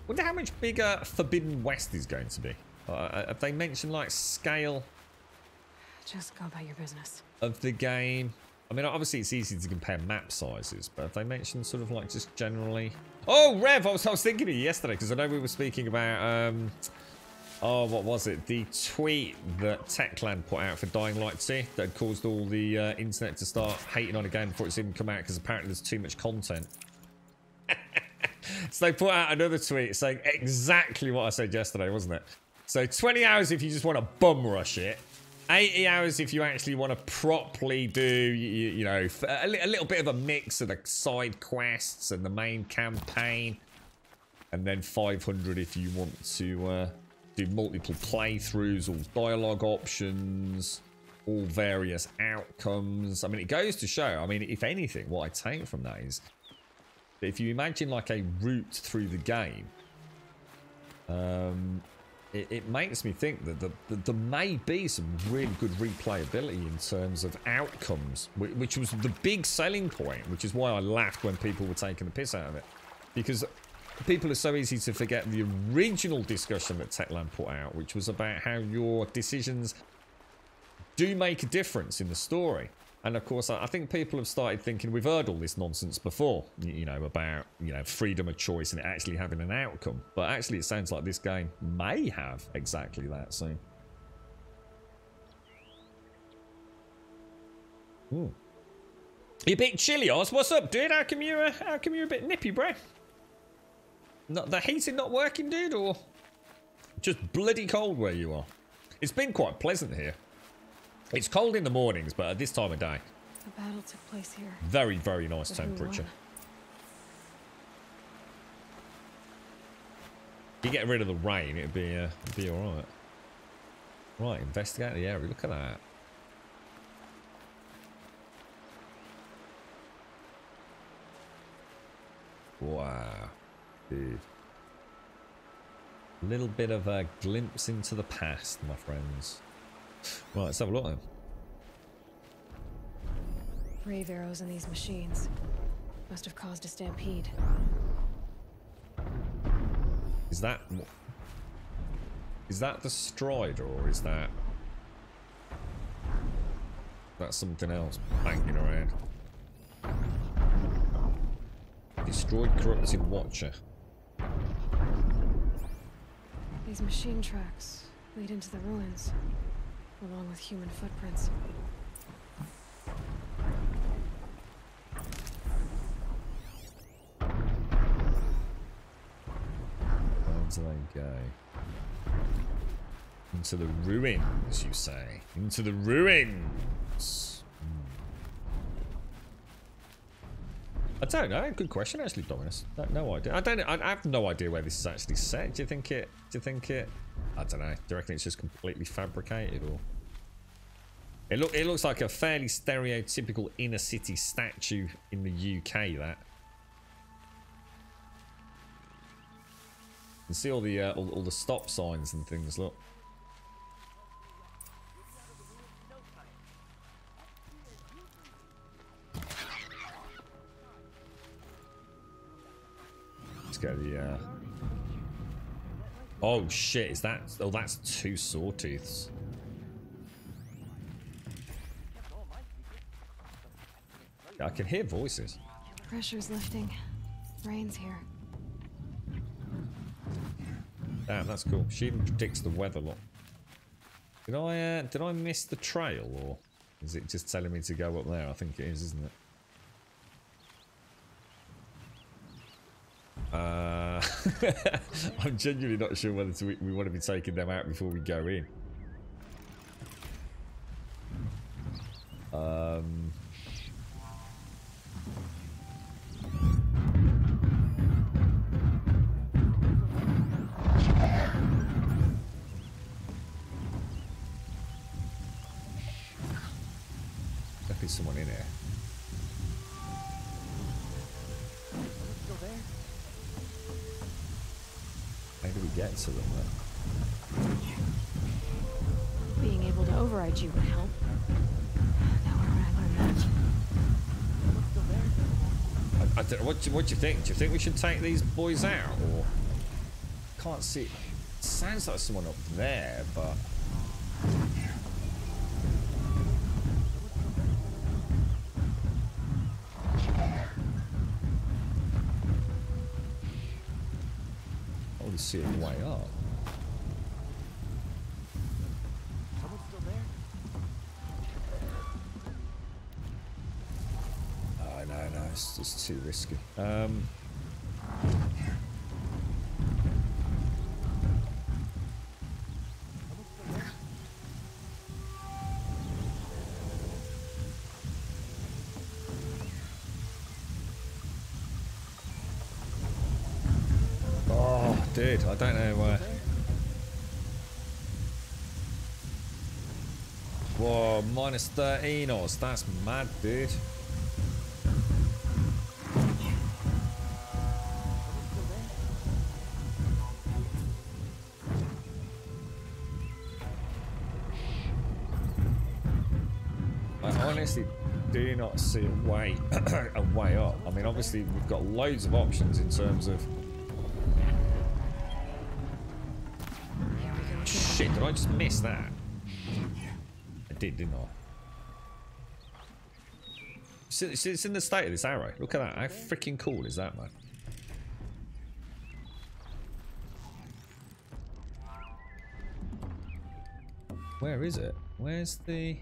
Wonder how much bigger Forbidden West is going to be. Have they mentioned like scale?
Just go about your business. Of
the game. I mean, obviously it's easy to compare map sizes, but have they mentioned sort of like just generally? Oh, Rev, I was thinking of you yesterday because I know we were speaking about, oh, what was it? The tweet that Techland put out for Dying Light 2 that caused all the internet to start hating on a game before it's even come out because apparently there's too much content. So they put out another tweet saying exactly what I said yesterday, wasn't it? So 20 hours if you just want to bum rush it. 80 hours if you actually want to properly do, you know, a little bit of a mix of the side quests and the main campaign. And then 500 if you want to do multiple playthroughs, all dialogue options, all various outcomes. I mean, it goes to show, I mean, if anything, what I take from that is that if you imagine like a route through the game, it makes me think that there may be some really good replayability in terms of outcomes, which was the big selling point, which is why I laughed when people were taking the piss out of it. Because people are so easy to forget the original discussion that Techland put out, which was about how your decisions do make a difference in the story. And of course, I think people have started thinking we've heard all this nonsense before, you know, about, you know, freedom of choice and it actually having an outcome. But actually, it sounds like this game may have exactly that soon. You're a bit chilly, Oz. What's up, dude? How come you're a bit nippy, bro? Not the heating not working, dude, or just bloody cold where you are? It's been quite pleasant here. It's cold in the mornings, but at this time of day,
the battle took place here.
Very, very nice temperature. You get rid of the rain, it'd be all right. Right, investigate the area. Look at that. Wow, dude. A little bit of a glimpse into the past, my friends. Right, let's have a look then.
Brave arrows in these machines must have caused a stampede.
Is that the Strider, or is that something else banging around? Destroyed corrupted Watcher.
These machine tracks lead into the ruins, along with human footprints.
Where do they go? Into the ruins, you say? Into the ruins! I don't know. Good question, actually, Dominus. No idea. I have no idea where this is actually set. Do you think it? I don't know. Do you reckon it's just completely fabricated, or? It looks like a fairly stereotypical inner city statue in the UK. That. You can see all the stop signs and things. Look. Let's go the. Oh shit! Is that? Oh, that's 2 sawtooths. I can hear voices.
Pressure's lifting. Rain's here.
Damn, that's cool. She even predicts the weather. Look. Did I miss the trail, or is it just telling me to go up there? I think it is, isn't it? I'm genuinely not sure whether we want to be taking them out before we go in. Definitely someone in here. How do we get to them then?
Being able to override you would help. Now where would I learn that?
I don't know, what do you think? Do you think we should take these boys out, or can't see? It sounds like someone up there, but I want to see it way up. No, it's just too risky. Oh, dude, I don't know where. Whoa, minus 13 odds. That's mad, dude. Honestly, do not see a way up. I mean, obviously we've got loads of options in terms of. Shit! Did I just miss that? I did, didn't I? It's in the state of this arrow. Look at that. How freaking cool is that, man? Where is it? Where's the?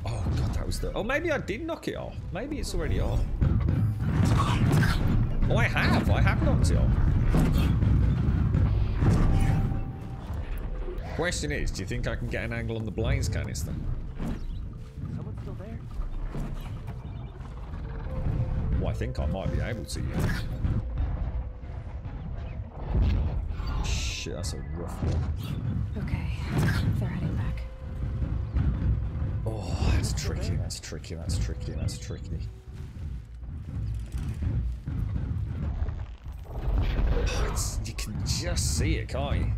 Oh god, that was the. Oh, maybe I did knock it off. Maybe it's already off. Oh, I have knocked it off. Question is, do you think I can get an angle on the blaze canister?
Someone still there?
Well, I think I might be able to. Yeah. Shit, that's a rough one.
Okay, they're heading back.
Oh, that's tricky, that's tricky, that's tricky, that's tricky. Oh, you can just see it, can't you?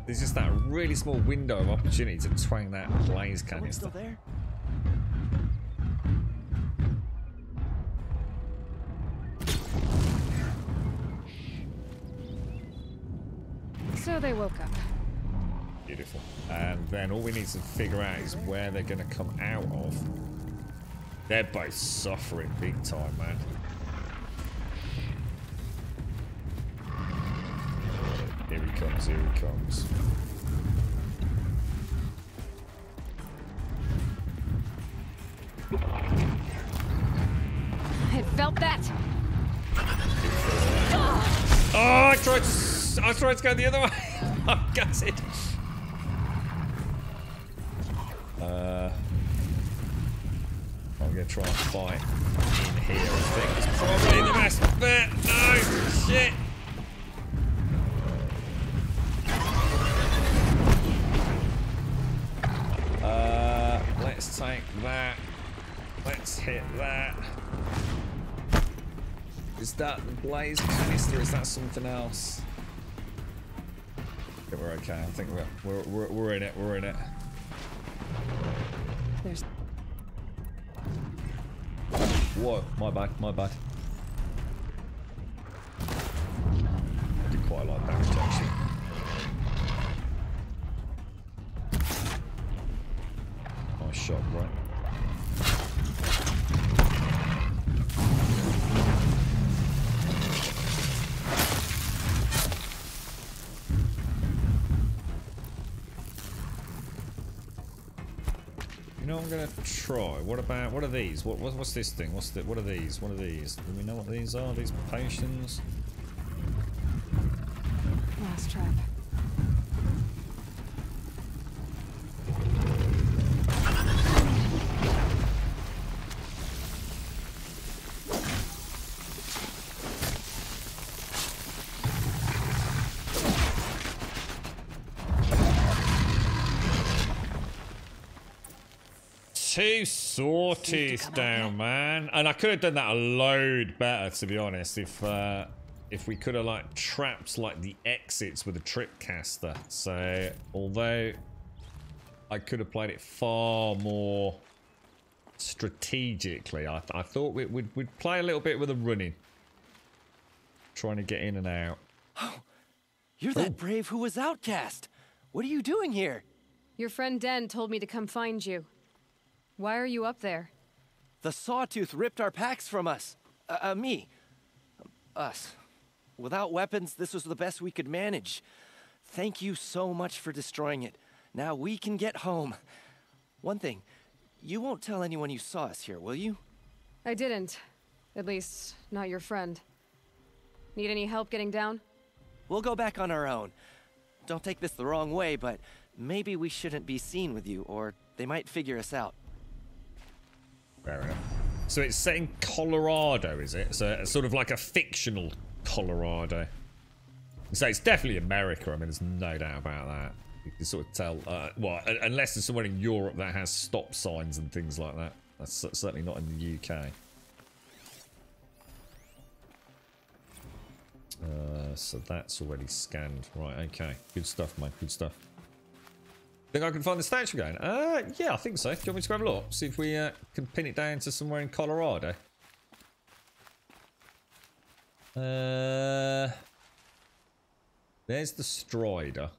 There's just that really small window of opportunity to twang that blaze canister.
Still there?
So they woke up.
Beautiful. And then all we need to figure out is where they're going to come out of. They're both suffering big time, man. Here he comes, here he comes.
I felt that.
Oh, I tried to go the other way. I'm gutted. I'm gonna try and fight in here. I think it's probably the best bet. No, shit. Let's take that. Let's hit that. Is that the blaze canister? Is that something else? Yeah, we're okay. I think we're in it. We're in it.
There's.
Whoa! My bad. My bad. I did quite like that protection. Nice shot, right? You know what I'm gonna try? What about, what are these? What's this thing? What are these? What are these? Do we know what these are? These potions?
Last trap.
Two sawtooths down, man. And I could have done that a load better, to be honest, if we could have like trapped like the exits with a trip caster. So although I could have played it far more strategically, I thought we'd play a little bit with the running, trying to get in and out.
Oh, you're that brave who was outcast. What are you doing here?
Your friend Den told me to come find you. Why are you up there?
The Sawtooth ripped our packs from us. Me. Us. Without weapons, this was the best we could manage. Thank you so much for destroying it. Now we can get home. One thing, you won't tell anyone you saw us here, will you?
I didn't. At least, not your friend. Need any help getting down?
We'll go back on our own. Don't take this the wrong way, but maybe we shouldn't be seen with you, or they might figure us out.
Fair enough. So it's set in Colorado, is it? So it's sort of like a fictional Colorado. So it's definitely America. I mean, there's no doubt about that. You can sort of tell. Well, unless there's somewhere in Europe that has stop signs and things like that. That's certainly not in the UK. So that's already scanned. Right, okay. Good stuff, mate. Good stuff. Think I can find the statue again? Yeah, I think so. Do you want me to grab a look? See if we can pin it down to somewhere in Colorado. There's the Strider.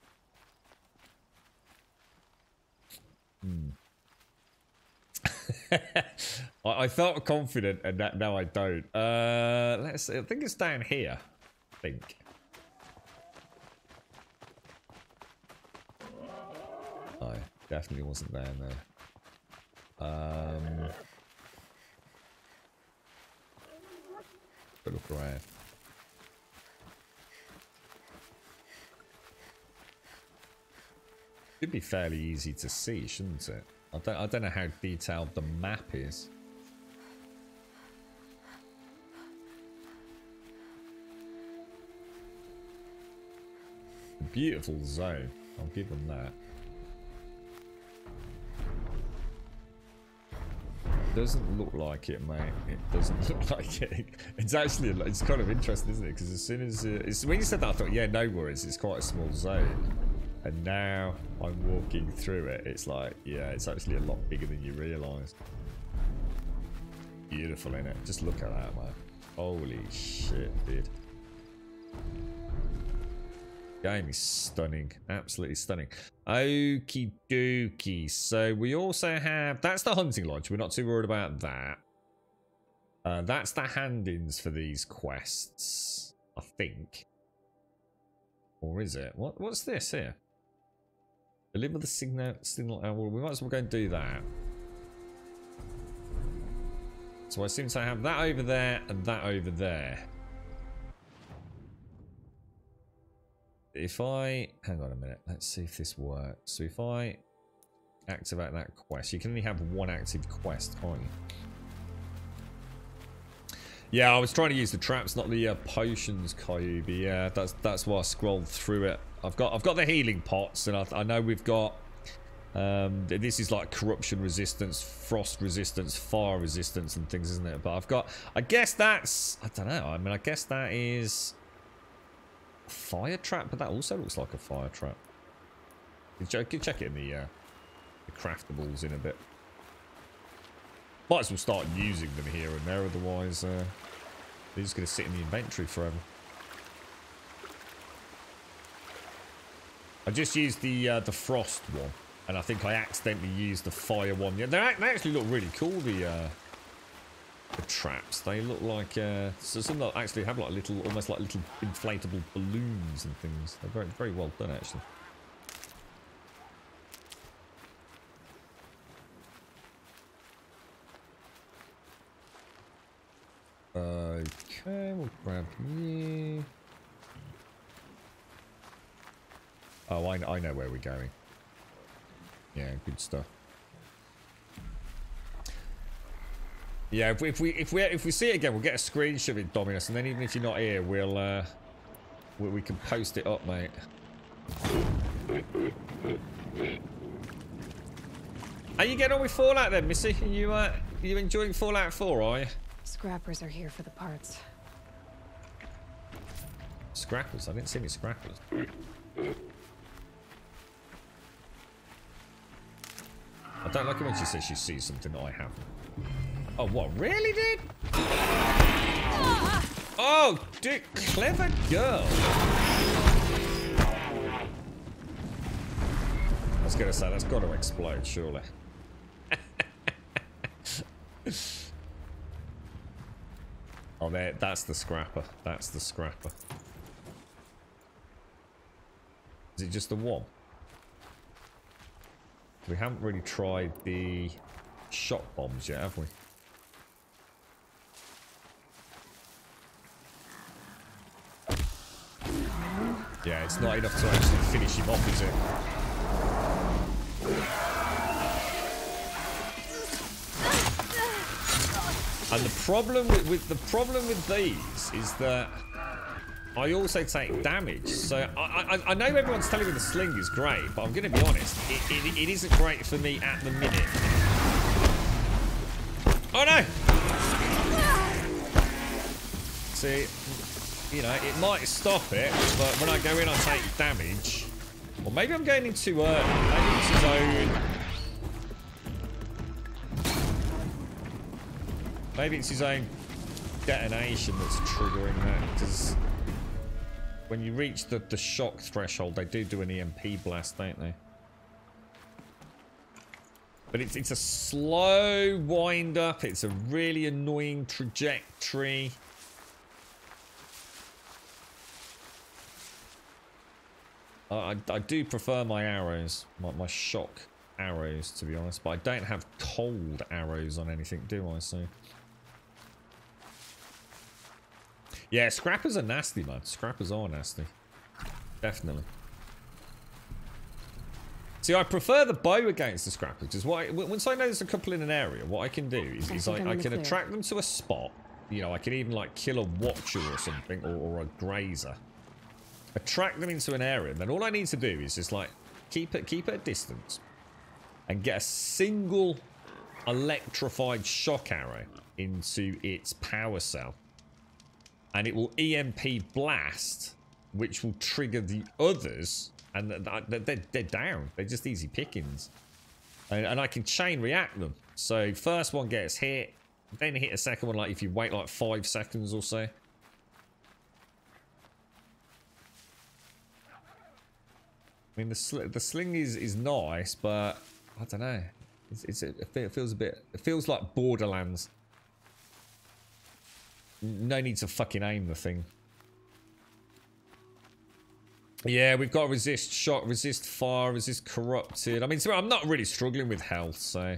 I felt confident, and now I don't. Let's see. I think it's down here. I think. Oh, definitely wasn't down there. Go look around. Should be fairly easy to see, shouldn't it? I don't know how detailed the map is. A beautiful zone. I'll give them that. Doesn't look like it, mate. It doesn't look like it. It's actually, it's kind of interesting, isn't it? Because as soon as when you said that, I thought, yeah, no worries. It's quite a small zone. And now I'm walking through it. It's like, yeah, it's actually a lot bigger than you realise. Beautiful, innit? Just look at that, man. Holy shit, dude. Game is stunning. Absolutely stunning. Okie dokie. So we also have... That's the hunting lodge. We're not too worried about that. That's the hand-ins for these quests, I think. Or is it? What's this here? Deliver the signal. Well, we might as well go and do that. So I seem to have that over there and that over there. If I... Hang on a minute. Let's see if this works. So if I activate that quest... You can only have one active quest, can't you? Yeah, I was trying to use the traps, not the potions, Kyubi. Yeah, that's why I scrolled through it. I've got the healing pots, and I know we've got... this is like corruption resistance, frost resistance, fire resistance and things, isn't it? But I've got... I guess that's... I don't know. I mean, I guess that is... a fire trap, but that also looks like a fire trap. Check it in the craftables in a bit. Might as well start using them here and there, otherwise they're just going to sit in the inventory forever. I just used the frost one, and I think I accidentally used the fire one. Yeah, they actually look really cool. The traps, they look like so some that actually have like little, almost like little inflatable balloons and things. They're very, very well done, actually. We'll grab you. Oh, I know where we're going. Yeah, good stuff. Yeah, if we see it again, we'll get a screenshot of it, Dominus, and then even if you're not here, we can post it up, mate. How you getting on with Fallout then, Missy? Are you enjoying Fallout 4, are you?
Scrappers are here for the parts.
Scrappers? I didn't see any scrappers. I don't like it when she says she sees something that I haven't. Oh, what? Really, dude? Oh, dude, clever girl. I was going to say, that's got to explode, surely. Oh, there, that's the scrapper. That's the scrapper. Is it just the one? We haven't really tried the shot bombs yet, have we? Yeah, it's not enough to actually finish him off, is it? And the problem with these is that I also take damage. So I know everyone's telling me the sling is great, but I'm going to be honest, it isn't great for me at the minute. Oh no! See, you know, it might stop it, but when I go in, I take damage. Or maybe I'm going in too early. Maybe it's his own. Maybe it's his own detonation that's triggering that. Because when you reach the shock threshold, they do an EMP blast, don't they? But it's a slow wind up. It's a really annoying trajectory. I do prefer my arrows, my shock arrows, to be honest. But I don't have cold arrows on anything, do I? So yeah, scrappers are nasty, man. Scrappers are nasty, definitely. See, I prefer the bow against the scrappers because once I know there's a couple in an area, what I can do is I can attract them to a spot. You know, I can even like kill a watcher or something, or a grazer. Attract them into an area, and then all I need to do is just like keep it at a distance and get a single electrified shock arrow into its power cell, and it will EMP blast, which will trigger the others, and they're down. They're just easy pickings, and I can chain react them. So first one gets hit, then hit a second one, like if you wait like 5 seconds or so. I mean, the sling is nice, but I don't know. It feels a bit. It feels like Borderlands. No need to fucking aim the thing. Yeah, we've got resist shock, resist fire, resist corrupted. I mean, so I'm not really struggling with health, so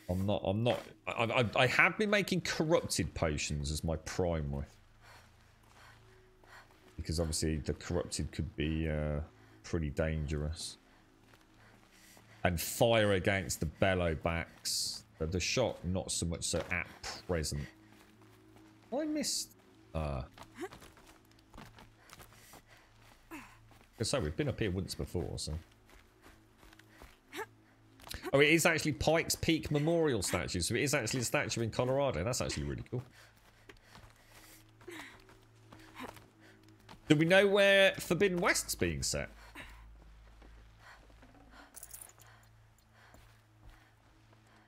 I'm not. I have been making corrupted potions as my primary. Because obviously the corrupted could be pretty dangerous. And fire against the bellowbacks. The shock, not so much so at present. I missed... So we've been up here once before, so... Oh, it is actually Pikes Peak Memorial statue. So it is actually a statue in Colorado. That's actually really cool. Do we know where Forbidden West's being set?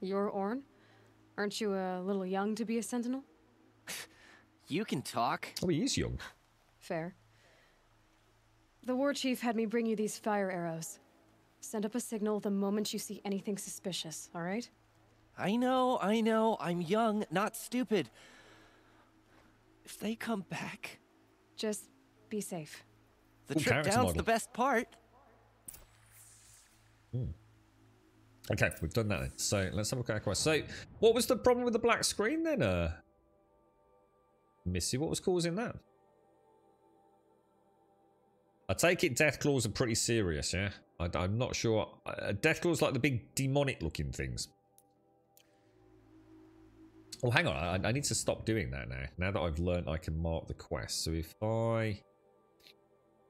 You're Orn? Aren't you a little young to be a sentinel?
You can talk.
Oh, he is young.
Fair. The war chief had me bring you these fire arrows. Send up a signal the moment you see anything suspicious, all right?
I know. I'm young, not stupid. If they come back...
Just be safe.
The trip down's the best part.
Okay, we've done that then. So let's have a look at our quest. So what was the problem with the black screen then? Missy, what was causing that? I take it death claws are pretty serious, yeah? I'm not sure. Death claws like the big demonic looking things. Oh, hang on. I need to stop doing that now. Now that I've learned I can mark the quest. So if I...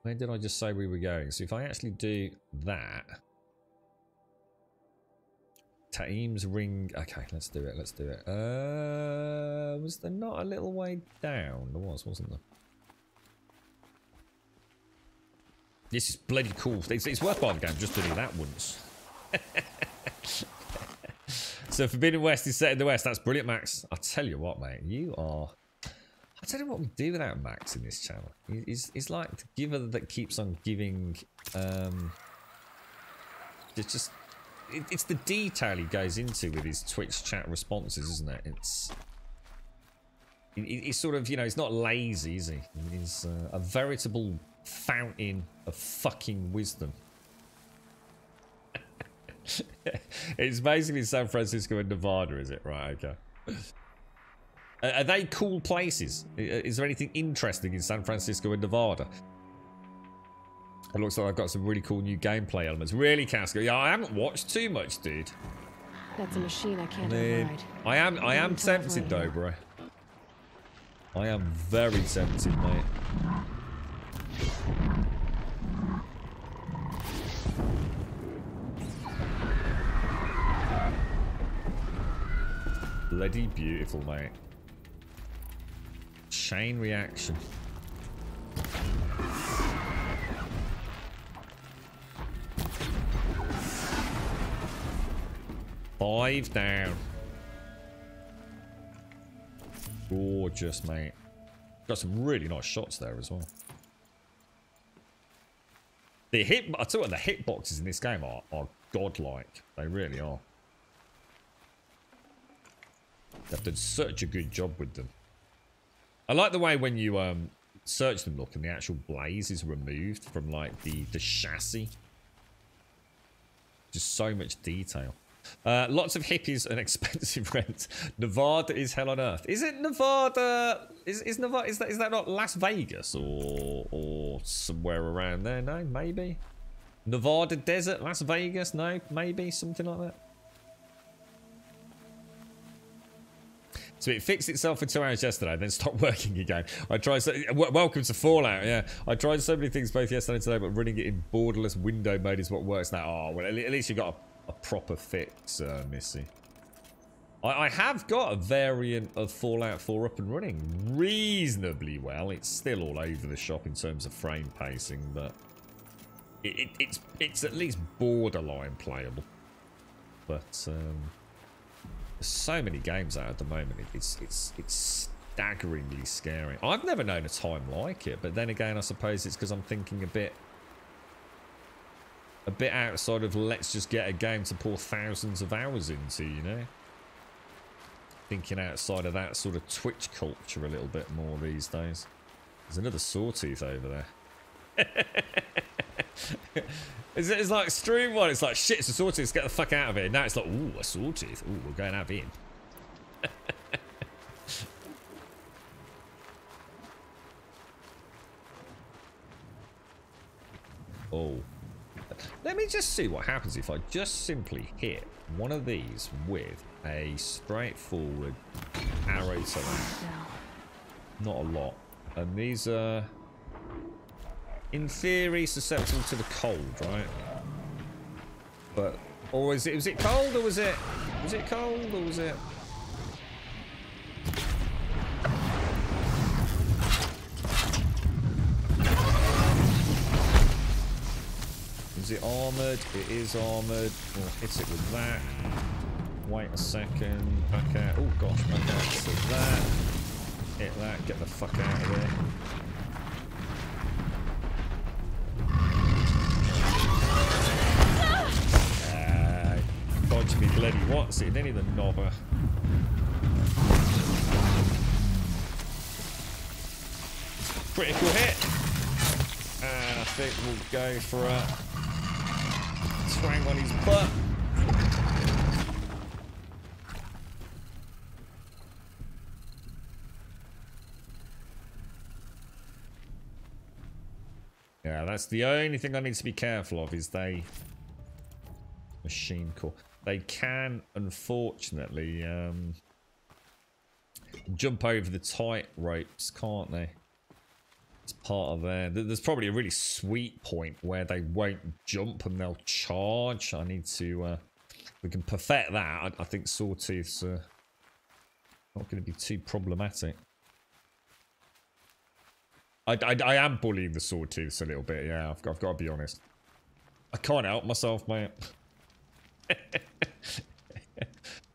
Where did I just say we were going? So if I actually do that... Taim's ring... Okay, let's do it. Let's do it. Was there not a little way down? There was, wasn't there? This is bloody cool. It's worthwhile the game just doing that once. So Forbidden West is set in the West. That's brilliant, Max. I'll tell you what, mate. You are... I don't know what we do without Max in this channel. He's like the giver that keeps on giving. It's just... It's the detail he goes into with his Twitch chat responses, isn't it? He's sort of, you know, he's not lazy, is he? He's a veritable fountain of fucking wisdom. It's basically San Francisco and Nevada, is it? Right, okay. Are they cool places? Is there anything interesting in San Francisco and Nevada? It looks like I've got some really cool new gameplay elements. Really, Casco? Yeah, I haven't watched too much, dude.
That's a machine I can't override.
I am tempted though, bro. I am very tempted, mate. Bloody beautiful, mate. Chain reaction. Five down. Gorgeous, mate. Got some really nice shots there as well. I tell you what, the hitboxes in this game are godlike. They really are. They've done such a good job with them. I like the way when you search them, look, and the actual blaze is removed from like the chassis. Just so much detail. Lots of hippies and expensive rent. Nevada is hell on earth. Is it Nevada? Is Nevada? Is that not Las Vegas or somewhere around there? No, maybe. Nevada desert, Las Vegas. No, maybe something like that. So it fixed itself for 2 hours yesterday, then stopped working again. I tried so welcome to Fallout, yeah. I tried so many things both yesterday and today, but running it in borderless window mode is what works now. Oh, well, at least you got a proper fix, Missy. I have got a variant of Fallout 4 up and running reasonably well. It's still all over the shop in terms of frame pacing, but it's at least borderline playable. But there's so many games out at the moment. It's staggeringly scary. I've never known a time like it, but then again, I suppose it's because I'm thinking a bit outside of let's just get a game to pour thousands of hours into, you know? Thinking outside of that sort of Twitch culture a little bit more these days. There's another sawtooth over there. It's like Stream 1, it's like, shit, it's a sawtooth, get the fuck out of here. Now it's like, ooh, a sawtooth. Ooh, we're going out in. Oh. Let me just see what happens if I just simply hit one of these with a straightforward arrow to them. Not a lot. And these are, in theory, susceptible to the cold, right? But, or was it cold, or was it cold, or was it? Is it armoured? It is armoured. We'll hit it with that. Wait a second. Back out. Oh gosh, back out to that. Hit that. Get the fuck out of there. Dodge me bloody what's it? Any of the knobber. Critical hit. And I think we'll go for a twang on his butt. Yeah, that's the only thing I need to be careful of is they... Machine core. They can, unfortunately, jump over the tight ropes, can't they? It's part of their... There's probably a really sweet point where they won't jump and they'll charge. I need to... we can perfect that. I think Sawtooth's not going to be too problematic. I am bullying the Sawtooths a little bit, yeah. I've got to be honest. I can't help myself, mate.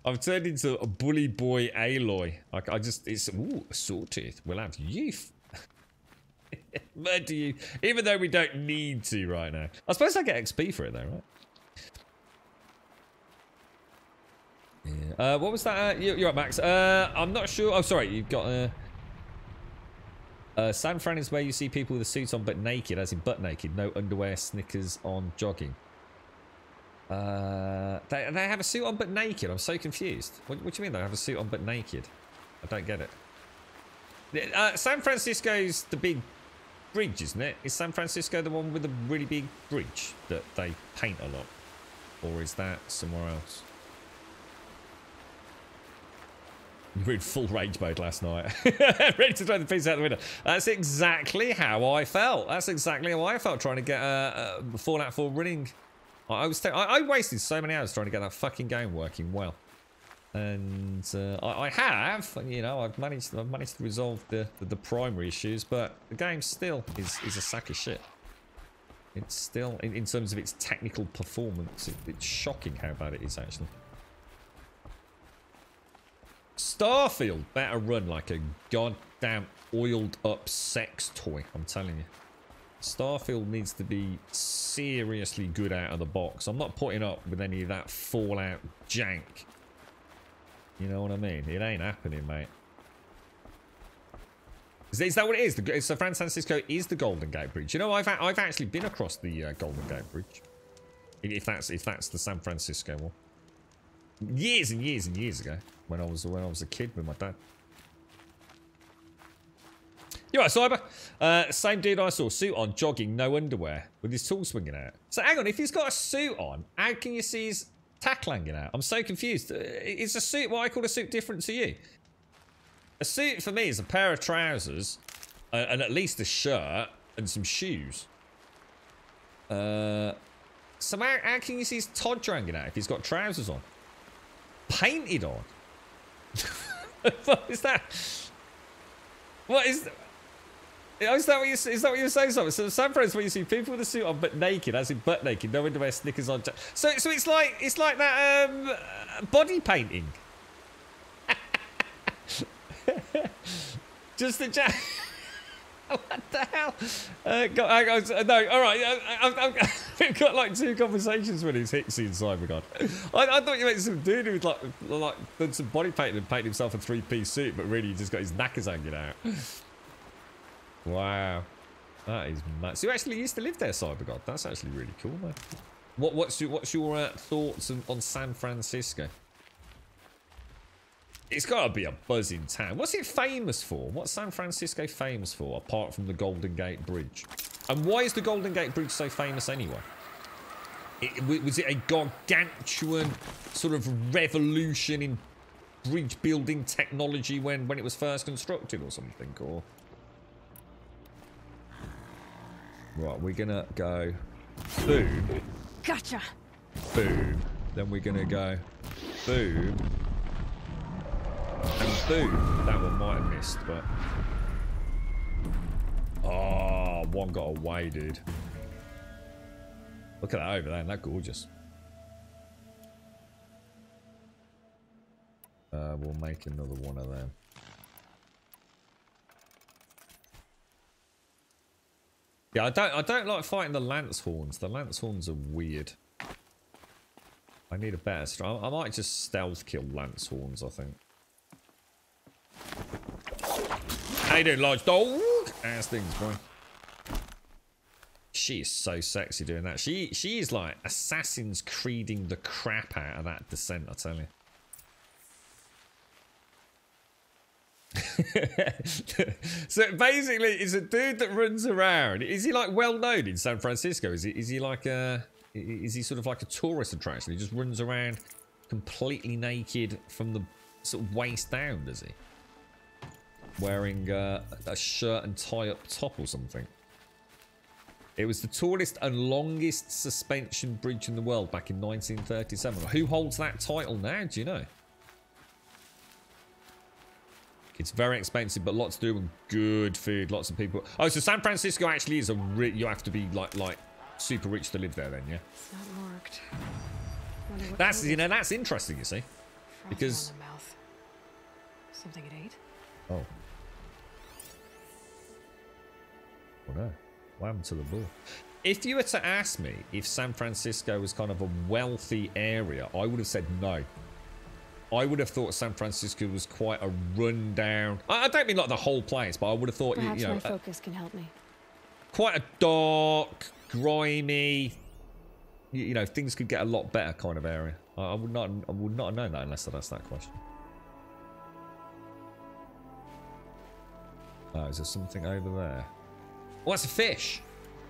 I've turned into a bully boy Aloy. I just... It's... Ooh, a Sawtooth. We'll have youth. Murder you. Even though we don't need to right now. I suppose I get XP for it though, right? Yeah. What was that? You're up, Max. I'm not sure. Oh, sorry. You've got... San Fran is where you see people with a suit on but naked, as in butt naked. No underwear, Snickers on, jogging. They have a suit on but naked. I'm so confused. What do you mean they have a suit on but naked? I don't get it. San Francisco's the big bridge, isn't it? Is San Francisco the one with the really big bridge that they paint a lot? Or is that somewhere else? You were in full rage mode last night. Ready to throw the piece out the window. That's exactly how I felt. That's exactly how I felt trying to get Fallout 4 running. I wasted so many hours trying to get that fucking game working well. And I have, you know, I've managed to resolve the primary issues, but the game still is a sack of shit. It's still, in terms of its technical performance, it's shocking how bad it is actually. Starfield better run like a goddamn oiled up sex toy, I'm telling you. Starfield needs to be seriously good out of the box. I'm not putting up with any of that Fallout jank. You know what I mean? It ain't happening, mate. Is that what it is? So San Francisco is the Golden Gate Bridge. You know, I've actually been across the Golden Gate Bridge. If that's the San Francisco one. Years and years and years ago, when I was a kid with my dad. You're right, Cyber. Same dude I saw, suit on, jogging, no underwear, with his tool swinging out. So hang on, if he's got a suit on, how can you see his tack hanging out? I'm so confused. Is a suit what I call a suit different to you? A suit for me is a pair of trousers and at least a shirt and some shoes. So how can you see his Todd hanging out if he's got trousers on? Painted on? What is that? What is that? Is that what you're saying, Simon? So San Francisco, where you see people with a suit on but naked, as in butt naked, no underwear, Snickers on. So it's like that body painting. Just the jack. What the hell? No, all right. We've got like 2 conversations with his Hixie and Cybergod. I thought you meant some dude who'd like done some body painting and painted himself a 3-piece suit, but really he just got his knackers hanging out. Wow, that is mad. So you actually used to live there, Cybergod. That's actually really cool, man. What's your thoughts on San Francisco? It's got to be a buzzing town. What's it famous for? What's San Francisco famous for, apart from the Golden Gate Bridge? And why is the Golden Gate Bridge so famous anyway? Was it a gargantuan sort of revolution in bridge building technology when it was first constructed or something? Or right, we're gonna go boom.
Gotcha.
Boom. Then we're gonna go boom. And boom. That one might have missed, but... Oh, one got away, dude. Look at that over there. Isn't that gorgeous? We'll make another one of them. Yeah, I don't like fighting the lance horns. The lance horns are weird. I need a better... I might just stealth kill lance horns, I think. How you doing, large dog? Ass things, boy. She is so sexy doing that. She is like Assassin's Creeding the crap out of that descent, I tell you. So basically, it's a dude that runs around. Is he like well known in San Francisco? Is he like is he sort of like a tourist attraction? He just runs around completely naked from the sort of waist down, does he? Wearing a shirt and tie up top or something. It was the tallest and longest suspension bridge in the world back in 1937. Who holds that title now? Do you know? It's very expensive, but lots to do with good food. Lots of people. Oh, so San Francisco actually is you have to be like super rich to live there, then, yeah.
It's not marked.
That's that's interesting, you see, because
something it ate.
Oh. Oh no. What happened to the bull? If you were to ask me if San Francisco was kind of a wealthy area, I would have said no. I would have thought San Francisco was quite a rundown. I don't mean like the whole place, but I would have thought,
Perhaps
you know,
my focus can help me.
Quite a dark, grimy, you know, things could get a lot better kind of area. I would not have known that unless I'd asked that question. Oh, is there something over there? Oh, that's a fish.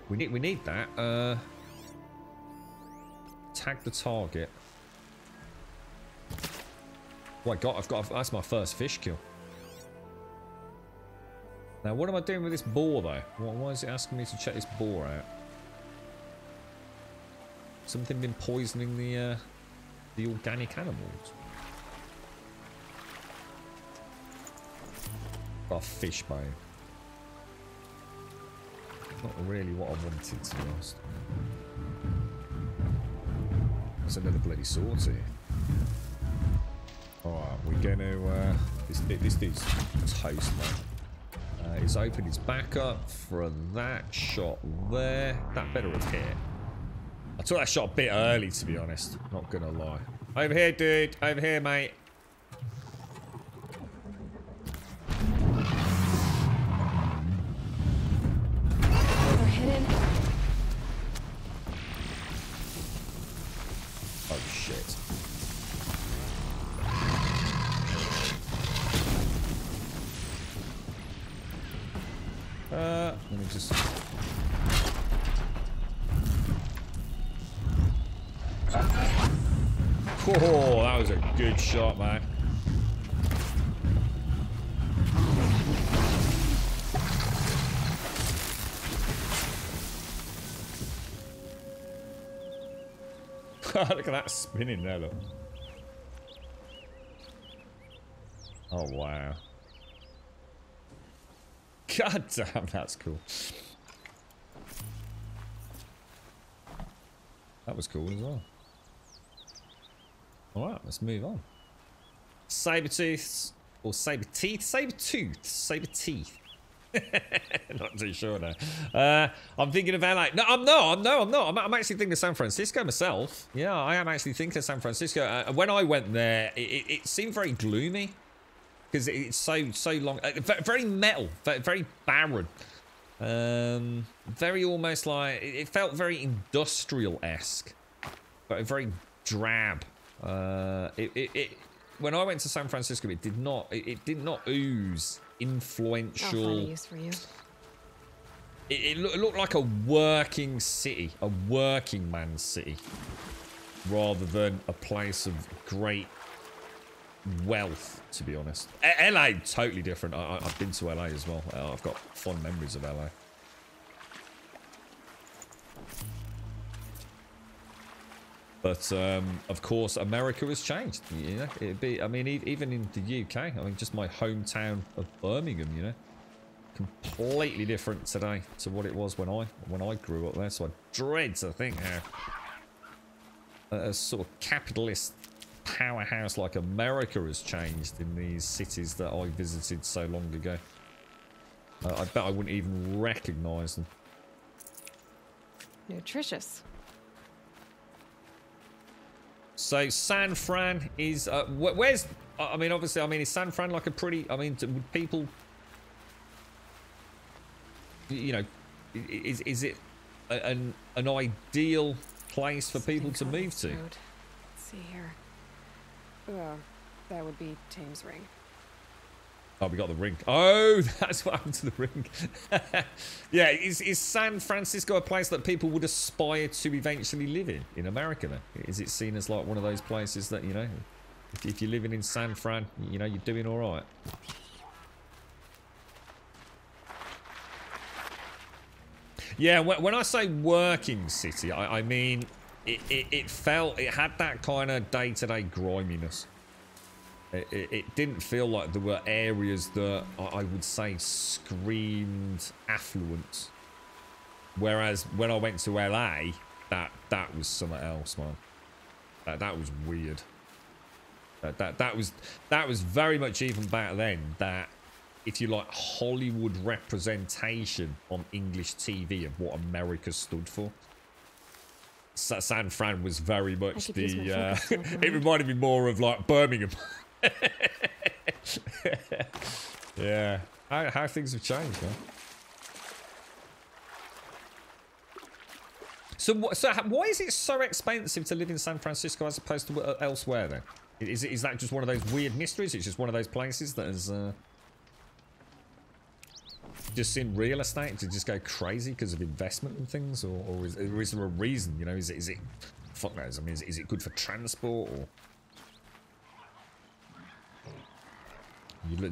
We need that. Tag the target. Oh, that's my first fish kill. Now, what am I doing with this boar, though? Why is it asking me to check this boar out? Something been poisoning the organic animals? Got a fish bone. Not really what I wanted, to be honest. There's another bloody sword here. Alright, we're gonna, this dude's toast, man. He's opened his back up for that shot there. That better have hit. I took that shot a bit early, to be honest. Not gonna lie. Over here, dude. Over here, mate.
They're hidden.
Oh, shit. Let me just... Oh, that was a good shot, man. Look at that spinning there, look. Oh, wow. God damn, that's cool. That was cool as well. Alright, let's move on. Sabertooths. Or saber-teeth? Saber-tooth. Saber-teeth. Not too sure now. I'm thinking of LA. No, I'm not. I'm actually thinking of San Francisco myself. Yeah, I am actually thinking of San Francisco. When I went there, it seemed very gloomy. Because it's so long. Very metal. Very barren. Very almost like... It felt very industrial-esque. But very drab. When I went to San Francisco, it did not ooze influential.
I'll find a use for you.
It looked like a working city, a working man's city, rather than a place of great wealth. To be honest, LA totally different. I've been to LA as well. I've got fond memories of LA. But of course, America has changed. You know, it'd be. I mean, even in the UK. I mean, just my hometown of Birmingham. You know, completely different today to what it was when I grew up there. So I dread to think how a sort of capitalist powerhouse like America has changed in these cities that I visited so long ago. I bet I wouldn't even recognise them.
Nutritious.
So San Fran is where's? I mean, obviously, I mean, is San Fran like a pretty? I mean, would people? You know, is it an ideal place for people to move to?
Let's see here. That would be Thames Ring.
Oh, we got the ring. Oh, that's what happened to the ring. Yeah, is San Francisco a place that people would aspire to eventually live in America then? Is it seen as like one of those places that, you know, if you're living in San Fran, you know, you're doing all right? Yeah, when I say working city, I mean, it had that kind of day-to-day griminess. It didn't feel like there were areas that I would say screamed affluence. Whereas when I went to LA, that was something else, man. That was weird. That was very much even back then that, if you like, Hollywood representation on English TV of what America stood for. San Fran was very much the it reminded me more of like Birmingham. Yeah, how things have changed, man. So why is it so expensive to live in San Francisco as opposed to elsewhere then? Is that just one of those weird mysteries? It's just one of those places that has just in real estate to just go crazy because of investment and things, or is there a reason? You know, is it fuck knows? I mean, is it good for transport or?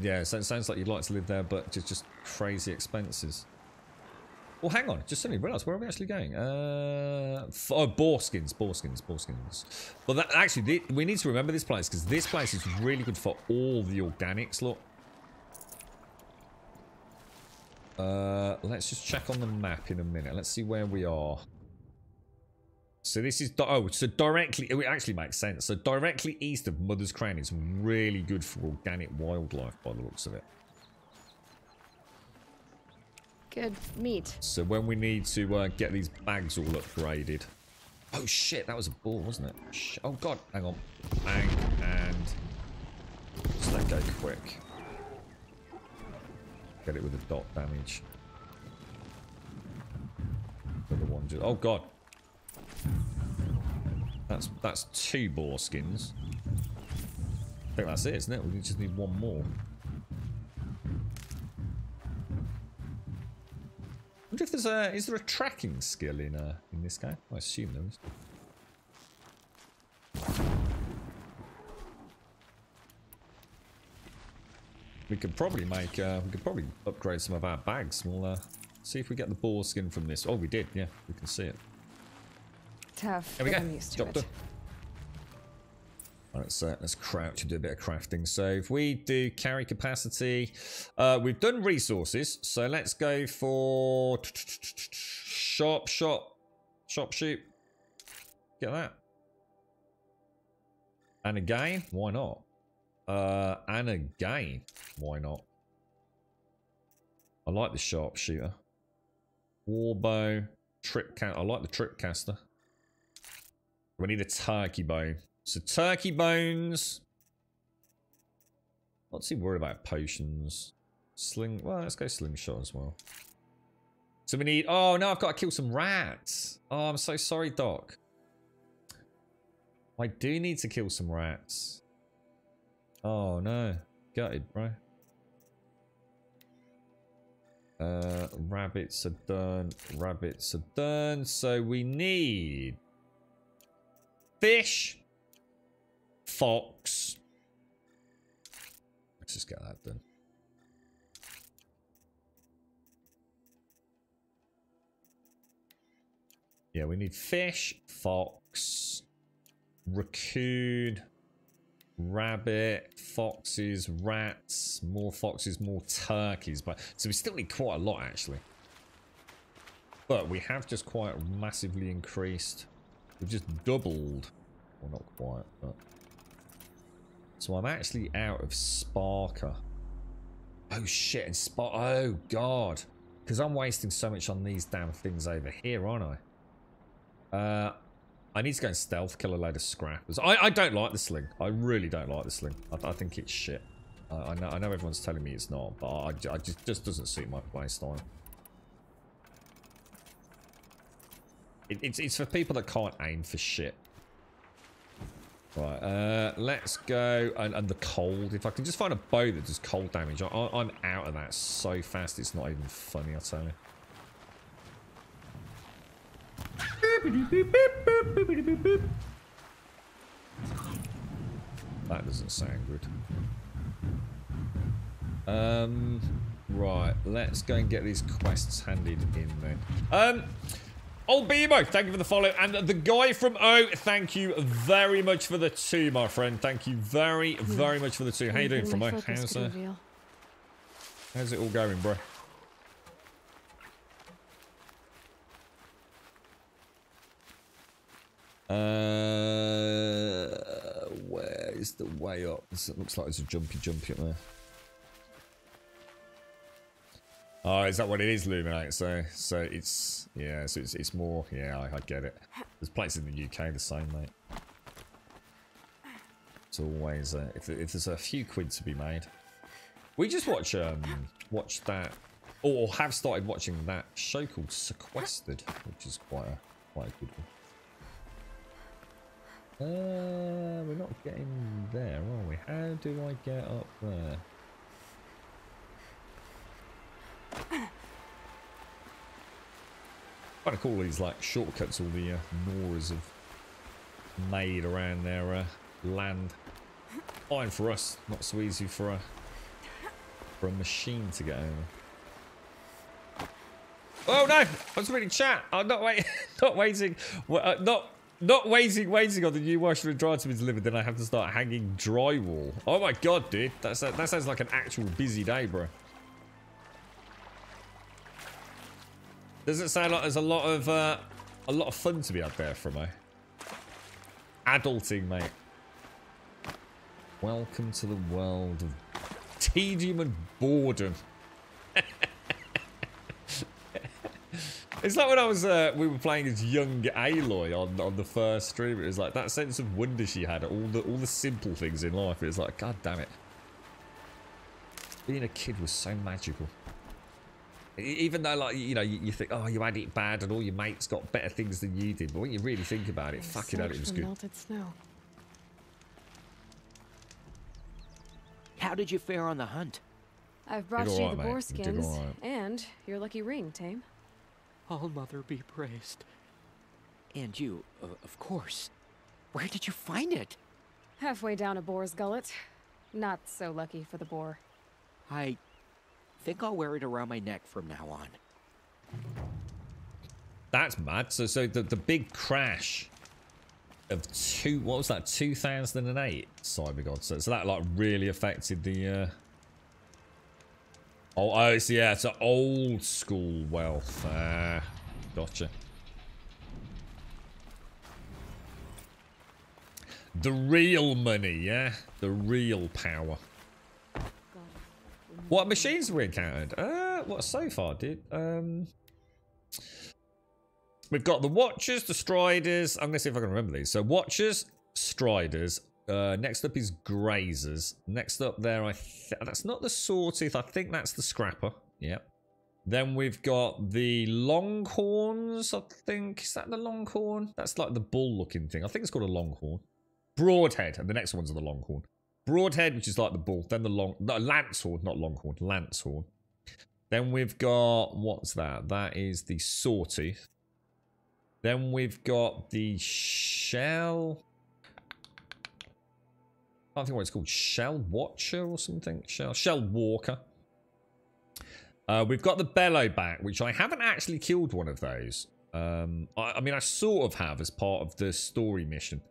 Yeah, so it sounds like you'd like to live there, but just crazy expenses. Well, hang on, just suddenly realised, where are we actually going? Boreskins. But that, actually, we need to remember this place, because this place is really good for all the organics, look. Let's just check on the map in a minute. Let's see where we are. So this is, so directly, it actually makes sense. So directly east of Mother's Crown is really good for organic wildlife by the looks of it.
Good meat.
So when we need to get these bags all upgraded. Oh shit, that was a ball, wasn't it? Oh god, hang on. Bang, and just let go quick. Get it with a dot damage. Another one just, oh god. That's 2 boar skins. I think that's it, isn't it? We just need one more. I wonder if there's is there a tracking skill in this game? I assume there is. We could probably make upgrade some of our bags. We'll see if we get the boar skin from this. Oh, we did. Yeah, we can see it.
Tough.
There we go.
I'm used to
Job
it.
done. Alright, so let's crouch and do a bit of crafting. So if we do carry capacity, we've done resources. So let's go for sharp shoot. Get that. And again, why not? And again, why not? I like the sharpshooter. Warbow, I like the trip caster. We need a turkey bone. So turkey bones. Not too worried about potions. Well, let's go slingshot as well. So we need, oh no, I've got to kill some rats. Oh, I'm so sorry, Doc. I do need to kill some rats. Oh no, gutted, bro. Rabbits are done. Rabbits are done. So we need fish, fox. Let's just get that done. Yeah, we need fish, fox, raccoon, rabbit, foxes, rats, more foxes, more turkeys. But so we still need quite a lot actually. But we have just quite massively increased. We've just doubled. Well, not quite, but. So I'm actually out of Sparker. Oh shit, and oh god. Because I'm wasting so much on these damn things over here, aren't I? I need to go and stealth kill a load of scrappers. I don't like the sling. I really don't like the sling. I think it's shit. I know everyone's telling me it's not, but I just doesn't suit my playstyle. It's for people that can't aim for shit. Right, let's go. And the cold. If I can just find a bow that does cold damage, I'm out of that so fast it's not even funny, I'll tell you. That doesn't sound good. Right, let's go and get these quests handed in then. Old Beemo, thank you for the follow. And the guy from O, thank you very much for the 2, my friend. Thank you very, very much for the 2. How you doing, from O? How's it all going, bro? Where is the way up? It looks like there's a jumpy up there. Oh, is that what it is, Luminate? So it's, yeah, so it's more, yeah, I get it. There's places in the UK the same, mate. It's always, if there's a few quid to be made. We just watch that, or have started watching that show called Sequestered, which is quite a good one. We're not getting there, are we? How do I get up there? Kind of cool these like shortcuts all the Noras have made around their land. Fine for us, not so easy for a machine to get over. Oh no! I was reading chat. I'm not waiting. Not waiting. Not waiting on the new washer and dryer to be delivered. Then I have to start hanging drywall. Oh my god, dude! That sounds like an actual busy day, bro. Does it sound like there's a lot of fun to be had there from me? Adulting, mate. Welcome to the world of tedium and boredom. It's like when I was we were playing as young Aloy on the first stream. It was like that sense of wonder she had at all the simple things in life. It was like, god damn it. Being a kid was so magical. Even though, like, you know, you think, oh, you had it bad and all your mates got better things than you did. But when you really think about it, fucking hell, it was good.
Melted snow.
How did you fare on the hunt?
I've brought you the boar skins and your lucky ring, Tame.
All Mother be praised. And you, of course. Where did you find it?
Halfway down a boar's gullet. Not so lucky for the boar.
I think I'll wear it around my neck from now on.
That's mad. So the big crash of what was that, 2008 Cybergod. So that like really affected the oh it's, yeah, it's an old school wealth. Gotcha. The real money, yeah? The real power. What machines have we encountered? What so far, dude? We've got the Watchers, the Striders. I'm going to see if I can remember these. So Watchers, Striders. Next up is Grazers. Next up there, that's not the Sawtooth. I think that's the Scrapper. Yep. Then we've got the Longhorns, I think. Is that the Longhorn? That's like the bull-looking thing. I think it's called a Longhorn. Broadhead. And the next ones are the Longhorn. Broadhead, which is like the bull. Then the Lancehorn, not Longhorn. Lancehorn. Then we've got... What's that? That is the Sawtooth. Then we've got the Shell... I don't think what it's called. Shell Watcher or something? Shell Walker. We've got the Bellowback, which I haven't actually killed one of those. I mean, I sort of have as part of the story mission.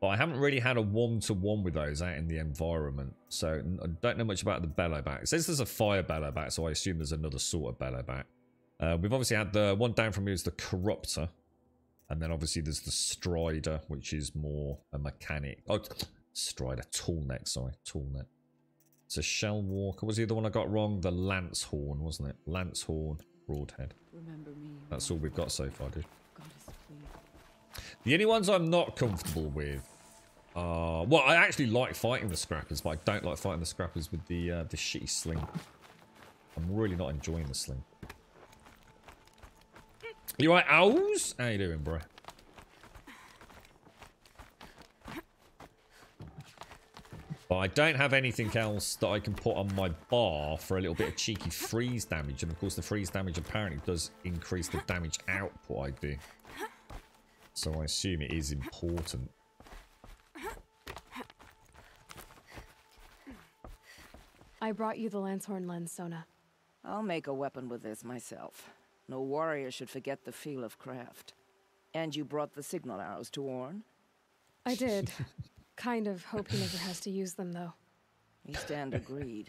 But I haven't really had a one-to-one with those out in the environment. So I don't know much about the Bellowback. It says there's a Fire Bellowback, so I assume there's another sort of Bellowback. We've obviously had the one down from here is the Corruptor. And then obviously there's the Strider, which is more a mechanic. Oh, Strider. Toolneck, sorry. Toolneck. It's a Shell Walker. Was the other one I got wrong? The Lancehorn, wasn't it? Lancehorn, Broadhead.
Remember me.
That's all we've got so far, dude. The only ones I'm not comfortable with are... Well, I actually like fighting the Scrappers, but I don't like fighting the Scrappers with the shitty sling. I'm really not enjoying the sling. You right, Owls? How you doing, bro? But I don't have anything else that I can put on my bar for a little bit of cheeky freeze damage. And of course the freeze damage apparently does increase the damage output I do. So I assume it is important.
I brought you the Lancehorn lens, Sona.
I'll make a weapon with this myself. No warrior should forget the feel of craft. And you brought the signal arrows to Orn?
I did. Kind of hope he never has to use them, though.
We stand agreed.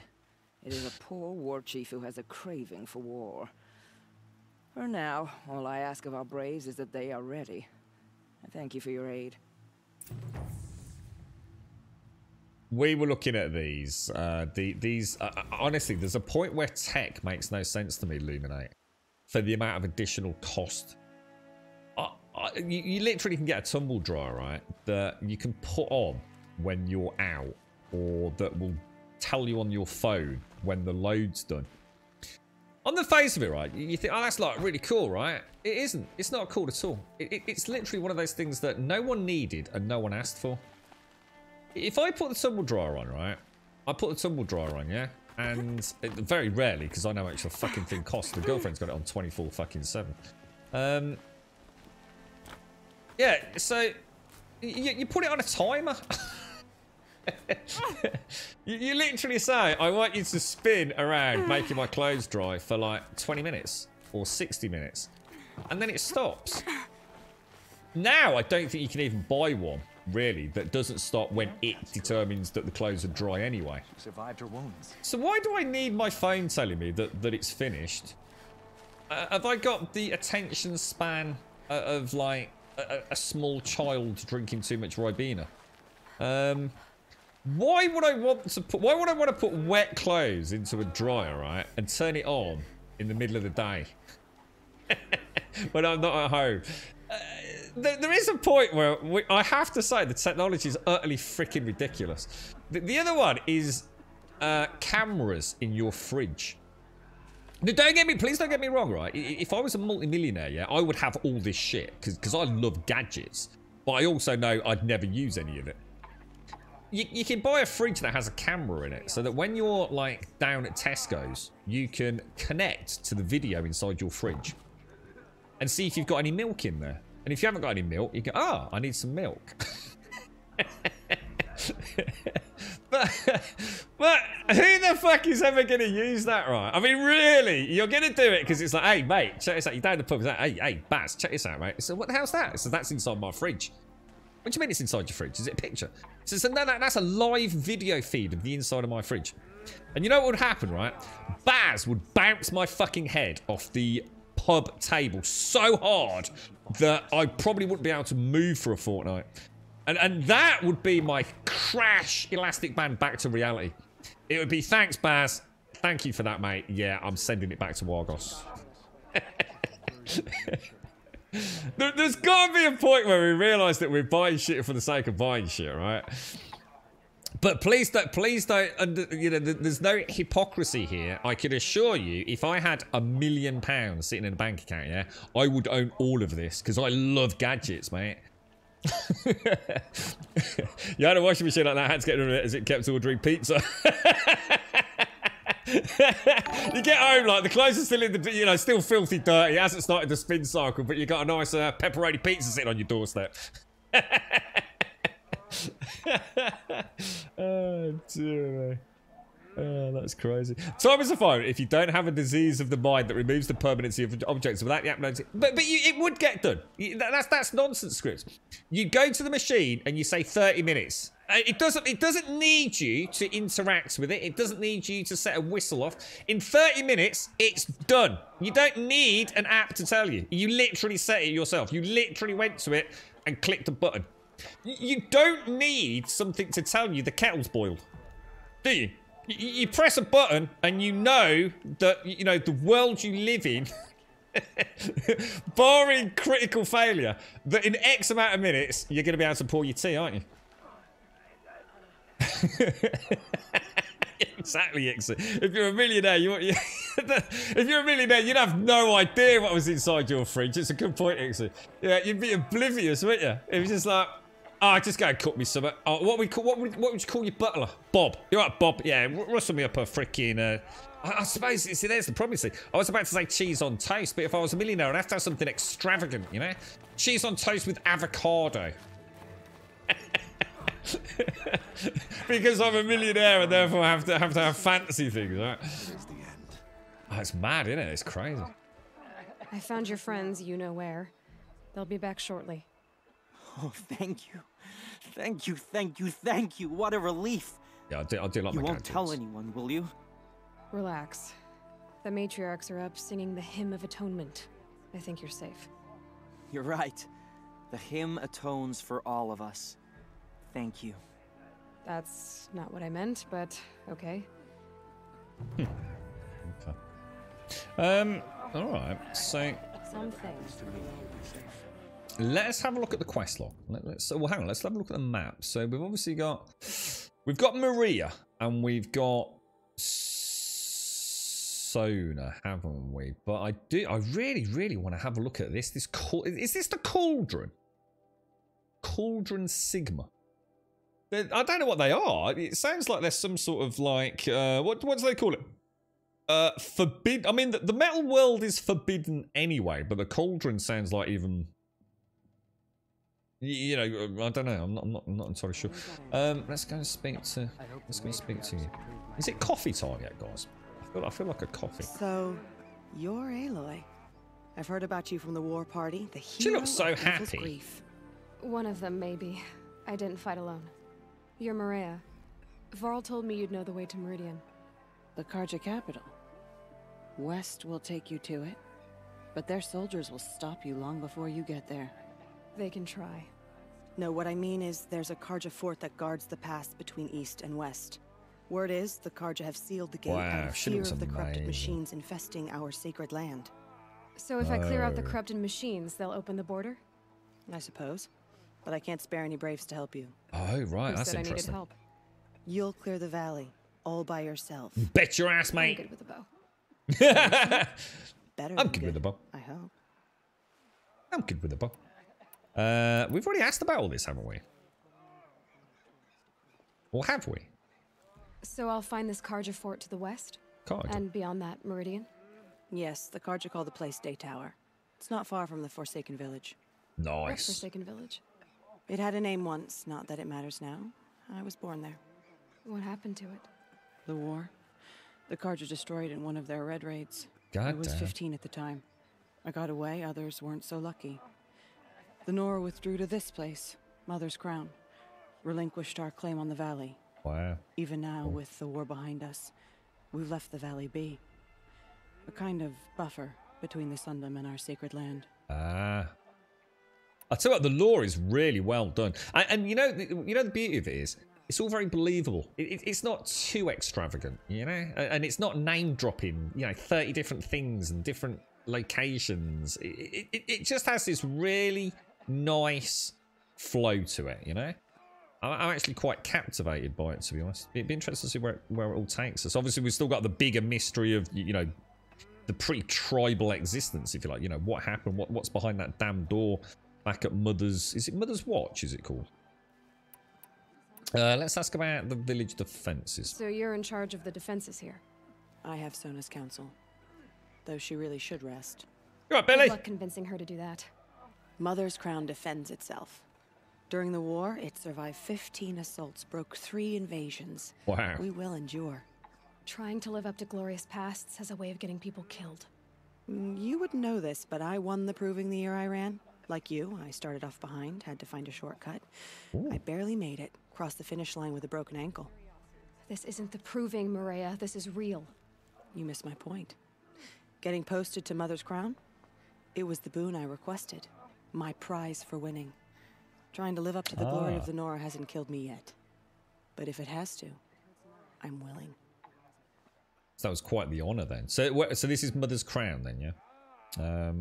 It is a poor war chief who has a craving for war. For now, all I ask of our braves is that they are ready. I thank you for your aid.
We were looking at these. Honestly, there's a point where tech makes no sense to me, Luminate. For the amount of additional cost. You literally can get a tumble dryer, right? That you can put on when you're out. Or that will tell you on your phone when the load's done. On the face of it, right? You think, oh, that's like really cool, right? It isn't. It's not cool at all. It's literally one of those things that no one needed and no one asked for. If I put the tumble dryer on, right? I put the tumble dryer on, yeah? And very rarely, because I know how much the fucking thing costs. The girlfriend's got it on 24/7. Yeah, so you put it on a timer. you literally say, I want you to spin around making my clothes dry for like 20 minutes or 60 minutes. And then it stops. Now, I don't think you can even buy one, really, that doesn't stop when it determines that the clothes are dry anyway.
She survived her wounds.
So why do I need my phone telling me that it's finished? Have I got the attention span of like a small child drinking too much Ribena? Why would I want to put wet clothes into a dryer, right, and turn it on in the middle of the day when I'm not at home? There is a point where I have to say the technology is utterly freaking ridiculous. The other one is cameras in your fridge. Now, please don't get me wrong, right? If I was a multi-millionaire, yeah, I would have all this shit because I love gadgets, but I also know I'd never use any of it. You can buy a fridge that has a camera in it so that when you're like down at Tesco's, you can connect to the video inside your fridge and see if you've got any milk in there. And if you haven't got any milk, you go, oh, I need some milk. but who the fuck is ever going to use that, right? I mean, really, you're going to do it because it's like, hey, mate, check this out. You're down the pub. It's like, hey, Baz, check this out, mate. So what the hell's that? So that's inside my fridge. What do you mean it's inside your fridge? Is it a picture? So no, that's a live video feed of the inside of my fridge. And you know what would happen, right? Baz would bounce my fucking head off the pub table so hard that I probably wouldn't be able to move for a fortnight. And that would be my crash elastic band back to reality. It would be, thanks, Baz. Thank you for that, mate. Yeah, I'm sending it back to Wargos. There's got to be a point where we realise that we're buying shit for the sake of buying shit, right? But please don't, you know, there's no hypocrisy here. I can assure you, if I had £1 million sitting in a bank account, yeah, I would own all of this because I love gadgets, mate. You had a washing machine like that, had to get rid of it as it kept ordering pizza. You get home, like, the clothes are still in the, you know, still filthy dirty. It hasn't started the spin cycle, but you got a nice pepperoni pizza sitting on your doorstep. Oh, dear me. Oh, that's crazy. Time is a phone. If you don't have a disease of the mind that removes the permanency of objects without the application, but it would get done. That's nonsense scripts. You go to the machine and you say 30 minutes. It doesn't need you to interact with it. It doesn't need you to set a whistle off. In 30 minutes, it's done. You don't need an app to tell you. You literally set it yourself. You literally went to it and clicked a button. You don't need something to tell you the kettle's boiled, do you? You press a button and you know that, you know, the world you live in, barring critical failure, that in X amount of minutes, you're going to be able to pour your tea, aren't you? Exactly, if you're a millionaire, if you're a millionaire, you'd have no idea what was inside your fridge. It's a good point, Ixie. Yeah, you'd be oblivious, wouldn't you? It was just like, Oh, just go and cook me some. Oh, what would you call your butler? Bob. You're right, Bob. Yeah, rustle me up a freaking. I suppose, see, there's the problem. See, I was about to say cheese on toast, but if I was a millionaire, I'd have to have something extravagant, you know? Cheese on toast with avocado. Because I'm a millionaire and therefore have to have fancy things, right? Oh, it's mad, isn't it? It's crazy.
I found your friends, you know where. They'll be back shortly.
Oh, thank you. Thank you, thank you, thank you. What a relief.
Yeah, I do like
you
my
won't
gadgets.
tell anyone, will you?
Relax. The matriarchs are up singing the Hymn of Atonement. I think you're safe.
You're right. The hymn atones for all of us. Thank you.
That's not what I meant, but okay.
Okay. All right. So
Something.
let's have a look at the quest log. Well, hang on. Let's have a look at the map. So we've obviously got Maria and we've got Sona, haven't we? But I really want to have a look at this. Is this the Cauldron? Cauldron Sigma. I don't know what they are. It sounds like there's some sort of like what do they call it? Forbidden. I mean, the metal world is forbidden anyway, but the Cauldron sounds like even. You know, I don't know. I'm not entirely sure. Let's go and speak to. Let's go and speak to you. Is it coffee time yet, guys? I feel like a coffee.
So, you're Aloy. I've heard about you from the war party. The hero
She looks so
of Evil's
happy.
grief.
One of them, maybe. I didn't fight alone. You're Maria. Varl told me you'd know the way to Meridian.
The Karja capital. West will take you to it, but their soldiers will stop you long before you get there.
They can try.
No, what I mean is there's a Karja fort that guards the pass between east and west. Word is, the Karja have sealed the gate out of fear of the corrupted machines infesting our sacred land.
So if I clear out the corrupted machines, they'll open the border?
I suppose. But I can't spare any braves to help you.
Oh, right,
Who
that's
said I needed
interesting.
help?
You'll clear the valley, all by yourself.
Bet your ass,
I'm
mate.
good with a bow.
Better
I'm
than
good with the bow.
I hope.
I'm good with the bow. We've already asked about all this, haven't we? Or have we?
So I'll find this Karja fort to the west?
Karja.
And beyond that, Meridian?
Yes, the Karja call the place Day Tower. It's not far from the Forsaken Village.
What
Nice.
Forsaken Village?
It had a name once, not that it matters now. I was born there.
What happened to it?
The war. The Karja destroyed in one of their red raids.
God
I was
damn.
15 at the time. I got away, others weren't so lucky. The Nora withdrew to this place, Mother's Crown. Relinquished our claim on the valley.
Wow.
Even now, with the war behind us, we've left the valley be. A kind of buffer between the Sundom and our sacred land.
Ah. I tell you what, the lore is really well done, and you know the beauty of it is it's all very believable. It's not too extravagant, you know, and it's not name dropping. 30 different things and different locations. It just has this really nice flow to it, you know. I'm actually quite captivated by it, to be honest. It'd be interesting to see where it all takes us. Obviously, we've still got the bigger mystery of the pre-tribal existence, if you like. What happened? What's behind that damn door back at Mother's? Is it Mother's Watch? Is it called? Let's ask about the village defences.
So you're in charge of the defenses here?
I have Sona's counsel. Though she really should rest.
You right, Billy?
Good luck convincing her to do that.
Mother's Crown defends itself. During the war, it survived 15 assaults, broke 3 invasions.
Wow.
We will endure.
Trying to live up to glorious pasts has a way of getting people killed.
You wouldn't know this, but I won the proving the year I ran. Like you, I started off behind, had to find a shortcut.
Ooh.
I barely made it, crossed the finish line with a broken ankle.
This isn't the proving, Maria. This is real.
You missed my point. Getting posted to Mother's Crown? It was the boon I requested. My prize for winning. Trying to live up to the glory of the Nora hasn't killed me yet. But if it has to, I'm willing.
So that was quite the honour then. So this is Mother's Crown then, yeah?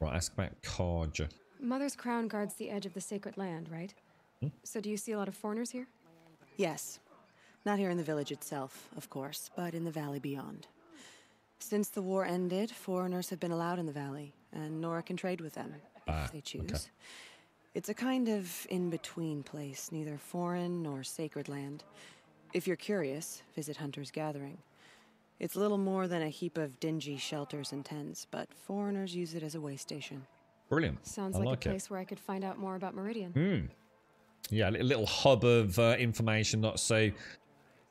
Right, ask about Karja.
Mother's Crown guards the edge of the sacred land, right? So do you see a lot of foreigners here?
Yes. Not here in the village itself, of course, but in the valley beyond. Since the war ended, foreigners have been allowed in the valley, and Nora can trade with them, if they choose.
Okay.
It's a kind of in-between place, neither foreign nor sacred land. If you're curious, visit Hunter's Gathering. It's little more than a heap of dingy shelters and tents, but foreigners use it as a way station.
Brilliant.
Sounds like a place where I could find out more about Meridian.
Hmm. Yeah, a little hub of information, not so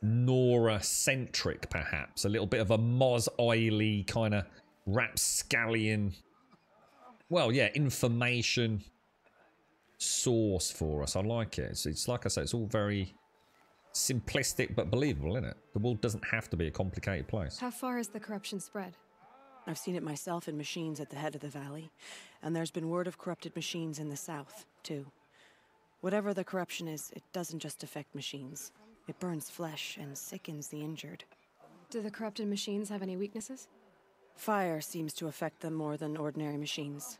Nora-centric, perhaps. A little bit of a Mos Eisley kind of rapscallion, well, yeah, information source for us. I like it. It's like I say, it's all very simplistic but believable, isn't it? The world doesn't have to be a complicated place.
How far has the corruption spread?
I've seen it myself in machines at the head of the valley, and there's been word of corrupted machines in the south, too. Whatever the corruption is, it doesn't just affect machines. It burns flesh and sickens the injured.
Do the corrupted machines have any weaknesses?
Fire seems to affect them more than ordinary machines.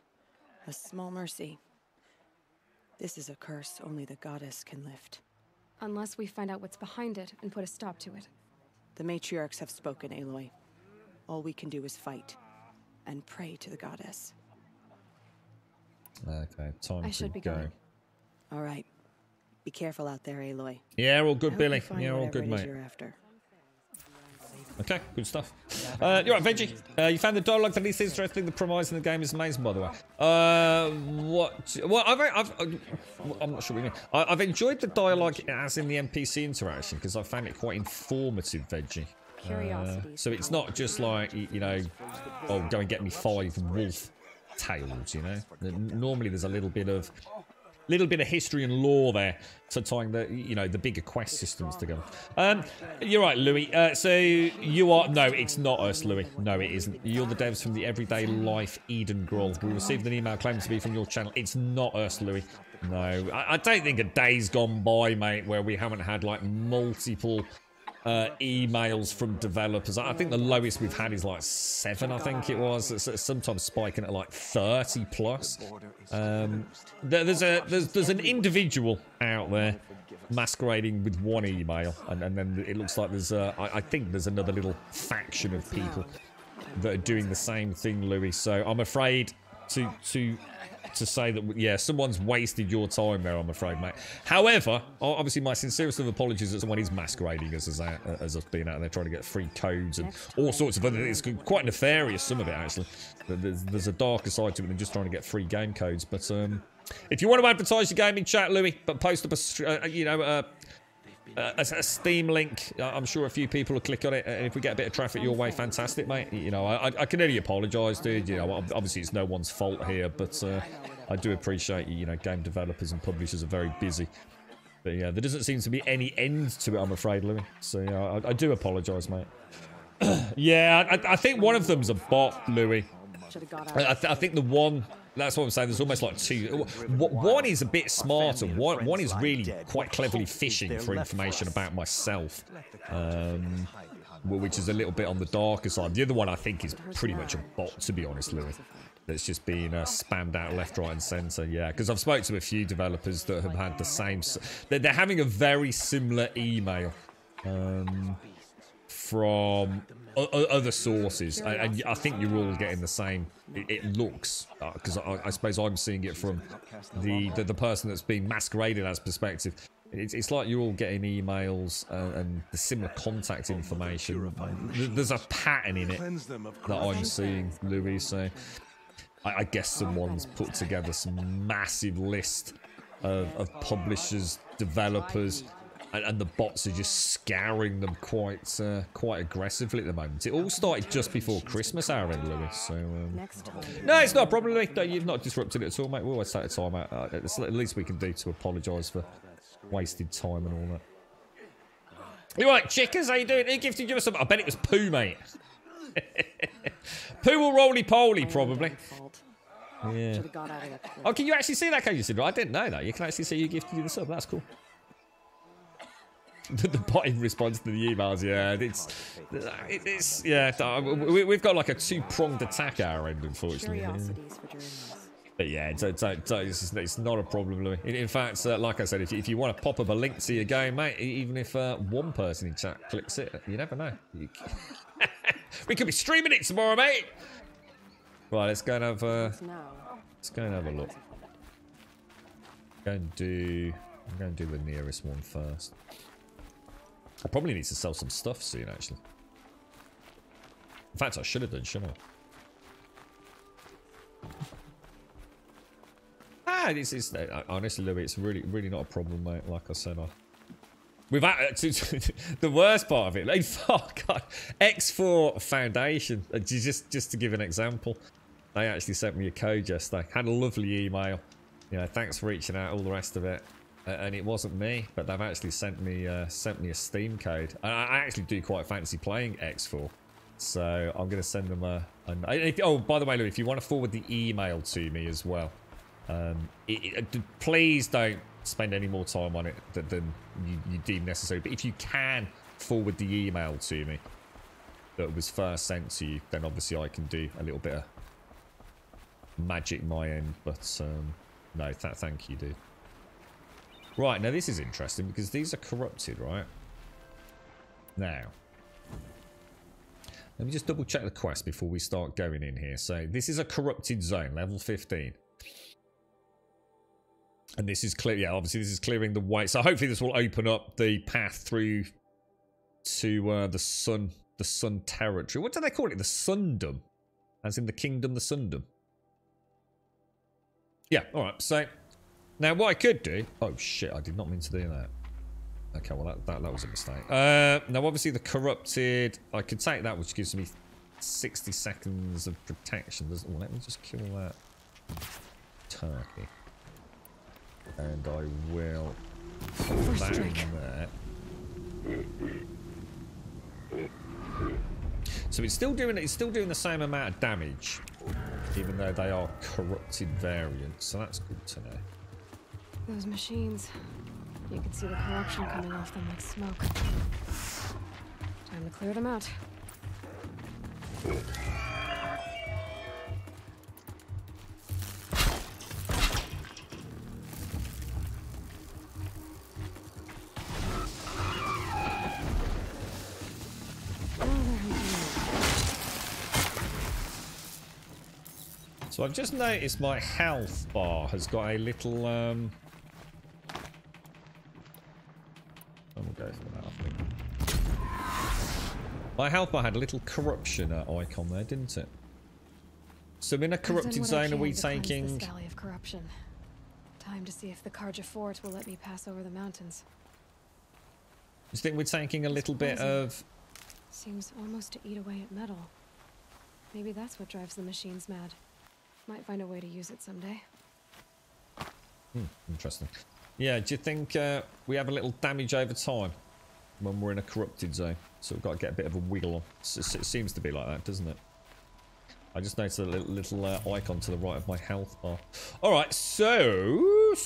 A small mercy. This is a curse only the goddess can lift.
Unless we find out what's behind it and put a stop to it.
The matriarchs have spoken, Aloy. All we can do is fight and pray to the goddess.
Okay, time
I
to
should be
go.
going.
All right. Be careful out there, Aloy.
Yeah, all good,
I hope
Billy.
you find
Yeah, all
whatever
good,
it is
mate.
you're after.
Okay, good stuff. You're right, Veggie. You found the dialogue that is interesting. The premise in the game is amazing, by the way. What? Well, I'm not sure what you mean. I've enjoyed the dialogue as in the NPC interaction because I found it quite informative, Veggie. So it's not just like, you know, oh, go and get me 5 wolf tails, you know. Normally there's a little bit of history and lore there to tying the, you know, the bigger quest systems together. You're right, Louis. So you are, no, it's not us, Louis. No, it isn't. You're the devs from the Everyday Life Eden Groll. We received an email claiming to be from your channel. It's not us, Louis. No, I don't think a day's gone by, mate, where we haven't had like multiple emails from developers. I think the lowest we've had is like 7, I think it was. It's sometimes spiking at like 30 plus. There's an individual out there masquerading with 1 email, and then it looks like there's I think there's another little faction of people that are doing the same thing, Louis. So I'm afraid to say that, yeah, someone's wasted your time there, I'm afraid, mate. However, obviously my sincerest of apologies that someone is masquerading as us being out there trying to get free codes and all sorts of other things. It's quite nefarious, some of it, actually. There's a darker side to it than just trying to get free game codes. But if you want to advertise your game in chat, Louis, but post up a Steam link, I'm sure a few people will click on it, and if we get a bit of traffic your way, fantastic, mate. You know, I can only apologise, dude. You know, obviously it's no one's fault here, but I do appreciate you know, game developers and publishers are very busy. But yeah, there doesn't seem to be any end to it, I'm afraid, Louis. So yeah, I do apologise, mate. Yeah, I think one of them's a bot, Louis. I think the one... That's what I'm saying. There's almost like 2. One is a bit smarter. One is really quite cleverly fishing for information about myself, which is a little bit on the darker side. The other one, I think, is pretty much a bot, to be honest, Louis. That's just being spammed out left, right, and centre. Yeah, because I've spoken to a few developers that have had the same. They're having a very similar email from other sources, and I think you're all getting the same. It looks, because I suppose I'm seeing it from the person that's being masqueraded as perspective. It's like you're all getting emails and the similar contact information. There's a pattern in it that I'm seeing, Louis. So I guess someone's put together some massive list of publishers, developers. And the bots are just scouring them quite aggressively at the moment. It all started just before Christmas, our end, Louis. So no, it's not a problem, Louis. No, you've not disrupted it at all, mate. We always take the time out. It's the least we can do to apologise for wasted time and all that. You right, chickers? How you doing? Who gifted you something? I bet it was Pooh, mate. Pooh will roly-poly, probably. Yeah. Oh, can you actually see that, can you, Sidra? I didn't know that. You can actually see who gifted you the sub. That's cool. The bot in response to the emails, yeah, it's yeah. We've got like a 2-pronged attack at our end, unfortunately. But yeah, it's not a problem, Louis. In fact, like I said, if you want to pop up a link to your game, mate, even if one person in chat clicks it, you never know. We could be streaming it tomorrow, mate. Right, let's go and have a look. I'm going to do the nearest one first. I probably need to sell some stuff soon, actually. In fact, I should have done, shouldn't I? It's honestly, Louis, it's really not a problem, mate. Like I said, the worst part of it, like, oh God, X4 Foundation. Just to give an example, they actually sent me a code yesterday. Had a lovely email. You know, thanks for reaching out, all the rest of it. And it wasn't me, but they've actually sent me a Steam code. And I actually do quite fancy playing X4. So I'm going to send them oh, by the way, Louis, if you want to forward the email to me as well, please don't spend any more time on it than you deem necessary. But if you can forward the email to me that was first sent to you, then obviously I can do a little bit of magic my end. But no, thank you, dude. Right, now this is interesting because these are corrupted, right? Now, let me just double check the quest before we start going in here. So this is a corrupted zone, level 15. And this is clear, yeah, obviously this is clearing the way. So hopefully this will open up the path through to the sun territory. What do they call it? The Sundom. As in the kingdom, the Sundom. Yeah, alright, so now what I could do... Oh shit, I did not mean to do that. Okay, well that was a mistake. Now obviously the corrupted... I could take that, which gives me 60 seconds of protection. Well, let me just kill that turkey. And I will put that in there. So it's still doing the same amount of damage, even though they are corrupted variants. So that's good to know.
Those machines, you can see the corruption coming off them like smoke. Time to clear them out.
So I've just noticed my health bar has got a little we'll go for that, I think. My health bar had a little corruption icon there, didn't it? So in a corrupted zone, are we taking...
This valley of corruption. Time to see if the Karja fort will let me pass over the mountains.
You think we're taking a little bit of...
Seems almost to eat away at metal. Maybe that's what drives the machines mad. Might find a way to use it someday.
Interesting. Yeah, do you think we have a little damage over time when we're in a corrupted zone? So we've got to get a bit of a wiggle on. It seems to be like that, doesn't it? I just noticed a little icon to the right of my health bar. All right, so let's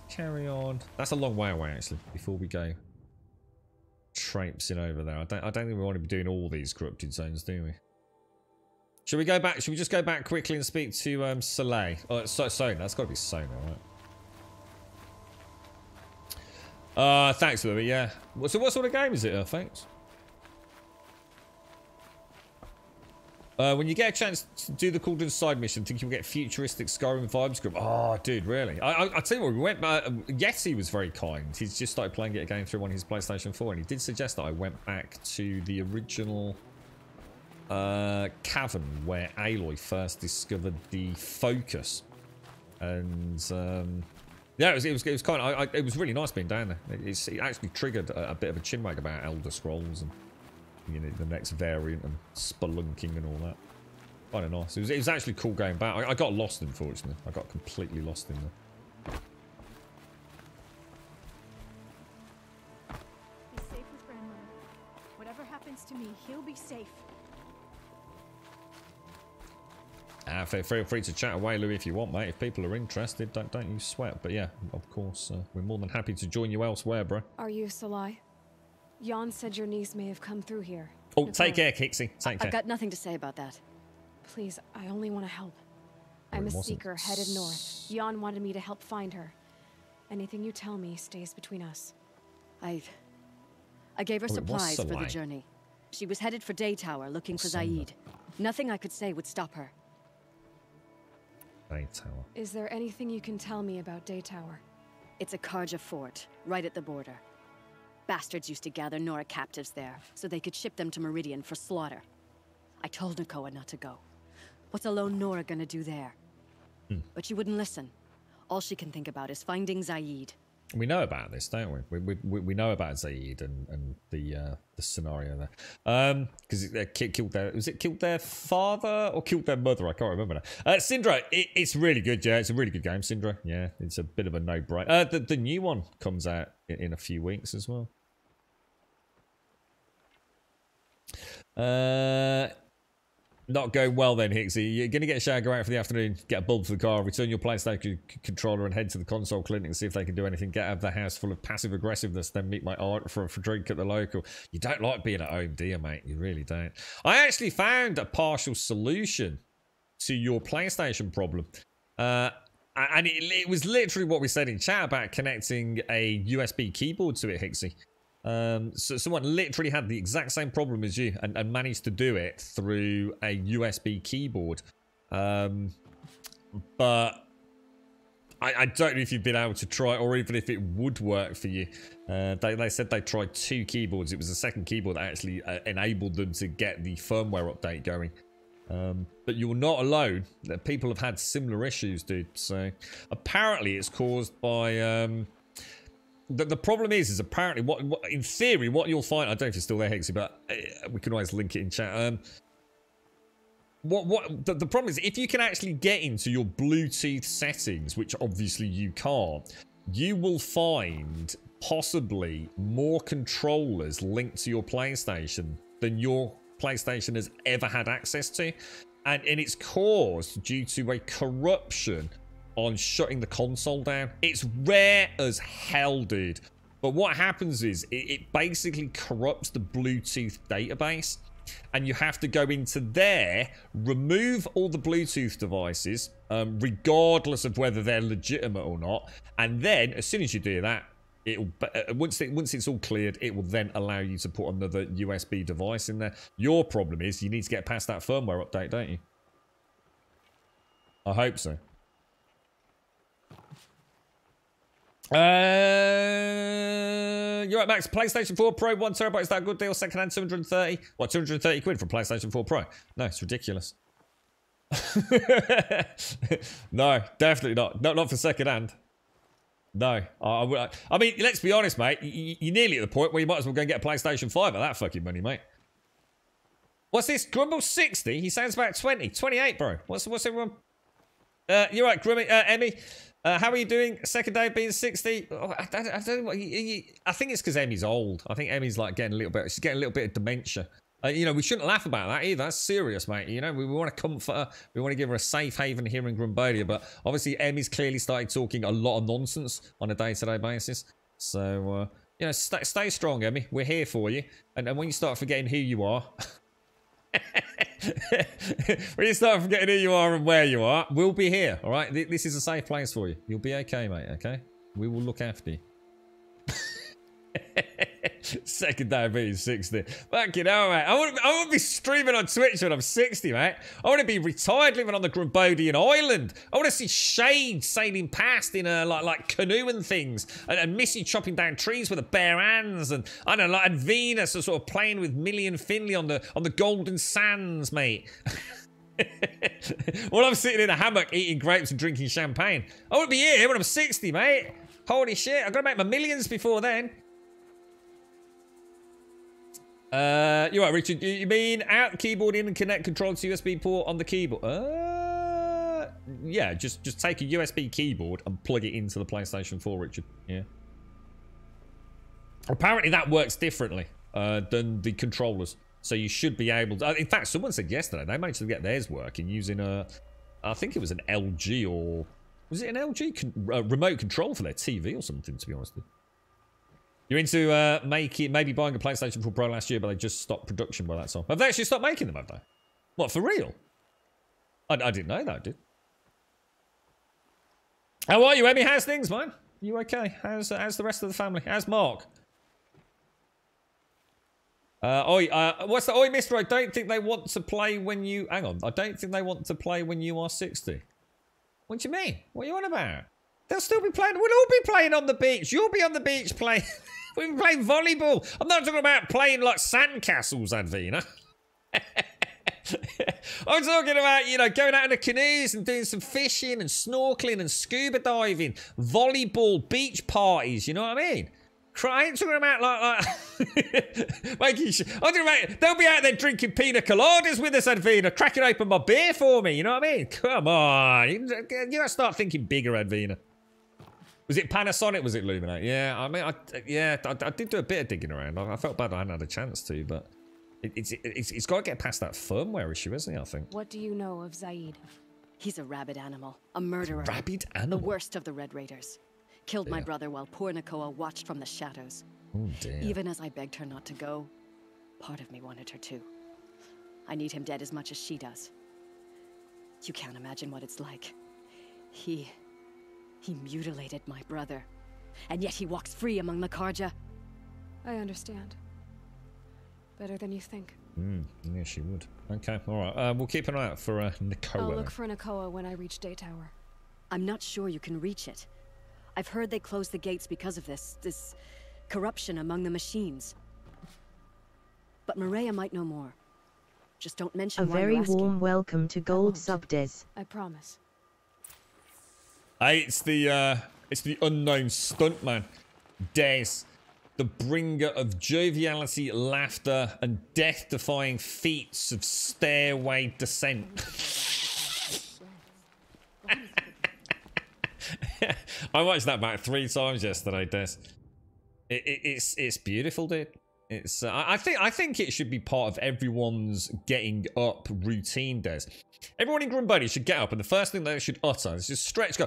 carry on. That's a long way away, actually, before we go traipsing over there. I don't think we want to be doing all these corrupted zones, do we? Should we go back? Should we just go back quickly and speak to Soleil? Oh, Sona. That's got to be Sona, right? Thanks, Louis. Yeah. So, what sort of game is it? Thanks. When you get a chance to do the Cauldron side mission, think you'll get futuristic Skyrim vibes. Oh, dude, really? I tell you what, we went. Yeti was very kind. He's just started playing it again through on his PlayStation 4, and he did suggest that I went back to the original cavern where Aloy first discovered the focus, and yeah, it was kind of it was really nice being down there. It actually triggered a bit of a chinwag about Elder Scrolls and, you know, the next variant and spelunking and all that. Kind of nice. It was actually cool going back. I got lost, unfortunately. I got completely lost in there.
Be safe with grandmother. Whatever happens to me, he'll be safe.
Feel free to chat away, Louis, if you want, mate. If people are interested, don't you sweat. But yeah, of course, we're more than happy to join you elsewhere, bro.
Are you Soleil? Jan said your niece may have come through here.
Oh, take care, Kixie. Take care.
I've got nothing to say about that.
Please, I only want to help. I'm a seeker headed north. Jan wanted me to help find her. Anything you tell me stays between us.
I gave her supplies for the journey. She was headed for Day Tower looking for Zaid. Nothing I could say would stop her.
Day Tower.
Is there anything you can tell me about Day Tower?
It's a Karja fort, right at the border. Bastards used to gather Nora captives there, so they could ship them to Meridian for slaughter. I told Nikola not to go. What's a lone Nora gonna do there? But she wouldn't listen. All she can think about is finding Zaid.
We know about this, don't we? We know about Zaid and the scenario there. Because it killed their father or killed their mother? I can't remember now. Syndra, it's really good. Yeah, it's a really good game, Syndra. Yeah, it's a bit of a no-brainer. The new one comes out in a few weeks as well. Not going well then, Hixie. You're going to get a shower, go out for the afternoon, get a bulb for the car, return your PlayStation controller and head to the console clinic and see if they can do anything. Get out of the house full of passive aggressiveness, then meet my aunt for a drink at the local. You don't like being at home, do you, mate? You really don't. I actually found a partial solution to your PlayStation problem. And it was literally what we said in chat about connecting a USB keyboard to it, Hixie. So someone literally had the exact same problem as you and managed to do it through a USB keyboard. But I don't know if you've been able to try or even if it would work for you. They said they tried 2 keyboards. It was the second keyboard that actually enabled them to get the firmware update going. But you're not alone. People have had similar issues, dude. So apparently it's caused by... The problem is apparently what in theory what you'll find. I don't know if you're still there, Hixie, but we can always link it in chat. The problem is if you can actually get into your Bluetooth settings, which obviously you can't, you will find possibly more controllers linked to your PlayStation than your PlayStation has ever had access to, and it's caused due to a corruption on shutting the console down. It's rare as hell, dude. But what happens is it basically corrupts the Bluetooth database, and you have to go into there, remove all the Bluetooth devices, regardless of whether they're legitimate or not, and then as soon as you do that, it'll once it's all cleared, it will then allow you to put another USB device in there. Your problem is you need to get past that firmware update, don't you? I hope so. You're right, Max. PlayStation 4 Pro 1 TB, is that a good deal? Second hand 230. What, 230 quid for PlayStation 4 Pro? No, it's ridiculous. No, definitely not. Not for second hand. No. I mean, let's be honest, mate. You're nearly at the point where you might as well go and get a PlayStation 5 at that fucking money, mate. What's this? Grumble 60? He sounds about 20. 28, bro. What's everyone? You're right, Grummy. Emmy. How are you doing? Second day of being 60. Oh, I don't know what. I think it's because Emmy's old. I think Emmy's like getting a little bit. She's getting a little bit of dementia. You know, we shouldn't laugh about that either. That's serious, mate. You know, we want to comfort her. We want to give her a safe haven here in Grumbodia. But obviously, Emmy's clearly started talking a lot of nonsense on a day-to-day basis. So, you know, stay strong, Emmy. We're here for you. And when you start forgetting who you are. When you start forgetting who you are and where you are, we'll be here, all right? This is a safe place for you. You'll be okay, mate, okay? We will look after you. Second day of being 60. Fucking hell, mate. I want to be streaming on Twitch when I'm 60, mate. I want to be retired living on the Grumbodian Island. I want to see Shade sailing past in a like canoe and things, and Missy chopping down trees with her bare hands, and I don't know, and Venus are sort of playing with Millie and Finley on the golden sands, mate. While I'm sitting in a hammock eating grapes and drinking champagne. I want to be here when I'm 60, mate. Holy shit, I've got to make my millions before then. You're right, Richard. You mean out the keyboard in and connect control to USB port on the keyboard? Yeah, just take a USB keyboard and plug it into the PlayStation 4, Richard. Yeah. Apparently that works differently than the controllers. So you should be able to... in fact, someone said yesterday they managed to get theirs working using a... I think it was an LG or... Was it an LG remote control for their TV or something, to be honest with you? You're into maybe buying a PlayStation 4 Pro last year, but they just stopped production by that time. Have they actually stopped making them, have they? What, for real? I didn't know that, dude. How are you, Emmy? How's things, man? You okay? How's the rest of the family? How's Mark? What's the... Oi, mister, I don't think they want to play when you... Hang on. I don't think they want to play when you are 60. What do you mean? What are you on about? They'll still be playing. We'll all be playing on the beach. You'll be on the beach playing. We'll be playing volleyball. I'm not talking about playing like sandcastles, Advina. I'm talking about, you know, going out in the canoes and doing some fishing and snorkeling and scuba diving, volleyball, beach parties, you know what I mean? I ain't talking about like making sure. I'm talking about they'll be out there drinking pina coladas with us, Advina, cracking open my beer for me, you know what I mean? Come on. You gotta start thinking bigger, Advina. Was it Panasonic? Was it Luminate? Yeah, I mean, I did do a bit of digging around. I felt bad I hadn't had a chance to, but it's got to get past that firmware issue, isn't it, I think?
What do you know of Zaid? He's a rabid animal, a murderer.
Rabid animal?
The worst of the Red Raiders. Killed my brother while poor Nikola watched from the shadows.
Oh, dear.
Even as I begged her not to go, part of me wanted her to. I need him dead as much as she does. You can't imagine what it's like. He mutilated my brother. And yet he walks free among the Karja.
I understand. Better than you think.
Yeah, she would. Okay, alright. We'll keep an eye out for Nikola.
I'll look for Nikola when I reach Day Tower.
I'm not sure you can reach it. I've heard they closed the gates because of this corruption among the machines. But Maria might know more. Just don't mention why
very
you're asking.
warm welcome to Gold Sub Des.
I promise.
Hey, it's the unknown stuntman, Des, the bringer of joviality, laughter, and death-defying feats of stairway descent. I watched that back 3 times yesterday, Des. It's beautiful, dude. It's I think it should be part of everyone's getting up routine, Des. Everyone in Grumbody should get up, and the first thing they should utter is just stretch, go,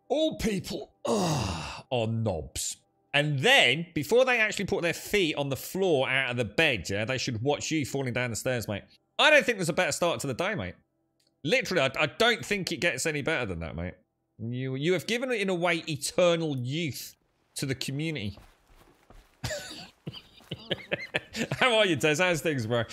all people are knobs. And then, before they actually put their feet on the floor out of the bed, yeah, they should watch you falling down the stairs, mate. I don't think there's a better start to the day, mate. Literally, I don't think it gets any better than that, mate. You have given, in a way, eternal youth to the community. How are you, Des? How's things, bro?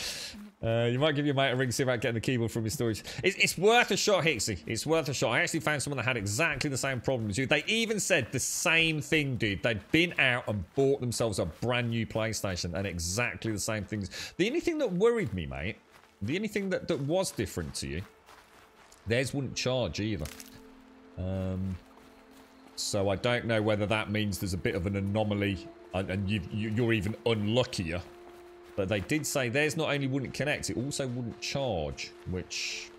You might give your mate a ring, see about getting the keyboard from his storage. It's worth a shot, Hixie. It's worth a shot. I actually found someone that had exactly the same problem as you. They even said the same thing, dude. They'd been out and bought themselves a brand new PlayStation and exactly the same things. The only thing that worried me, mate, the only thing that was different to you, theirs wouldn't charge either. So I don't know whether that means there's a bit of an anomaly and you're even unluckier. But they did say theirs not only wouldn't connect, it also wouldn't charge, which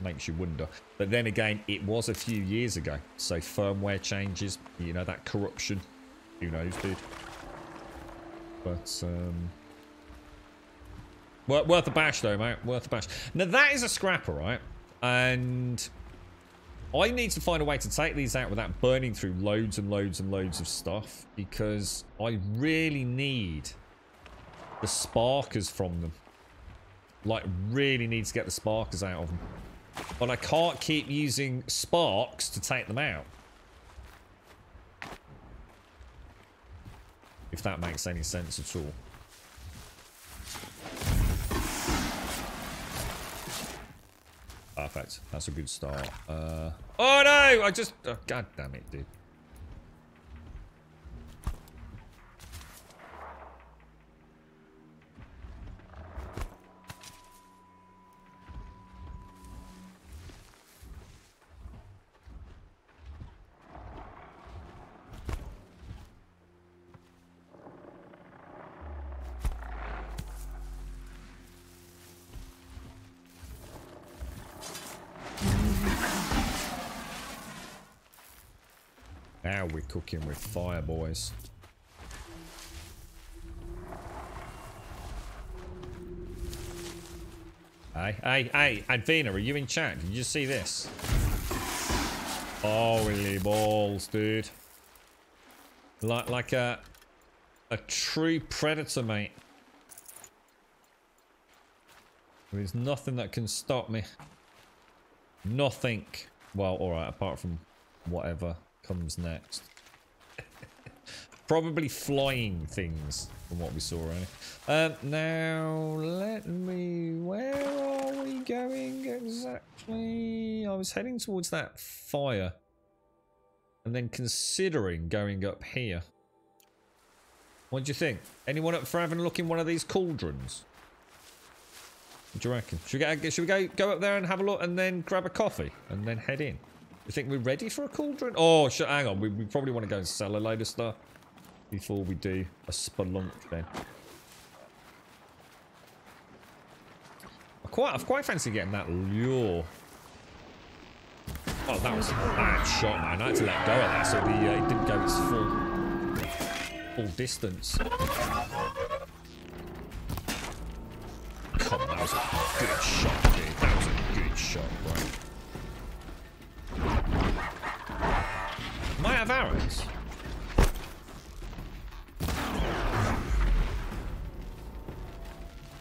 makes you wonder. But then again, it was a few years ago. So firmware changes, you know, that corruption. Who knows, dude? But, worth a bash, though, mate. Worth a bash. Now, that is a scrapper, right? And I need to find a way to take these out without burning through loads and loads and loads of stuff, because I really need the sparkers from them. Like, really need to get the sparkers out of them. But I can't keep using sparks to take them out. If that makes any sense at all. Perfect. That's a good start. Oh no! God damn it, dude. Now we're cooking with fire, boys. Hey, Advina, are you in chat? Did you just see this? Holy balls, dude. Like a true predator, mate. There's nothing that can stop me. Nothing. Well, alright, apart from whatever comes next. Probably flying things from what we saw earlier. Now let me, where are we going exactly? Technically, I was heading towards that fire. And then considering going up here. What do you think? Anyone up for having a look in one of these cauldrons? What do you reckon? Should we go up there and have a look and then grab a coffee and then head in? You think we're ready for a cauldron? Oh, hang on. We probably want to go and sell a load of stuff before we do a spelunk then. I quite fancy getting that lure. Oh, that was a bad shot, man. I had to let go of that so it didn't go its full distance. Come on, that was a good shot, dude. That was a good shot, bro. Might have arrows.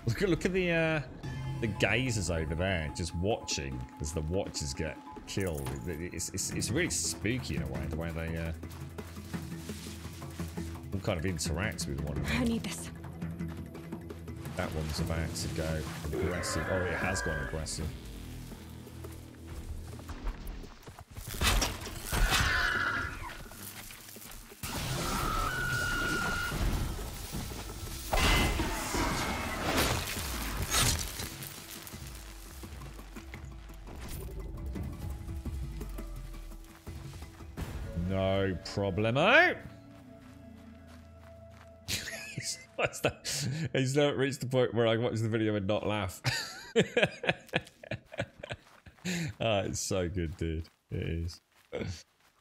Look at the gazers over there, just watching as the watchers get killed. It's really spooky in a way, the way they all kind of interact with one another.
I need this.
That one's about to go aggressive. Oh, it has gone aggressive. No problemo. What's that? He's not reached the point where I watch the video and not laugh. Oh, it's so good, dude. It is.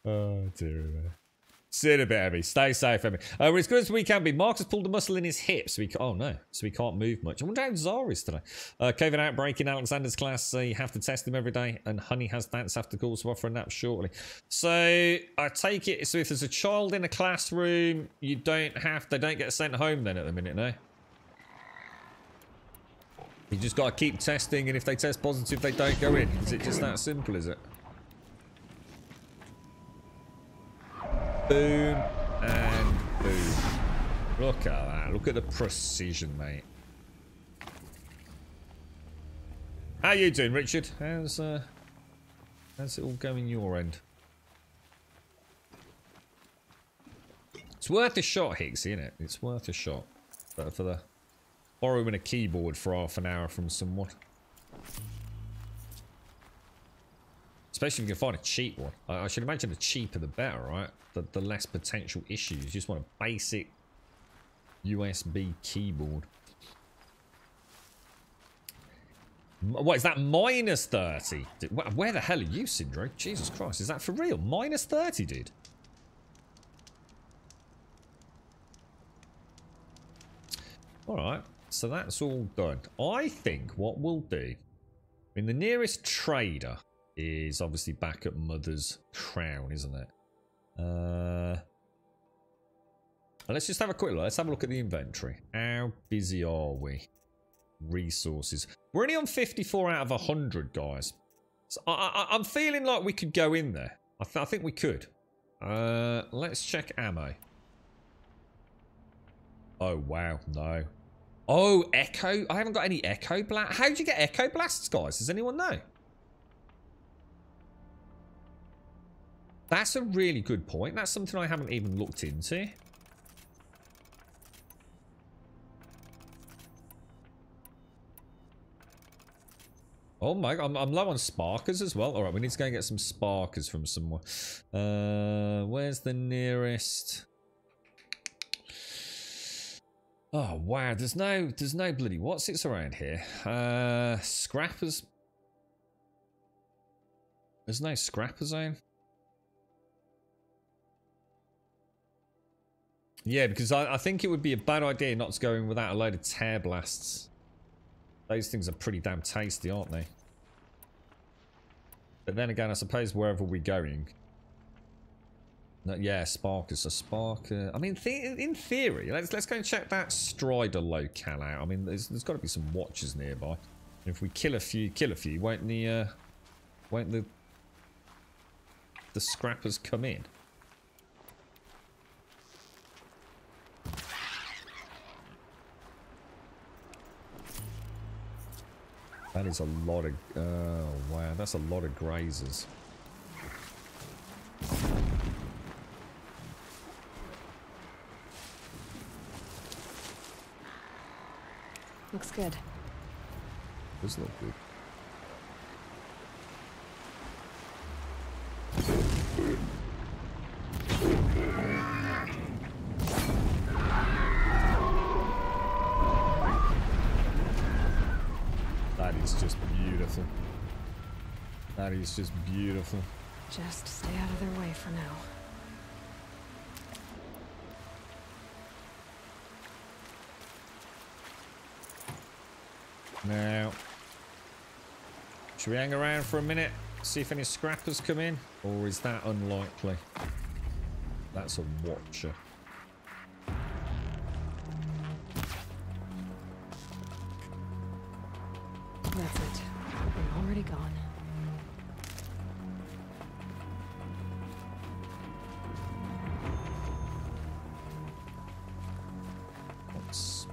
Oh, dear man. See you in a bit, Emmy. Stay safe, Emmy. We're as good as we can be. Mark has pulled a muscle in his hip, so oh no, so he can't move much. I wonder how Zara is today. COVID outbreak in Alexander's class, you have to test him every day, and Honey has dance after school, so offer a nap shortly. So I take it, so if there's a child in a classroom, they don't get sent home then at the minute, no? You just got to keep testing, and if they test positive, they don't go in. Is it just that simple, is it? Boom and boom. Look at that. Look at the precision, mate. How you doing, Richard? How's it all going your end? It's worth a shot, Higgsy, isn't it? It's worth a shot. But for the borrowing a keyboard for half an hour from someone. Especially if you can find a cheap one. I should imagine the cheaper the better, right? The less potential issues. You just want a basic USB keyboard. What is that? Minus 30? Where the hell are you, Syndro? Jesus Christ, is that for real? Minus 30, dude? Alright, so that's all done. I think what we'll do... I mean, the nearest trader is obviously back at Mother's Crown, isn't it? Let's just have a quick look. Let's have a look at the inventory. How busy are we? Resources. We're only on 54 out of 100, guys. So I'm feeling like we could go in there. I think we could. Let's check ammo. Oh, wow. No. Oh, Echo. I haven't got any Echo Blast. How did you get Echo Blasts, guys? Does anyone know? That's a really good point. That's something I haven't even looked into. Oh my god, I'm low on sparkers as well. Alright, we need to go and get some sparkers from somewhere. Where's the nearest? Oh wow, there's no bloody what's it's around here. Scrappers. There's no scrapper zone. Yeah, because I think it would be a bad idea not to go in without a load of tear blasts. Those things are pretty damn tasty, aren't they? But then again, I suppose wherever we're going... No, yeah, Sparkers. A Sparker... I mean, in theory, let's go and check that Strider locale out. I mean, there's got to be some watchers nearby. If we kill a few, won't the scrappers come in? That is a lot of... Oh, wow. That's a lot of grazers.
Looks good.
Does look good. That is just beautiful. That is just beautiful.
Just stay out of their way for now.
Now, should we hang around for a minute, see if any scrappers come in? Or is that unlikely? That's a watcher.
That's it. They're already gone.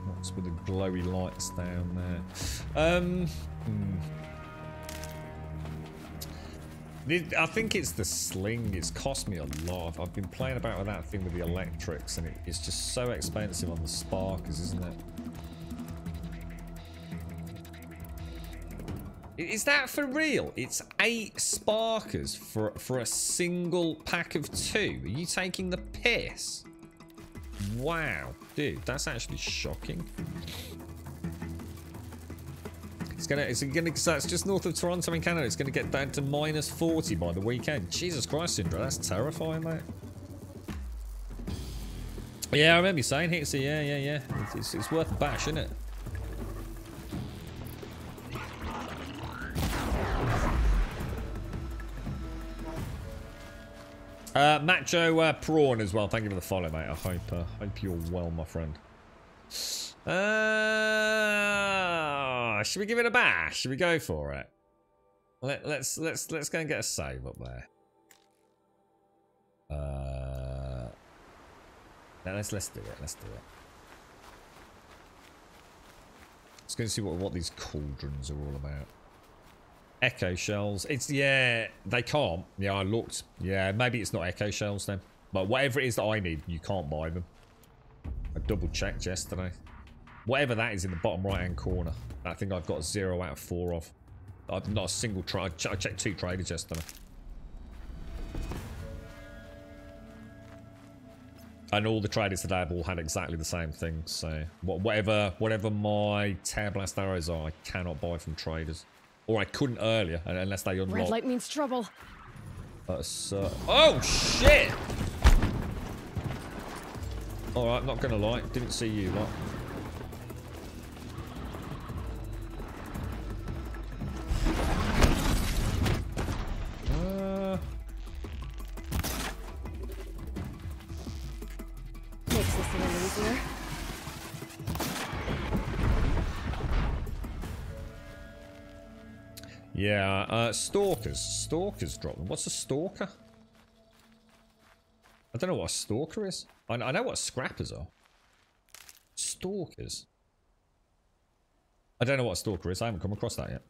What's with the glowy lights down there? I think it's the sling. It's cost me a lot. I've been playing about with that thing with the electrics, and it's just so expensive on the sparkers, isn't it? Is that for real? It's 8 sparkers for a single pack of 2. Are you taking the piss? Wow, dude, that's actually shocking. So that's just north of Toronto in Canada. It's gonna get down to -40 by the weekend. Jesus Christ, Syndra, that's terrifying, mate. Yeah, I remember you saying it. So yeah. It's worth a bash, isn't it? Macho Prawn as well. Thank you for the follow, mate. I hope you're well, my friend. Should we give it a bash? Should we go for it? Let's go and get a save up there. Let's do it. Let's do it. Let's go and see what these cauldrons are all about. Echo shells. Yeah, they can't. Yeah, I looked. Yeah, maybe it's not echo shells then. But whatever it is that I need, you can't buy them. I double checked yesterday. Whatever that is in the bottom right hand corner. I think I've got a 0 out of 4 of. I've not a single try. I checked 2 traders yesterday. And all the traders today have all had exactly the same thing. So whatever my tear blast arrows are, I cannot buy from traders. Or I couldn't earlier, unless they unlock.
Red light means trouble.
Oh shit! Alright, not gonna lie, didn't see you lot.
Makes this a little easier.
Yeah, stalkers. Stalkers drop them. What's a stalker? I don't know what a stalker is. I know what scrappers are. Stalkers. I don't know what a stalker is. I haven't come across that yet.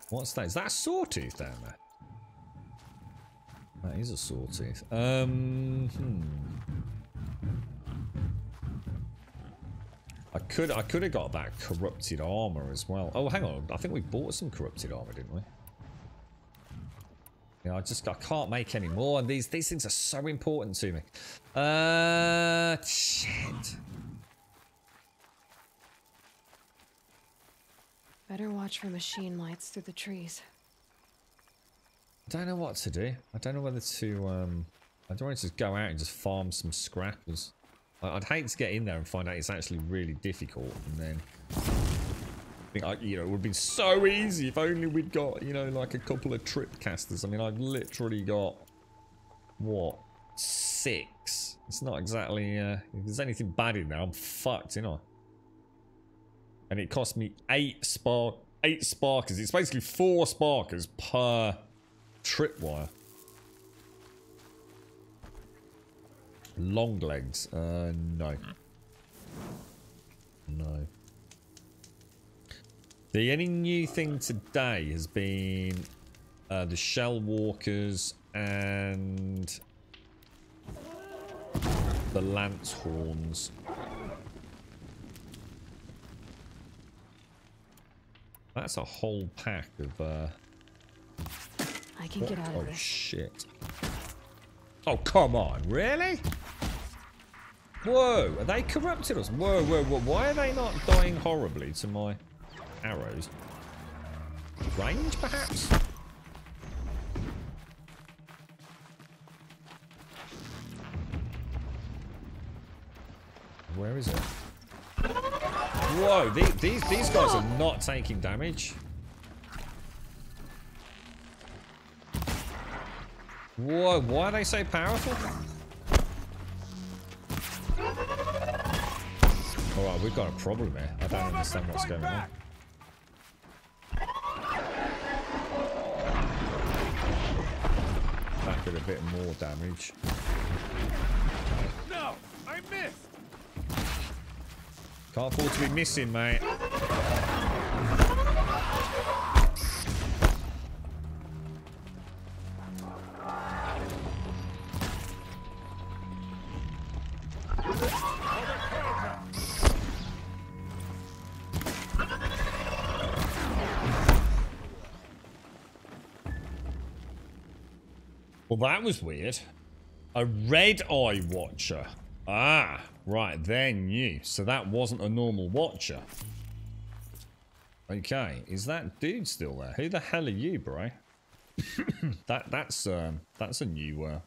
What's that? Is that a sawtooth down there? That is a sawtooth. I could have got that corrupted armor as well. Oh, hang on. I think we bought some corrupted armor, didn't we? Yeah, I can't make any more, and these things are so important to me. Shit.
Better watch for machine lights through the trees.
I don't know what to do. I don't know whether to, I don't want to just go out and just farm some scrappers. I'd hate to get in there and find out it's actually really difficult, and then I think, you know, it would have been so easy if only we'd got, you know, like a couple of trip casters. I mean, I've literally got, what, 6? It's not exactly, if there's anything bad in there, I'm fucked, you know. And it cost me 8 sparkers. It's basically 4 sparkers per tripwire. Long legs. No. No. The only new thing today has been the shell walkers and the lance horns. That's a whole pack of
I can get out of this.
Oh shit. Oh come on, really? Whoa, are they corrupted us? Whoa, whoa, whoa, why are they not dying horribly to my arrows? Range, perhaps? Where is it? Whoa, these guys are not taking damage. Whoa, why are they so powerful? Alright, we've got a problem here. I don't understand what's going on. That did a bit more damage.
No, I missed.
Can't afford to be missing, mate. Well, that was weird. A red eye watcher. Ah, right, they're new. So that wasn't a normal watcher. Okay, is that dude still there? Who the hell are you, bro? that's a new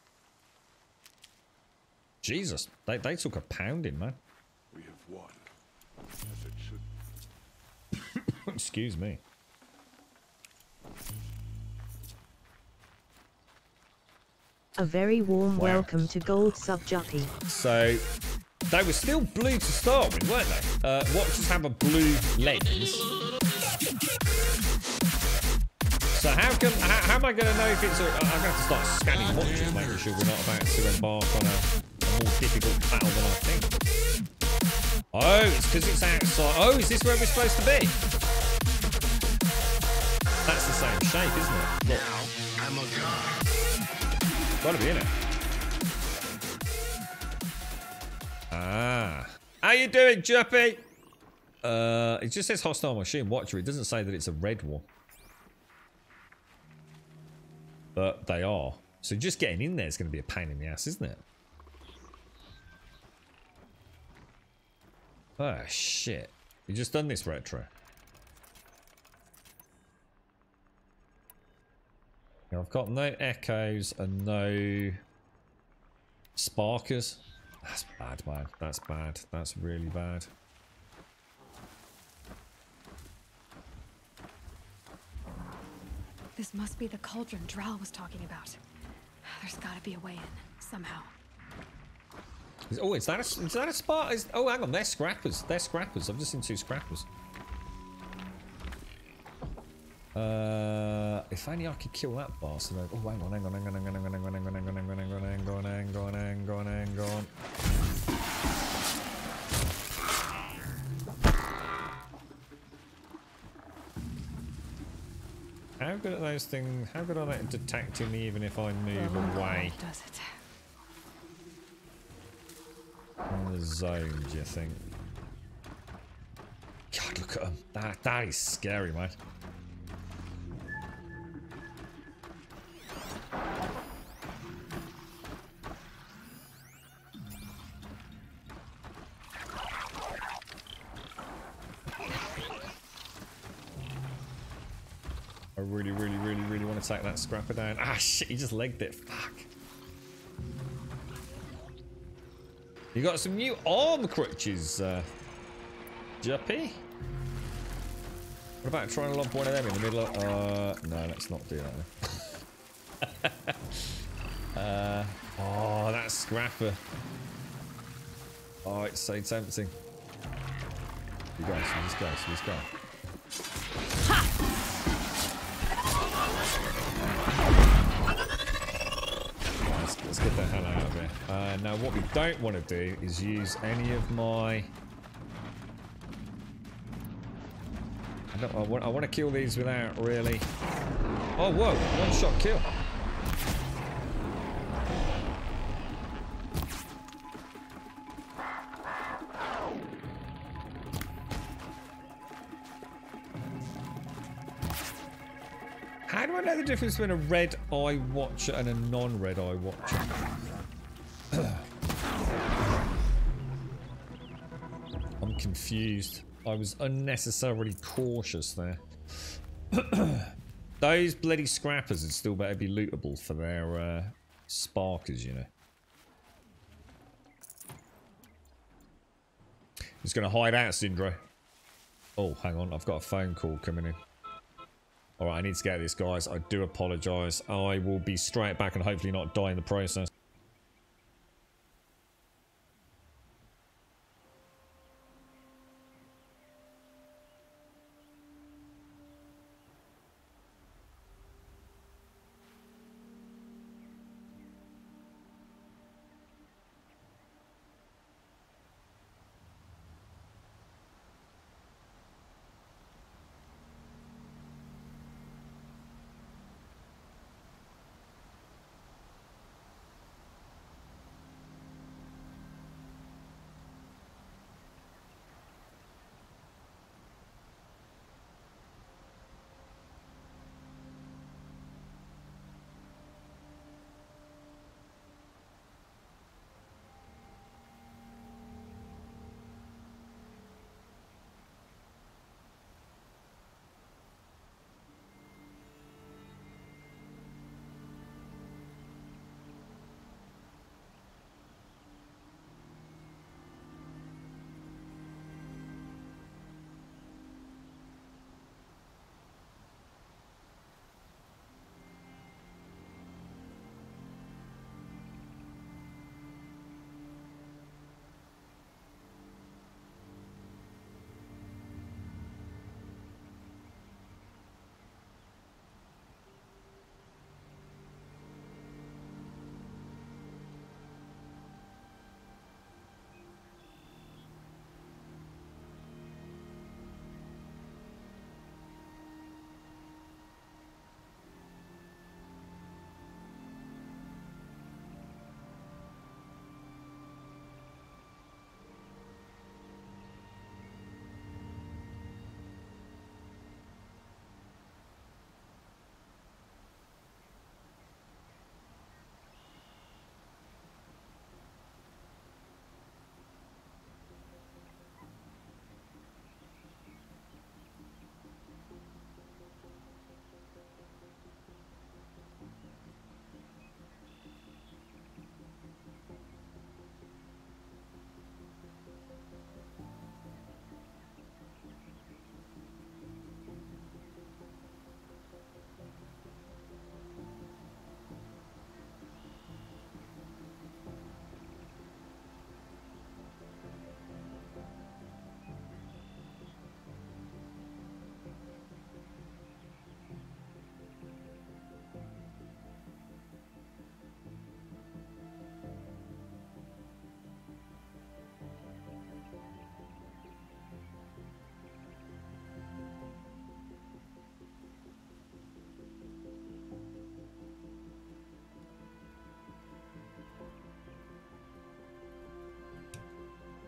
Jesus, they took a pounding, man.
We have won, as it should.
Excuse me.
A very warm welcome to Gold Sub Juppy.
So, they were still blue to start with, weren't they? Watchers have a blue lens. So how am I going to know if it's a... I'm going to have to start scanning watchers, making sure we're not about to embark on a more difficult battle than I think. Oh, it's because it's outside. Oh, is this where we're supposed to be? That's the same shape, isn't it? Look.
Now I'm a god.
Gotta be in it. Ah. How you doing, Juppy? It just says hostile machine watcher. It doesn't say that it's a red one. But they are. So just getting in there is going to be a pain in the ass, isn't it? Oh, shit. You just done this retro. Now, I've got no echoes and no sparkers. That's bad, man. That's bad. That's really bad.
This must be the cauldron Drow was talking about. There's got to be a way in, somehow.
Oh, is that a spark? Oh, hang on. They're scrappers. They're scrappers. I've just seen two scrappers. If only I could kill that bastard. Oh, hang on. How good are those things? How good are they at detecting me even if I move away?
Does it?
In the zone, do you think? God, look at them. That is scary, mate. I really want to take that scrapper down. Ah, shit, he just legged it. Fuck. You got some new arm crutches, Juppy. What about trying to lob one of them in the middle of... no, let's not do that. Oh, that scrapper. Oh, it's so tempting. You guys, let's go. Let's get the hell out of here. Now what we don't want to do is use any of my... I want to kill these without really... Oh, whoa! One-shot kill. How do I know the difference between a red eye watcher and a non-red eye watcher? I'm confused. I was unnecessarily cautious there. Those bloody scrappers would still better be lootable for their sparkers, you know. Just gonna hide out, Sindro. Oh, hang on, I've got a phone call coming in. Alright, I need to get this, guys. I do apologise. I will be straight back and hopefully not die in the process.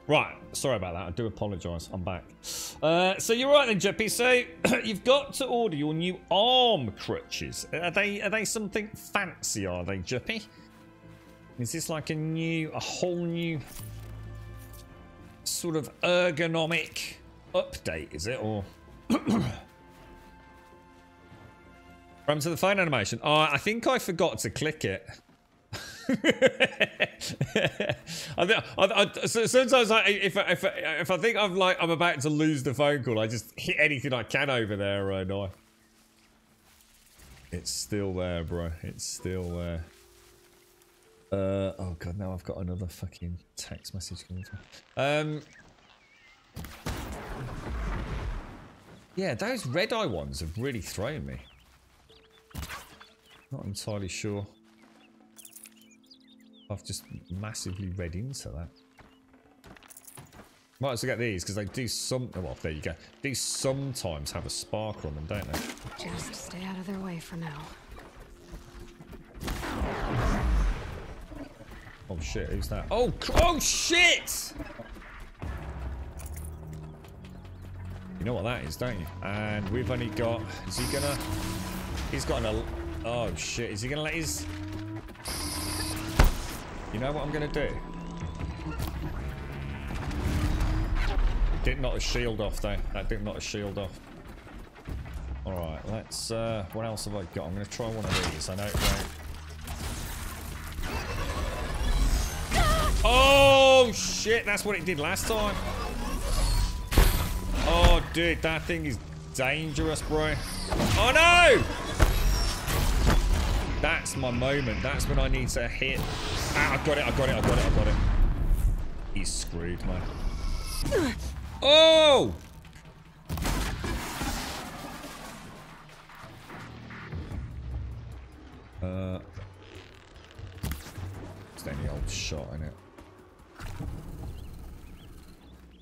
Right, sorry about that. I do apologise. I'm back. So you're right then, Jeppy. So you've got to order your new arm crutches. Are they something fancy? Are they, Jeppy? Is this like a whole new sort of ergonomic update? Is it or? From to the phone animation. Oh, I think I forgot to click it. So sometimes if I think I'm about to lose the phone call, I just hit anything I can over there. No, it's still there, bro. It's still there. Oh god, now I've got another fucking text message coming through. Yeah, those red eye ones have really thrown me. Not entirely sure I've just massively read into that. Might as well get these because they do some. Oh, well, there you go. These sometimes have a spark on them, don't they?
Just stay out of their way for now.
Oh shit! Who's that? Oh shit! You know what that is, don't you? And we've only got. Is he gonna? He's got an. Oh shit! Is he gonna let his? You know what I'm gonna do? Didn't knock a shield off though. That didn't knock a shield off. Alright, let's what else have I got? I'm gonna try one of these. I know it won't. Oh shit, that's what it did last time. Oh dude, that thing is dangerous, bro. Oh no! That's my moment. That's when I need to hit. Ah, I got it. He's screwed, man. Oh! It's any old shot in it.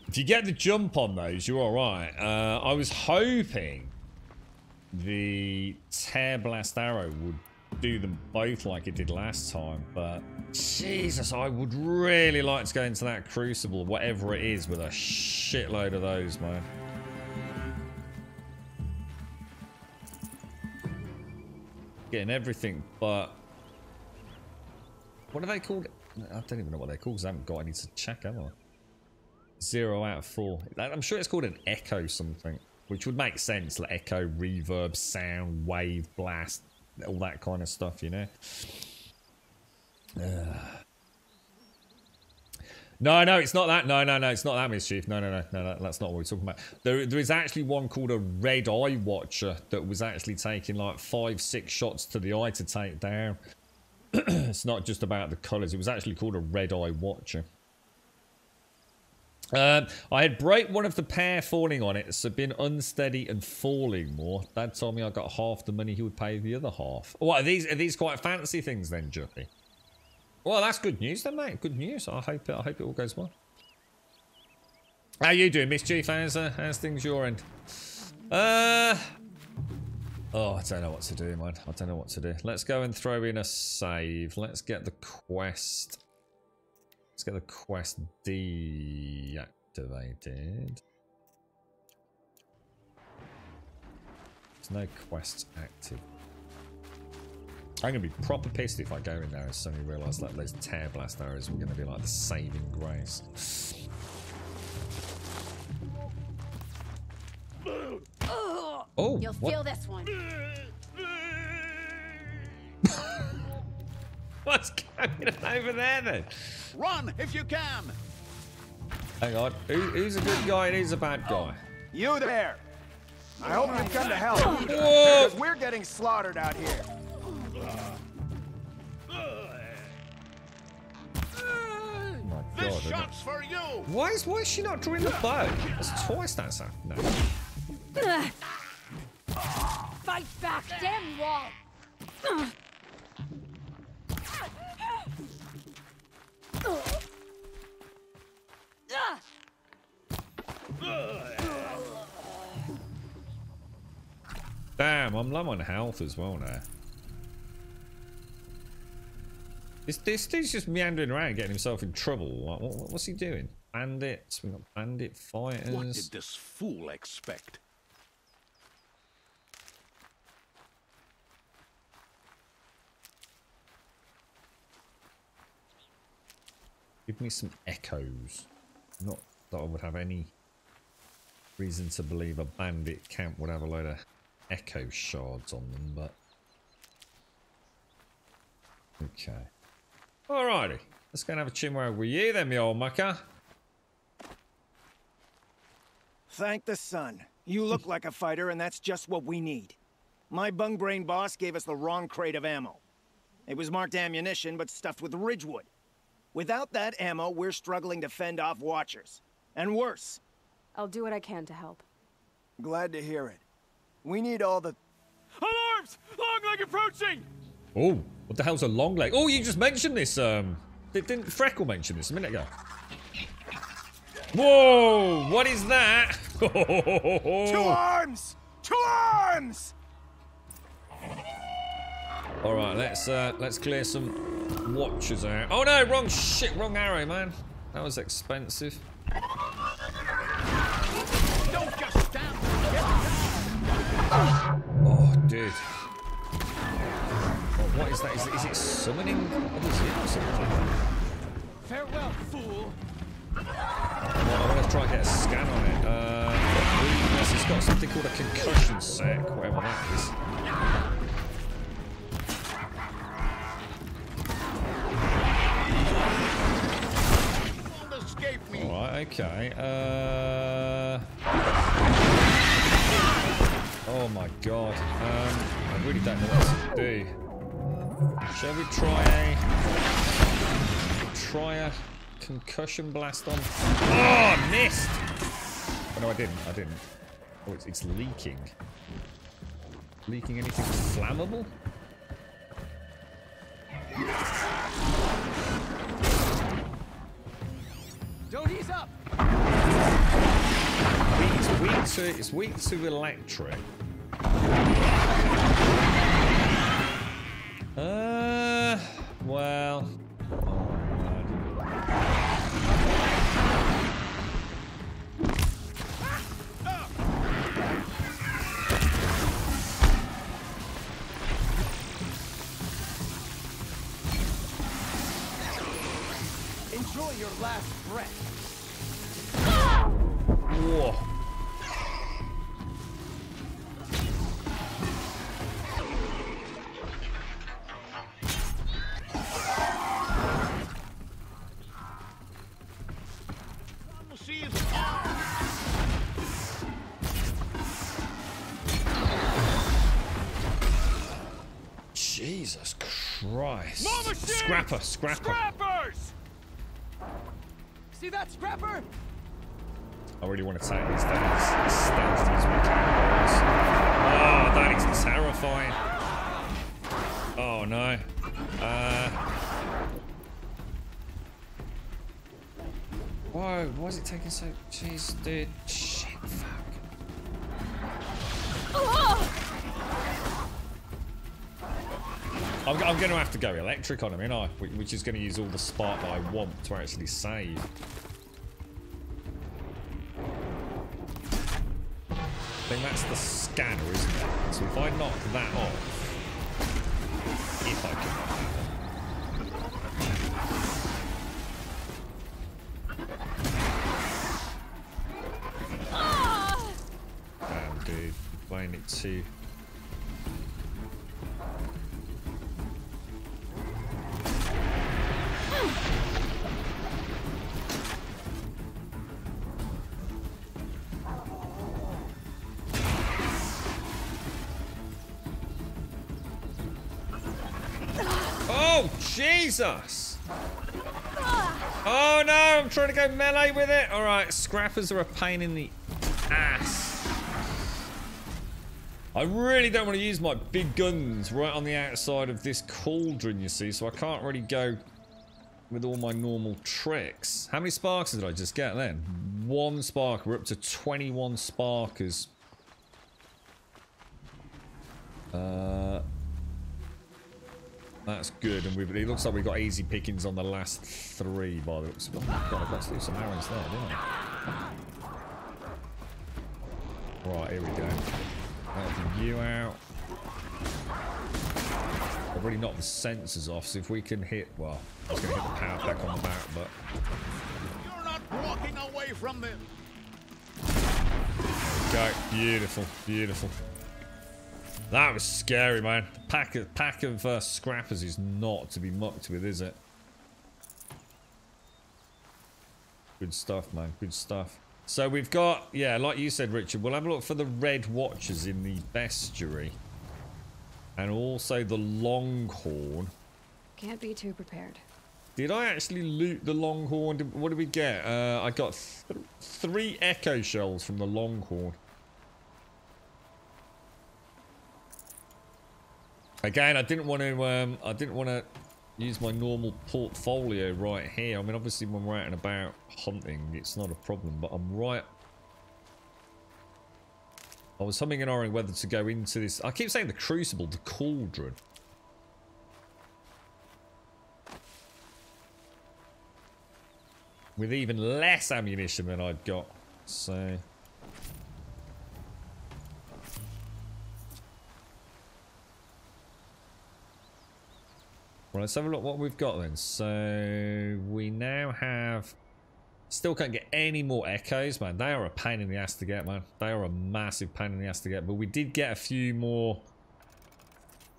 If you get the jump on those, you're alright. I was hoping the Tear Blast Arrow would do them both like it did last time, but Jesus, I would really like to go into that Crucible, whatever it is, with a shitload of those, man. Getting everything, but what are they called? I don't even know what they're called because I haven't got any to check, have I? 0 out of 4. I'm sure it's called an echo something, which would make sense, like echo, reverb, sound, wave, blast, all that kind of stuff, you know. No, it's not that. No, it's not that, Mischief. No, that's not what we're talking about. There is actually one called a Red Eye Watcher that was actually taking like 5-6 shots to the eye to take down. It's not just about the colours. It was actually called a Red Eye Watcher. I had broke one of the pair falling on it, so been unsteady and falling more. Dad told me I got half the money he would pay the other half. What, are these quite fancy things then, Juppy? Well, that's good news then, mate. Good news. I hope it all goes well. How you doing, Mischief? How's things your end? Oh, I don't know what to do, man. I don't know what to do. Let's go and throw in a save. Let's get the quest. Let's get the quest deactivated. There's no quests active. I'm going to be proper pissed if I go in there and suddenly realise that those Tear Blast arrows were going to be like the saving grace. Oh,
you'll feel this one.
What's going on over there then?
Run if you can.
Hang on, who's a good guy and who's a bad guy?
You there. I hope you've come to help.
Whoa.
Because we're getting slaughtered out here.
This
shot's for you.
Why is she not drawing the bow? That's twice that's happened. No.
Fight back, damn wall.
Damn, I'm low on health as well now. This dude's just meandering around getting himself in trouble. What's he doing? Bandits? We've got bandit fighters.
What did this fool expect?
Give me some echoes. Not that I would have any reason to believe a bandit camp would have a load of echo shards on them, but... Okay. Alrighty. Let's go and have a chinwag with you then, me old mucker.
Thank the sun. You look like a fighter, and that's just what we need. My bung-brain boss gave us the wrong crate of ammo. It was marked ammunition, but stuffed with Ridgewood. Without that ammo, we're struggling to fend off Watchers. And worse.
I'll do what I can to help.
Glad to hear it. We need all the...
Alarms! Long leg approaching!
Oh, what the hell's a long leg? Oh, you just mentioned this, Didn't Freckle mention this a minute ago? Whoa! What is that?
2 arms! 2 arms!
All right, let's clear some watchers out. Oh no, wrong shit, wrong arrow, man. That was expensive.
Don't just stand there.
Oh, dude. Oh, what is that? Is it summoning others in or something?
Farewell, fool.
Well, I want to try and get a scan on it. Yes, it's got something called a concussion sec, whatever that is. Alright, okay. Oh my god. I really don't know what to do. Shall we try a concussion blast on? Oh, I missed! Oh no, I didn't. Oh, it's leaking. Leaking anything flammable?
Don't ease up.
It's weak to electric. Well.
Enjoy your last breath.
Whoa. Jesus Christ. Scrapper.
Scrappers! See that scrapper?
I really want to take these down as stealthy as we can, boys. Oh, that is terrifying. Oh no. Whoa, why is it taking so... Jeez, dude. Shit, fuck. I'm going to have to go electric on him, ain't I? Which is going to use all the spark that I want to actually save. I think that's the scanner, isn't it? So if I knock that off, if I can knock that off. Damn, dude. Playing it too. Oh, Jesus! Oh no, I'm trying to go melee with it. Alright, scrappers are a pain in the ass. I really don't want to use my big guns right on the outside of this cauldron, you see, so I can't really go with all my normal tricks. How many sparks did I just get then? 1 spark. We're up to 21 sparkers. That's good, and it looks like we've got easy pickings on the last 3 by the looks of it. Oh God, I've got to do some arrows there, didn't I? Right, here we go. Helping you out. I've already knocked the sensors off, so if we can hit... Well, I was going to hit the power back on the back, but...
You're not walking away from them.
Okay, beautiful, beautiful. That was scary, man. Pack of scrappers is not to be mucked with, is it? Good stuff, man. Good stuff. So we've got, yeah, like you said, Richard, we'll have a look for the red watchers in the bestiary. And also the longhorn.
Can't be too prepared.
Did I actually loot the longhorn? What did we get? I got 3 echo shells from the longhorn. Again, I didn't want to use my normal portfolio right here. I mean, obviously when we're out and about hunting, it's not a problem, but I'm right. I was humming and ahhing whether to go into this. I keep saying the crucible, the cauldron. With even less ammunition than I'd got. So. Well, let's have a look what we've got then. So we now have. Still can't get any more echoes, man. They are a pain in the ass to get, man. They are a massive pain in the ass to get. But we did get a few more.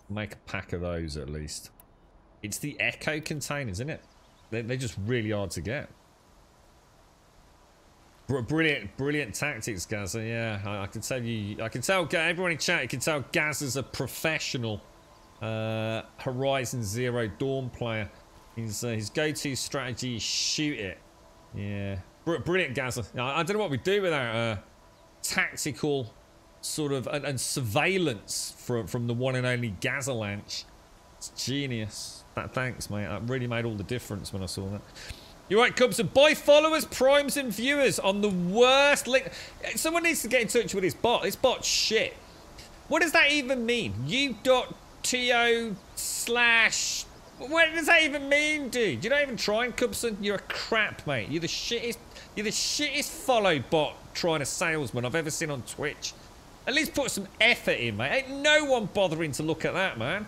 Make a pack of those at least. It's the echo containers, isn't it? They're just really hard to get. Brilliant tactics, Gaza. Yeah, I can tell you. I can tell everyone in chat. You can tell Gaza's a professional Horizon Zero Dawn player. His go-to strategy is shoot it. Yeah, brilliant, Gaza. I don't know what we do without tactical sort of and surveillance from the one and only Gazalanche. It's genius. Thanks, mate. That really made all the difference when I saw that. You're right, Cubs. So buy followers, primes, and viewers on the worst link. Someone needs to get in touch with this bot. This bot's shit. What does that even mean? U.to/ what does that even mean, dude? You're not even trying, Cubson. You're a crap, mate. You're the shittest follow bot trying a salesman I've ever seen on Twitch. At least put some effort in, mate. Ain't no one bothering to look at that, man.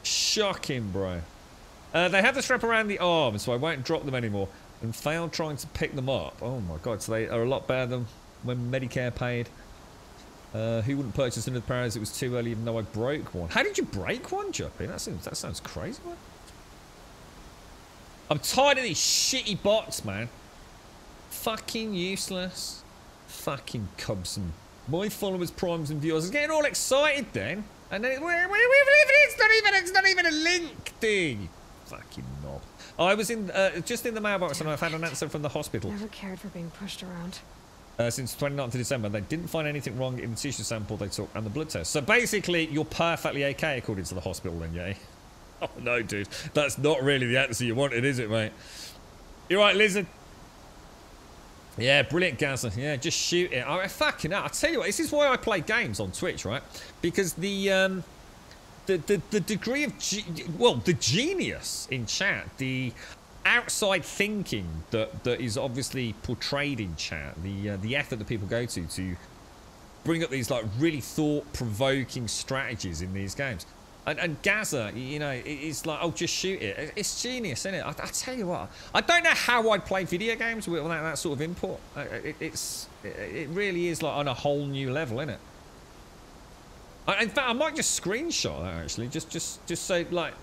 Shocking, bro. They have the strap around the arm, so I won't drop them anymore. And failed trying to pick them up. Oh my god, so they are a lot better than when Medicare paid. Who wouldn't purchase another pair as it was too early even though I broke one? How did you break one, Juppy? That sounds crazy, man. I'm tired of these shitty bots, man. Fucking useless. Fucking Cubson. My followers, primes, and viewers are getting all excited then. And then it's not even a link, dude. Fucking knob. I was in just in the mailbox and I've had an answer from the hospital.
Never cared for being pushed around.
Since 29th of December, they didn't find anything wrong in the tissue sample they took and the blood test. So basically, you're perfectly okay according to the hospital then, yeah? Oh no, dude. That's not really the answer you wanted, is it, mate? You're right, Lizard. Yeah, brilliant, Gaza. Yeah, just shoot it. Oh, fucking hell. I'll tell you what, this is why I play games on Twitch, right? Because the degree of, the genius in chat, the outside thinking that is obviously portrayed in chat, the effort that people go to bring up these like really thought-provoking strategies in these games. And Gaza, you know, it's like, oh, just shoot it. It's genius, isn't it? I tell you what, I don't know how I'd play video games without that sort of input. It really is like on a whole new level, isn't it? In fact, I might just screenshot that actually, just say like,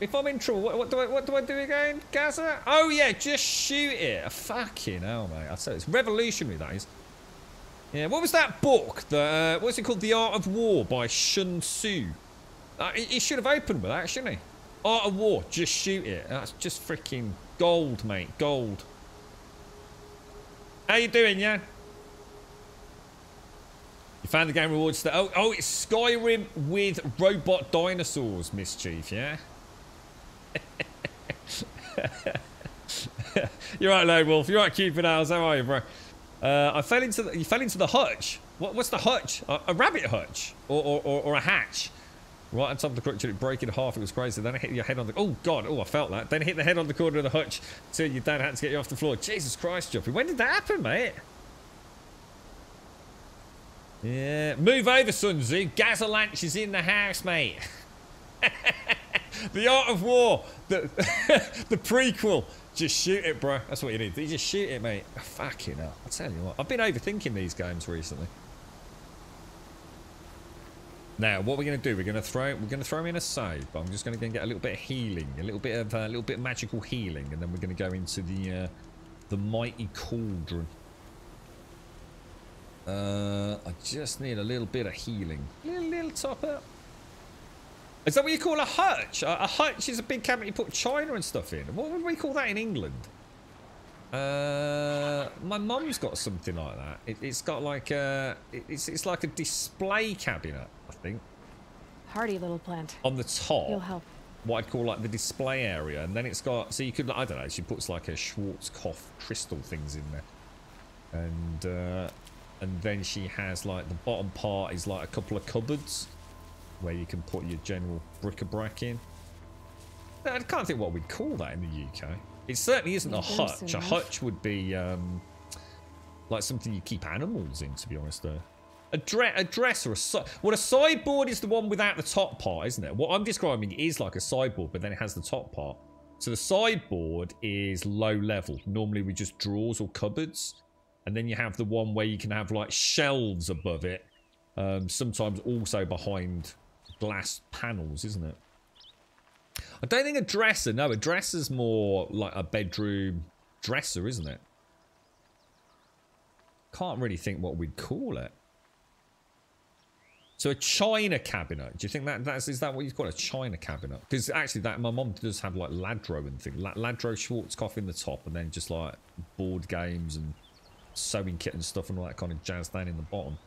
if I'm in trouble, what do I do again, Gaza? Oh yeah, just shoot it. Fucking hell, mate. I tell you, it's revolutionary, that is. Yeah, what was that book? What's it called? The Art of War by Sun Tzu. He should have opened with that, shouldn't he? Art of War, just shoot it. That's just freaking gold, mate. Gold. How you doing, yeah? You found the game rewards that. Oh, it's Skyrim with robot dinosaurs, Mischief, yeah? You're right, Lone Wolf. You're right, Cupid Owls. How are you, bro? You fell into the hutch. What's the hutch? A rabbit hutch or a hatch? Right on top of the crutch, it broke in half. It was crazy. Then it hit your head on the. Oh god! Oh, I felt that. Then it hit the head on the corner of the hutch till your dad had to get you off the floor. Jesus Christ, Juppy. When did that happen, mate? Yeah, move over, Sun Tzu. Gazalanche is in the house, mate. The Art of War, the prequel. Just shoot it, bro. That's what you need. You just shoot it, mate. Fucking hell. I tell you what, I've been overthinking these games recently. Now, what we're going to do? We're going to throw in a save. But I'm just going to get a little bit of healing, a little bit of magical healing, and then we're going to go into the mighty cauldron. I just need a little bit of healing. Little top up. Is that what you call a hutch? A hutch is a big cabinet you put china and stuff in. What would we call that in England? My mum's got something like that. It's got like it's like a display cabinet, I think.
Hardy little plant.
On the top.
You'll help.
what I'd call like the display area, and then it's got, so you could, I don't know, she puts like a Schwarzkopf crystal things in there, and then she has like the bottom part is like a couple of cupboards where you can put your general bric-a-brac in. I can't think what we'd call that in the UK. It certainly isn't a hutch. A hutch would be like something you keep animals in, to be honest. A dress or a sideboard is the one without the top part, isn't it? What I'm describing is like a sideboard, but then it has the top part. So the sideboard is low level, normally with just drawers or cupboards. And then you have the one where you can have like shelves above it, sometimes also behind glass panels, isn't it? I don't think a dresser, no, a dresser's more like a bedroom dresser, isn't it? Can't really think what we'd call it. So a china cabinet. Do you think is that what you call a china cabinet? Because actually, that my mom does have like Ladro and things. Ladro Schwarzkopf in the top, and then just like board games and sewing kit and stuff and all that kind of jazz down in the bottom.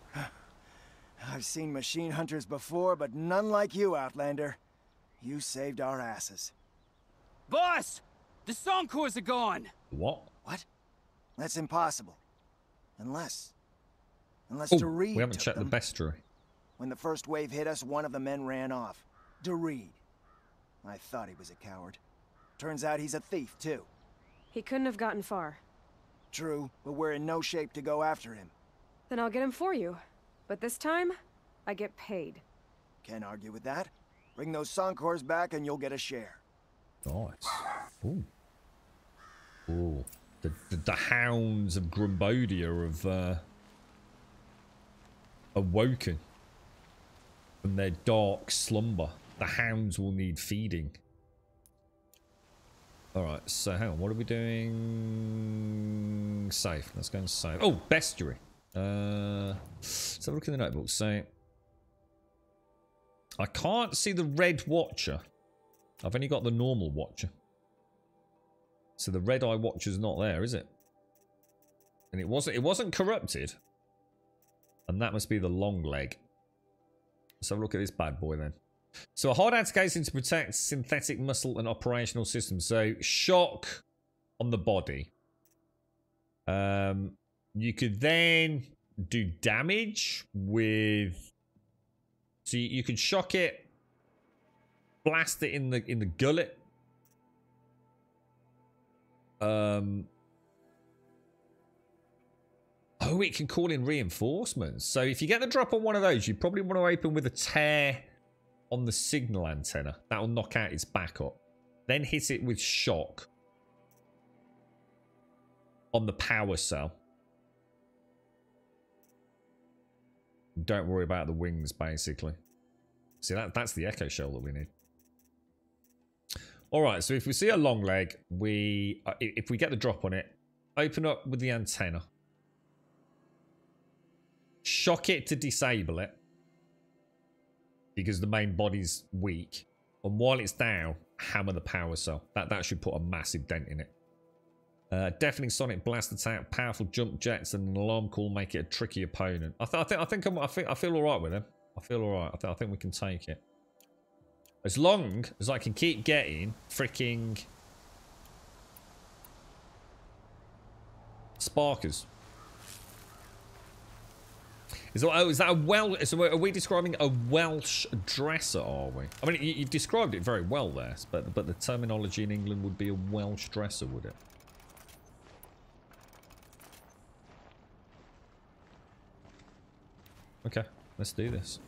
I've seen machine hunters before, but none like you, Outlander. You saved our asses.
Boss! The Soncors are gone!
What?
What? That's impossible. Unless
Oh,
Doreed
we haven't checked
them.
the bestiary.
When the first wave hit us, one of the men ran off. Doreed. I thought he was a coward. Turns out he's a thief, too.
He couldn't have gotten far.
True, but we're in no shape to go after him.
Then I'll get him for you. But this time, I get paid.
Can't argue with that. Bring those Soncors back and you'll get a share.
Nice. Ooh. Ooh. The hounds of Grumbodia have awoken from their dark slumber. The hounds will need feeding. Alright, so hang on, what are we doing? Save. Let's go and save. Oh, bestiary. Let's have a look in the notebook. So I can't see the red watcher. I've only got the normal watcher. So the red eye watcher's not there, is it? And it wasn't corrupted. And that must be the long leg. Let's have a look at this bad boy then. So a hard out casing to protect synthetic muscle and operational systems. So shock on the body. You could then do damage with. So you could shock it, blast it in the gullet. Oh, it can call in reinforcements. So if you get the drop on one of those, you probably want to open with a tear on the signal antenna. That'll knock out its backup. Then hit it with shock on the power cell. Don't worry about the wings, basically. See, that's the echo shell that we need. Alright, so if we see a long leg, if we get the drop on it, open up with the antenna. Shock it to disable it. Because the main body's weak. And while it's down, hammer the power cell. That should put a massive dent in it. Deafening sonic blast attack, powerful jump jets, and an alarm call make it a tricky opponent. I feel all right with him. I feel all right. I think we can take it. As long as I can keep getting freaking sparkers. Is that a Welsh? So are we describing a Welsh dresser? Are we? I mean, you've described it very well there, but the terminology in England would be a Welsh dresser, would it? Okay, let's do this.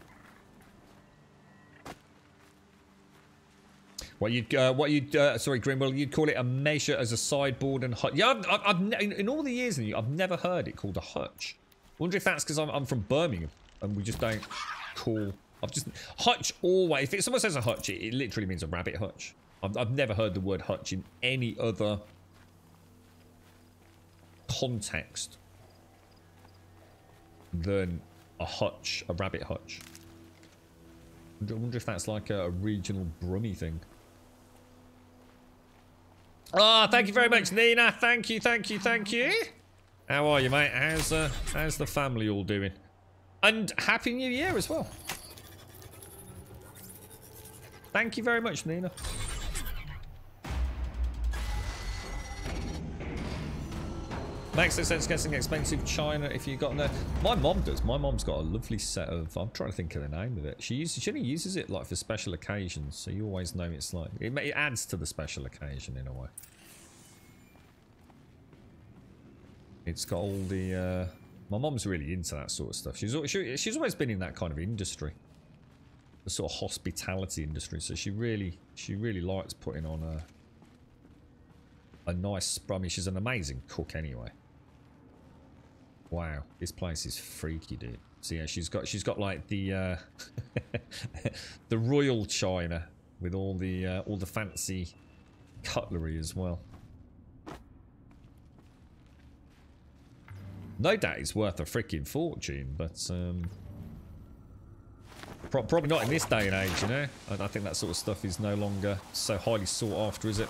Sorry, Grimwell, you'd call it a measure as a sideboard and hutch. Yeah, in all the years I've never heard it called a hutch. Wonder if that's because I'm from Birmingham and we just don't call. Hutch always. If someone says a hutch, it literally means a rabbit hutch. I've never heard the word hutch in any other context than a hutch, a rabbit hutch. I wonder if that's like a regional Brummie thing. Ah, thank you very much, Nina. Thank you. How are you, mate? How's the family all doing? And Happy New Year as well. Thank you very much, Nina. Makes no sense getting expensive china if you got no. My mom does. My mom's got a lovely set of. I'm trying to think of the name of it. She only uses it like for special occasions, so you always know it's like it adds to the special occasion in a way. It's got all the. My mom's really into that sort of stuff. She's always been in that kind of industry, the sort of hospitality industry. So she really likes putting on a nice. I mean, she's an amazing cook anyway. Wow, this place is freaky, dude. So yeah, she's got like the the royal china with all the fancy cutlery as well. No doubt it's worth a freaking fortune, but probably not in this day and age, you know. I think that sort of stuff is no longer so highly sought after, is it?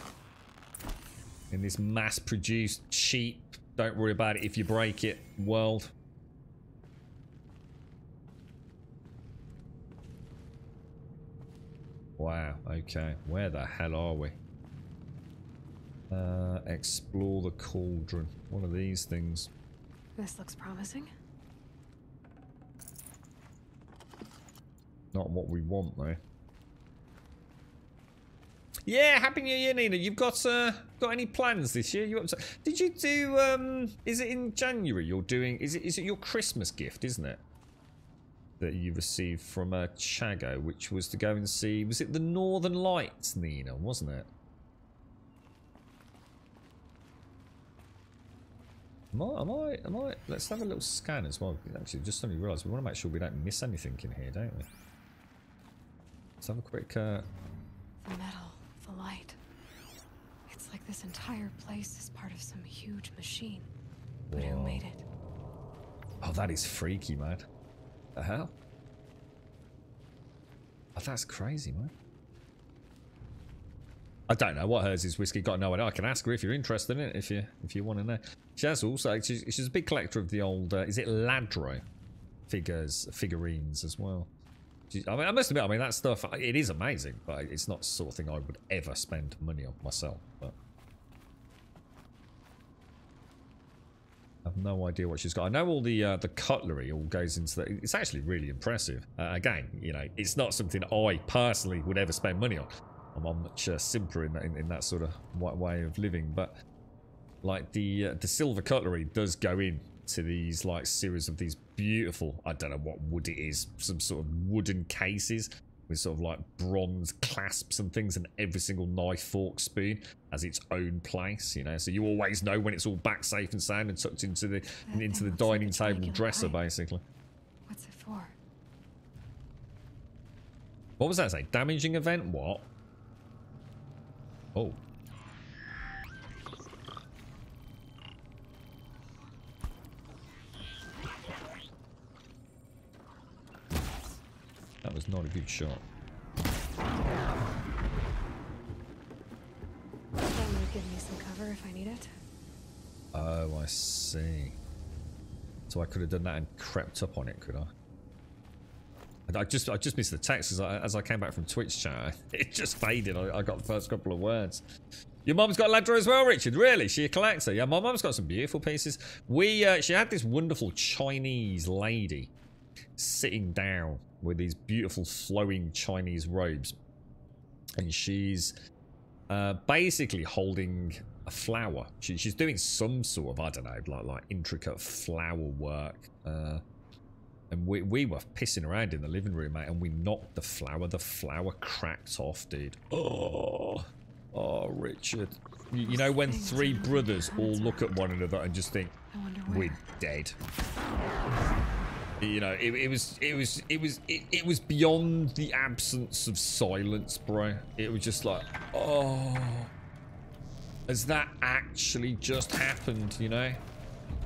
In this mass-produced, cheap, don't worry about it if you break it world. Wow, okay. Where the hell are we? Explore the cauldron. One of these things.
This looks promising.
Not what we want, though. Yeah, Happy New Year, Nina. You've got any plans this year? Did you do? Is it in January? You're doing? Is it your Christmas gift? Isn't it? That you received from Chago, which was to go and see. Was it the Northern Lights, Nina? Wasn't it? Am I? Let's have a little scan as well. Actually, just suddenly realised we want to make sure we don't miss anything in here, don't we? Let's have a quick.
The metal. The light. It's like this entire place is part of some huge machine. But who made it?
Oh, that is freaky, man. The hell? Oh, that's crazy, man. I don't know what hers is. Whiskey got no idea. I can ask her if you're interested in it. If you want to know. She has also. She's a big collector of the old. Is it Ladro figurines as well? I mean, I must admit, I mean, that stuff, it is amazing, but it's not the sort of thing I would ever spend money on myself. But I have no idea what she's got. I know all the cutlery all goes into that. It's actually really impressive. Again, you know, it's not something I personally would ever spend money on. I'm much simpler in that sort of way of living. But like the silver cutlery does go in to these like series of these beautiful, I don't know what wood it is, some sort of wooden cases with sort of like bronze clasps and things, and every single knife, fork, spoon has its own place, you know, so you always know when it's all back safe and sound and tucked into the dining table dresser, basically.
What's it for?
What was that say? Damaging event? What? Oh. That was not a good shot.
That would give me some cover if I need it.
Oh, I see. So I could have done that and crept up on it, could I? I just missed the text as I came back from Twitch chat. It just faded. I got the first couple of words. Your mum's got Ladro as well, Richard. Really? She a collector? Yeah, my mum's got some beautiful pieces. She had this wonderful Chinese lady sitting down with these beautiful flowing Chinese robes, and she's basically holding a flower. She's doing some sort of, I don't know, like intricate flower work. And we were pissing around in the living room, mate, and we knocked the flower. The flower cracked off, dude. Oh, Richard. You know when three brothers all look at one another and just think, we're dead. You know, it was beyond the absence of silence, bro. It was just like, oh, has that actually just happened? You know,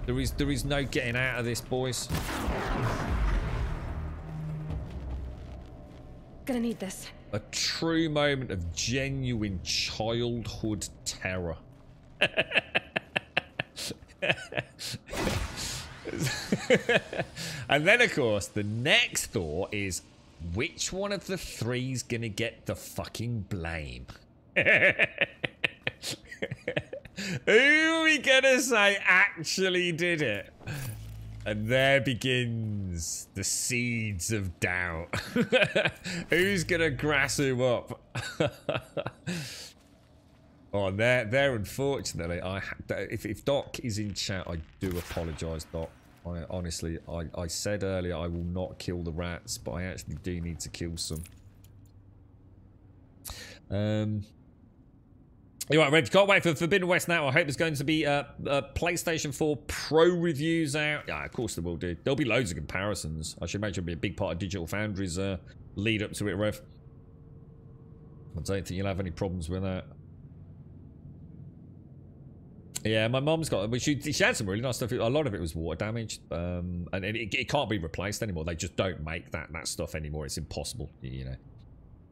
there is no getting out of this, boys.
Gonna need this.
A true moment of genuine childhood terror. And then, of course, the next thought is, which one of the three's gonna get the fucking blame? Who are we gonna say actually did it? And there begins the seeds of doubt. Who's gonna grass who up? Oh, there. Unfortunately, if Doc is in chat, I do apologise, Doc. Honestly, I said earlier I will not kill the rats, but I actually do need to kill some. Anyway, Red, can't wait for Forbidden West now. I hope there's going to be PlayStation 4 Pro reviews out. Yeah, of course there will do. There'll be loads of comparisons. I should imagine it'll be a big part of Digital Foundry's lead up to it, Rev. I don't think you'll have any problems with that. Yeah, my mom's got... She had some really nice stuff. A lot of it was water damaged. And it can't be replaced anymore. They just don't make that stuff anymore. It's impossible, you know.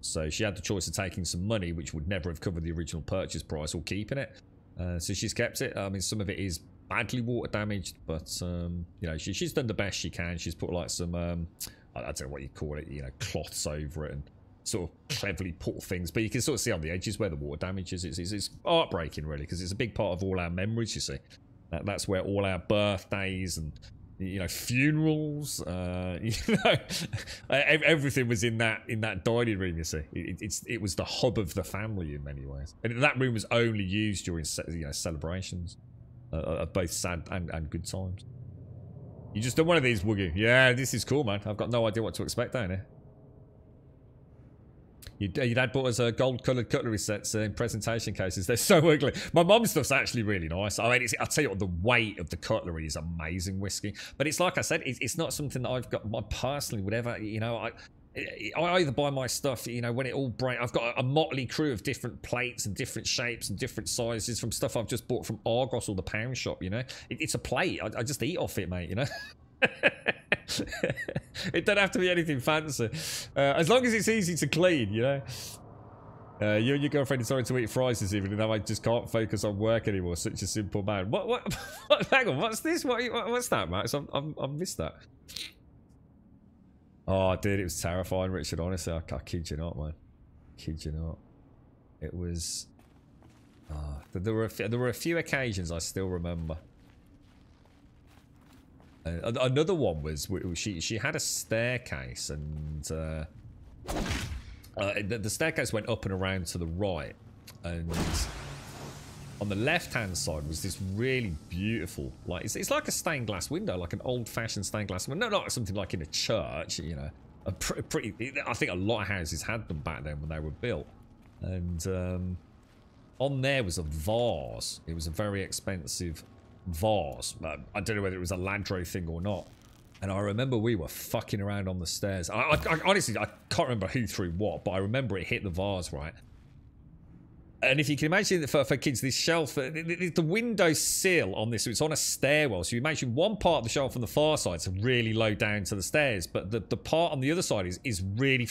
So she had the choice of taking some money, which would never have covered the original purchase price, or keeping it. So she's kept it. I mean, some of it is badly water damaged, but, you know, she's done the best she can. She's put, like, some... I don't know what you call it, you know, cloths over it and sort of cleverly put things, but you can sort of see on the edges where the water damage is. It's heartbreaking, really, because it's a big part of all our memories, you see. That's where all our birthdays and, you know, funerals, you know, everything was in that dining room, you see. It was the hub of the family in many ways. And that room was only used during, you know, celebrations of both sad and good times. You just done one of these, Woogie. Yeah, this is cool, man. I've got no idea what to expect down here. Your dad bought us gold-coloured cutlery sets in presentation cases. They're so ugly. My mum's stuff's actually really nice. I mean, I'll tell you what, the weight of the cutlery is amazing, Whiskey. But it's like I said, it's not something that I've got. I personally would ever, you know, I either buy my stuff, you know, when it all breaks. I've got a motley crew of different plates and different shapes and different sizes from stuff I've just bought from Argos or the pound shop, you know. It's a plate. I just eat off it, mate, you know. It don't have to be anything fancy, as long as it's easy to clean, you know. You and your girlfriend decided to eat fries this evening. Now I just can't focus on work anymore. Such a simple man. What hang on, what's this? What's that, Max? I've missed that. Oh, dude, it was terrifying, Richard. Honestly, I kid you not, man. Kid you not. It was. There were a few occasions I still remember. Another one was she had a staircase, and the staircase went up and around to the right, and on the left hand side was this really beautiful, like it's like a stained glass window, like an old fashioned stained glass window, not something like in a church, you know. A pretty, I think a lot of houses had them back then when they were built, and on there was a vase. It was a very expensive vase. I don't know whether it was a Landro thing or not. And I remember we were fucking around on the stairs. I honestly, I can't remember who threw what, but I remember it hit the vase, right? And if you can imagine that for kids, this shelf, the window sill on this, so it's on a stairwell. So you imagine one part of the shelf on the far side is really low down to the stairs, but the part on the other side is really,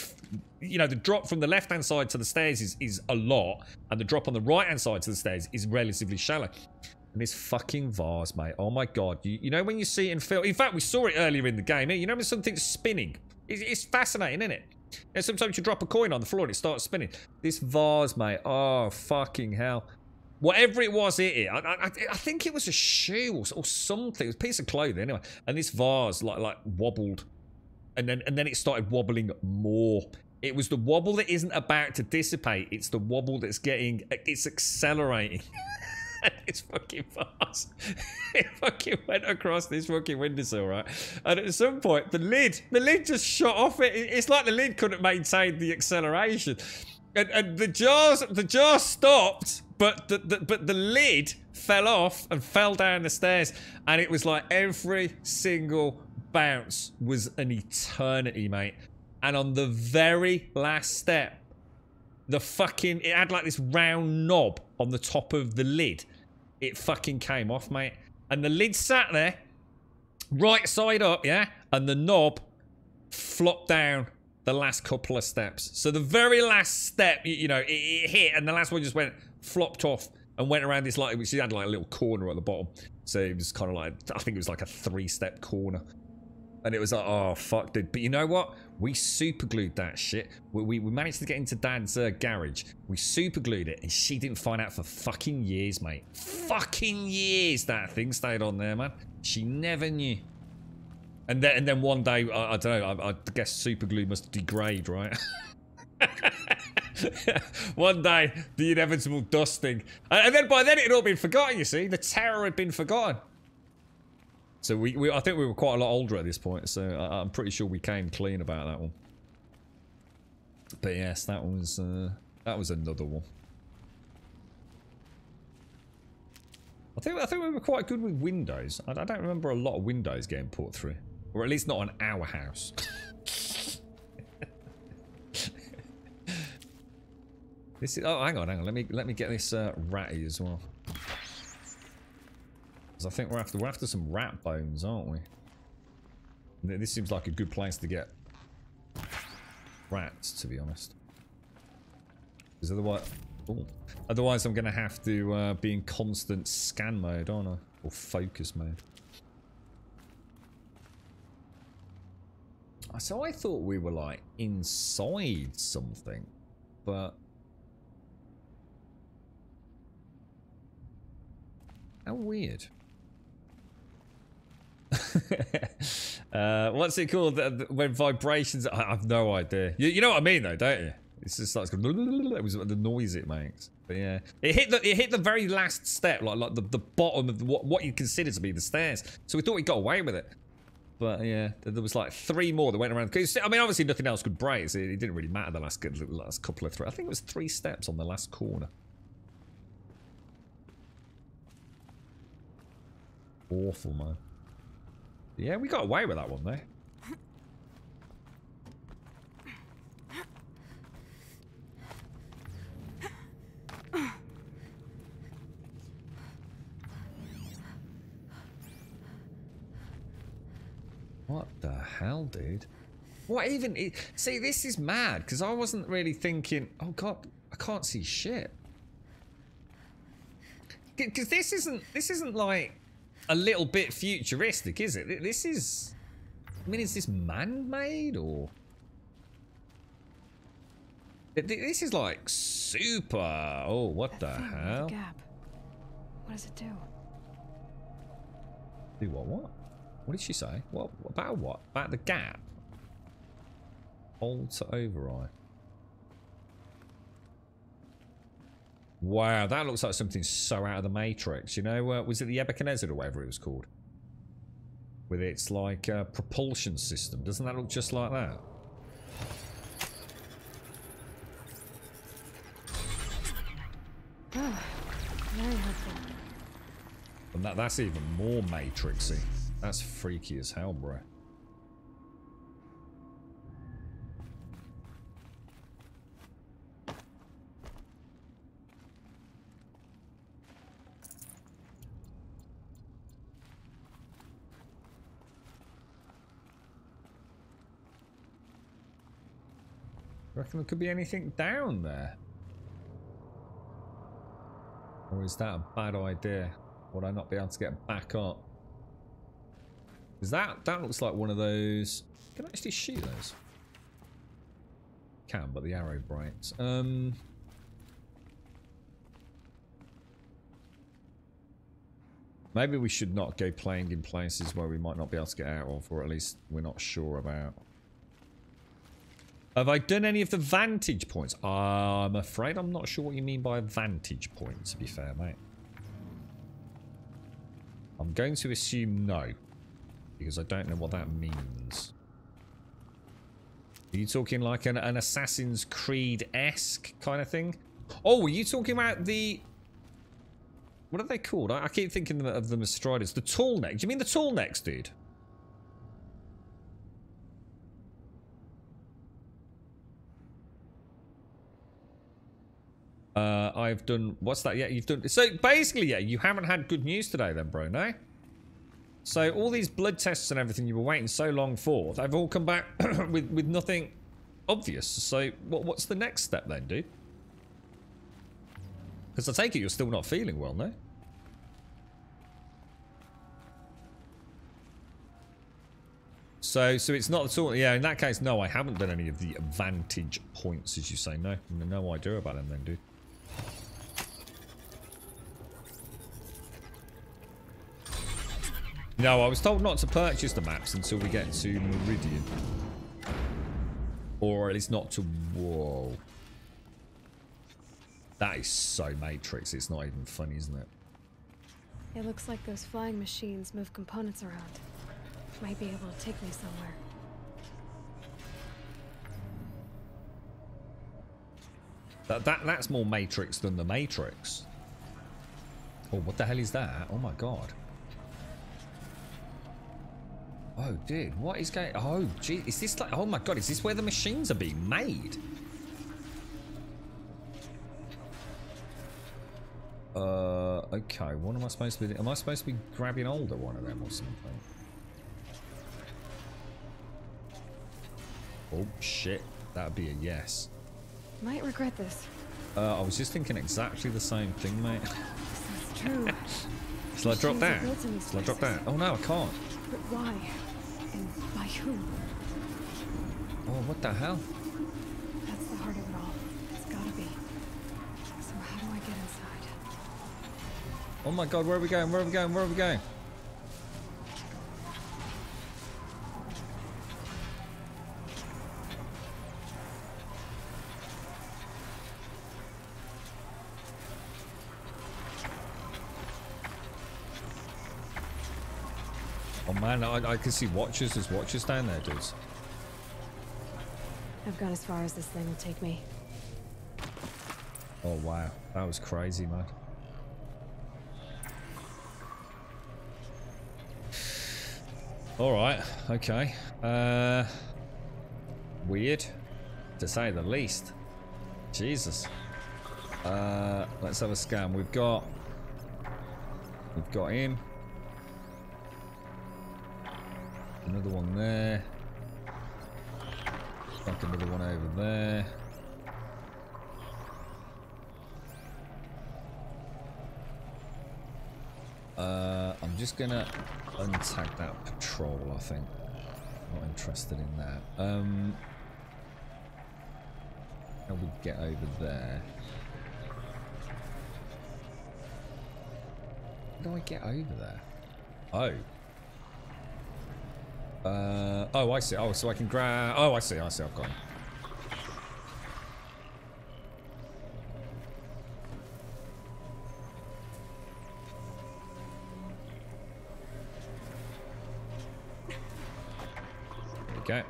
you know, the drop from the left-hand side to the stairs is a lot, and the drop on the right-hand side to the stairs is relatively shallow. And this fucking vase, mate. Oh my god. You know when you see it in film. In fact, we saw it earlier in the game. You know when something's spinning? It's fascinating, isn't it? You know, sometimes you drop a coin on the floor and it starts spinning. This vase, mate. Oh, fucking hell. Whatever it was, I think it was a shoe or something. It was a piece of clothing, anyway. And this vase, like wobbled. And then it started wobbling more. It was the wobble that isn't about to dissipate. It's the wobble that's it's accelerating. It's fucking fast. It fucking went across this fucking windowsill, right? And at some point, the lid just shot off it. It's like the lid couldn't maintain the acceleration, and the jar stopped, but the lid fell off and fell down the stairs, and it was like every single bounce was an eternity, mate. And on the very last step, it had like this round knob on the top of the lid. It fucking came off, mate. And the lid sat there, right side up, yeah? And the knob flopped down the last couple of steps. So the very last step, you know, it hit, and the last one just flopped off and went around this, like, which had like a little corner at the bottom. So it was kind of like, I think it was like a 3-step corner. And it was like, oh, fuck, dude. But you know what? We super glued that shit. We managed to get into Dad's garage. We super glued it, and she didn't find out for fucking years, mate. Fucking years that thing stayed on there, man. She never knew. And then one day, I don't know, I guess super glue must degrade, right? One day, the inevitable dusting. And then by then it had all been forgotten, you see. The terror had been forgotten. So I think we were quite a lot older at this point, so I'm pretty sure we came clean about that one. But yes, that was another one. I think we were quite good with Windows. I don't remember a lot of Windows getting put through, or at least not on our house. This is, oh, hang on. Let me get this ratty as well. Because I think we're after some rat bones, aren't we? This seems like a good place to get rats, to be honest. Because otherwise I'm going to have to be in constant scan mode, aren't I? Or focus mode. So I thought we were like inside something, but how weird. What's it called when vibrations? I have no idea. You know what I mean, though, don't you? It's just like it was the noise it makes. But yeah, it hit the very last step, like the bottom of what you consider to be the stairs. So we thought we got away with it. But yeah, there was like 3 more that went around. Cause, I mean, obviously nothing else could break. So it didn't really matter the last couple of 3. I think it was 3 steps on the last corner. Awful, man. Yeah, we got away with that one, though. What the hell, dude? What even? See, this is mad, because I wasn't really thinking, oh god, I can't see shit. Because this isn't like a little bit futuristic, is it? This is... I mean, is this man-made, or... This is like super... Oh, what the hell?
The gap. What does it do?
Do what? What did she say? What? About what? About the gap? Hold to override. Wow, that looks like something so out of the Matrix. You know, was it the Nebuchadnezzar or whatever it was called? With its, like, propulsion system. Doesn't that look just like that?
Oh, very helpful.
And that's even more Matrixy. That's freaky as hell, bro. Reckon there could be anything down there? Or is that a bad idea? Would I not be able to get back up? Because that looks like one of those... Can I actually shoot those? Can, but the arrow breaks. Maybe we should not go playing in places where we might not be able to get out of, or at least we're not sure about. Have I done any of the vantage points? I'm afraid I'm not sure what you mean by a vantage point, to be fair, mate. I'm going to assume no, because I don't know what that means. Are you talking like an Assassin's Creed-esque kind of thing? Oh, are you talking about the... What are they called? I keep thinking of them as striders. The tall necks. Do you mean the tall necks, dude? I've done... What's that? Yeah, you've done... So, basically, yeah, you haven't had good news today then, bro, no? So, all these blood tests and everything you were waiting so long for, they've all come back with nothing obvious. So, what's the next step then, dude? Because I take it you're still not feeling well, no? So it's not at all. Yeah, in that case, no, I haven't done any of the vantage points, as you say. No idea about them then, dude. No, I was told not to purchase the maps until we get to Meridian. Or at least not to... Whoa. That is so Matrix, it's not even funny, isn't it?
It looks like those flying machines move components around. Might be able to take me somewhere.
That's more Matrix than the Matrix. Oh, what the hell is that? Oh my god. Oh, dude, what is going... Oh, gee, is this like... Oh my god, is this where the machines are being made? Okay, what am I supposed to be... Am I supposed to be grabbing hold of one of them or something? Oh, shit. That'd be a yes.
Might regret this.
I was just thinking exactly the same thing, mate.
This is true.
Shall I drop that? Shall I drop that? Oh, no, I can't.
But why? And by who?
Oh, what the hell?
That's the heart of it all. It's gotta be. So how do I get inside?
Oh my god, where are we going? Where are we going? Where are we going? Oh man, I can see watchers. There's watchers down there, dudes.
I've gone as far as this thing will take me.
Oh wow, that was crazy, man. All right, okay. Weird, to say the least. Jesus. Let's have a scan. We've got him. Another one there. Like another one over there. I'm just gonna untag that patrol, I think. Not interested in that. How we get over there? How do I get over there? Oh. Oh, I see. Oh, so I can grab... Oh, I see. I've got him. There we go.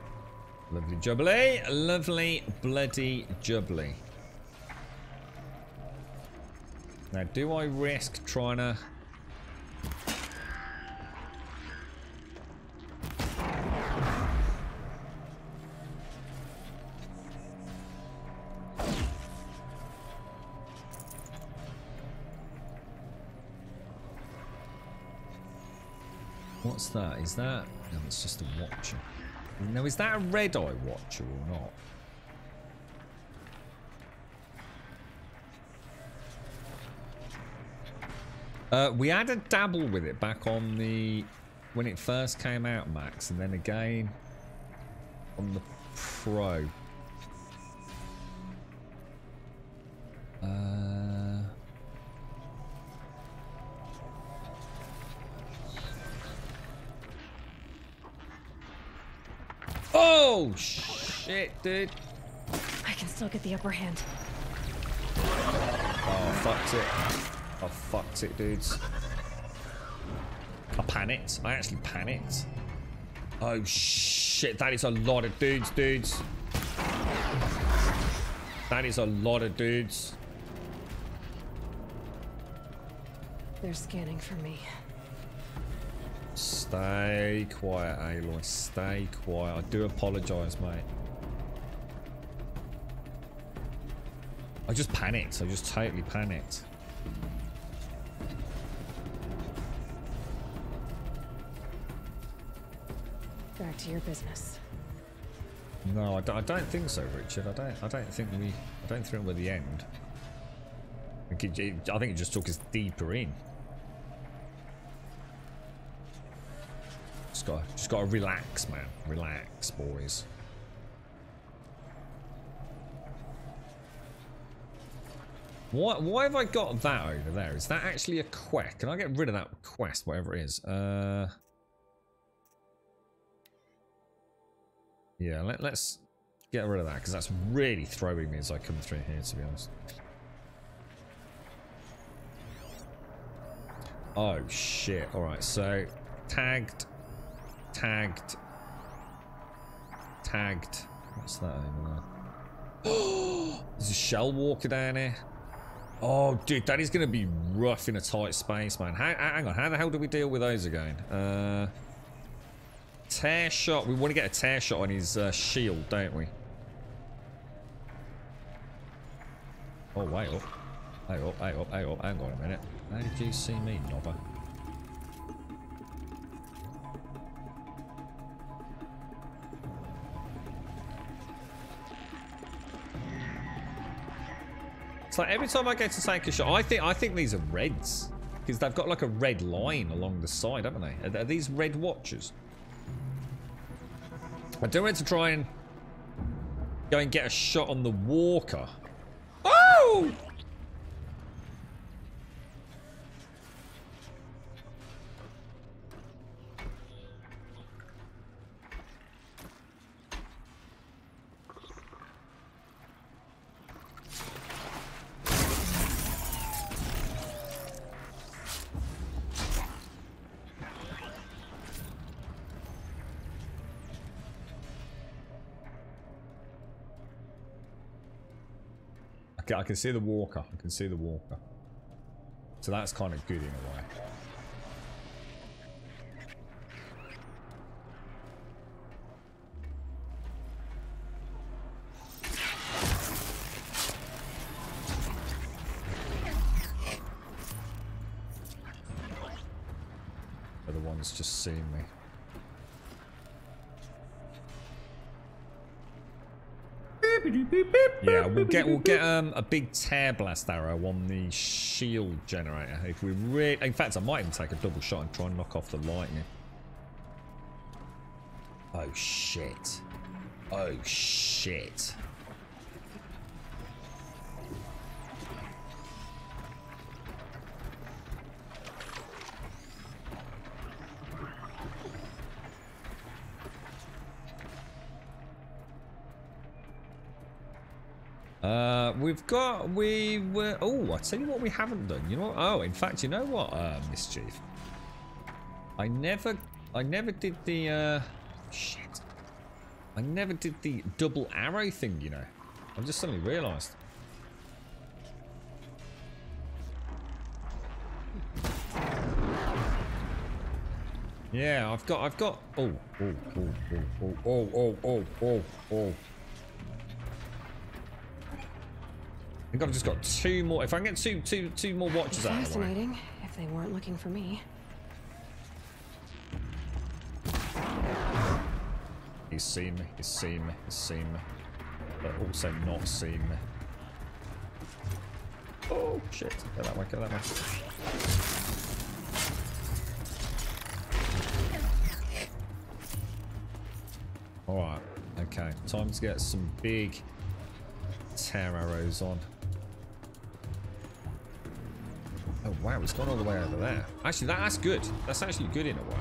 Lovely jubbly. Lovely bloody jubbly. Now, do I risk trying to... What's that? Is that... No, it's just a watcher. Now, is that a red-eye watcher or not? We had a dabble with it back on the... when it first came out, Max, and then again on the Pro. Oh, shit, dude.
I can still get the upper hand.
Oh, fucked it. I fucked it, dudes. I panicked. I actually panicked. Oh, shit. That is a lot of dudes. That is a lot of dudes.
They're scanning for me.
Stay quiet, Aloy. Stay quiet. I do apologise, mate. I just panicked. I just totally panicked.
Back to your business.
No, I don't think so, Richard. I don't think we're the end. I think it just took us deeper in. Just gotta relax, man. Relax, boys. Why have I got that over there? Is that actually a quest? Can I get rid of that quest, whatever it is? Yeah, let's get rid of that, because that's really throwing me as I come through here, to be honest. Oh, shit. Alright, so... Tagged. What's that over there? There's a shell walker down here. Oh, dude, that is going to be rough in a tight space, man. Hang on, how the hell do we deal with those again? Tear shot. We want to get a tear shot on his shield, don't we? Oh, wait up. Hang on a minute. How did you see me, knobber? It's like every time I go to take a shot, I think these are reds, because they've got like a red line along the side, haven't they? Are these red watchers? I do want to try and go and get a shot on the walker. Oh! I can see the walker. I can see the walker. So that's kind of good in a way. They're the ones just seeing me. Yeah, we'll get a big tear blast arrow on the shield generator if we really. In fact, I might even take a double shot and try and knock off the lightning. Oh shit! Oh shit! Oh, I tell you what we haven't done. You know what? Oh, in fact, you know what, Mischief? I never did the, shit. I never did the double arrow thing, you know. I've just suddenly realised. Yeah, I've got, oh. I think I've just got two more. If I can get two more watches out of the way.
Fascinating, if they weren't looking for me.
He's seen me, he's seen me, he's seen me. But also not seen me. Oh, shit. Go that way, go that way. Alright, okay. Time to get some big tear arrows on. Oh wow, it's gone all the way over there. Actually, that's good. That's actually good in a way.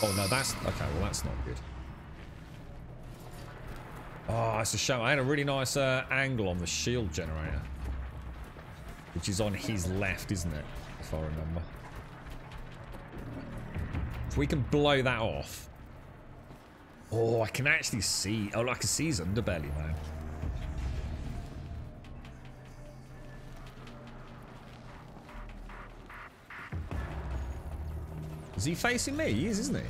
Oh no, that's okay. Well, that's not good. Oh, it's a shame. I had a really nice angle on the shield generator, which is on his left, isn't it? If I remember. If we can blow that off. Oh, I can actually see. Oh, I can see his underbelly, man. Is he facing me? He is, isn't he?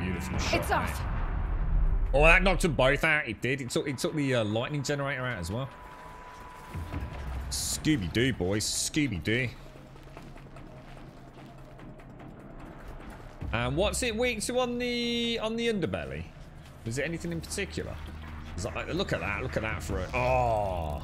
Beautiful shot.
It's off.
Oh, that knocked them both out. It did. It took the lightning generator out as well. Scooby-Doo, boys. Scooby-Doo. And what's it weak to on the underbelly? Was it anything in particular? Like, look at that. Look at that for it. Oh.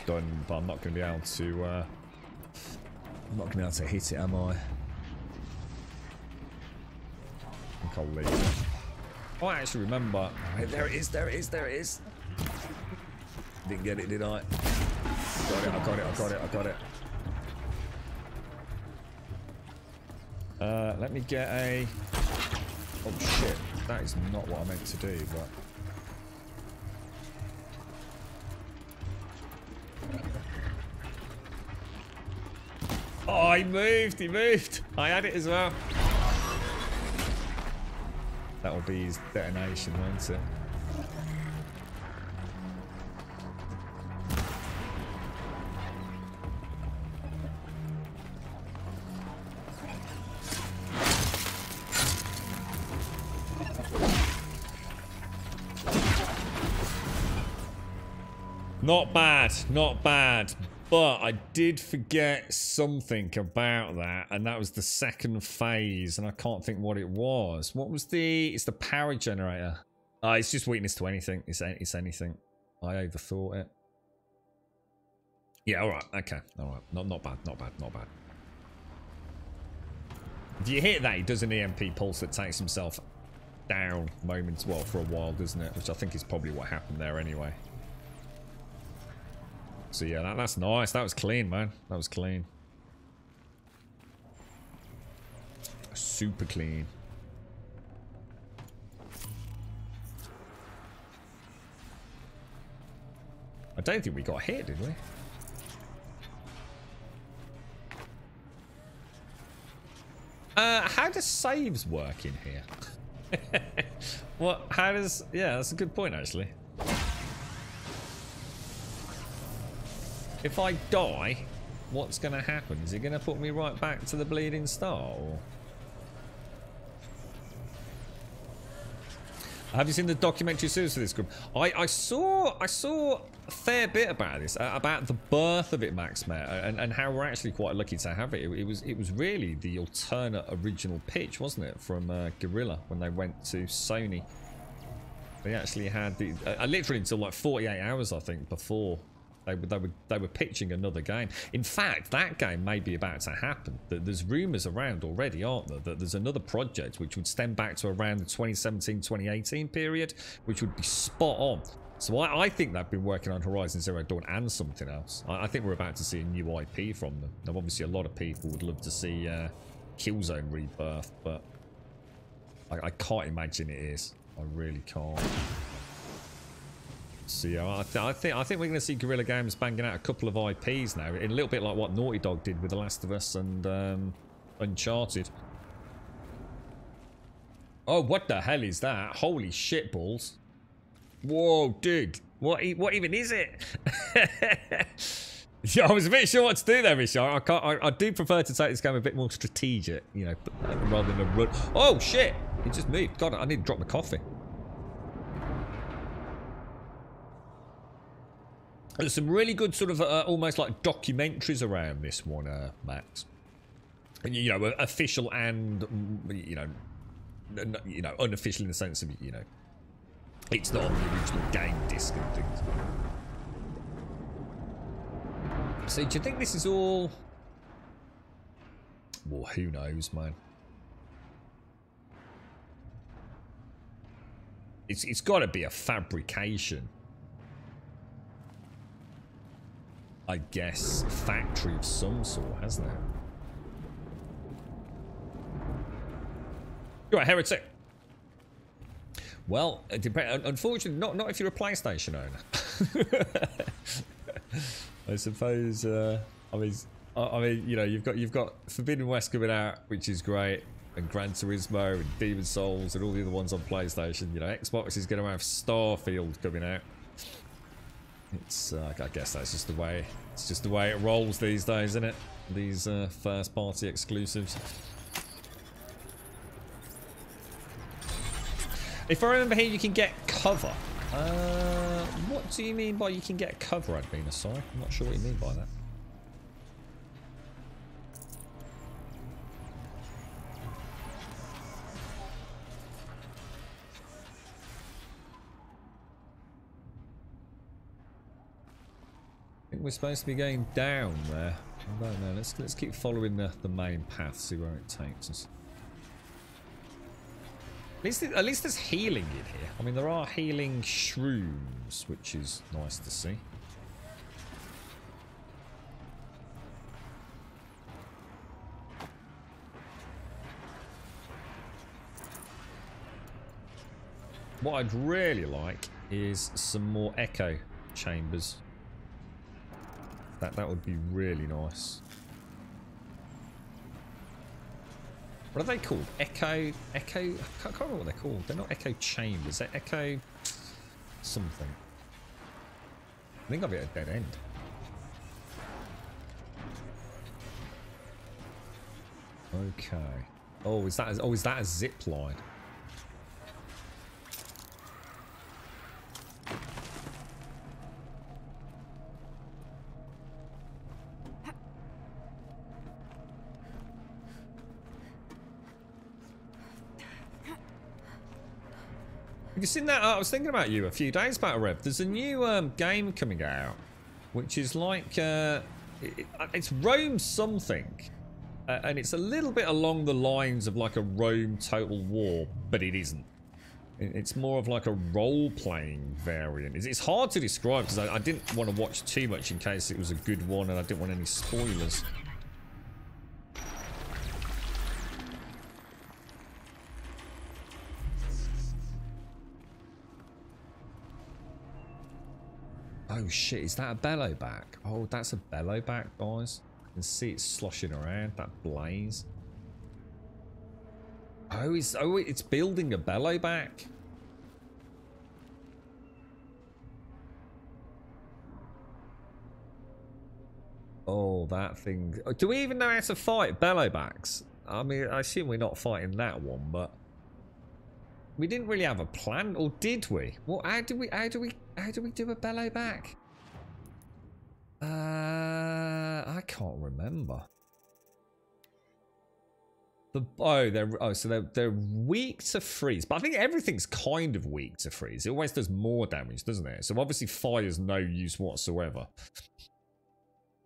done, but I'm not going to be able to. I'm not going to be able to hit it, am I? I think I'll leave. Oh, I actually remember. Oh, there it is. There it is. There it is. Didn't get it, did I? Got it. I got it. I got it. I got it. Let me get a... Oh shit, that is not what I meant to do, but... Oh, he moved, he moved! I had it as well. That'll be his detonation, won't it? Not bad, not bad. But I did forget something about that, and that was the second phase, and I can't think what it was. What was the... It's the power generator. It's just weakness to anything. It's anything. I overthought it. Yeah, alright, okay. Alright. Not bad, not bad, not bad. If you hit that, he does an EMP pulse that takes himself down moments, well, for a while, doesn't it? Which I think is probably what happened there anyway. So yeah, that's nice. That was clean, man. That was clean. Super clean. I don't think we got hit, did we? How does saves work in here? What? How does... Yeah, that's a good point, actually. If I die, what's going to happen? Is it going to put me right back to the bleeding star? Or... Have you seen the documentary series for this group? I saw a fair bit about this, about the birth of it, Max Mayor, and how we're actually quite lucky to have it. It was really the alternate original pitch, wasn't it, from Guerrilla when they went to Sony. They actually had the literally until like 48 hours, I think, before. They were pitching another game. In fact, that game may be about to happen. There's rumours around already, aren't there, that there's another project which would stem back to around the 2017-2018 period, which would be spot on. So I think they've been working on Horizon Zero Dawn and something else. I think we're about to see a new IP from them. Now, obviously, a lot of people would love to see Killzone Rebirth, but I can't imagine it is. I really can't. So yeah, I think we're going to see Guerrilla Games banging out a couple of IPs now, in a little bit like what Naughty Dog did with The Last of Us and Uncharted. Oh, what the hell is that? Holy shit balls! Whoa, dude, what even is it? Yeah, I was a bit sure what to do there, Richard. I do prefer to take this game a bit more strategic, you know, rather than a run. Oh shit! It just moved. God, I need to drop my coffee. There's some really good sort of almost like documentaries around this one, Max. And, you know, official and you know, unofficial in the sense of, you know, it's not on the original game disc and things. So, do you think this is all? Well, who knows, man. It's got to be a fabrication. I guess, factory of some sort, hasn't it? You're a heretic. Well, it depends. Unfortunately, not if you're a PlayStation owner. I suppose. I mean, you know, you've got Forbidden West coming out, which is great, and Gran Turismo and Demon Souls and all the other ones on PlayStation. You know, Xbox is going to have Starfield coming out. It's I guess that's just the way. It's just the way it rolls these days, isn't it? These first-party exclusives. If I remember here, you can get cover. What do you mean by you can get cover, Advina? Sorry, I'm not sure what you mean by that. we're supposed to be going down there. I don't know. Let's keep following the main path, see where it takes us. At least there's healing in here. I mean, there are healing shrooms, which is nice to see. What I'd really like is some more echo chambers. That would be really nice. What are they called? Echo? I can't remember what they're called. They're not echo chambers. They're echo something. I think I'll be at a dead end. Okay. Oh, is that a zip line? Have you seen that? I was thinking about you a few days back, Rev. There's a new game coming out, which is like it's Rome something, and it's a little bit along the lines of like a Rome Total War, but it isn't. It's more of like a role-playing variant. It's hard to describe because I didn't want to watch too much in case it was a good one, and I didn't want any spoilers. Oh shit, is that a bellowback? Oh, that's a bellowback, guys. You can see it sloshing around, that blaze. Oh, it's building a bellowback. Oh, that thing. Do we even know how to fight bellowbacks? I mean, I assume we're not fighting that one, but we didn't really have a plan, or did we? Well, how do we do a bellowback? I can't remember. So they're weak to freeze, but I think everything's kind of weak to freeze. It always does more damage, doesn't it? So obviously fire's no use whatsoever.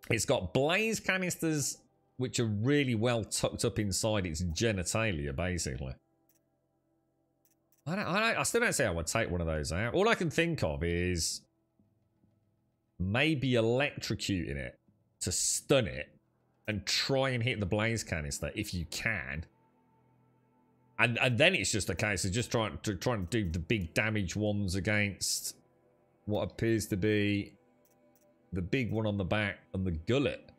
It's got blaze canisters, which are really well tucked up inside its genitalia, basically. I still don't see how I would take one of those out. All I can think of is maybe electrocuting it to stun it and try and hit the blaze canister if you can. And then it's just a case of just trying to do the big damage ones against what appears to be the big one on the back and the gullet.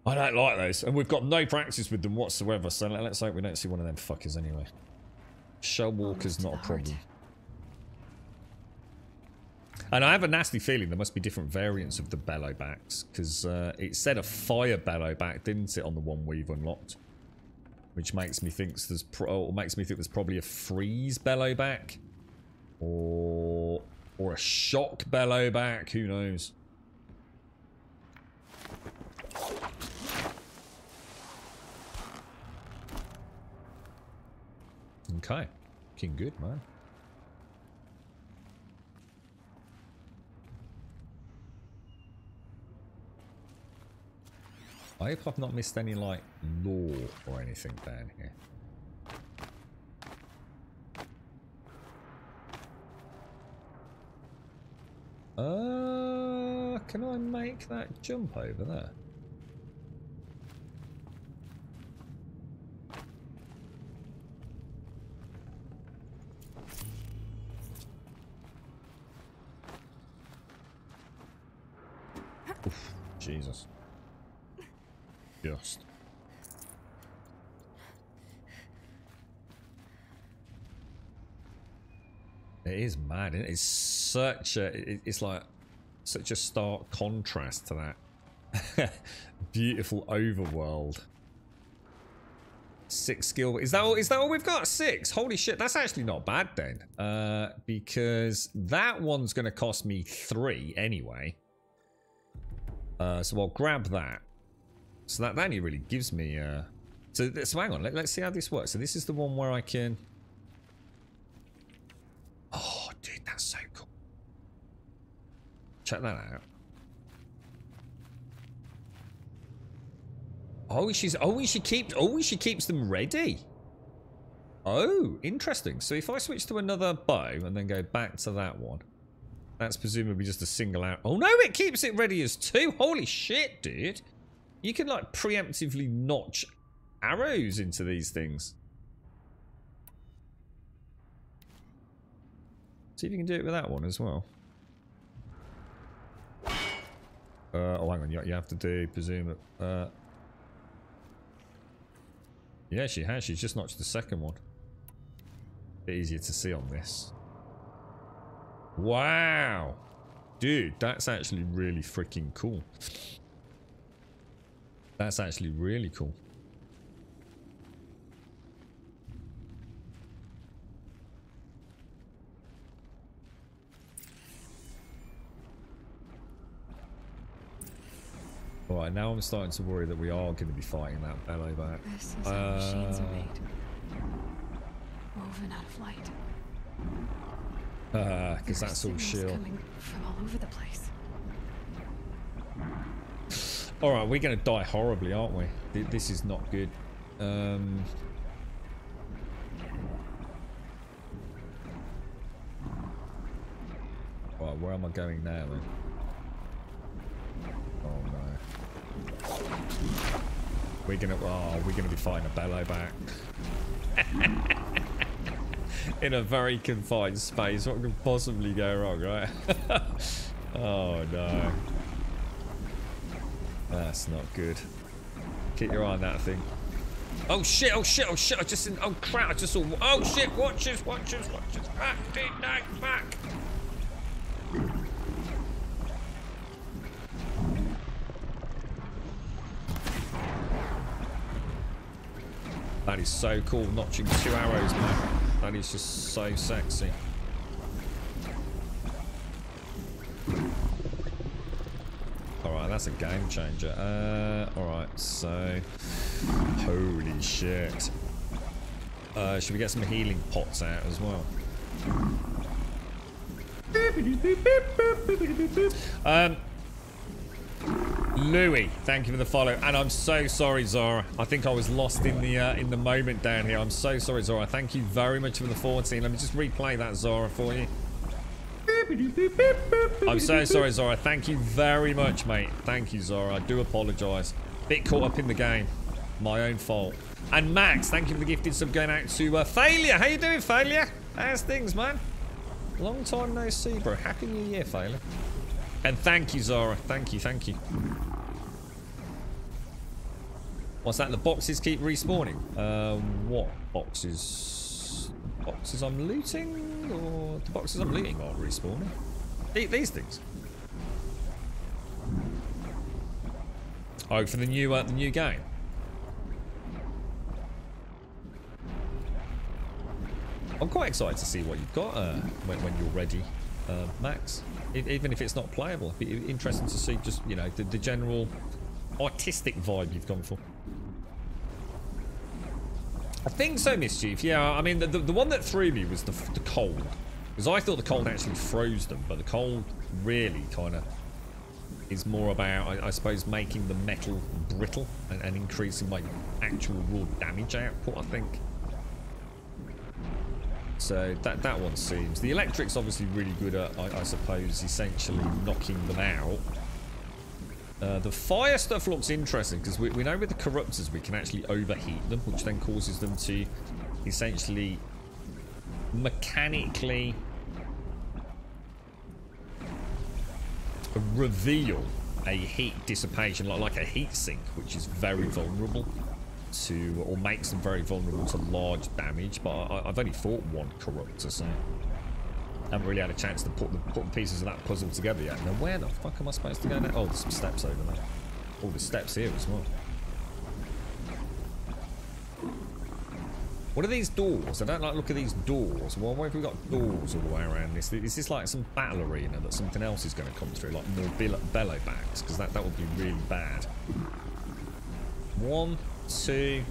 I don't like those, and we've got no practice with them whatsoever, so let's hope we don't see one of them fuckers anyway. Shell walker's not a problem. And I have a nasty feeling there must be different variants of the bellowbacks, because it said a fire bellowback, didn't it, on the one we've unlocked? Which makes me think there's probably a freeze bellowback, or a shock bellowback. Who knows? Okay, looking good, man. I hope I've not missed any, like, lore or anything down here. Can I make that jump over there? Oof, Jesus. Just. It is mad, isn't it? It's such a, it's like such a stark contrast to that beautiful overworld. 6 skill. Is that all we've got? 6? Holy shit, that's actually not bad then. Because that one's going to cost me 3 anyway. So I'll grab that. So that only really gives me... So hang on, let's see how this works. So this is the one where I can... Oh, dude, that's so cool. Check that out. Oh, she keeps them ready. Oh, interesting. So if I switch to another bow and then go back to that one, that's presumably just a single arrow. Oh no, it keeps it ready as two. Holy shit, dude. You can like preemptively notch arrows into these things. See if you can do it with that one as well. Oh, hang on. You have to do, presume it. Yeah, she has. She's just notched the second one. Bit easier to see on this. Wow. Dude, that's actually really freaking cool. That's actually really cool. Alright, now I'm starting to worry that we are going to be fighting that bellow back.
This is how machines are made. Woven out of light.
Because that's all shield.
Coming from all over the place.
Alright, we're going to die horribly, aren't we? This is not good. Right, where am I going now then? Oh no. We're gonna be fighting a bellow back. In a very confined space. What could possibly go wrong, right? Oh no. That's not good. Keep your eye on that thing. Oh shit, oh shit, oh shit, oh crap, I just saw, oh shit, watch this, back, back. That is so cool, notching 2 arrows, man. That is just so sexy. Alright, that's a game changer. Alright, so... Holy shit. Should we get some healing pots out as well? Louis, thank you for the follow, and I'm so sorry, Zara. I think I was lost in the moment down here. I'm so sorry, Zara. Thank you very much for the 14. Let me just replay that, Zara, for you. I'm so sorry, Zara. Thank you very much, mate. Thank you, Zara. I do apologise. Bit caught up in the game. My own fault. And Max, thank you for the gifted sub going out to Failure. How you doing, Failure? How's things, man? Long time no see, bro. Happy New Year, Failure. And thank you, Zara. Thank you, thank you. What's that? The boxes keep respawning? What boxes? Boxes I'm looting? Or the boxes I'm looting aren't respawning? These things. Oh, for the new game. I'm quite excited to see what you've got when you're ready, Max. Even if it's not playable, it'd be interesting to see just, you know, the general artistic vibe you've gone for. I think so, Mischief. Yeah, I mean, the one that threw me was the cold. Because I thought the cold actually froze them, but the cold really kind of is more about, I suppose, making the metal brittle and increasing my actual raw damage output, I think. So that one seems. The electric's obviously really good at, I suppose, essentially knocking them out. The fire stuff looks interesting because we know with the corruptors we can actually overheat them, which then causes them to essentially mechanically reveal a heat dissipation, like a heat sink, which is very vulnerable to, or makes them very vulnerable to large damage. But I've only fought one corruptor, so I haven't really had a chance to put the pieces of that puzzle together yet. Now, where the fuck am I supposed to go now? Oh, there's some steps over there. Oh, there's steps here as well. What are these doors? I don't like the look of these doors. Well, why have we got doors all the way around this? Is this like some battle arena that something else is going to come through? Like more bellow backs? Because that would be really bad. 1, 2...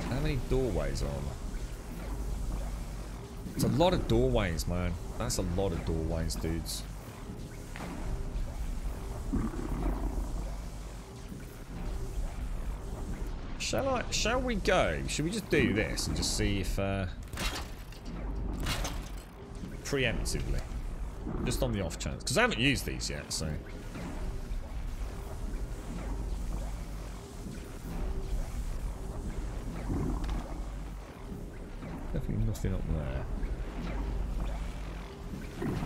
How many doorways are there? It's a lot of doorways, man. That's a lot of doorways, dudes. Shall we go? Should we just do this and just see if preemptively, just on the off chance, because I haven't used these yet, so. Definitely nothing up there.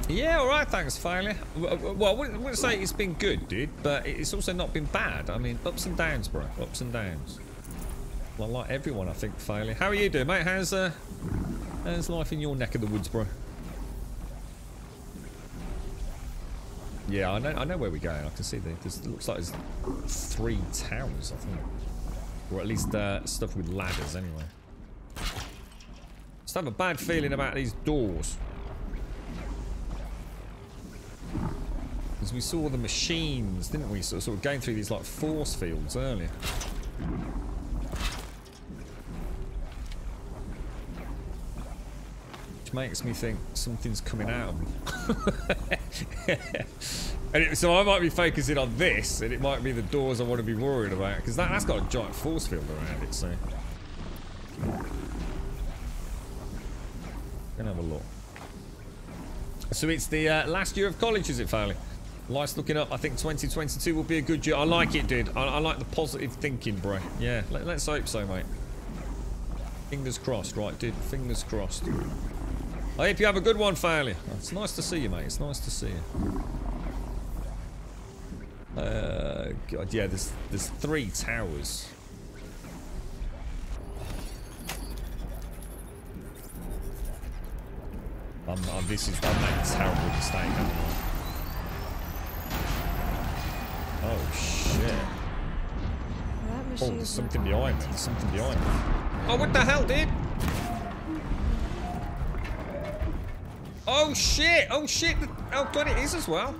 Yeah, alright, thanks, Failure. Well, I wouldn't say it's been good, dude, but it's also not been bad. I mean, ups and downs, bro. Ups and downs. Well, like everyone, I think, Failure. How are you doing, mate? How's life in your neck of the woods, bro? Yeah, I know where we're going. I can see it looks like there's 3 towers, I think. Or at least stuff with ladders, anyway. Just have a bad feeling about these doors. Because we saw the machines, didn't we? Sort of going through these like force fields earlier. Which makes me think something's coming out of them. So I might be focusing on this, and it might be the doors I want to be worried about. Because that's got a giant force field around it, so. Gonna have a look. So it's the last year of college, is it, Farley? Life's looking up. I think 2022 will be a good year. I like it, dude. I like the positive thinking, bro. Yeah, let's hope so, mate. Fingers crossed, right, dude? Fingers crossed. I hope you have a good one, Farley. It's nice to see you, mate. It's nice to see you. God, yeah, there's 3 towers. I'm making a terrible mistake, haven't I? Oh shit! Oh, there's something behind me. There's something behind me. Oh, what the hell, dude? Oh shit! Oh shit! Oh god, it is as well.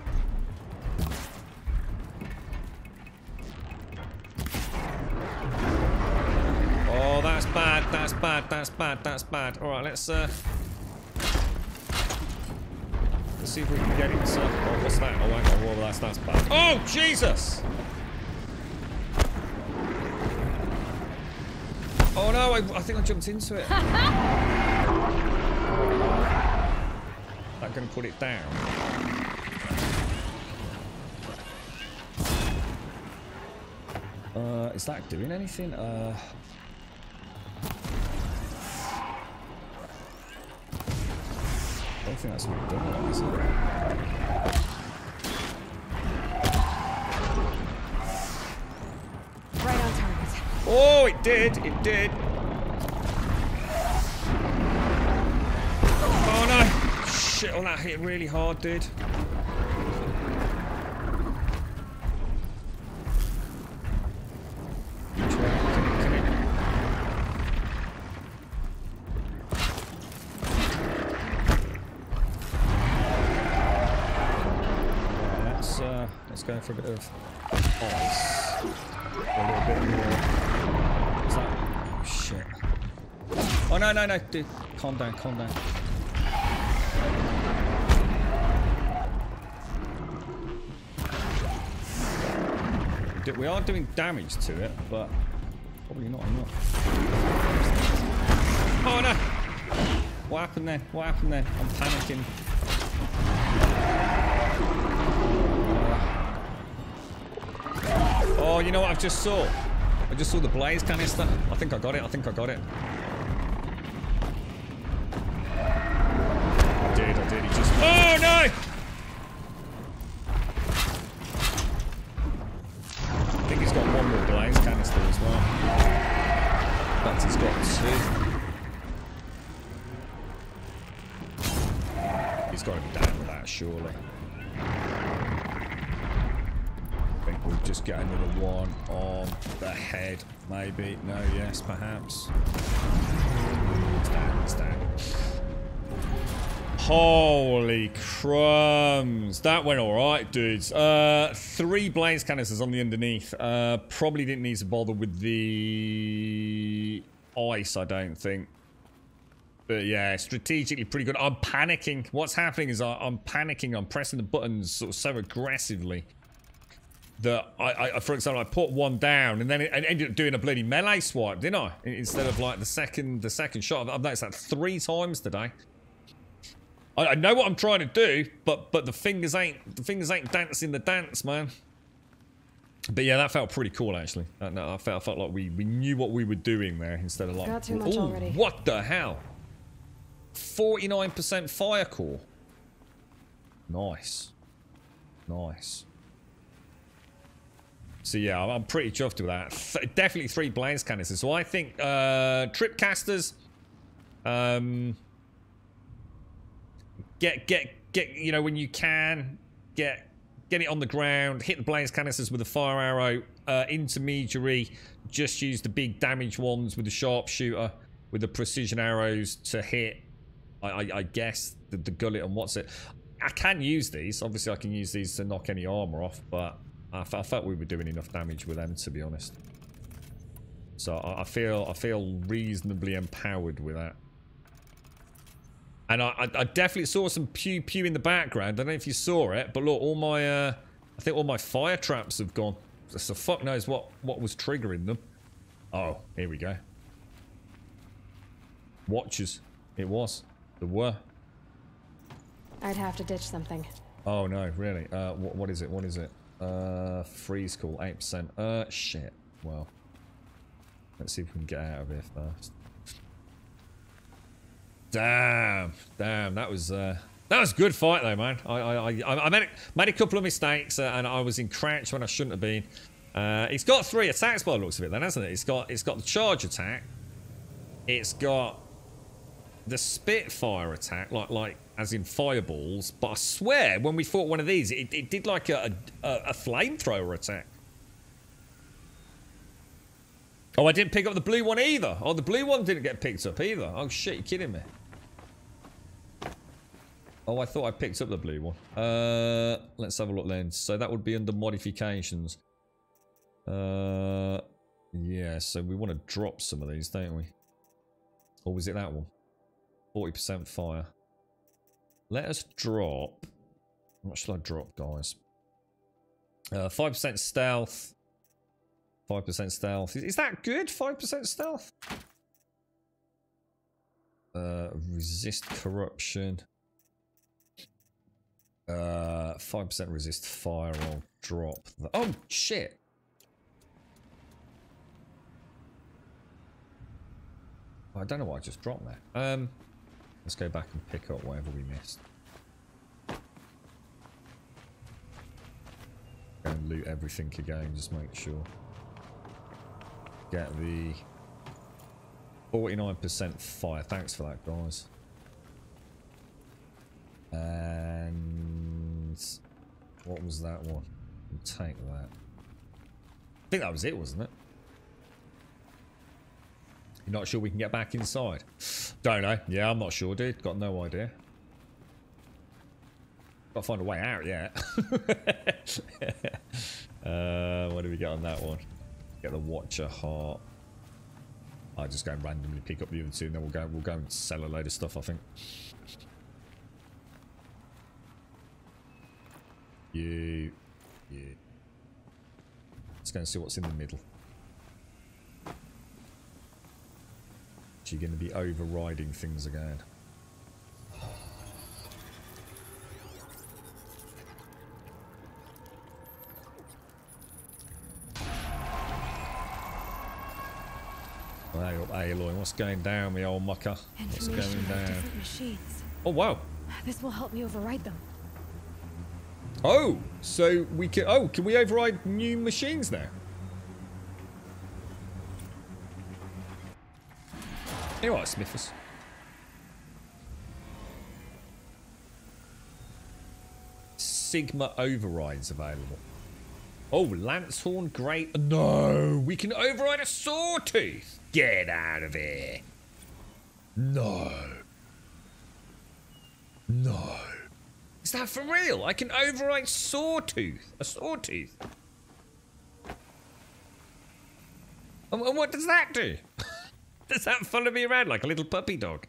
Oh, that's bad. That's bad. That's bad. That's bad. All right, let's see if we can get into. Oh, what's that? Oh, hang on. Well, that's bad. Oh, Jesus! Oh no, I think I jumped into it. That gonna put it down? Is that doing anything? I don't think that's what we've done, is it?
Right on target.
Oh, it did! It did! Oh no! Shit, oh, that hit really hard, dude. Let's go for a bit of ice. A little bit more. Is that? Oh, shit. Oh, no, no, no, dude. Calm down, calm down. We are doing damage to it, but probably not enough. Oh, no! What happened there? What happened there? I'm panicking. Oh, you know what I've just saw? I just saw the blaze canister. I think I got it. I think I got it. I did. He just... Oh, no! I think he's got one more blaze canister as well. But he's got 2. He's got to be down with that, surely. I think we'll just get another one on the head, maybe. No, yes, perhaps. It's down. Holy crumbs. That went alright, dudes. 3 blaze canisters on the underneath. Probably didn't need to bother with the ice, I don't think. But yeah, strategically pretty good. I'm panicking. What's happening is I'm panicking. I'm pressing the buttons sort of so aggressively. that I for example, I put one down and then it ended up doing a bloody melee swipe, didn't I? Instead of like the second shot. I've noticed that 3 times today. I know what I'm trying to do, but the fingers ain't dancing the dance, man. But yeah, that felt pretty cool actually. No, I felt like we knew what we were doing there instead of like,
Got too much already.
What the hell? 49% fire core. Nice. Nice. So yeah, I'm pretty chuffed with that. Definitely 3 blaze canisters. So I think trip casters, get you know, when you can get it on the ground, hit the blaze canisters with a fire arrow. Intermediary, just use the big damage ones with the sharpshooter with the precision arrows to hit. I guess the gullet and what's it. I can use these. Obviously, I can use these to knock any armor off, but I felt we were doing enough damage with them, to be honest. So I feel reasonably empowered with that. And I definitely saw some pew pew in the background. I don't know if you saw it, but look, all my I think all my fire traps have gone. So fuck knows what was triggering them. Oh, here we go. Watchers. It was. There were.
I'd have to ditch something.
Oh no, really? What is it? What is it? Freeze cool, 8%. Shit. Well, let's see if we can get out of here first. Damn, that was a good fight though, man. I made a couple of mistakes and I was in crouch when I shouldn't have been. It's got 3 attacks by the looks of it, then, hasn't it? It's got the charge attack. It's got the Spitfire attack, like as in fireballs. But I swear, when we fought one of these, it did like a flamethrower attack. Oh, I didn't pick up the blue one either. Oh, the blue one didn't get picked up either. Oh shit, you're kidding me. Oh, I thought I picked up the blue one. Let's have a look then. So that would be under modifications. Yeah, so we want to drop some of these, don't we? Or was it that one? 40% fire. Let us drop. What should I drop, guys? 5% stealth. 5% stealth. Is that good? 5% stealth? Resist corruption. 5% resist fire. I'll drop that. Oh, shit. I don't know what I just dropped there. Let's go back and pick up whatever we missed. Go and loot everything again, just make sure. Get the 49% fire. Thanks for that, guys. And what was that one? We'll take that. I think that was it, wasn't it? You're not sure we can get back inside? Don't know. Yeah, I'm not sure, dude. Got no idea. Got to find a way out yet. What do we get on that one? Get the Watcher heart. I'll just go and randomly pick up the other 2, and then we'll go and sell a load of stuff, I think. You. Let's go and see what's in the middle. You're going to be overriding things again. Hey up, Aloy, what's going down, me old mucker? What's going down?
Different machines.
Oh wow!
This will help me override them.
Oh, so we can. Oh, can we override new machines now? You're right, Smithers. Sigma overrides available. Oh, Lancehorn Great. No, we can override a Sawtooth. Get out of here. No. No. Is that for real? I can override Sawtooth. A Sawtooth. And what does that do? Does that follow me around like a little puppy dog?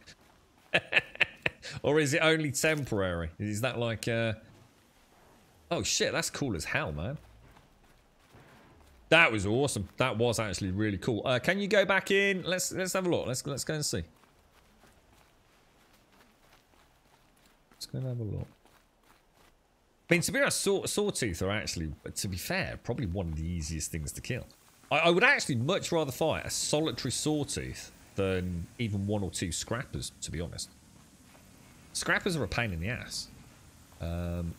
Or is it only temporary? Is that like, Oh shit, that's cool as hell, man. That was awesome. That was actually really cool. Can you go back in? Let's have a look. Let's go and see. Let's go and have a look. I mean, to be honest, sawtooth are actually, to be fair, probably one of the easiest things to kill. I would actually much rather fight a solitary sawtooth than even 1 or 2 scrappers, to be honest. Scrappers are a pain in the ass.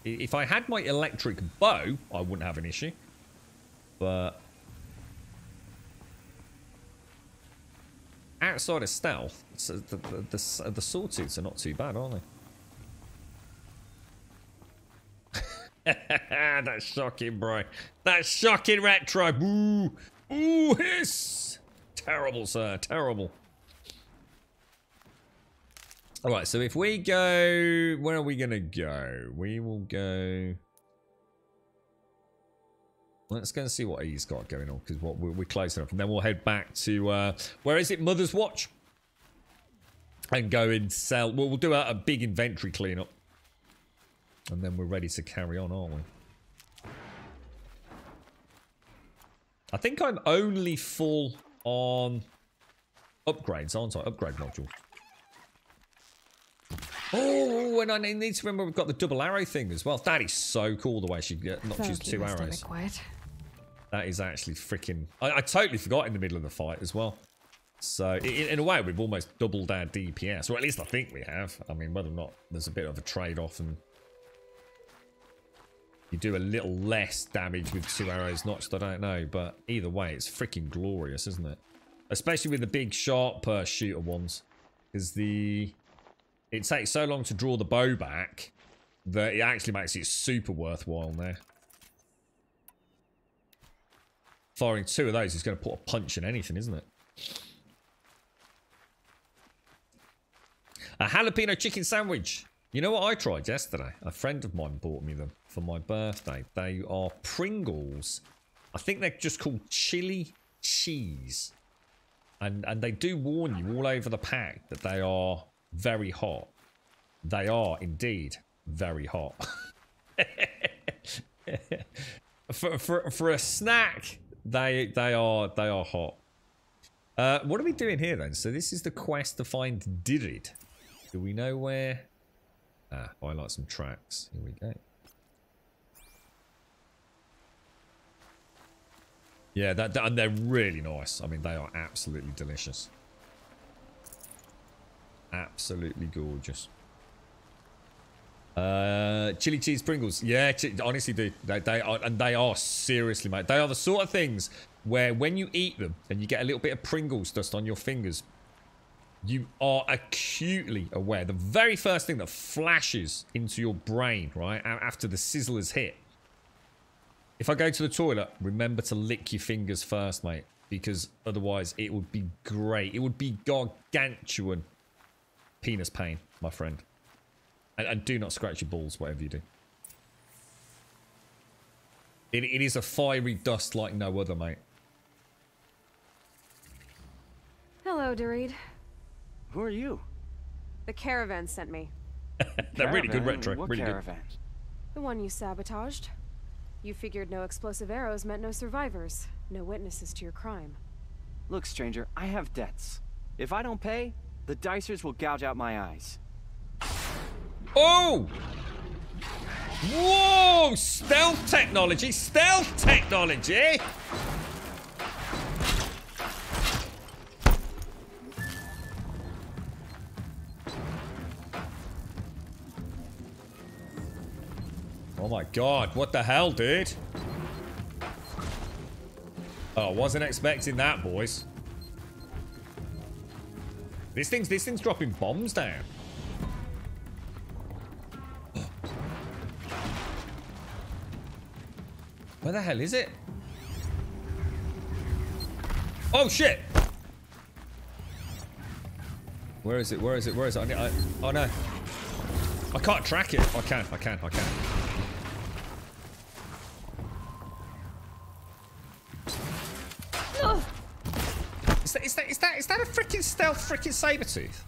If I had my electric bow, I wouldn't have an issue. But outside of stealth, the sawtooths are not too bad, are they? That's shocking, bro. That's shocking, retro. Ooh, ooh, hiss. Terrible, sir. Terrible. All right, so if we go, where are we gonna go? We will go. Let's go and see what he's got going on, because we're close enough. And then we'll head back to, where is it? Mother's Watch. And go and sell. Well, we'll do a big inventory cleanup. And then we're ready to carry on, aren't we? I think I'm only full on upgrades, aren't I? Upgrade module. Oh, and I need to remember we've got the double arrow thing as well. That is so cool, the way she knocks you 2 arrows. That is actually freaking... I totally forgot in the middle of the fight as well. So, in a way, we've almost doubled our DPS. Or at least I think we have. I mean, whether or not there's a bit of a trade-off and... you do a little less damage with 2 arrows notched, I don't know. But either way, it's freaking glorious, isn't it? Especially with the big sharp shooter ones. Because it takes so long to draw the bow back that it actually makes it super worthwhile now. Firing 2 of those is going to put a punch in anything, isn't it? A jalapeno chicken sandwich. You know what I tried yesterday? A friend of mine bought me them for my birthday. They are Pringles. I think they're just called chili cheese. And they do warn you all over the pack that they are very hot. They are indeed very hot. for a snack, they are hot. What are we doing here then? So this is the quest to find Dirid. Do we know where? Highlight some tracks. Here we go. Yeah, and they're really nice. I mean, they are absolutely delicious. Absolutely gorgeous. Chili cheese Pringles. Yeah, honestly, dude. They are seriously, mate. They are the sort of things where when you eat them and you get a little bit of Pringles dust on your fingers, you are acutely aware. The very first thing that flashes into your brain, right, after the sizzler's hit. If I go to the toilet, remember to lick your fingers first, mate. Because otherwise it would be great. It would be gargantuan penis pain, my friend. And do not scratch your balls, whatever you do. It is a fiery dust like no other, mate.
Hello, Dirid.
Who are you?
The caravan sent me.
They're really good retro.
What
really
caravan?
good.
The one you sabotaged. You figured no explosive arrows meant no survivors. No witnesses to your crime.
Look, stranger, I have debts. If I don't pay, the Dicers will gouge out my eyes.
Oh! Whoa! Stealth technology! Stealth technology! Oh my god, what the hell, dude? Oh, wasn't expecting that, boys. This thing's dropping bombs down. Where the hell is it? Oh shit! Where is it? Where is it? Where is it? Oh no. I can't track it. I can. Is that a freaking stealth freaking saber-tooth?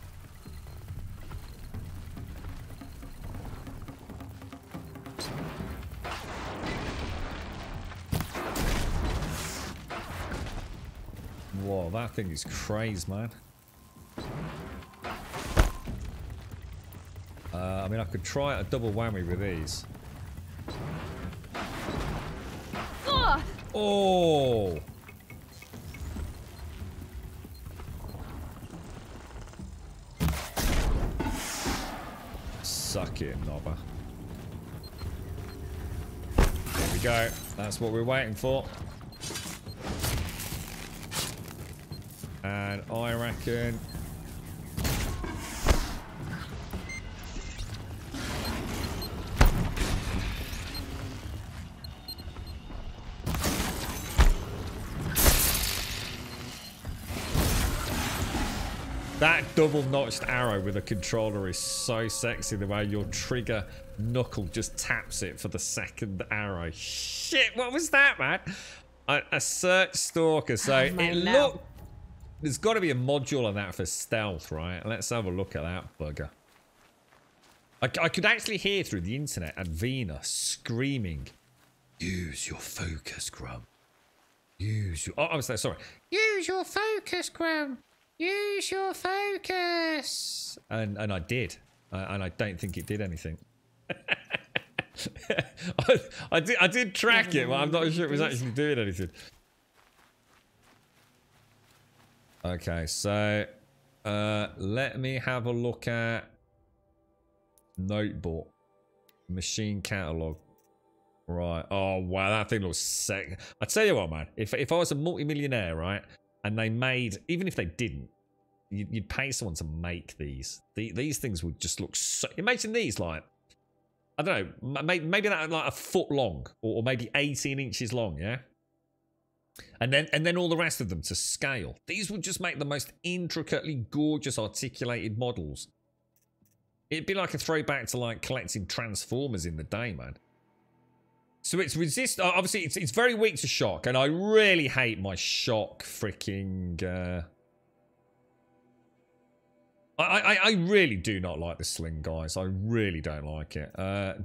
Whoa, that thing is crazy, man. I mean, I could try a double whammy with these. Oh! Suck it, Nobber. There we go. That's what we're waiting for. And I reckon... that double-notched arrow with a controller is so sexy, the way your trigger knuckle just taps it for the second arrow. Shit, what was that, man? A search stalker. So it looked... There's got to be a module on that for stealth, right? Let's have a look at that bugger. I could actually hear through the internet Advena screaming, "Use your focus, Grum. Use your..." Oh, I was there, sorry. "Use your focus, Grum. Use your focus." And I did. And I don't think it did anything. I did track it, but I'm not sure it was actually doing anything. Okay, so let me have a look at notebook, machine catalog. Right. Oh wow, that thing looks sick. I tell you what, man. If I was a multi-millionaire, right, and they made, even if they didn't, you'd pay someone to make these. These things would just look so. Imagine these, like, I don't know, maybe that like a foot long, or maybe 18 inches long, yeah. And then all the rest of them to scale. These would just make the most intricately gorgeous articulated models. It'd be like a throwback to like collecting Transformers in the day, man. So it's obviously it's very weak to shock, and I really hate my shock freaking I really do not like the sling, guys. I really don't like it.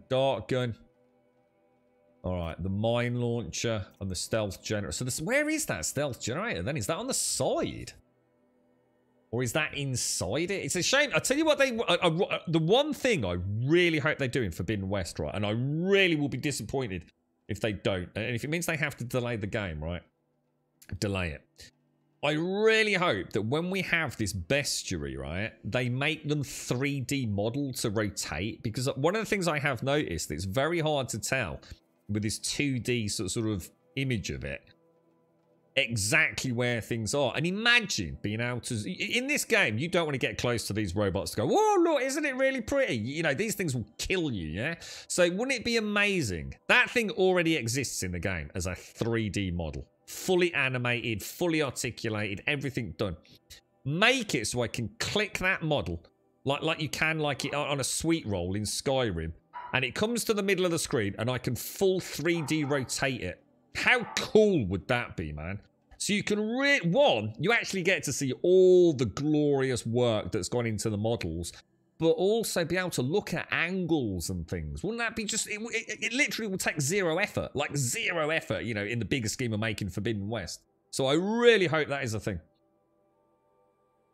Dart gun. Alright, the mine launcher and the stealth generator. So where is that stealth generator then? Is that on the side? Or is that inside it? It's a shame. I tell you what, the one thing I really hope they do in Forbidden West, right? And I really will be disappointed if they don't. And if it means they have to delay the game, right? Delay it. I really hope that when we have this bestiary, right, they make them 3D model to rotate. Because one of the things I have noticed, it's very hard to tell with this 2D sort of image of it, exactly where things are. And imagine being able to, in this game, you don't want to get close to these robots to go, "Whoa, look, isn't it really pretty?" You know, these things will kill you, yeah? So wouldn't it be amazing? That thing already exists in the game as a 3D model. Fully animated, fully articulated, everything done. Make it so I can click that model like you can like it on a sweet roll in Skyrim, and it comes to the middle of the screen and I can full 3D rotate it. How cool would that be, man? So you can you actually get to see all the glorious work that's gone into the models, but also be able to look at angles and things. Wouldn't that be just... It literally will take zero effort. Like zero effort, you know, in the bigger scheme of making Forbidden West. So I really hope that is a thing.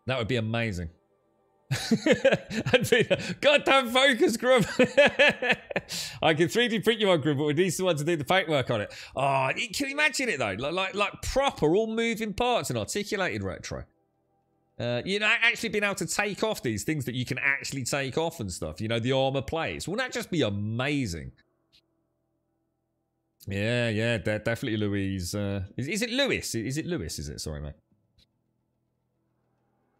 That would be amazing. Goddamn focus, Grum. I can 3D print you one, Grum, but we need someone to do the paintwork on it. Oh, can you imagine it though? Like proper, all moving parts and articulated retro. You know, actually being able to take off these things that you can actually take off and stuff. You know, the armor plates. Wouldn't that just be amazing? Yeah, definitely Louise. Is it Lewis? Is it Lewis? Is it? Sorry, mate.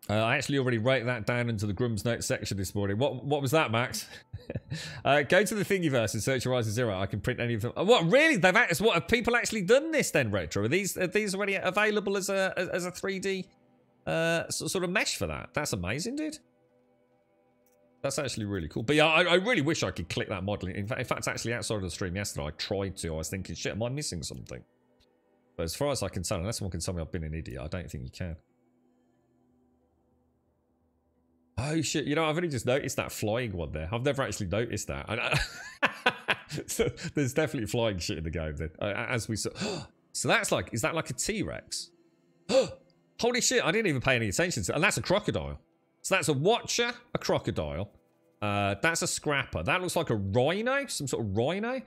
I actually already wrote that down into the Grum's notes section this morning. What was that, Max? Go to the Thingiverse and search Horizon Zero. I can print any of them. What, really? What, have people actually done this then, Retro? Are these already available as a 3D sort of mesh for that? That's amazing, dude. That's actually really cool. But yeah, I really wish I could click that model. In fact, actually outside of the stream yesterday, I tried to. I was thinking, shit, am I missing something? But as far as I can tell, unless someone can tell me I've been an idiot, I don't think you can. Oh shit, you know, I've only just noticed that flying one there. I've never actually noticed that. So there's definitely flying shit in the game then. As we saw. So that's like, is that like a T-Rex? Holy shit, I didn't even pay any attention to it. And that's a crocodile. So that's a watcher, a crocodile. That's a scrapper. That looks like a rhino, some sort of rhino.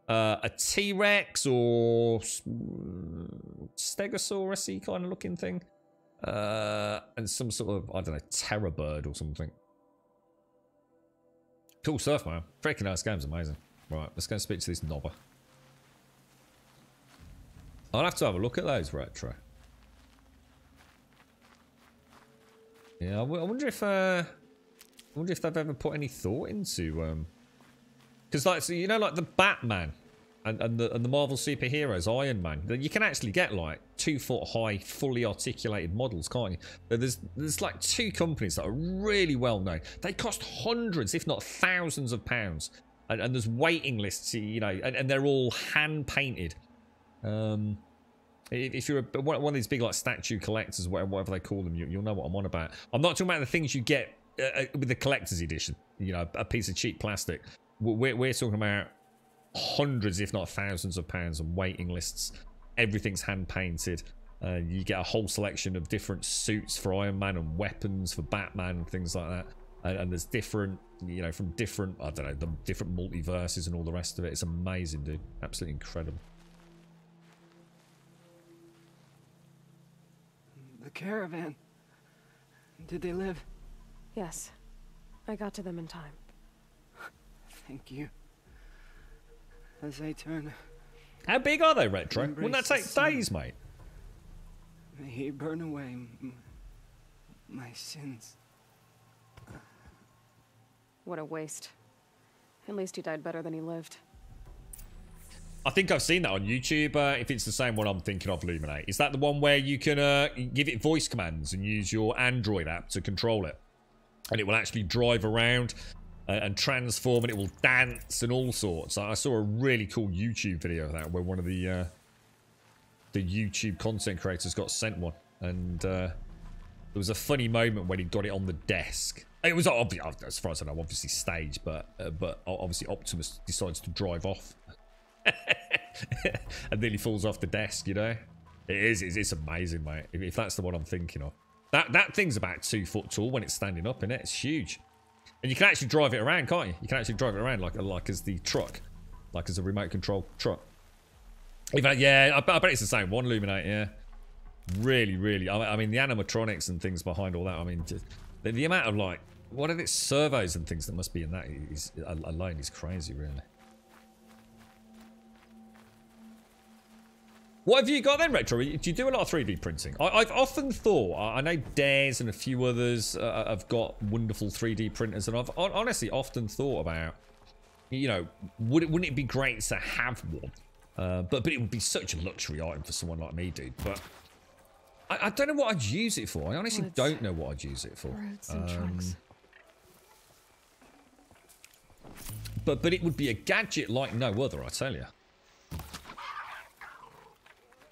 A T-Rex or Stegosaurus-y kind of looking thing. And some sort of, I don't know, terror bird or something. Cool stuff, man. Freaking nice game's amazing. Right, let's go and speak to this knobber. I'll have to have a look at those, Retro. Yeah, I wonder if they've ever put any thought into because like, so you know, like the Batman and the Marvel superheroes, Iron Man, you can actually get like 2 foot high, fully articulated models, can't you? There's like 2 companies that are really well known. They cost hundreds, if not thousands of pounds, and there's waiting lists, you know, and they're all hand painted. If you're one of these big like statue collectors, whatever they call them, you'll know what I'm on about. I'm not talking about the things you get with the collector's edition, you know, a piece of cheap plastic. We're talking about hundreds, if not thousands of pounds and waiting lists. Everything's hand painted. You get a whole selection of different suits for Iron Man and weapons for Batman and things like that. And there's different, you know, from different, I don't know, the different multiverses and all the rest of it. It's amazing, dude. Absolutely incredible.
The caravan. Did they live?
Yes. I got to them in time.
Thank you. As I turn...
How big are they, Retro? Wouldn't that take days, mate?
May he burn away my sins.
What a waste. At least he died better than he lived.
I think I've seen that on YouTube. If it's the same one I'm thinking of, Luminate. Is that the one where you can give it voice commands and use your Android app to control it? And it will actually drive around and transform, and it will dance and all sorts. I saw a really cool YouTube video of that where one of the YouTube content creators got sent one. And there was a funny moment when he got it on the desk. It was obvious, as far as I know, obviously staged, but obviously Optimus decides to drive off. And then he falls off the desk, you know. It's amazing, mate. If that's the one I'm thinking of. That thing's about 2 foot tall when it's standing up, innit? It's huge. And you can actually drive it around, can't you? You can actually drive it around like as the truck. Like as a remote control truck. In fact, yeah, I bet it's the same one, Luminate, yeah. Really, really. I mean, the animatronics and things behind all that, I mean, just, the amount of, like, what are it, servos and things that must be in that alone is crazy, really. What have you got then, Retro? Do you do a lot of 3D printing? I've often thought, I know Dares and a few others have got wonderful 3D printers, and I've honestly often thought about, you know, wouldn't it be great to have one? But it would be such a luxury item for someone like me, dude. But I don't know what I'd use it for. I honestly don't know what I'd use it for. But it would be a gadget like no other, I tell you.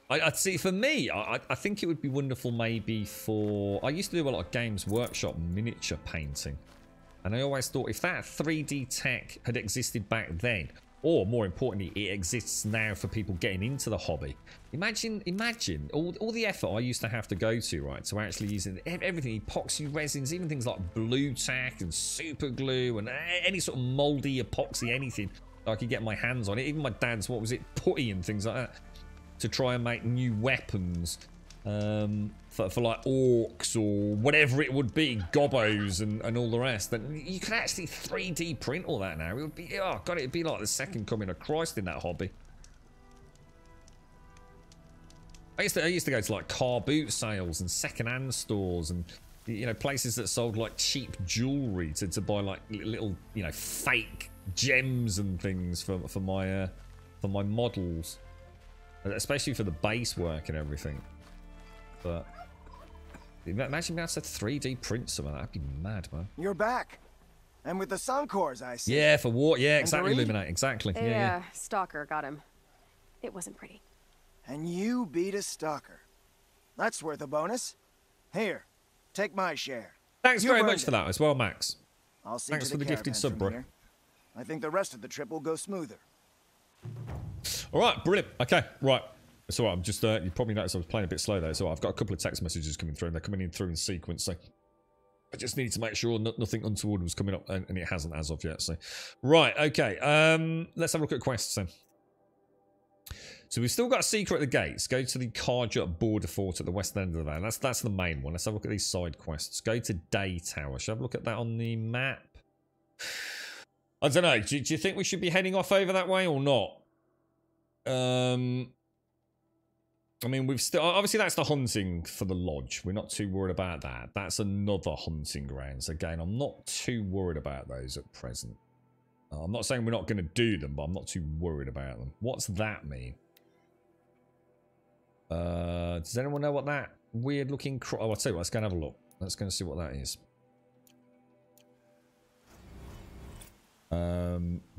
I'd see, for me, I think it would be wonderful maybe for... I used to do a lot of Games Workshop miniature painting. And I always thought if that 3D tech had existed back then, or more importantly, it exists now for people getting into the hobby. Imagine all the effort I used to have to go to, right, to actually using everything, epoxy resins, even things like blue tack and super glue and any sort of moldy epoxy, anything that I could get my hands on. Even my dad's, what was it, putty and things like that, to try and make new weapons for like orcs or whatever it would be, gobos and all the rest. That you can actually 3D print all that now. It would be, oh god, it'd be like the second coming of Christ in that hobby. I used to go to like car boot sales and second-hand stores and, you know, places that sold like cheap jewelry to buy like little, you know, fake gems and things for my models. Especially for the base work and everything. But imagine being able to 3D print some of that. That'd be mad, man.
You're back. And with the Suncors, I see.
Yeah, for war. Yeah, exactly, Illuminate. Exactly.
Yeah, stalker got him. It wasn't pretty.
And you beat a stalker. That's worth a bonus. Here, take my share.
Thanks very much for that as well, Max.
I'll see
Thanks for the gifted sub, bro.
I think the rest of the trip will go smoother.
All right, brilliant. Okay, right. So I'm just, you probably noticed I was playing a bit slow there. So I've got a couple of text messages coming through, and they're coming in through in sequence. So I just need to make sure nothing untoward was coming up, and it hasn't as of yet. So, right, okay. Let's have a look at quests then. So we've still got a secret at the gates. Go to the Karja border fort at the west end of the van. That's the main one. Let's have a look at these side quests. Go to Day Tower. Should I have a look at that on the map? I don't know. Do you think we should be heading off over that way or not? I mean, we've still... Obviously, that's the hunting for the lodge. We're not too worried about that. That's another hunting grounds. Again, I'm not too worried about those at present. I'm not saying we're not going to do them, but I'm not too worried about them. What's that mean? Does anyone know what that weird looking... Oh, I'll tell you what, let's go and have a look. Let's go and see what that is.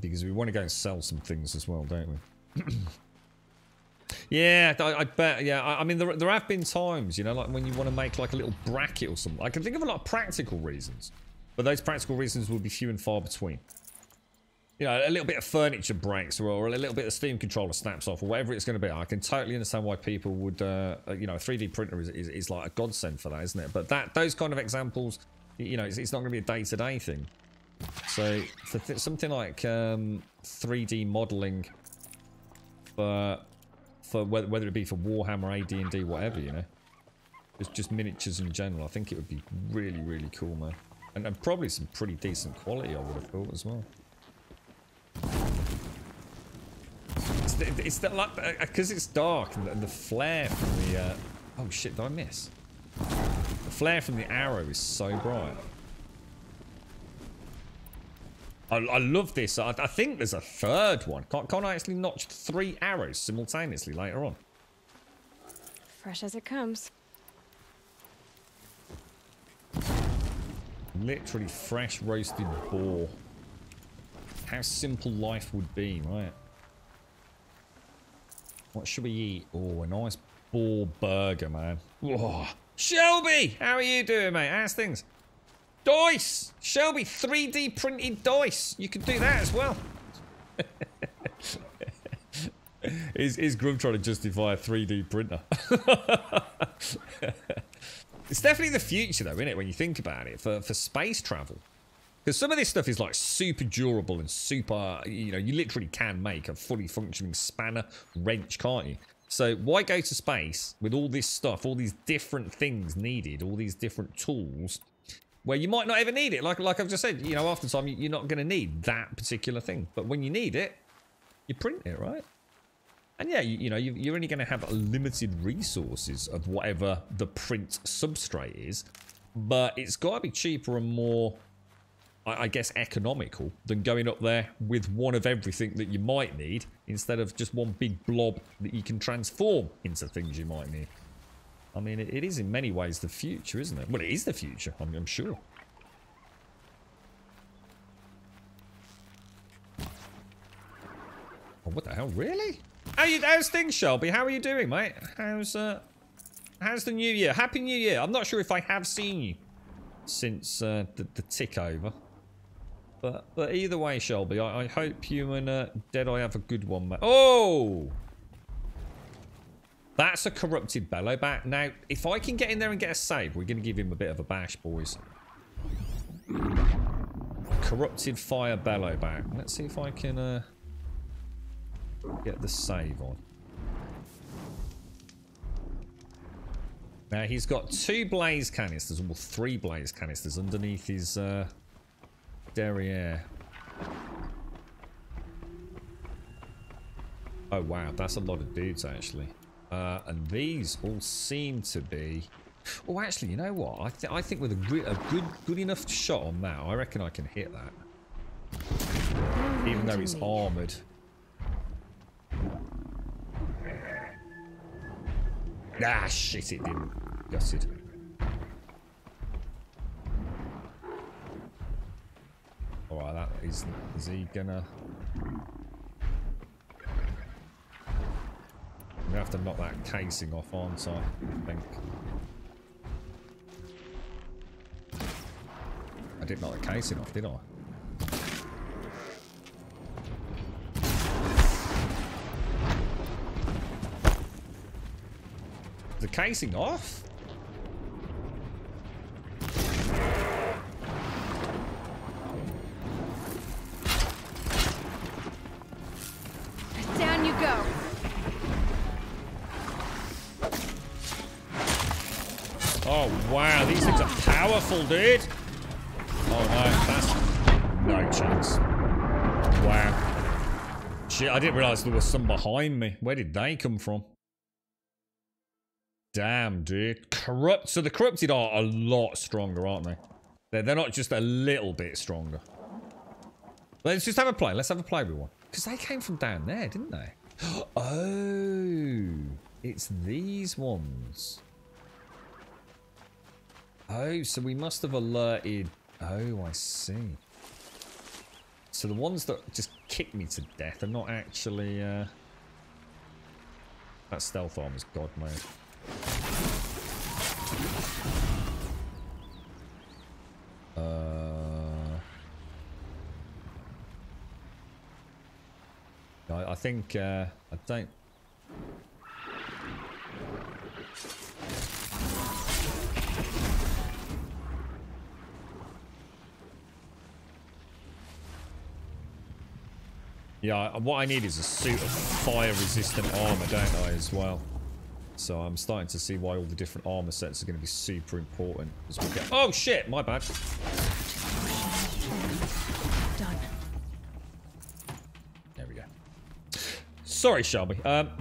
Because we want to go and sell some things as well, don't we? Yeah, I bet. Yeah, I mean, there have been times, you know, like when you want to make like a little bracket or something. I can think of a lot of practical reasons, but those practical reasons will be few and far between. You know, a little bit of furniture breaks, or a little bit of Steam controller snaps off, or whatever it's going to be. I can totally understand why people would, you know, a 3D printer is like a godsend for that, isn't it? But those kind of examples, you know, it's not going to be a day-to-day thing. So for something like 3D modeling for whether it be for Warhammer, AD&D, whatever, you know, just miniatures in general, I think it would be really, really cool, man, and probably some pretty decent quality, I would have thought as well. It's that, like, because it's dark and the flare from the oh shit, did I miss? The flare from the arrow is so bright. I love this. I think there's a third one. Can't I actually notch 3 arrows simultaneously later on?
Fresh as it comes.
Literally fresh roasted boar. How simple life would be, right? What should we eat? Oh, a nice boar burger, man. Whoa. Shelby! How are you doing, mate? How's things? Dice! Shelby, 3D printed dice. You could do that as well. Is Grum trying to justify a 3D printer? It's definitely the future, though, isn't it, when you think about it, for space travel. Because some of this stuff is like super durable and super, you know, you literally can make a fully functioning spanner wrench, can't you? So why go to space with all this stuff, all these different things needed, all these different tools, where you might not ever need it? Like I've just said, you know, half the time you're not going to need that particular thing. But when you need it, you print it, right? And yeah, you know, you're only going to have limited resources of whatever the print substrate is. But it's got to be cheaper and more, I guess, economical than going up there with one of everything that you might need instead of just one big blob that you can transform into things you might need. I mean, it is in many ways the future, isn't it? Well, it is the future, I'm sure. Oh, what the hell? Really? How's things, Shelby? How are you doing, mate? How's the new year? Happy New Year. I'm not sure if I have seen you since the tick over. But either way, Shelby, I hope you and Deadeye have a good one, mate. Oh! That's a corrupted bellow bat. Now, if I can get in there and get a save, we're going to give him a bit of a bash, boys. Corrupted fire bellow bat. Let's see if I can get the save on. Now, he's got 2 blaze canisters, or 3 blaze canisters underneath his derriere. Oh, wow. That's a lot of dudes, actually. And these all seem to be... Oh, actually, you know what? I think with a good enough shot on that, I reckon I can hit that. Even though it's armoured. Ah, shit, it didn't. Gutted. Alright, that is he gonna... I'm gonna have to knock that casing off, aren't I think. I didn't knock the casing off, did I? the casing off?
Down you go.
Oh, wow. These things are powerful, dude. Oh, no. That's no chance. Wow. Shit, I didn't realize there was some behind me. Where did they come from? Damn, dude. Corrupt. So the corrupted are a lot stronger, aren't they? They're not just a little bit stronger. Let's just have a play. Let's have a play with one. Because they came from down there, didn't they? Oh. It's these ones. Oh, so we must have alerted... Oh, I see. So the ones that just kick me to death are not actually... That stealth armor's god mode. I think... I don't... Yeah, what I need is a suit of fire-resistant armor, don't I, as well? So I'm starting to see why all the different armor sets are going to be super important as we get... Oh, shit! My bad.
Done.
There we go. Sorry, Shelby.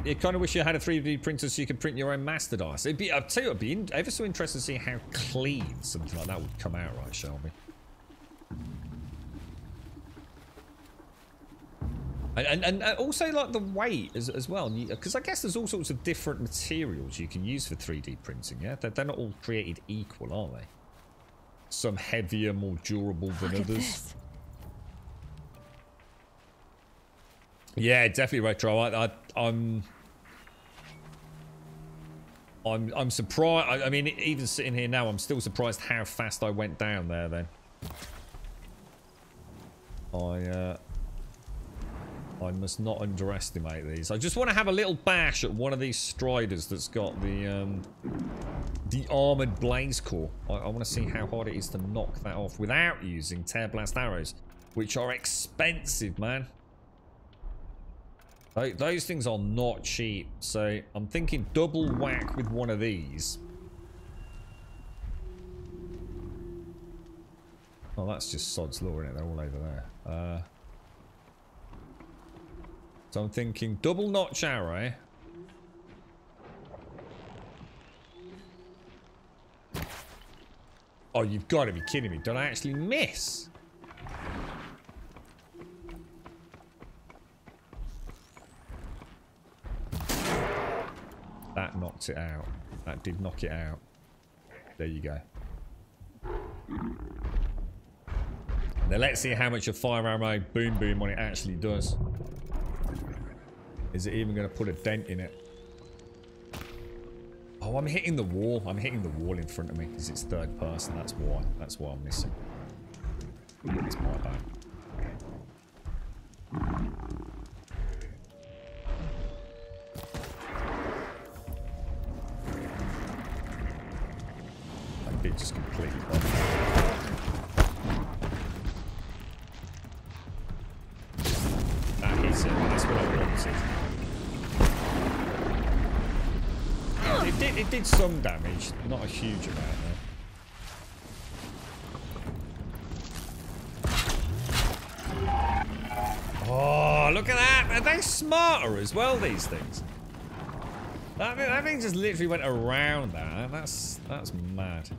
You kind of wish you had a 3D printer so you could print your own master dice. It'd be, I'll tell you, it'd be ever so interesting to see how clean something like that would come out, right, Shelby? And also like the weight as well, because I guess there's all sorts of different materials you can use for 3D printing. Yeah, they're not all created equal, are they? Some heavier, more durable than others. Yeah, definitely retro. I'm surprised. I mean, even sitting here now, I'm still surprised how fast I went down there. Then I must not underestimate these. I just want to have a little bash at one of these Striders that's got the armored blaze core. I want to see how hard it is to knock that off without using tear blast arrows, which are expensive, man. Those things are not cheap. So I'm thinking double whack with one of these. Oh, that's just sod's law, isn't it? They're all over there. So I'm thinking double notch arrow. Oh, you've got to be kidding me. Did I actually miss? That knocked it out. That did knock it out. There you go. Now let's see how much a fire arrow boom boom on it actually does. Is it even going to put a dent in it? Oh, I'm hitting the wall. I'm hitting the wall in front of me because it's third person. That's why. That's why I'm missing. It's my bad. I did just completely that hits it. That's what I wanted. It did some damage, not a huge amount though. Oh, look at that! Are they smarter as well, these things? That thing just literally went around that. That's mad.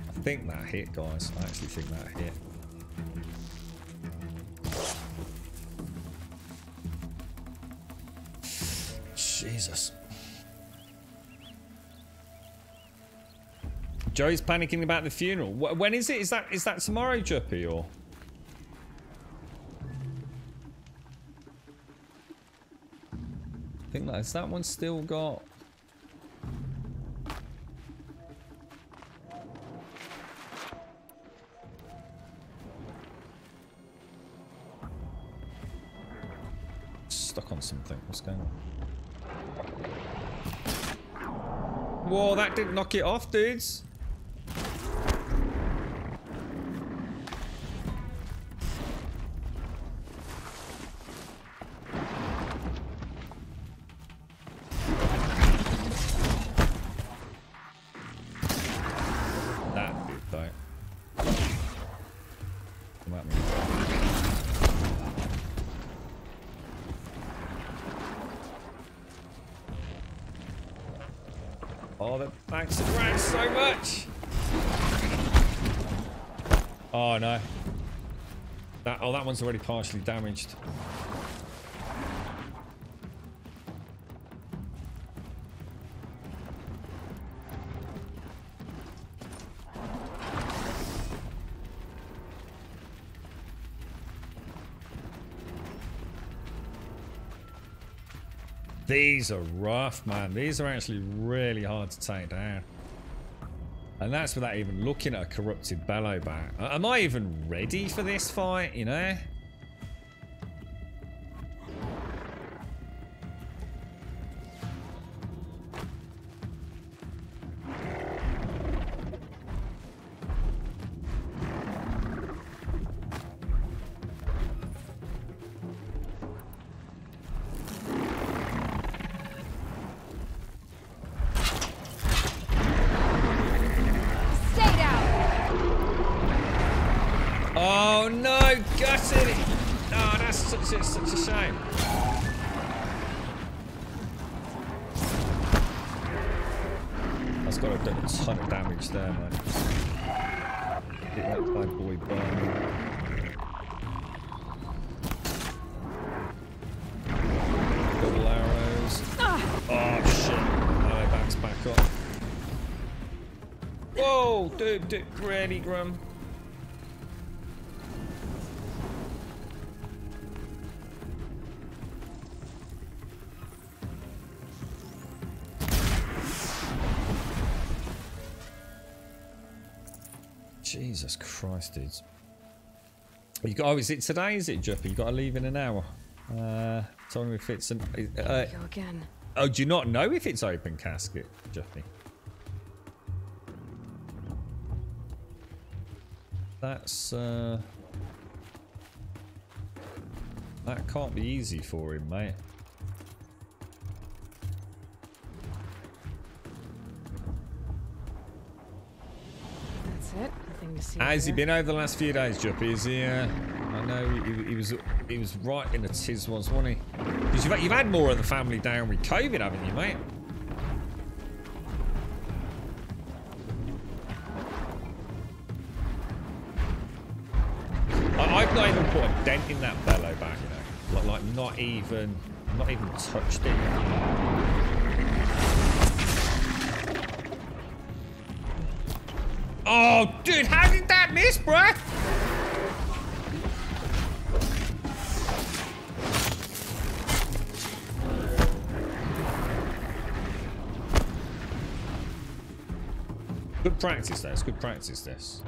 I think that hit, guys. I actually think that hit. Jesus. Joey's panicking about the funeral. When is it? Is that tomorrow, Juppy, or? I think that's that one still got. stuck on something. What's going on? Whoa, that didn't knock it off, dudes. That did, though. Come at me. Oh, the backs and rats so much. Oh no. That one's already partially damaged. These are rough, man. These are actually really hard to take down. And that's without even looking at a corrupted bellow bat. Am I even ready for this fight, you know? Oh no, gutted it! Oh, that's such a shame. That's got to have done a ton of damage there, man. Hit that bad boy burn. Double arrows. Oh shit! Now they bounce back up. Whoa, dude, really grum. Jesus Christ, dudes. You got, oh, is it today? Is it, Juppy? You got to leave in an hour. Tell me if it's an.
Go again.
Oh, do you not know if it's open casket, Juppy? That's that can't be easy for him, mate.
It. Nothing to see.
How's he been over the last few days, Juppy? Is he? I know he was right in the tiz was, wasn't he? Because you've had more of the family down with COVID, haven't you, mate? I've not even put a dent in that bellow back, you know, like not even touched it. Oh, dude, how did that miss, bruh? Good practice, though. It's good practice, this.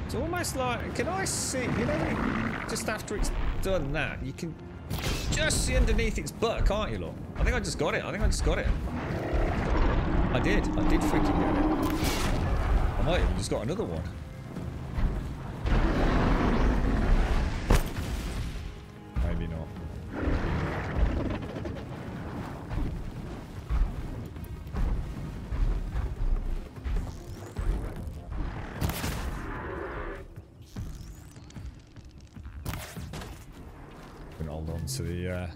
It's almost like, can I see, you know, just after it's done that, you can just see underneath its butt, can't you, look? I think I just got it. I did freaking get it. I might have just got another one. Maybe not.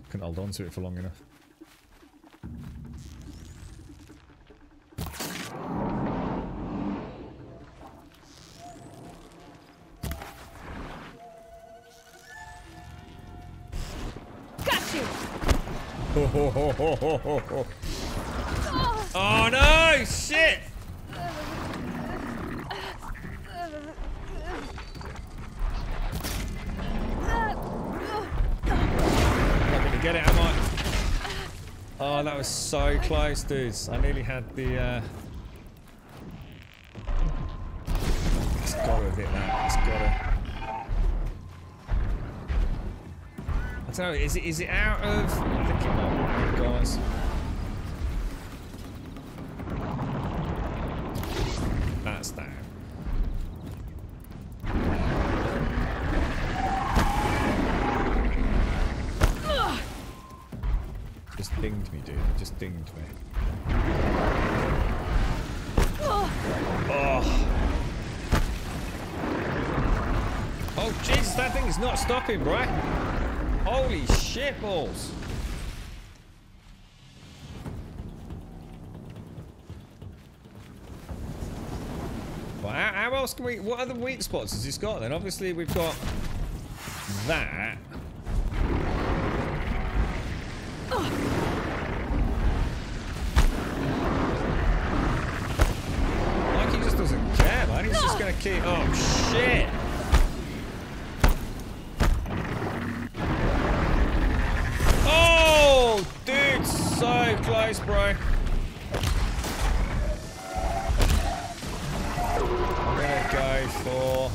Couldn't hold on to it for long enough.
Got you.
Oh no! Shit! Get it, am I? Oh, that was so close, dudes. I nearly had the... It's got to have hit that. It's got to... I don't know, is it out of... I think it might be, guys. That's down. Just dinged me, dude. Just dinged me. Oh. Oh, Jesus, that thing is not stopping, bro. Holy shit balls. Well, how else can we... What other weak spots has this got then? Obviously, we've got that. Like he just doesn't care, man. He's just going to keep... Oh, shit. Oh, dude, so close, bro. I'm gonna go for...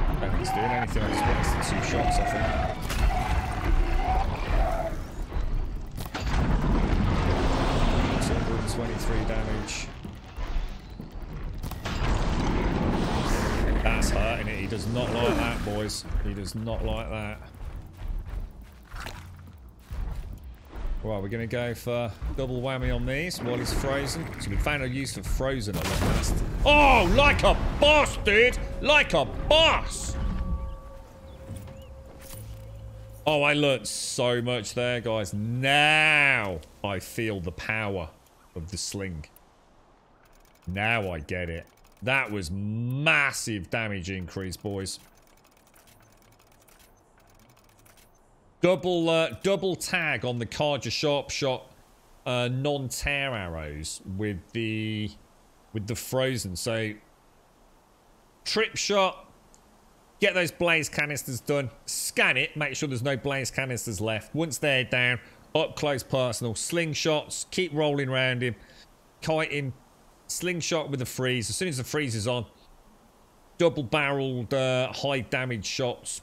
I don't think he's doing anything. I just wasted 2 shots, I think. 223 damage. That's hurting it. He does not like that, boys. He does not like that. Right, we're going to go for double whammy on these while he's frozen. So we found a use for frozen at long last. Oh, like a boss, dude! Like a boss! Oh, I learnt so much there, guys. Now I feel the power of the sling. Now I get it. That was massive damage increase, boys. Double tag on the Karja sharp shot non-tear arrows with the frozen. So trip shot, get those blaze canisters done, scan it, make sure there's no blaze canisters left. Once they're down, up close personal, slingshots, keep rolling around him, kite him, slingshot with the freeze. As soon as the freeze is on, double barreled high damage shots,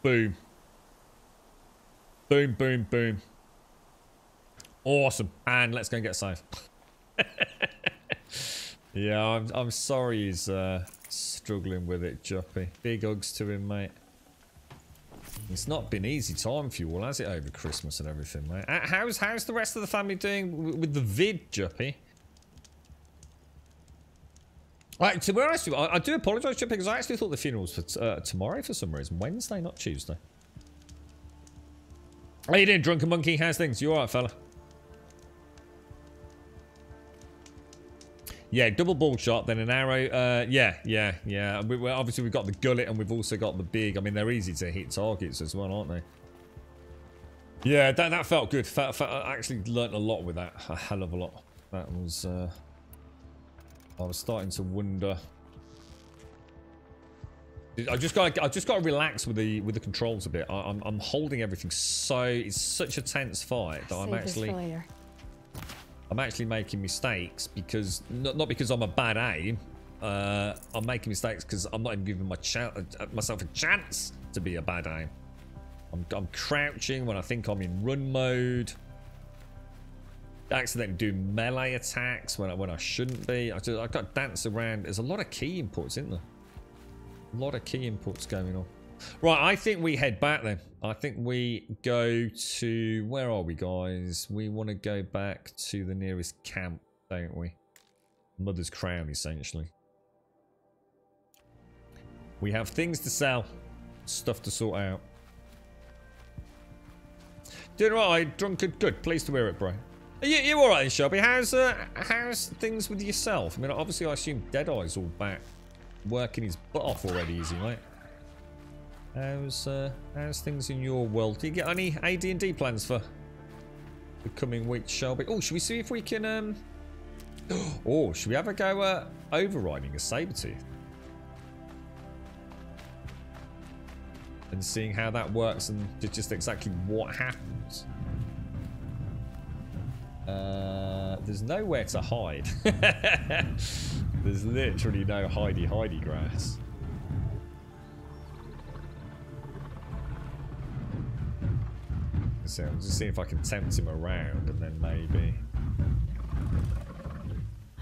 boom. Boom, boom, boom. Awesome. And let's go and get a save. Yeah, I'm sorry he's struggling with it, Juppy. Big hugs to him, mate. It's not been easy time for you all, has it, over Christmas and everything, mate? How's the rest of the family doing with the vid, Juppy? Right, to be honest with you, I do apologise, Juppy, because I actually thought the funeral was for tomorrow for some reason. Wednesday, not Tuesday. How you doing, Drunken Monkey? How's things? You alright, fella? Yeah, double ball shot, then an arrow. Yeah. Obviously, we've got the gullet and we've also got the big. I mean, they're easy to hit targets as well, aren't they? Yeah, that felt good. I actually learnt a lot with that. A hell of a lot. That was... I was starting to wonder... I just got to relax with the controls a bit. I'm holding everything so it's such a tense fight that I'm actually making mistakes because not because I'm a bad aim. I'm making mistakes because I'm not even giving myself a chance to be a bad aim. I'm crouching when I think I'm in run mode. Accidentally doing melee attacks when I shouldn't be. I've got to dance around. There's a lot of key inputs, isn't there? A lot of key inputs going on. Right, I think we head back then. I think we go to... Where are we, guys? We want to go back to the nearest camp, don't we? Mother's Crown, essentially. We have things to sell. Stuff to sort out. Doing alright, Drunken. Good. Pleased to hear it, bro. You alright then, Shelby? How's things with yourself? I mean, obviously, I assume Deadeye's all back. Working his butt off already, easy, mate. How's things in your world? Do you get any AD&D plans for the coming week, Shelby? Oh, should we see if we can oh, should we have a go overriding a Sabertooth? and seeing how that works and just exactly what happens. There's nowhere to hide. There's literally no hidey grass. So I'm just seeing if I can tempt him around and then maybe.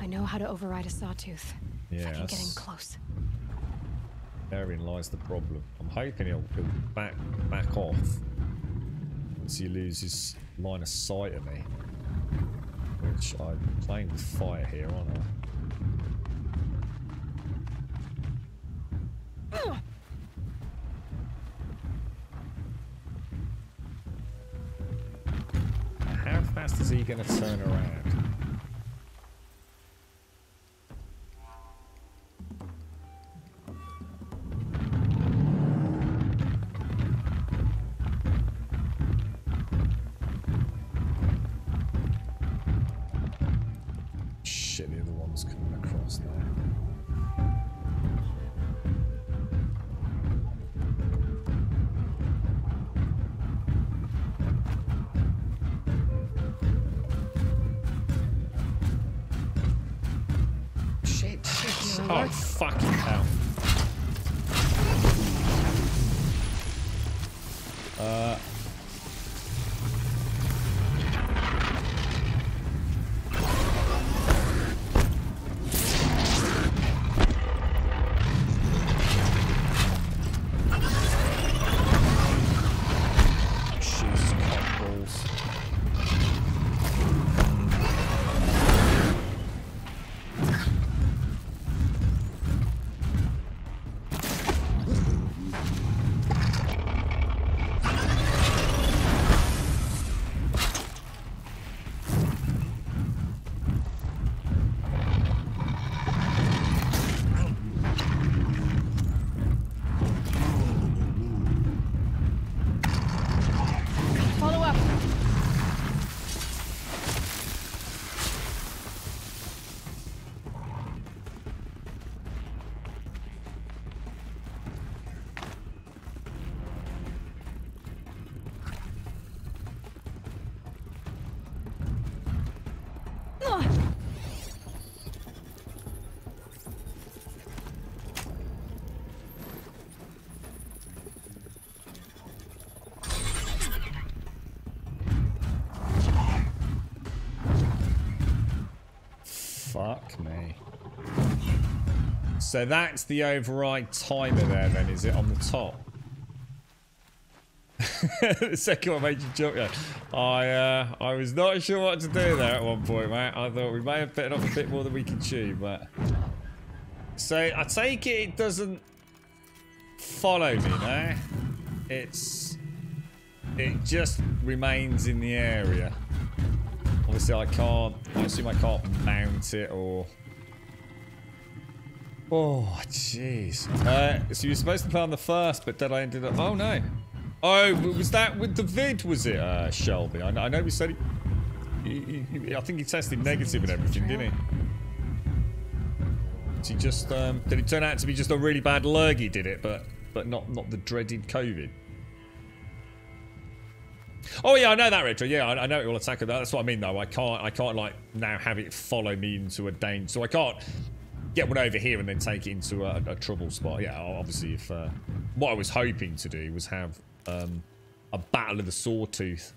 I know how to override a sawtooth.
Yeah,
if I can get in close.
Therein lies the problem. I'm hoping he'll back off once he loses line of sight of me. Which I'm playing with fire here, aren't I? How fast is he going to turn around? Shit, the other one's coming across there. Oh, fucking hell. Jesus, cockballs.
Follow up.
Fuck me. So that's the override timer there then, is it, on the top? The second one made you jump, yeah. I was not sure what to do there at one point, mate. I thought we may have bitten off a bit more than we can chew, but... So, I take it doesn't follow me now. It just remains in the area. Obviously, I assume I can't mount it or... Oh, jeez. So you're supposed to play on the first, but then I ended up... Oh, no. Oh, was that with the vid, was it, Shelby? I know we said I think he tested negative and everything, didn't he? Did he just... did it turn out to be just a really bad lurgy, did it? But not the dreaded COVID? Oh yeah, I know that, Retro. Yeah, I know it will attack her. That's what I mean, though. I can't like now have it follow me into a danger. So I can't get one over here and then take it into a trouble spot. Yeah, obviously, if what I was hoping to do was have a battle of the sawtooth.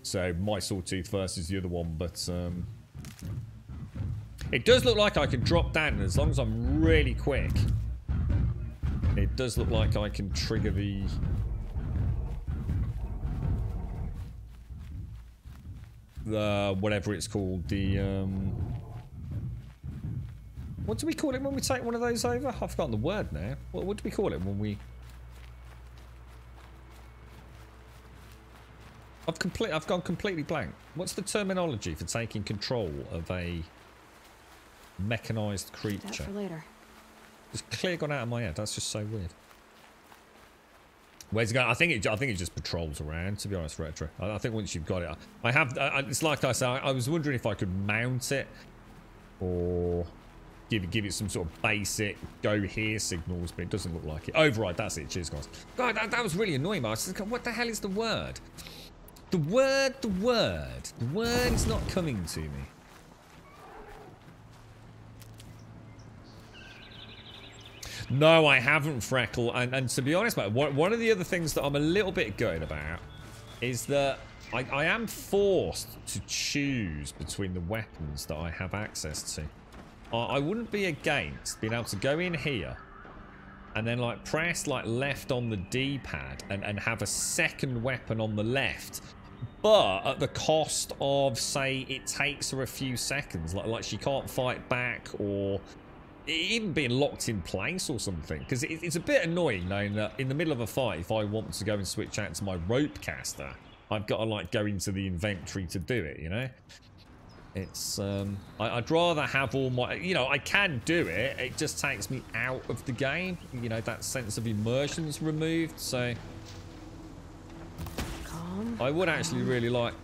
So my sawtooth versus the other one, but it does look like I can drop down, and as long as I'm really quick, it does look like I can trigger the. Whatever it's called, the what do we call it when we take one of those over? I've forgotten the word now. What do we call it when we... I've gone completely blank. What's the terminology for taking control of a mechanized creature?
That for later.
It's clear gone out of my head. That's just so weird. Where's it going? I think it just patrols around, to be honest, Retro. I think once you've got it, it's like I said, I was wondering if I could mount it, or give it some sort of basic go here signals, but it doesn't look like it. Override, that's it. Cheers, guys. God, that was really annoying. I was just like, what the hell is the word? The word's not coming to me. No, I haven't, Freckle. And to be honest, mate, one of the other things that I'm a little bit gutted about is that I am forced to choose between the weapons that I have access to. I wouldn't be against being able to go in here and then like press like left on the D-pad and have a second weapon on the left, but at the cost of, say, it takes her a few seconds, like she can't fight back, or even being locked in place or something. Because it's a bit annoying knowing that in the middle of a fight, if I want to go and switch out to my rope caster, I've got to like go into the inventory to do it, you know? It's, I'd rather have all my, you know, I can do it. It just takes me out of the game. You know, that sense of immersion's removed, so I would actually really like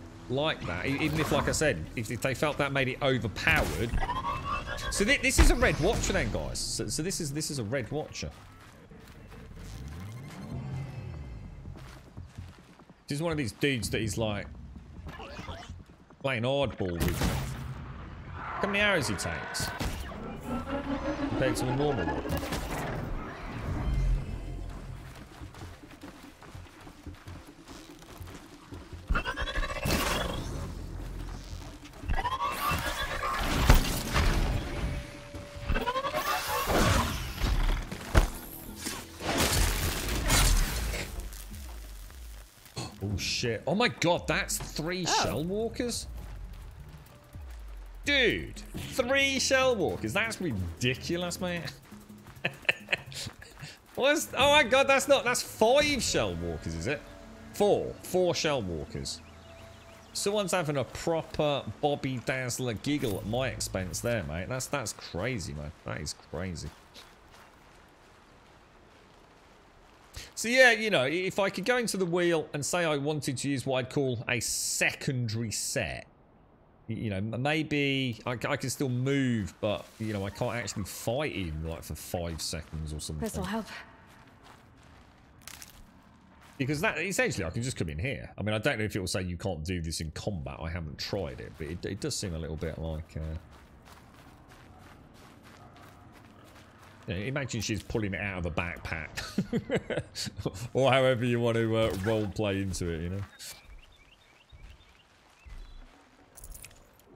that, even if, like I said, if they felt that made it overpowered. So this is a red watcher then, guys. So this is a red watcher. This is one of these dudes that he's like playing hardball with. Look how many arrows he takes compared to a normal one. Oh shit. Oh my god, that's 3 shell walkers? Dude, 3 shell walkers. That's ridiculous, mate. Oh my god, that's 5 shell walkers, is it? 4 shell walkers. Someone's having a proper Bobby Dazzler giggle at my expense there, mate. That's crazy, man. That is crazy. So yeah, you know, if I could go into the wheel and say I wanted to use what I'd call a secondary set, you know, maybe I can still move, but, you know, I can't actually fight even like for 5 seconds or something.
This'll help.
Because that, essentially, I can just come in here. I mean, I don't know if it will say you can't do this in combat. I haven't tried it, but it does seem a little bit like... imagine she's pulling it out of a backpack. Or however you want to role play into it, you know.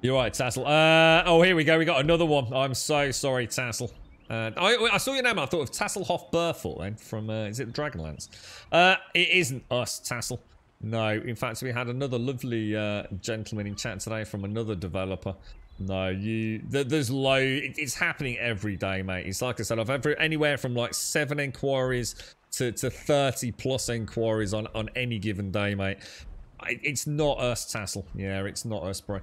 You're right, Tassel. Oh, here we go. We got another one. I'm so sorry, Tassel. I saw your name. I thought of Tasselhoff Burfoot then from, is it Dragonlance? It isn't us, Tassel. No, in fact, we had another lovely gentleman in chat today from another developer. No, there's it's happening every day, mate. It's like I said, I've had anywhere from like 7 inquiries to 30 plus inquiries on any given day, mate. It's not us, Tassel. Yeah, it's not us, bro.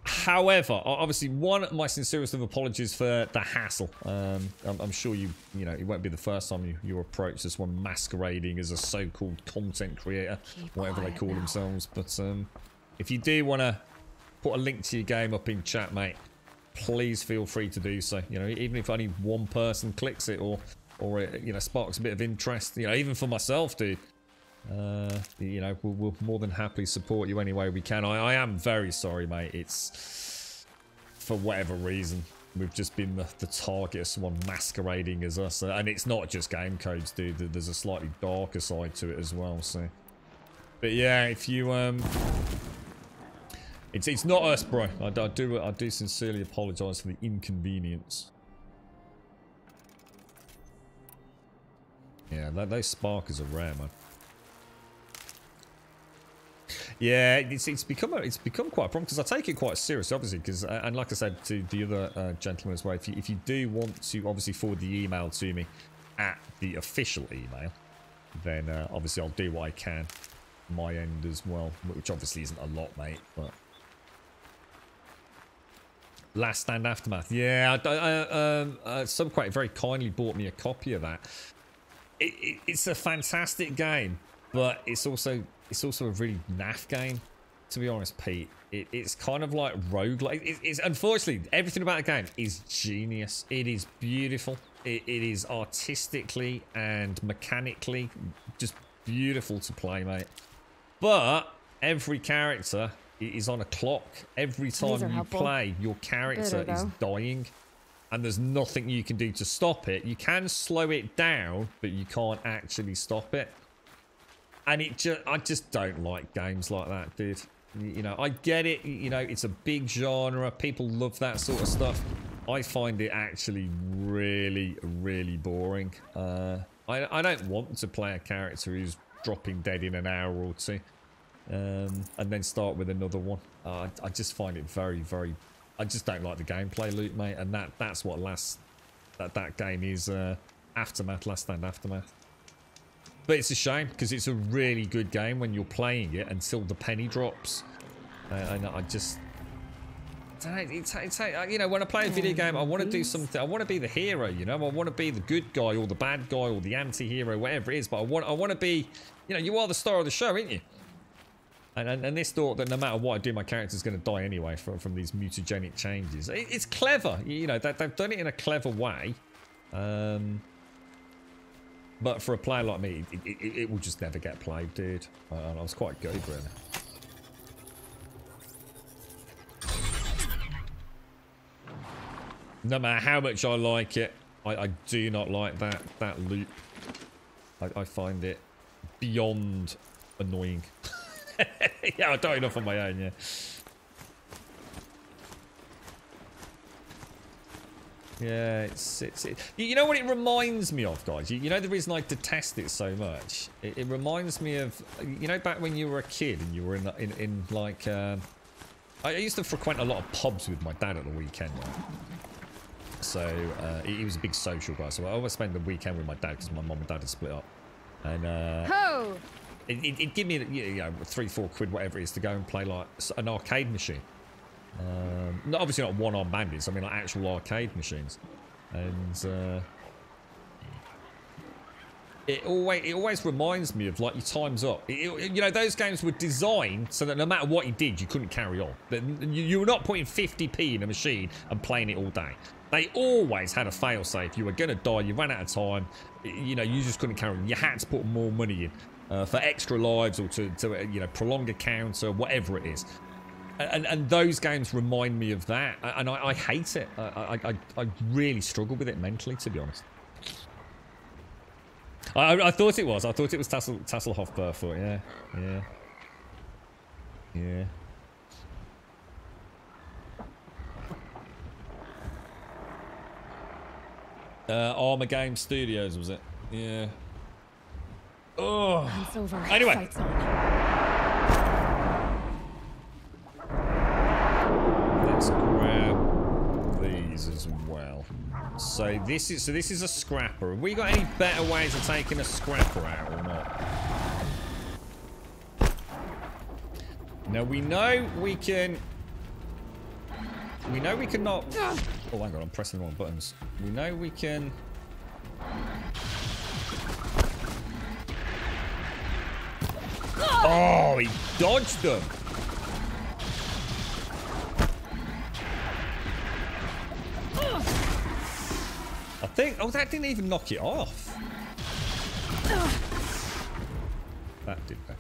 However, obviously, my sincerest of apologies for the hassle. I'm sure you know, it won't be the first time you were approached as one masquerading as a so-called content creator, whatever they call themselves. But if you do want to put a link to your game up in chat, mate, please feel free to do so. You know, even if only one person clicks it or it, you know, sparks a bit of interest. You know, even for myself, dude. You know, we'll more than happily support you any way we can. I am very sorry, mate. It's for whatever reason we've just been the target of someone masquerading as us, and it's not just game codes, dude. There's a slightly darker side to it as well. So, but yeah, if you it's not us, bro. I do sincerely apologise for the inconvenience. Yeah, those sparkers are rare, man. Yeah, it's become quite a problem because I take it quite seriously, obviously. Because and like I said to the other gentleman as well, if you do want to obviously forward the email to me at the official email, then obviously I'll do what I can on my end as well, which obviously isn't a lot, mate. But Last Stand Aftermath, yeah, Subquake very kindly bought me a copy of that. It's a fantastic game, but it's also a really naff game. to be honest, Pete, it's kind of like roguelike. It's unfortunately, everything about the game is genius. It is beautiful. It is artistically and mechanically just beautiful to play, mate. But every character is on a clock. Every time you play, your character is dying. And there's nothing you can do to stop it. You can slow it down, but you can't actually stop it. And I just don't like games like that, dude. You know, I get it. You know, it's a big genre. People love that sort of stuff. I find it actually really, really boring. I don't want to play a character who's dropping dead in an hour or two. And then start with another one. I just find it very, very... I just don't like the gameplay loop, mate. And that's what that game is. Aftermath, Last Stand Aftermath. But it's a shame, because it's a really good game when you're playing it until the penny drops. And I just... you know, when I play a video game, I want to do something. I want to be the hero, you know? I want to be the good guy or the bad guy or the anti-hero, whatever it is. But I want to be... You know, you are the star of the show, aren't you? And this thought that no matter what I do, my character's going to die anyway from these mutagenic changes. It's clever. You know, they've done it in a clever way. But for a player like me, it will just never get played, dude. I was quite gutted, really. No matter how much I like it, I do not like that loop. I find it beyond annoying. Yeah, I've done enough on my own, yeah. Yeah, you know what it reminds me of, guys? You know the reason I detest it so much? It reminds me of, you know, back when you were a kid and you were in like, I used to frequent a lot of pubs with my dad at the weekend, right? So, he was a big social guy, so I always spend the weekend with my dad because my mum and dad had split up. And, it'd give me, you know, 3-4 quid, whatever it is, to go and play like an arcade machine. Obviously not one-armed bandits. I mean like actual arcade machines. And it always reminds me of like your time's up. You know, those games were designed so that no matter what you did, you couldn't carry on. You were not putting 50p in a machine and playing it all day. They always had a fail-safe. You were going to die. You ran out of time. You know, you just couldn't carry on. You had to put more money in. For extra lives or to you know, prolong a counter, whatever it is. And those games remind me of that. And I hate it. I really struggle with it mentally, to be honest. I thought it was. I thought it was Tasselhoff Burfoot, yeah. Yeah. Armor Game Studios, was it? Yeah. Oh.
It's over.
Anyway.
Fight's on.
Let's grab these as well. So this is a scrapper. Have we got any better ways of taking a scrapper out or not? Now we know we can. We know we can not. Oh, hang on, I'm pressing the wrong buttons. We know we can. Oh, he dodged them. I think. Oh, that didn't even knock it off. That did that.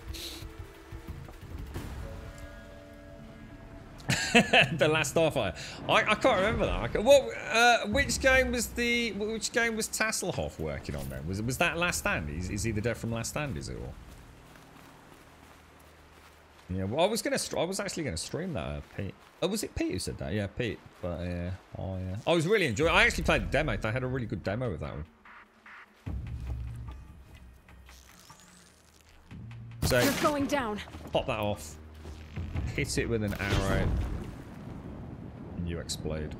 The last Starfire. I can't remember that. What? Which game was Tasselhoff working on then? Was that Last Stand? Is he the dev from Last Stand? Is it or? Yeah. Well, I was actually gonna stream that. Pete. Oh, was it Pete who said that? Yeah, Pete. But yeah. Oh yeah. I was really enjoying it. I actually played the demo. They had a really good demo with that one. So
you're going down.
Pop that off. Hit it with an arrow. And you explode.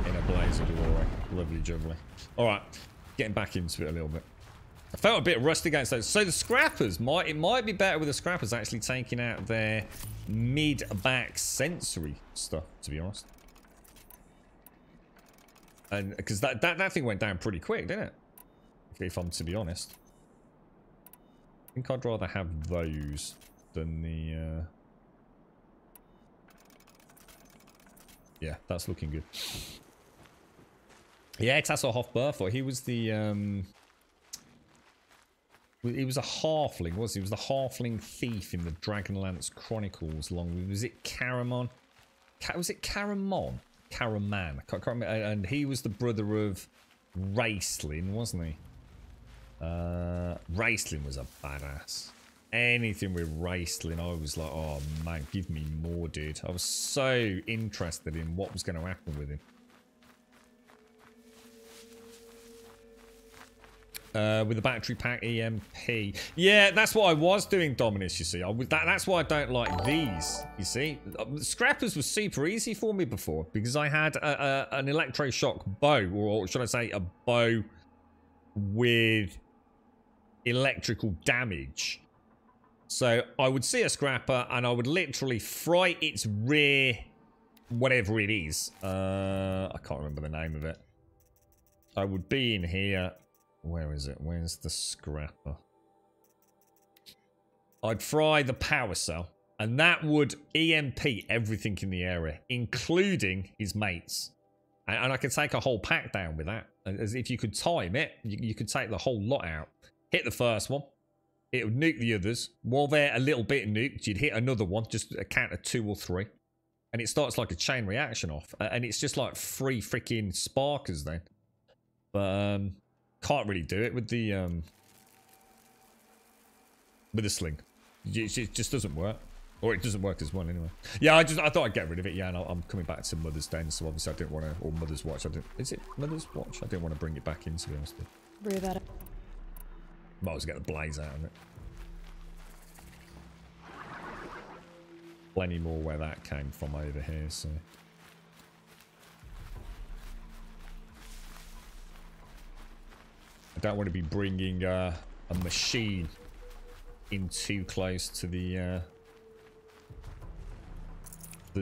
In a blaze of glory. Lovely jubbly. Alright. Getting back into it a little bit. I felt a bit rusty against those. So the scrappers, it might be better with the scrappers actually taking out their mid-back sensory stuff, to be honest. And because that thing went down pretty quick, didn't it? If I'm to be honest. I think I'd rather have those than the... Yeah, that's looking good. Yeah, Tasselhoff Burthor. He was the... He was a halfling, was he? He was the halfling thief in the Dragonlance Chronicles. Was it Caramon? Was it Caramon? Caraman. I can't remember. And he was the brother of Raistlin, wasn't he? Raistlin was a badass. Anything with Raistlin, I was like, oh man, give me more, dude. I was so interested in what was going to happen with him. With the battery pack EMP. Yeah, that's what I was doing, Dominus, you see. That's why I don't like these, you see. Scrappers was super easy for me before because I had an electroshock bow, or should I say a bow with electrical damage. So I would see a scrapper and I would literally fry its rear, whatever it is. I can't remember the name of it. I would be in here. Where is it? Where's the scrapper? I'd fry the power cell, and that would EMP everything in the area, including his mates. And I could take a whole pack down with that. As if you could time it, you could take the whole lot out. Hit the first one. It would nuke the others. While they're a little bit nuked, you'd hit another one, just a count of 2 or 3. And it starts like a chain reaction off. And it's just like 3 freaking sparkers then. But, can't really do it with the sling. It just doesn't work, or it doesn't work as well anyway. Yeah, I thought I'd get rid of it. Yeah, and I'm coming back to Mother's Den, so obviously I didn't want to, or Mother's Watch. Is it Mother's Watch? I didn't want to bring it back in, to be honest with you.
Worry about it.
Might as well get the blaze out of it. Plenty more where that came from over here, so. I don't want to be bringing a machine in too close to the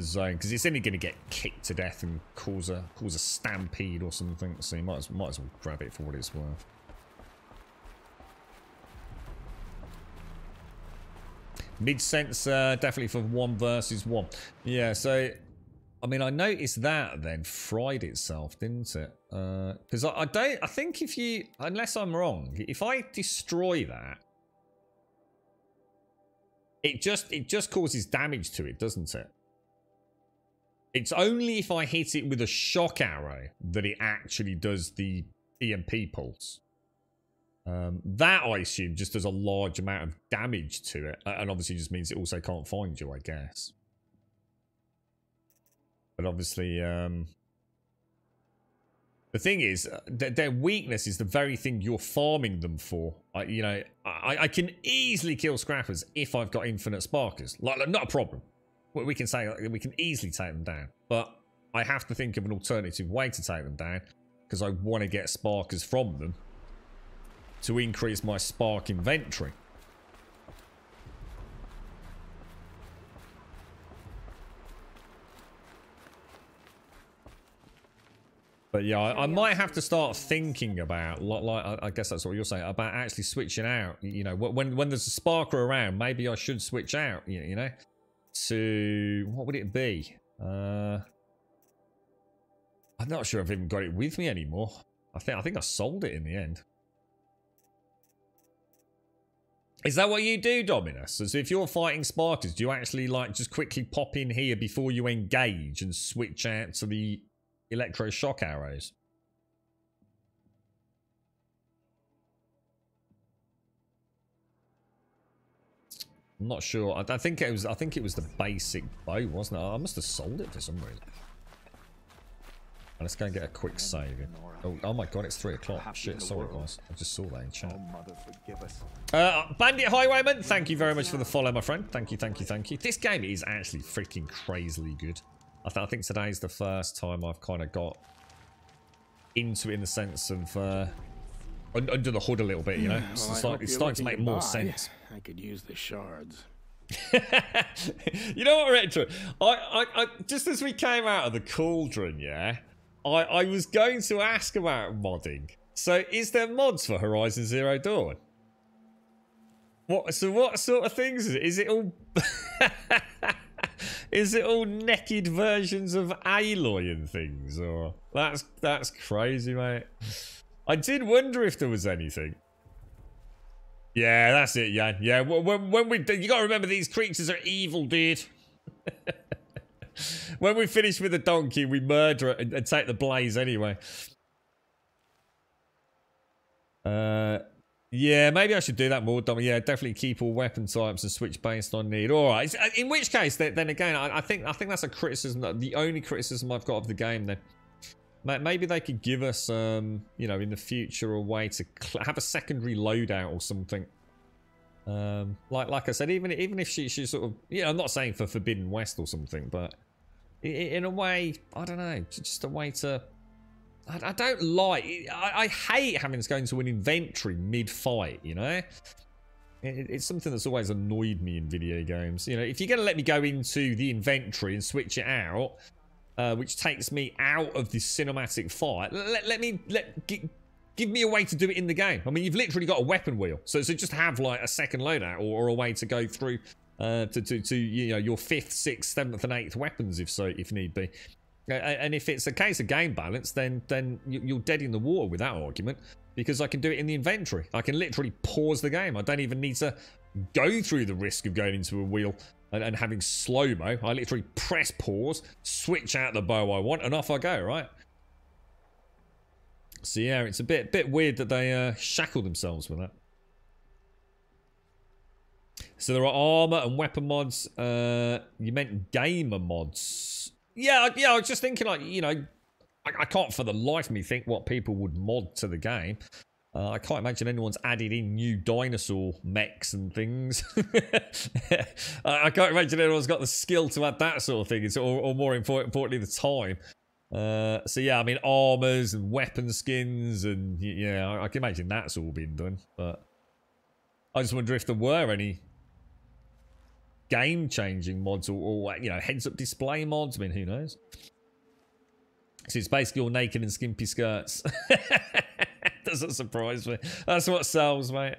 zone, because it's only going to get kicked to death and cause a stampede or something. So you might as well grab it for what it's worth. Mid-sense, definitely for 1 versus 1. Yeah, so I mean, I noticed that then fried itself, didn't it? Because I think if you, unless I'm wrong, if I destroy that, it just causes damage to it, doesn't it? It's only if I hit it with a shock arrow that it actually does the EMP pulse. That, I assume, just does a large amount of damage to it, and obviously just means it also can't find you, I guess. But obviously, the thing is, their weakness is the very thing you're farming them for. I can easily kill scrappers if I've got infinite sparkers. Like, not a problem. We can say we can easily take them down, but I have to think of an alternative way to take them down because I want to get sparkers from them to increase my spark inventory. But yeah, I might have to start thinking about, like I guess that's what you're saying, about actually switching out. You know, when there's a sparker around, maybe I should switch out. You know, to what would it be? I'm not sure I've even got it with me anymore. I think I sold it in the end. Is that what you do, Dominus? So if you're fighting sparkers, do you actually like just quickly pop in here before you engage and switch out to the electroshock arrows? I'm not sure. I think it was the basic bow, wasn't it? I must have sold it for some reason. Let's go and get a quick save. Oh my god, it's 3 o'clock. Shit, sorry guys. I just saw that in chat. Bandit Highwayman, thank you very much for the follow, my friend. Thank you, thank you, thank you. This game is actually freaking crazily good. I think today's the first time I've kind of got into it in the sense of under the hood a little bit, you know?
Well,
it's starting to make more sense.
I could use the shards.
You know what, Retro? I just as we came out of the cauldron, yeah, I was going to ask about modding. So, is there mods for Horizon Zero Dawn? What? So what sort of things is it? Is it all? Is it all naked versions of Aloy and things, or that's crazy, mate. I did wonder if there was anything. Yeah, that's it, Jan. Yeah, when we you got to remember these creatures are evil, dude. When we finish with the donkey, we murder it and take the blaze anyway. Yeah, maybe I should do that more, Dom. Yeah, definitely keep all weapon types and switch based on need. All right. In which case, then again, I think that's a criticism. The only criticism I've got of the game. Then maybe they could give us, you know, in the future, a way to have a secondary loadout or something. Like I said, even if she sort of, yeah, I'm not saying for Forbidden West or something, but in a way, I don't know, just a way to. I don't like. I hate having to go into an inventory mid-fight. You know, it's something that's always annoyed me in video games. You know, if you're going to let me go into the inventory and switch it out, which takes me out of the cinematic fight, give me a way to do it in the game. I mean, you've literally got a weapon wheel, so just have like a second loadout or a way to go through to you know, your 5th, 6th, 7th, and 8th weapons if need be. And if it's a case of game balance, then you're dead in the water with that argument, because I can do it in the inventory. I can literally pause the game. I don't even need to go through the risk of going into a wheel and having slow-mo. I literally press pause, switch out the bow I want, and off I go, right? So yeah, it's a bit weird that they shackle themselves with that. So there are armor and weapon mods. You meant gamer mods. Yeah, I was just thinking, like, you know, I can't for the life of me think what people would mod to the game. I can't imagine anyone's added in new dinosaur mechs and things. I can't imagine anyone's got the skill to add that sort of thing, or more importantly, the time. So yeah, I mean, armors and weapon skins, and yeah, I can imagine that's all been done. But I just wonder if there were any game-changing mods or you know, heads-up display mods. I mean, who knows? So it's basically all naked and skimpy skirts. Doesn't surprise me. That's what sells, mate.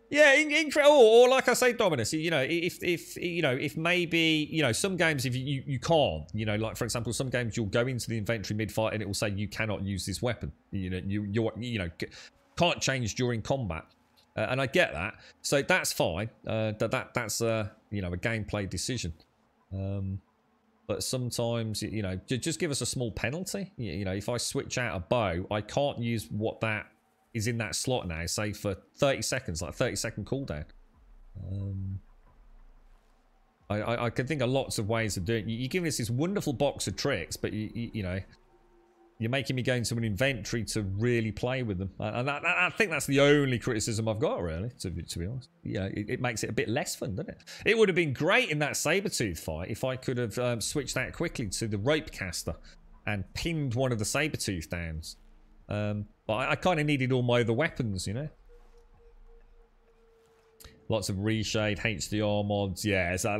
Yeah, incredible. Or like I say, Dominus, you know, if maybe, you know, some games, if you can't, you know, like for example, some games you'll go into the inventory mid-fight and it will say you cannot use this weapon. You know, you can't change during combat. And I get that, so that's fine. That's you know, a gameplay decision. But sometimes, you know, just give us a small penalty. You know, if I switch out a bow, I can't use what that is in that slot now, say for 30 seconds, like 30-second cooldown. I can think of lots of ways of doing it. You're giving us this wonderful box of tricks, but you know, you're making me go into an inventory to really play with them. And I think that's the only criticism I've got, really, to be honest. Yeah, it makes it a bit less fun, doesn't it? It would have been great in that Sabretooth fight if I could have switched that quickly to the rope caster and pinned one of the Sabretooth downs. But I kind of needed all my other weapons, you know? Lots of reshade, HDR mods. Yeah, so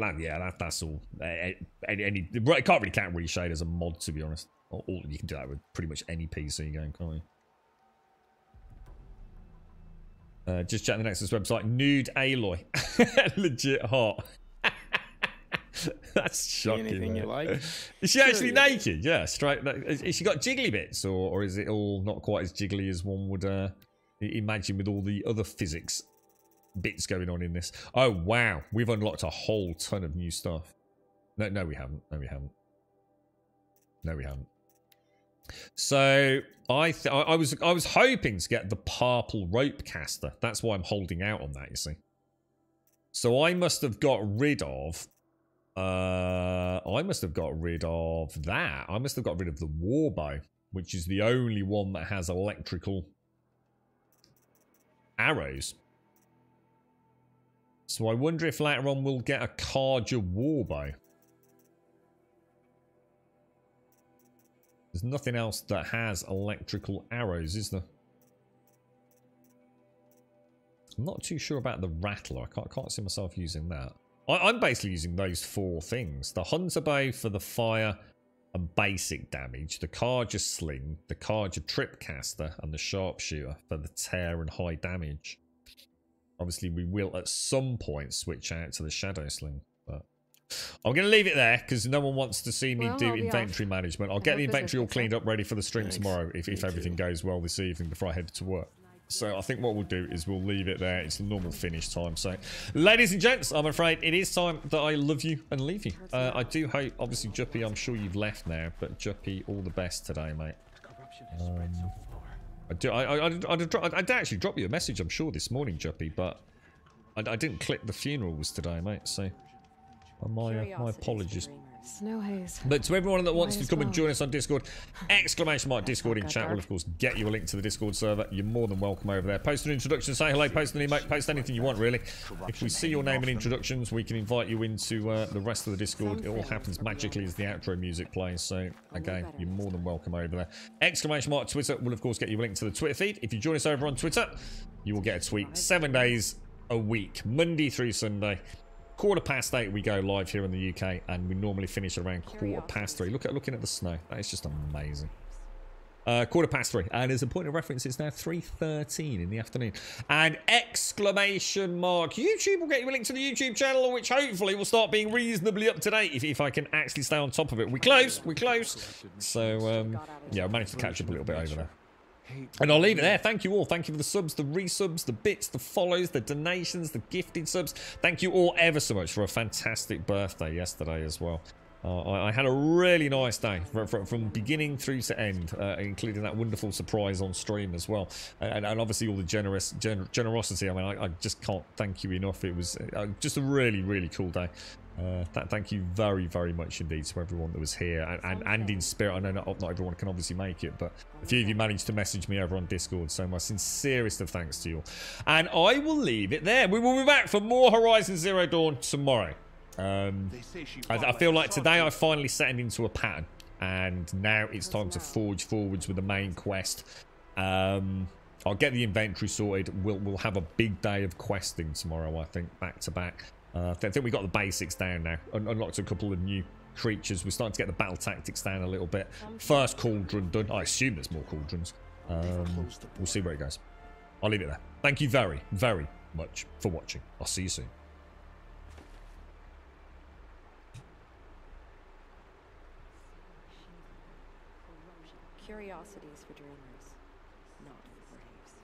that's all. I can't really count reshade as a mod, to be honest. You can do that with pretty much any PC game, can't you? Just check the Nexus website. Nude Aloy. Legit hot. That's shocking.
Anything you like.
Is she actually naked? Yeah, straight. Has she got jiggly bits, or is it all not quite as jiggly as one would imagine with all the other physics bits going on in this? Oh wow, we've unlocked a whole ton of new stuff. No, we haven't. No, we haven't. So I was hoping to get the purple rope caster. That's why I'm holding out on that, you see. So I must have got rid of that. I must have got rid of the warbow, which is the only one that has electrical arrows. So I wonder if later on we'll get a Karja warbow. There's nothing else that has electrical arrows, is there? I'm not too sure about the Rattler. I can't see myself using that. I'm basically using those 4 things. The Hunter Bow for the fire and basic damage. The Karja Sling. The Karja Tripcaster. And the Sharpshooter for the tear and high damage. Obviously, we will at some point switch out to the Shadow Sling, but I'm going to leave it there because no one wants to see me do inventory management. I'll get the inventory all cleaned up ready for the stream tomorrow if everything goes well this evening before I head to work. So I think what we'll do is we'll leave it there. It's the normal finish time. So, ladies and gents, I'm afraid it is time that I love you and leave you. I do hope, obviously, Juppy, I'm sure you've left now, but Juppy, all the best today, mate. I'd actually drop you a message, I'm sure, this morning, Juppy, but I didn't click the funerals today, mate, so my apologies.
Snow haze.
But to everyone that wants to come and join us on Discord, exclamation mark Discord in chat will of course get you a link to the Discord server. You're more than welcome over there. Post an introduction, say hello, post an emote, post anything you want really. If we see your name in introductions, we can invite you into the rest of the Discord. It all happens magically as the outro music plays. So again, you're more than welcome over there. Exclamation mark Twitter will of course get you a link to the Twitter feed. If you join us over on Twitter, you will get a tweet 7 days a week, Monday through Sunday. 8:15 we go live here in the UK, and we normally finish around 3:15. Looking at the snow, that is just amazing. 3:15, and as a point of reference, it's now 3:13 in the afternoon. And exclamation mark YouTube will get you a link to the YouTube channel, which hopefully will start being reasonably up to date if I can actually stay on top of it. We're close. So yeah, I managed to catch up a little bit over there. And I'll leave it there. Thank you all. Thank you for the subs, the resubs, the bits, the follows, the donations, the gifted subs. Thank you all ever so much for a fantastic birthday yesterday as well. I had a really nice day from beginning through to end, including that wonderful surprise on stream as well. And obviously all the generosity. I mean, I just can't thank you enough. It was just a really, really cool day. Thank you very, very much indeed to everyone that was here and in spirit. I know not everyone can obviously make it, but a few of you managed to message me over on Discord, so my sincerest of thanks to you all. And I will leave it there. We will be back for more Horizon Zero Dawn tomorrow. I feel like today I finally settled into a pattern, and now it's time to forge forwards with the main quest. I'll get the inventory sorted. We'll have a big day of questing tomorrow, I think, back to back. I think we got the basics down now. Unlocked a couple of new creatures. We're starting to get the battle tactics down a little bit. First cauldron done. I assume there's more cauldrons. We'll see where it goes. I'll leave it there. Thank you very, very much for watching. I'll see you soon.
Curiosities for dreamers, not for braves.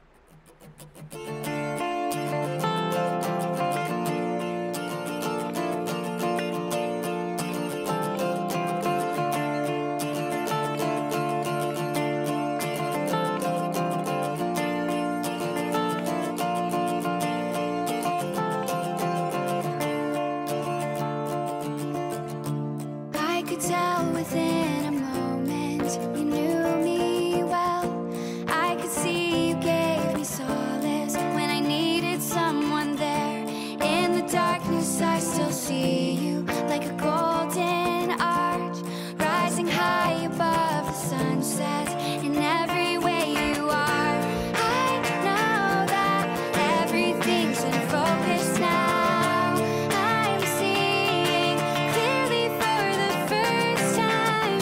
I could tell within a moment you knew me well. I could see you gave me solace when I needed someone there. In the darkness I still see you like a golden arch, rising high above the sunset in every way you are. I know that everything's in focus now. I'm seeing clearly for the first time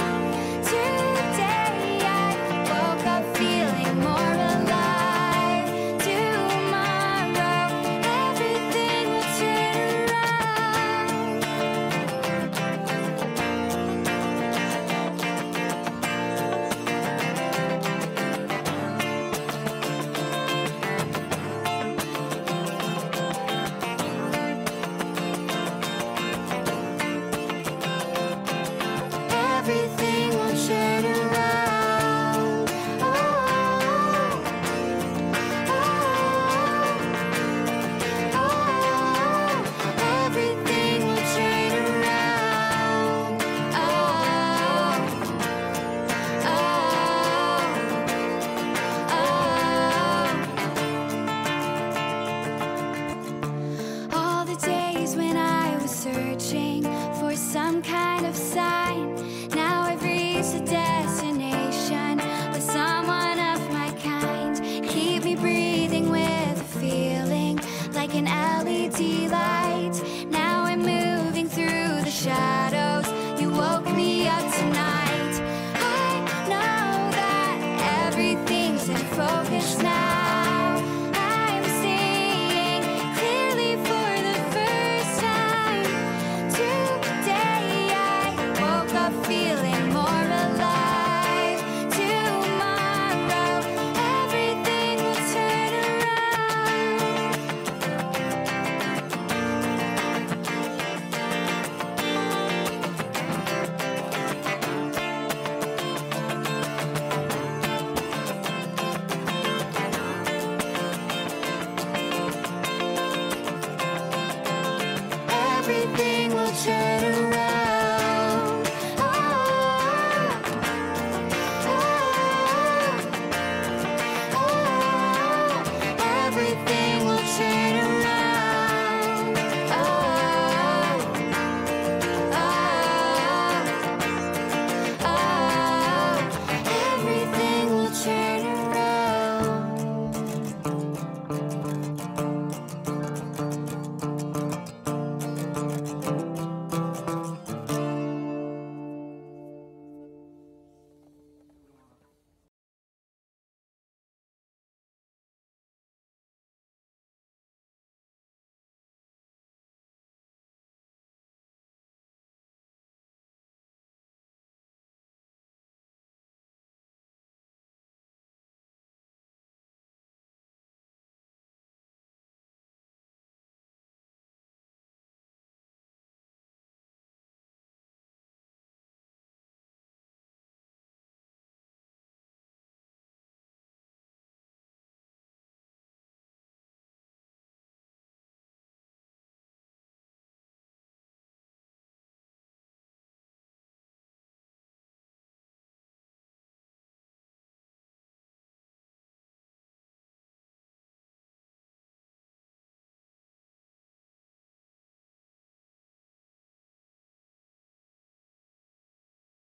today. I woke up feeling more alive. Tomorrow everything will turn around. Everything will turn around. Everything will turn around. All the days when I was searching for some kind of sign, now I've reached a destination with someone of my kind. Keep me breathing with a feeling like an LED light.